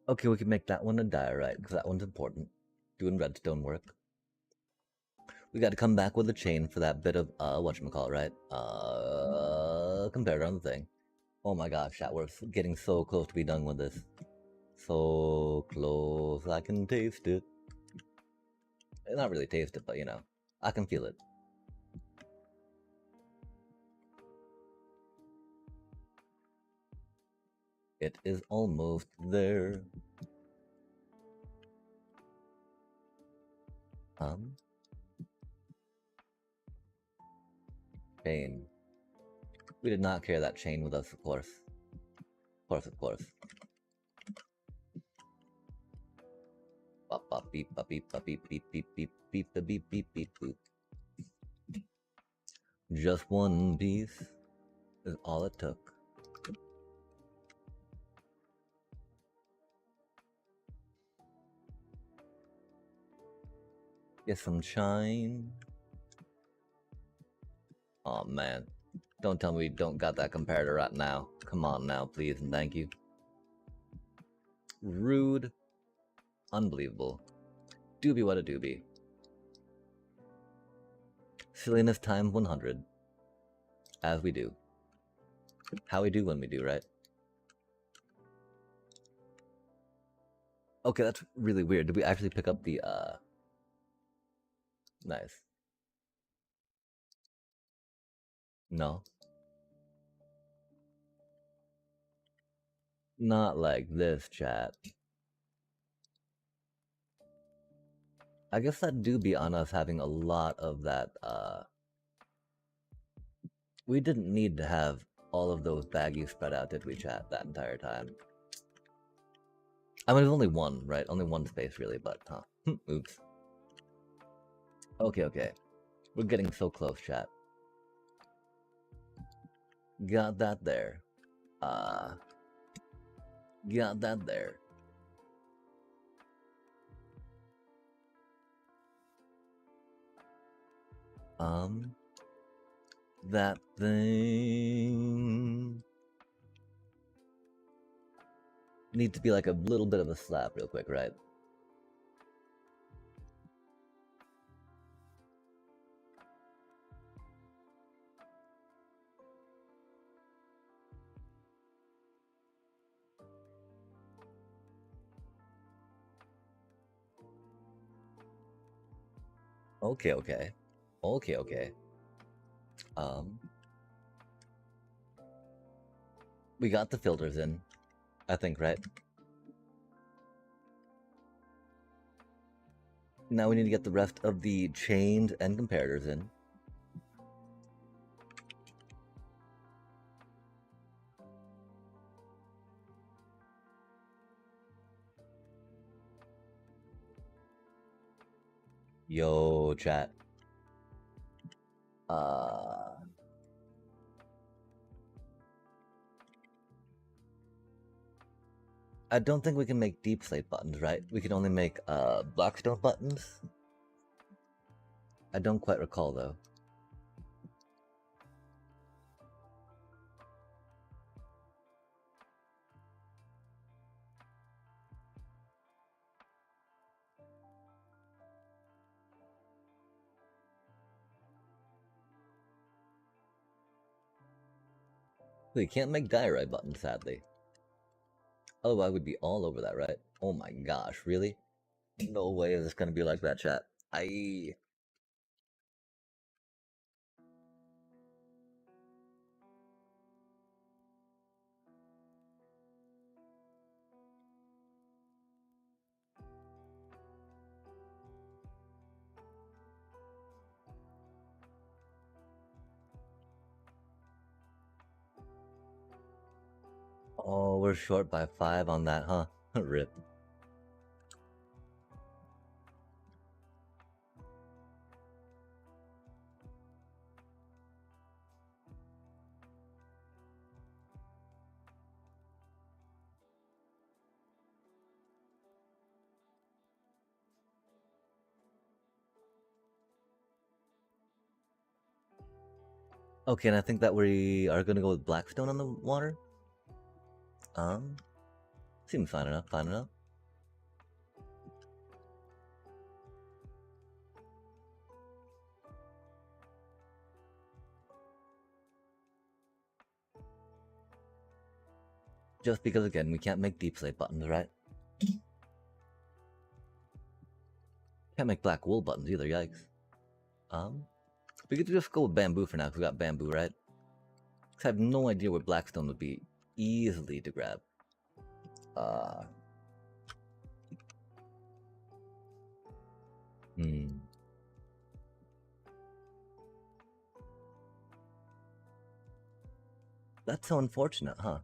Speaker 1: Okay, we can make that one a diorite, because that one's important. Doing redstone work. We got to come back with a chain for that bit of, whatchamacallit, right? Compared on the thing. Oh my gosh, chat, we're getting so close to be done with this. So close, I can taste it. Not really taste it, but you know, I can feel it. It is almost there. Chain. We did not carry that chain with us, of course. Of course. Bop bop beep bop beep bop beep beep beep beep beep the beep beep beep boop. Just one piece is all it took. Get some shine. Oh man. Don't tell me we don't got that comparator right now. Come on now, please and thank you. Rude. Unbelievable. Doobie what a doobie. Silliness times 100. As we do. How we do when we do, right? Okay, that's really weird. Did we actually pick up the, Nice. No. Not like this, chat. I guess that do be on us having a lot of that, we didn't need to have all of those baggies spread out, did we, chat, that entire time? I mean, there's only one, right? Only one space, really, but, huh. Oops. Okay. We're getting so close, chat. Got that there. Got that there. That thing needs to be like a little bit of a slap real quick, right? Okay, okay. Okay, okay. Um, we got the filters in, I think, right? Now we need to get the rest of the chains and comparators in. Yo, chat. Uh, I don't think we can make deep slate buttons, right? We can only make blackstone buttons. I don't quite recall though. We can't make diorite buttons, sadly. Otherwise, we'd be all over that, right? Oh my gosh, really? No way is this gonna be like that, chat. Oh, we're short by 5 on that, huh? Rip. Okay, and I think that we are gonna go with blackstone on the water. Um, Seems fine enough, fine enough. Just because, again, we can't make deep slate buttons, right? Can't make black wool buttons either, yikes. We could just go with bamboo for now, because we got bamboo, right? Because I have no idea where blackstone would be easily to grab. Uh, hmm. That's so unfortunate, huh?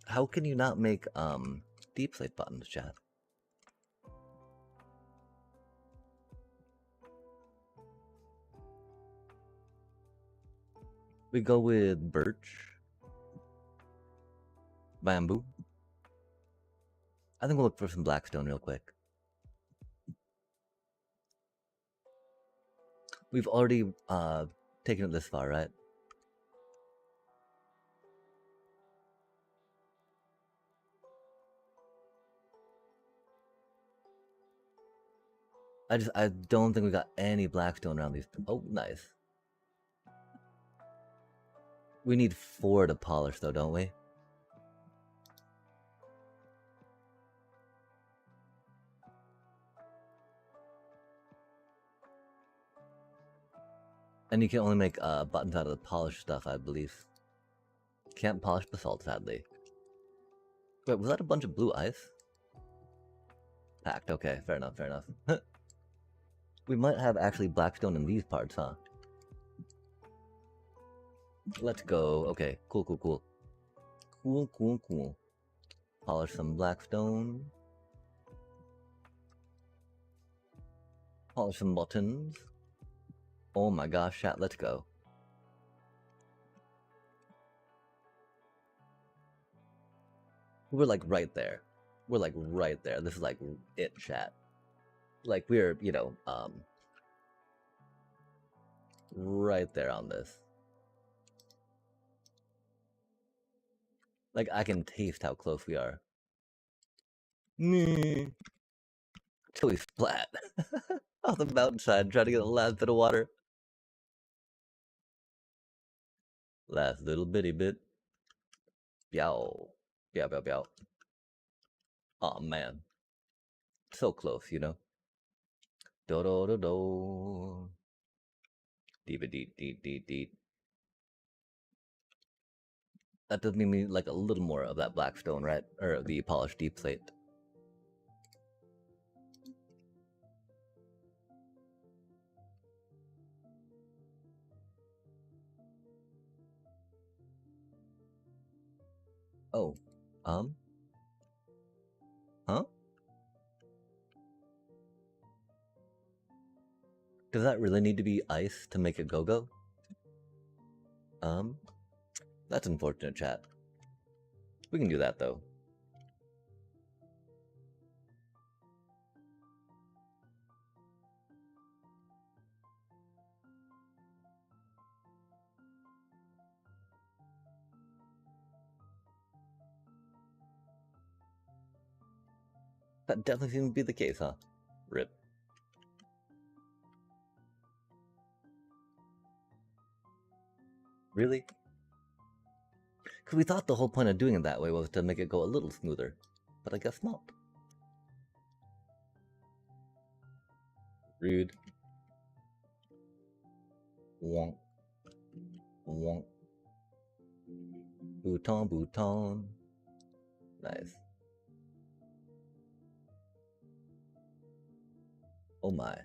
Speaker 1: How can you not make, deep slate buttons, chat? We go with birch. Bamboo. I think we'll look for some blackstone real quick. We've already taken it this far, right? I don't think we got any blackstone around these. Oh, nice. We need 4 to polish though, don't we? And you can only make buttons out of the polished stuff, I believe. Can't polish basalt, sadly. Wait, was that a bunch of blue ice? Packed, okay, fair enough, fair enough. We might have actually blackstone in these parts, huh? Let's go. Okay, cool, cool, cool. Cool, cool, cool. Polish some blackstone. Polish some buttons. Oh my gosh, chat, let's go. We're like right there. We're like right there. This is like it, chat. Like we're, right there on this. Like I can taste how close we are. Till we splat off the mountainside trying to get the last bit of water. Last little bitty bit. Yow. Yow, yow, yow. Aw, man. So close, you know? Do do do do. Deep deep deep deep deep. That does mean me like a little more of that black stone, right? Or the polished deep plate. Oh, huh? Does that really need to be ice to make it go-go? That's unfortunate, chat. We can do that, though. That definitely seems to be the case, huh? Rip. Really? Because we thought the whole point of doing it that way was to make it go a little smoother. But I guess not. Rude. Wonk. Wonk. Bouton, bouton. Nice. Oh my.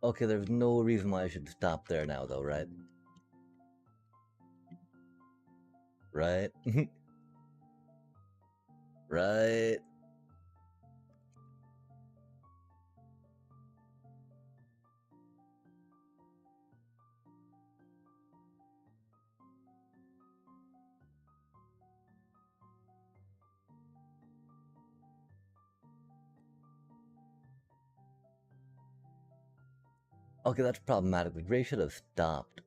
Speaker 1: Okay, there's no reason why I should stop there now, though, right? Right? Right? Okay, that's problematic. The gray should have stopped.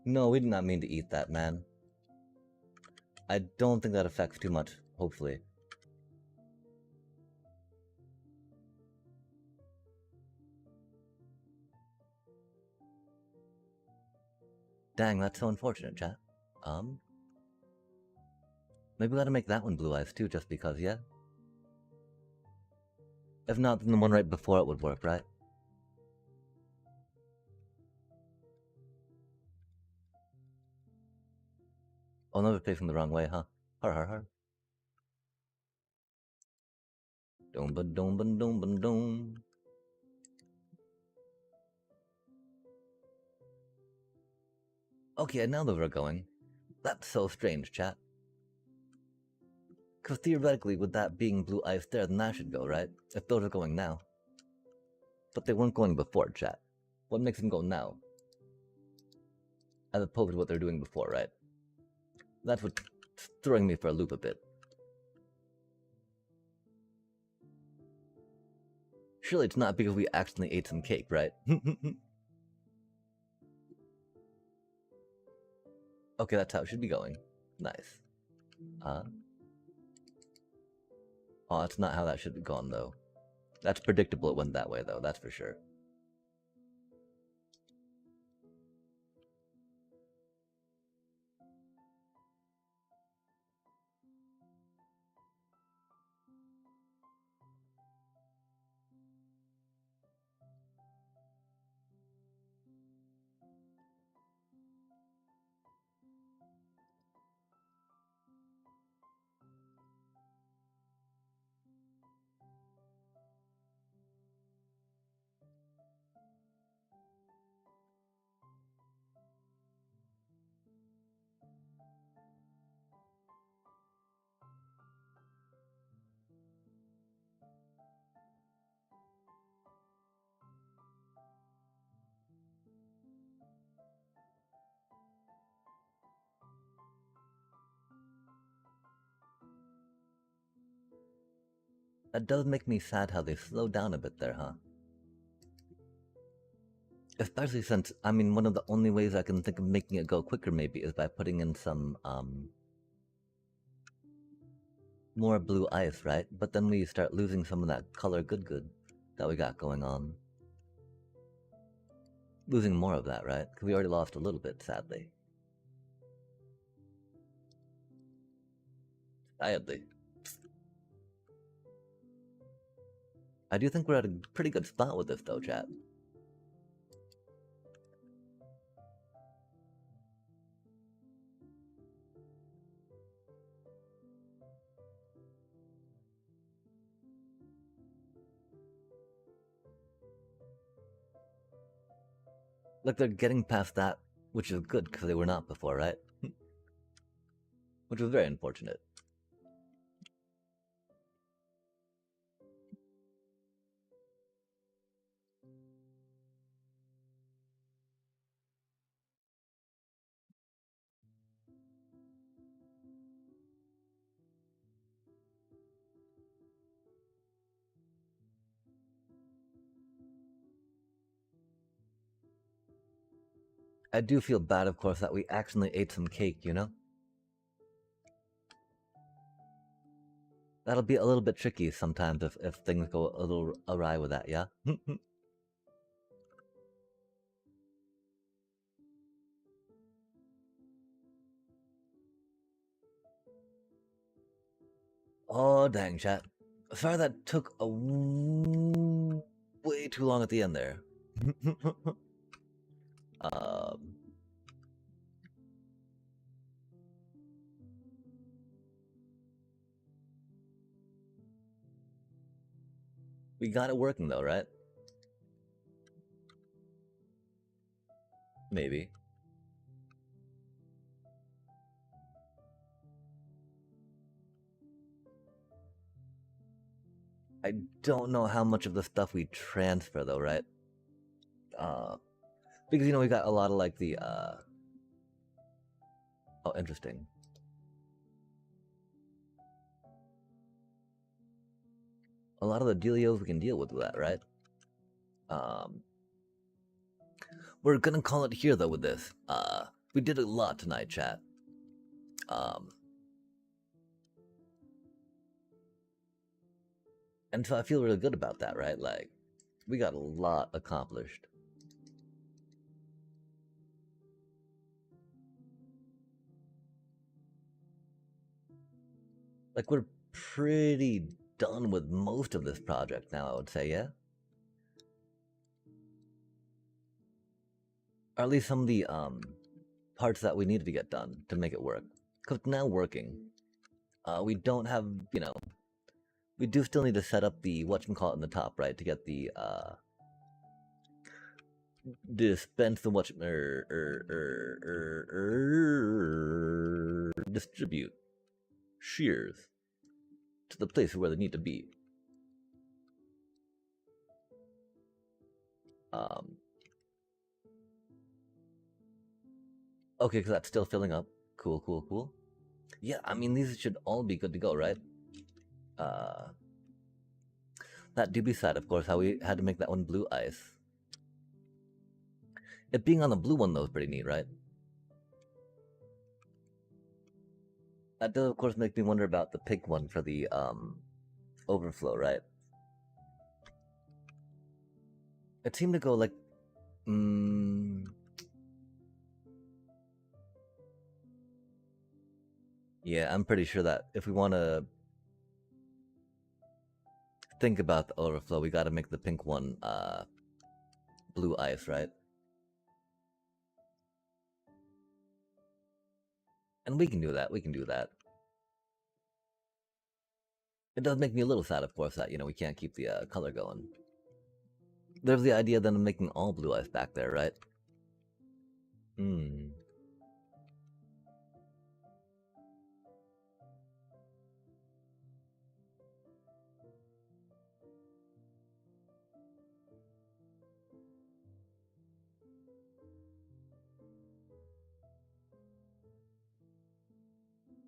Speaker 1: No, we did not mean to eat that, man. I don't think that affects too much, hopefully. Dang, that's so unfortunate, chat. Maybe we gotta make that one blue eyes too, just because, yeah? If not, then the one right before it would work, right? Oh, no, we're facing the wrong way, huh? Har har har. Doom ba doom ba doom ba doom. Okay, now that we're going. That's so strange, chat. Because theoretically, with that being blue ice there, then that should go, right? If those are going now. But they weren't going before, chat. What makes them go now? As opposed to what they're doing before, right? That's what's throwing me for a loop a bit. Surely it's not because we accidentally ate some cake, right? Okay, that's how it should be going. Nice. Oh, that's not how that should have gone, though. That's predictable it went that way, though, that's for sure. That does make me sad how they slowed down a bit there, huh? Especially since, I mean, one of the only ways I can think of making it go quicker maybe is by putting in some, more blue ice, right? But then we start losing some of that color good that we got going on. Losing more of that, right? Because we already lost a little bit, sadly. Sadly. I do think we're at a pretty good spot with this, though, chat. Like, they're getting past that, which is good, because they were not before, right? Which was very unfortunate. I do feel bad, of course, that we accidentally ate some cake, you know? That'll be a little bit tricky sometimes if things go a little awry with that, yeah? Oh, dang, chat. Sorry that took a way too long at the end there. um, we got it working though, right? Maybe. I don't know how much of the stuff we transfer though, right? Because you know we got a lot of like the oh, interesting. A lot of the dealios we can deal with that, right? We're gonna call it here though with this. We did a lot tonight, chat. And so I feel really good about that, right? Like, we got a lot accomplished. Like, we're pretty done with most of this project now, I would say, yeah? Or at least some of the parts that we needed to get done to make it work. Because now working. We don't have, you know, we do still need to set up the whatchamacallit in the top, right? To get the dispense the distribute shears to the place where they need to be. Okay, because that's still filling up. Cool. Yeah, I mean, these should all be good to go, right? That do be sad, of course, how we had to make that one blue ice. It being on the blue one, though, is pretty neat, right? That does, of course, make me wonder about the pink one for the overflow, right? It seemed to go like, yeah, I'm pretty sure that if we want to think about the overflow, we got to make the pink one blue ice, right? And we can do that. We can do that. It does make me a little sad, of course, that you know we can't keep the color going. There's the idea then of making all blue ice back there, right?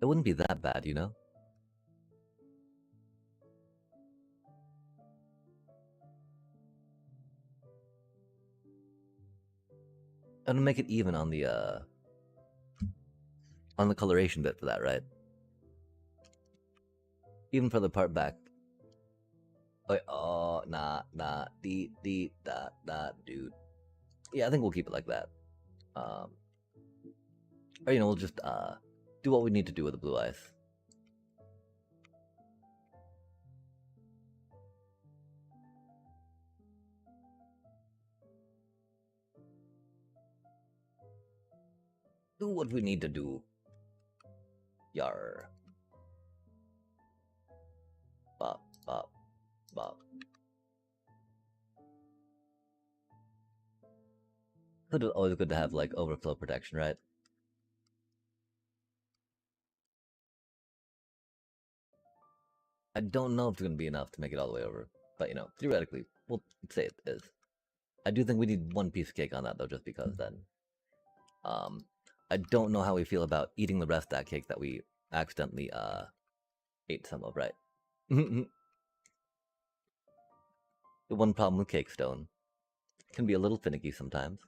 Speaker 1: It wouldn't be that bad, you know? And make it even on the coloration bit for that, right? Even for the part back. Oh, nah, dude. Yeah, I think we'll keep it like that. Or we'll just do what we need to do with the blue ice. Do what we need to do. Yar. Bop, bop, bop. It's always good to have like overflow protection, right? I don't know if it's going to be enough to make it all the way over, but theoretically, we'll say it is. I do think we need one piece of cake on that though, just because then. I don't know how we feel about eating the rest of that cake that we accidentally ate some of, right? The one problem with cake stone can be a little finicky sometimes,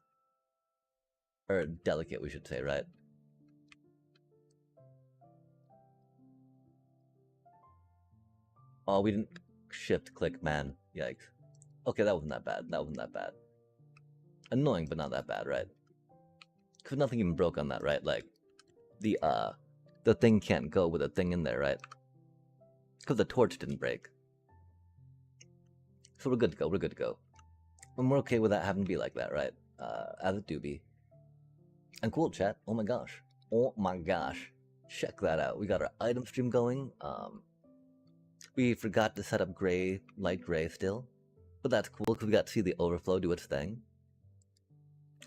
Speaker 1: or delicate, we should say, right? Oh, we didn't shift click, man. Yikes. Okay, that wasn't that bad. That wasn't that bad. Annoying, but not that bad, right? Because nothing even broke on that, right? Like, the thing can't go with a thing in there, right? Because the torch didn't break. So we're good to go, we're good to go. And we're okay with that having to be like that, right? As it do be. And cool, chat. Oh my gosh. Oh my gosh. Check that out. We got our item stream going. We forgot to set up gray, light gray still. But that's cool because we got to see the overflow do its thing.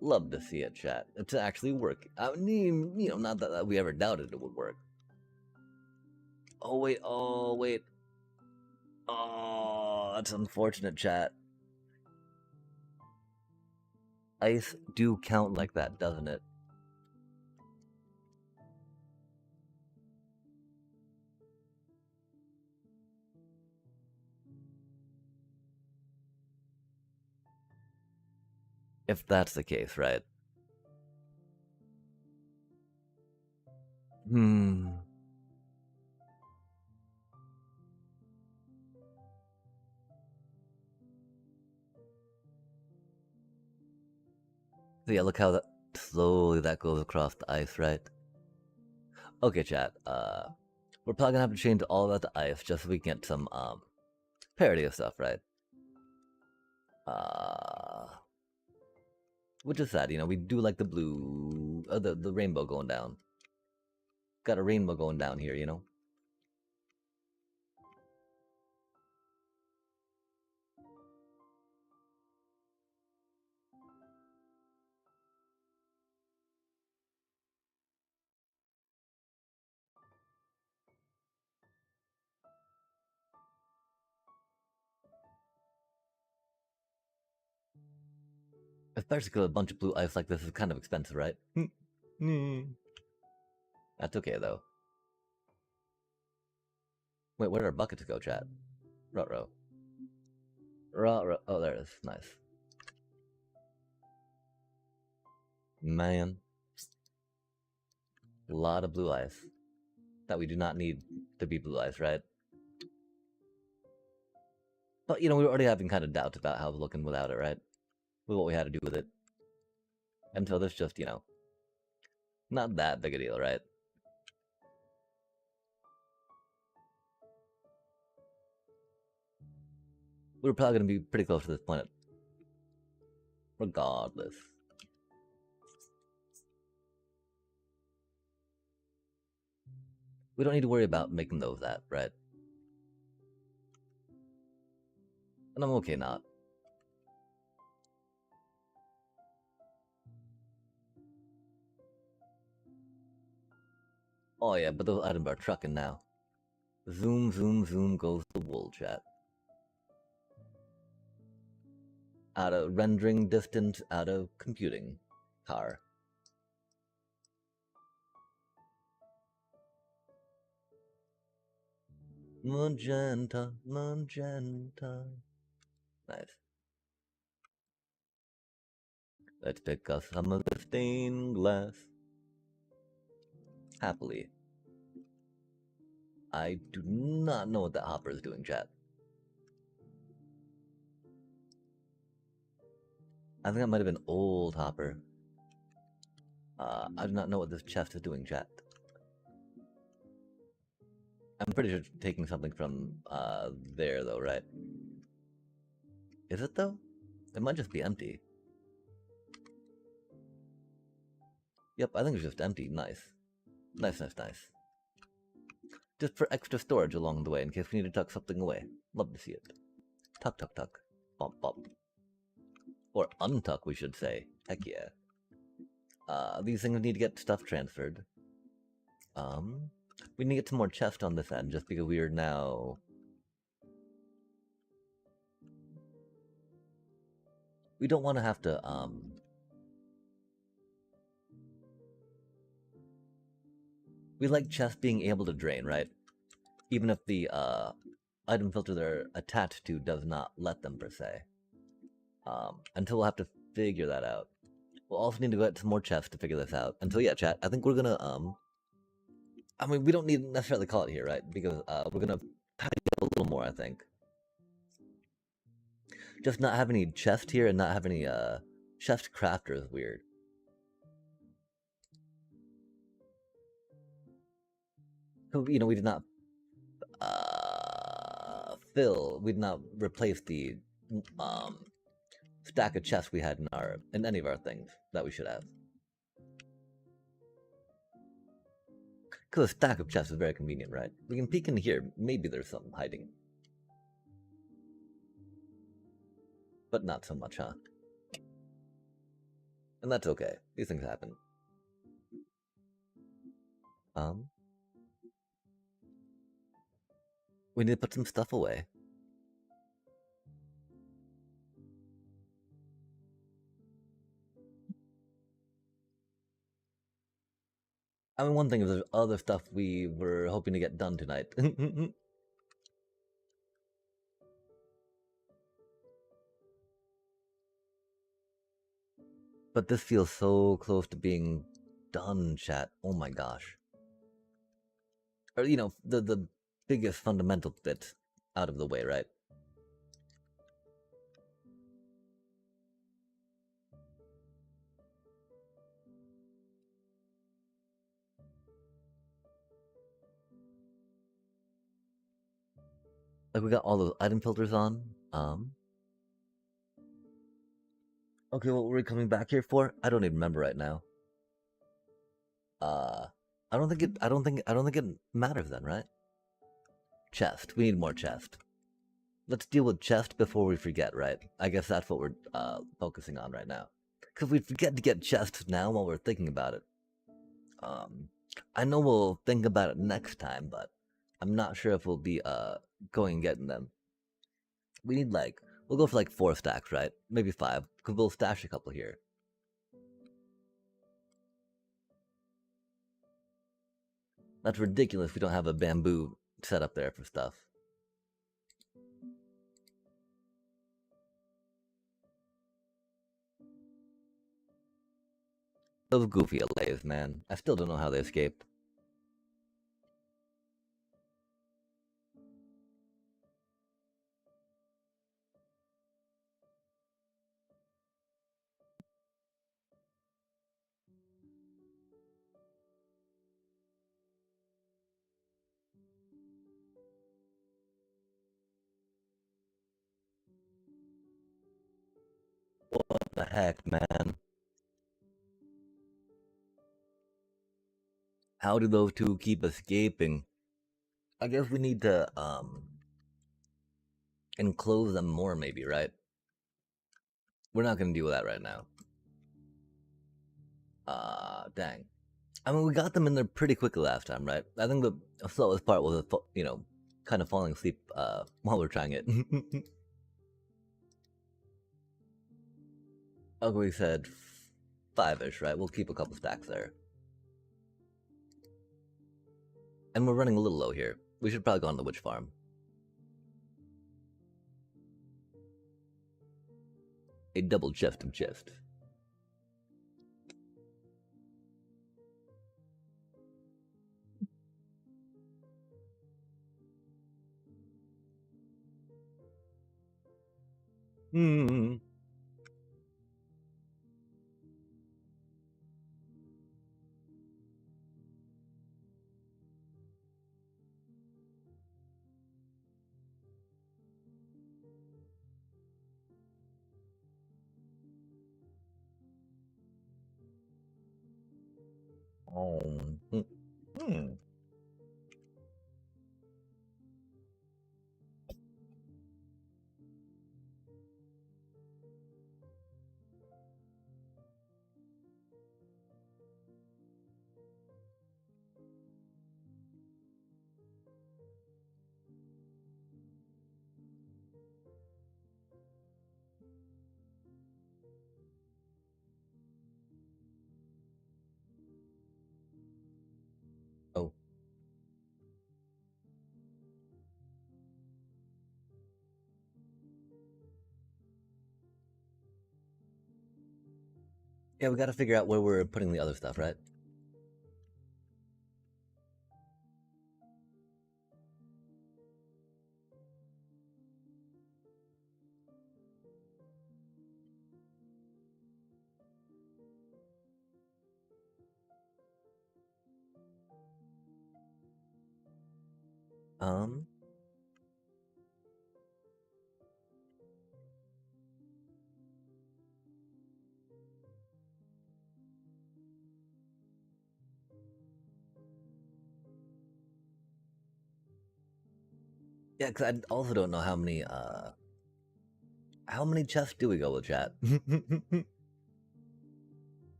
Speaker 1: Love to see it, chat. It's actually working. I mean, not that we ever doubted it would work. Oh, wait. Oh, wait. Oh, that's unfortunate, chat. Ice do count like that, doesn't it? If that's the case, right? Hmm. So yeah, look how that slowly that goes across the ice, right? Okay, chat. We're probably gonna have to change all of that to ice just so we can get some parody of stuff, right? Which is sad, we do like the blue, the rainbow going down. Got a rainbow going down here, Especially because a bunch of blue ice like this is kind of expensive, right? That's okay though. Wait, where did our buckets go, chat? Ruh-roh. Ruh-roh. Oh, there it is. Nice. Man. A lot of blue ice. That we do not need to be blue ice, right? But, we were already having kind of doubts about how it was looking without it, right? With what we had to do with it. And so this just, not that big a deal, right? We were probably going to be pretty close to this point. Regardless. We don't need to worry about making those that, right? And I'm okay not. Oh yeah, but those items are trucking now. Zoom, zoom, zoom goes the wool, chat. Out of rendering distance, out of computing power. Magenta, magenta. Nice. Let's pick up some of the stained glass. Happily. I do not know what that hopper is doing, chat. I think that might have been old hopper. I do not know what this chest is doing, chat. I'm pretty sure it's taking something from there, though, right? Is it, though? It might just be empty. Yep, I think it's just empty. Nice. Nice, nice, nice. Just for extra storage along the way in case we need to tuck something away. Love to see it. Tuck, tuck, tuck. Bump, bump. Or untuck, we should say. Heck yeah. These things need to get stuff transferred. We need to get some more chest on this end just because we are now... We don't want to have to, we like chests being able to drain, right? Even if the, item filter they're attached to does not let them, per se. Until we'll have to figure that out. We'll also need to get some more chests to figure this out. Until, yeah, chat, I think we're gonna, I mean, we don't need to necessarily call it here, right? Because, we're gonna tidy up a little more, I think. Just not have any chest here and not have any, chest crafter is weird. You know, we did not, we did not replace the, stack of chests we had in any of our things that we should have. Because a stack of chests is very convenient, right? We can peek in here. Maybe there's something hiding. But not so much, huh? And that's okay. These things happen. We need to put some stuff away. I mean, one thing is there's other stuff we were hoping to get done tonight. But this feels so close to being done, chat. Oh my gosh. Or, you know, the biggest fundamental bit out of the way, right? Like, we got all those item filters on. Okay, what were we coming back here for? I don't even remember right now. I don't think it matters then, right? Chest. We need more chest. Let's deal with chest before we forget, right? I guess that's what we're focusing on right now. Because we forget to get chest now while we're thinking about it. I know we'll think about it next time, but I'm not sure if we'll be going and getting them. We need we'll go for 4 stacks, right? Maybe 5, because we'll stash a couple here. That's ridiculous we don't have a bamboo set up there for stuff. Those goofy allays, man. I still don't know how they escaped. What the heck, man? How do those two keep escaping? I guess we need to, enclose them more, maybe, right? We're not gonna deal with that right now. Dang. I mean, we got them in there pretty quickly last time, right? I think the slowest part was, you know, kind of falling asleep, while we're trying it. Okay, we said 5-ish, right? We'll keep a couple stacks there. And we're running a little low here. We should probably go on the witch farm. A double chest of chest. Hmm. Oh. Hmm. Hmm. Oh. Yeah, we got to figure out where we're putting the other stuff, right? Um. Yeah, because I also don't know how many chests do we go with, chat?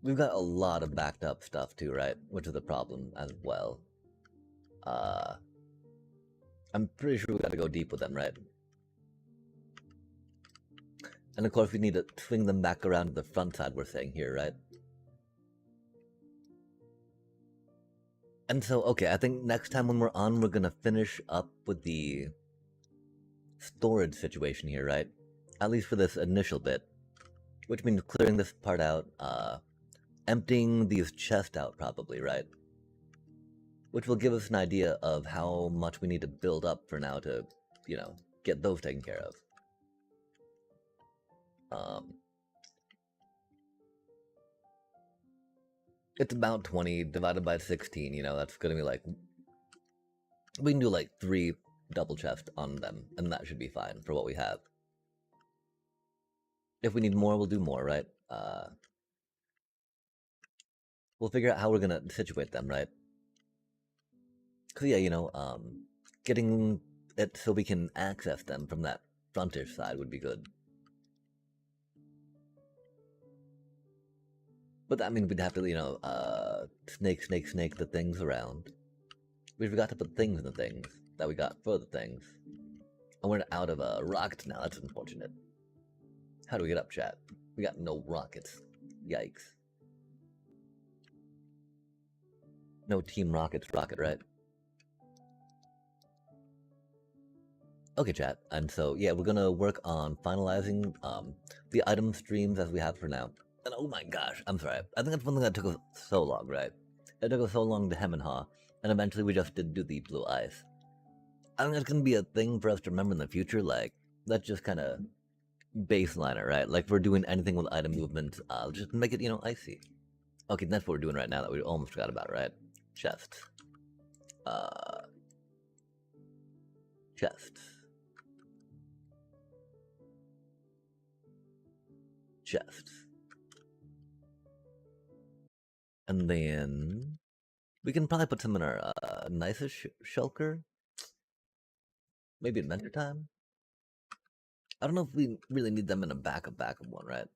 Speaker 1: We've got a lot of backed up stuff too, right? Which is a problem as well. Uh, I'm pretty sure we got to go deep with them, right? And of course, we need to swing them back around to the front side. We're saying here, right? And so, okay, I think next time when we're on, we're gonna finish up with the storage situation here, right? At least for this initial bit, which means clearing this part out, emptying these chests out, probably, right? Which will give us an idea of how much we need to build up for now to, get those taken care of. Um, it's about 20 divided by 16, that's gonna be like, we can do like 3 double chests on them, and that should be fine for what we have. If we need more, we'll do more, right? We'll figure out how we're gonna situate them, right? Because, yeah, getting it so we can access them from that frontish side would be good. But that means we'd have to, snake the things around. We forgot to put things in the things that we got for the things. And we're out of rockets now, that's unfortunate. How do we get up, chat? We got no rockets. Yikes. No Team Rockets rocket, right? Okay, chat. And so, yeah, we're gonna work on finalizing the item streams as we have for now. And oh my gosh, I'm sorry. I think that's one thing that took us so long, right? It took us so long to hem and haw, and eventually we just did do the blue ice. I think that's gonna be a thing for us to remember in the future. Like, let's just kind of baseline it, right? Like, if we're doing anything with item movement, just make it, icy. Okay, that's what we're doing right now that we almost forgot about, right? Chests. Uh, chests. Chests. And then we can probably put some in our nicest shulker. Maybe Adventure Time. I don't know if we really need them in a backup one, right?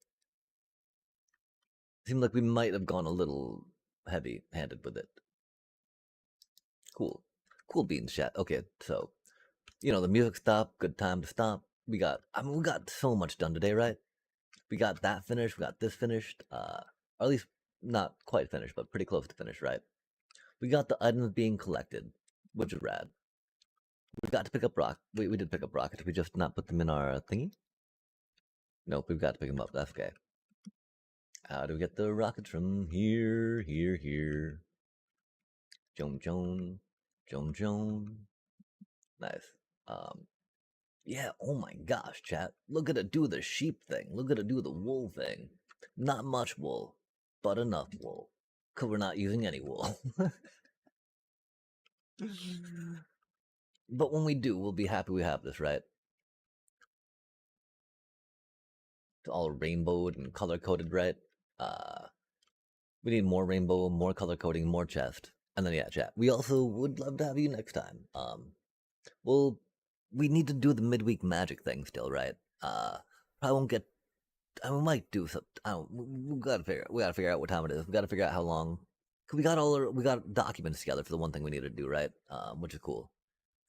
Speaker 1: Seemed like we might have gone a little heavy-handed with it. Cool. Cool beans, chat. Okay, so, the music stopped, good time to stop. We got so much done today, right? We got that finished, we got this finished, or at least not quite finished, but pretty close to finished, right? We got the items being collected, which is rad. We got to pick up we did pick up rockets, we just not put them in our thingy? Nope, we've got to pick them up, that's okay. How do we get the rockets from here, here, here? Joan, Joan, Joan, Joan. Nice. Yeah, oh my gosh, chat. Look at it do the sheep thing. Look at it do the wool thing. Not much wool, but enough wool. Because we're not using any wool. But when we do, we'll be happy we have this, right? It's all rainbowed and color coded, right? Uh, we need more rainbow, more color coding, more chest. And then, yeah, chat. We also would love to have you next time. Well, we need to do the midweek magic thing still, right? Probably won't get. We might do some. I don't. We gotta figure. We gotta figure out what time it is. We gotta figure out how long. 'Cause we got we got documents together for the one thing we need to do, right? Which is cool.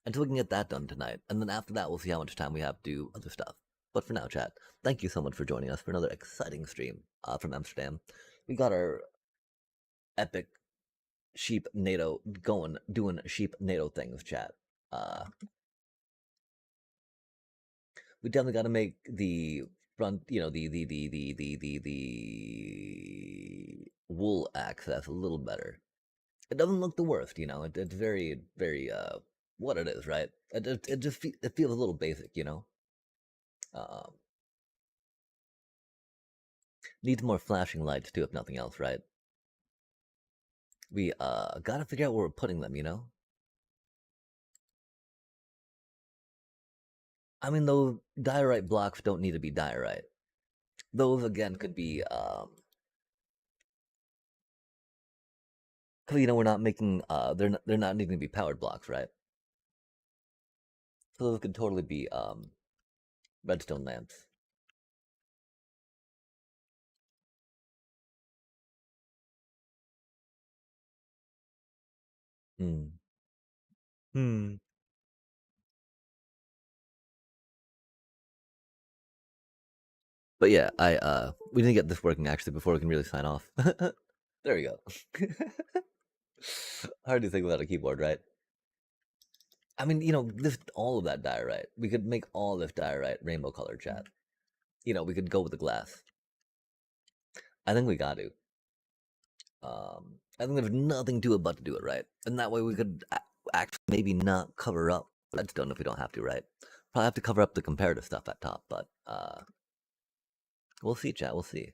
Speaker 1: Until we can get that done tonight, and then after that, we'll see how much time we have to do other stuff. But for now, chat, thank you so much for joining us for another exciting stream from Amsterdam. We got our epic Sneep-NADO going, doing Sneep-NADO things, chat. Uh, we definitely got to make the front, the wool access a little better. It doesn't look the worst, it's very, very, what it is, right? It just it feels a little basic, Um, needs more flashing lights too, if nothing else, right? We gotta figure out where we're putting them. I mean, those diorite blocks don't need to be diorite. Those again could be because we're not making they're not needing to be powered blocks, right? So those could totally be redstone lamps. Hmm. Hmm. But yeah, I we need to get this working actually before we can really sign off. There we go. Hard to think without a keyboard, right? I mean, this all of that diorite. We could make all this diorite rainbow color, chat. We could go with the glass. I think we got to. I think there's nothing to it but to do it right, and that way we could actually maybe not cover up redstone if we don't have to, right? Probably have to cover up the comparative stuff at top, but we'll see, chat. We'll see.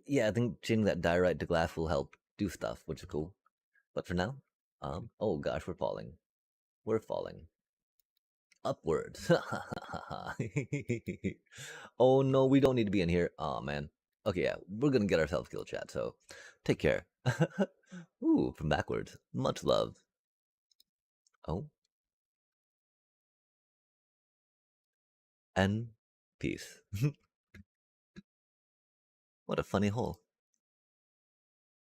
Speaker 1: Yeah, I think changing that diorite to glass will help do stuff, which is cool. But for now, oh gosh, we're falling. We're falling upwards. Oh no, we don't need to be in here. Oh man. Okay, yeah, we're gonna get ourselves killed, chat. So, take care. Ooh, from backwards. Much love. Oh, and peace. What a funny hole.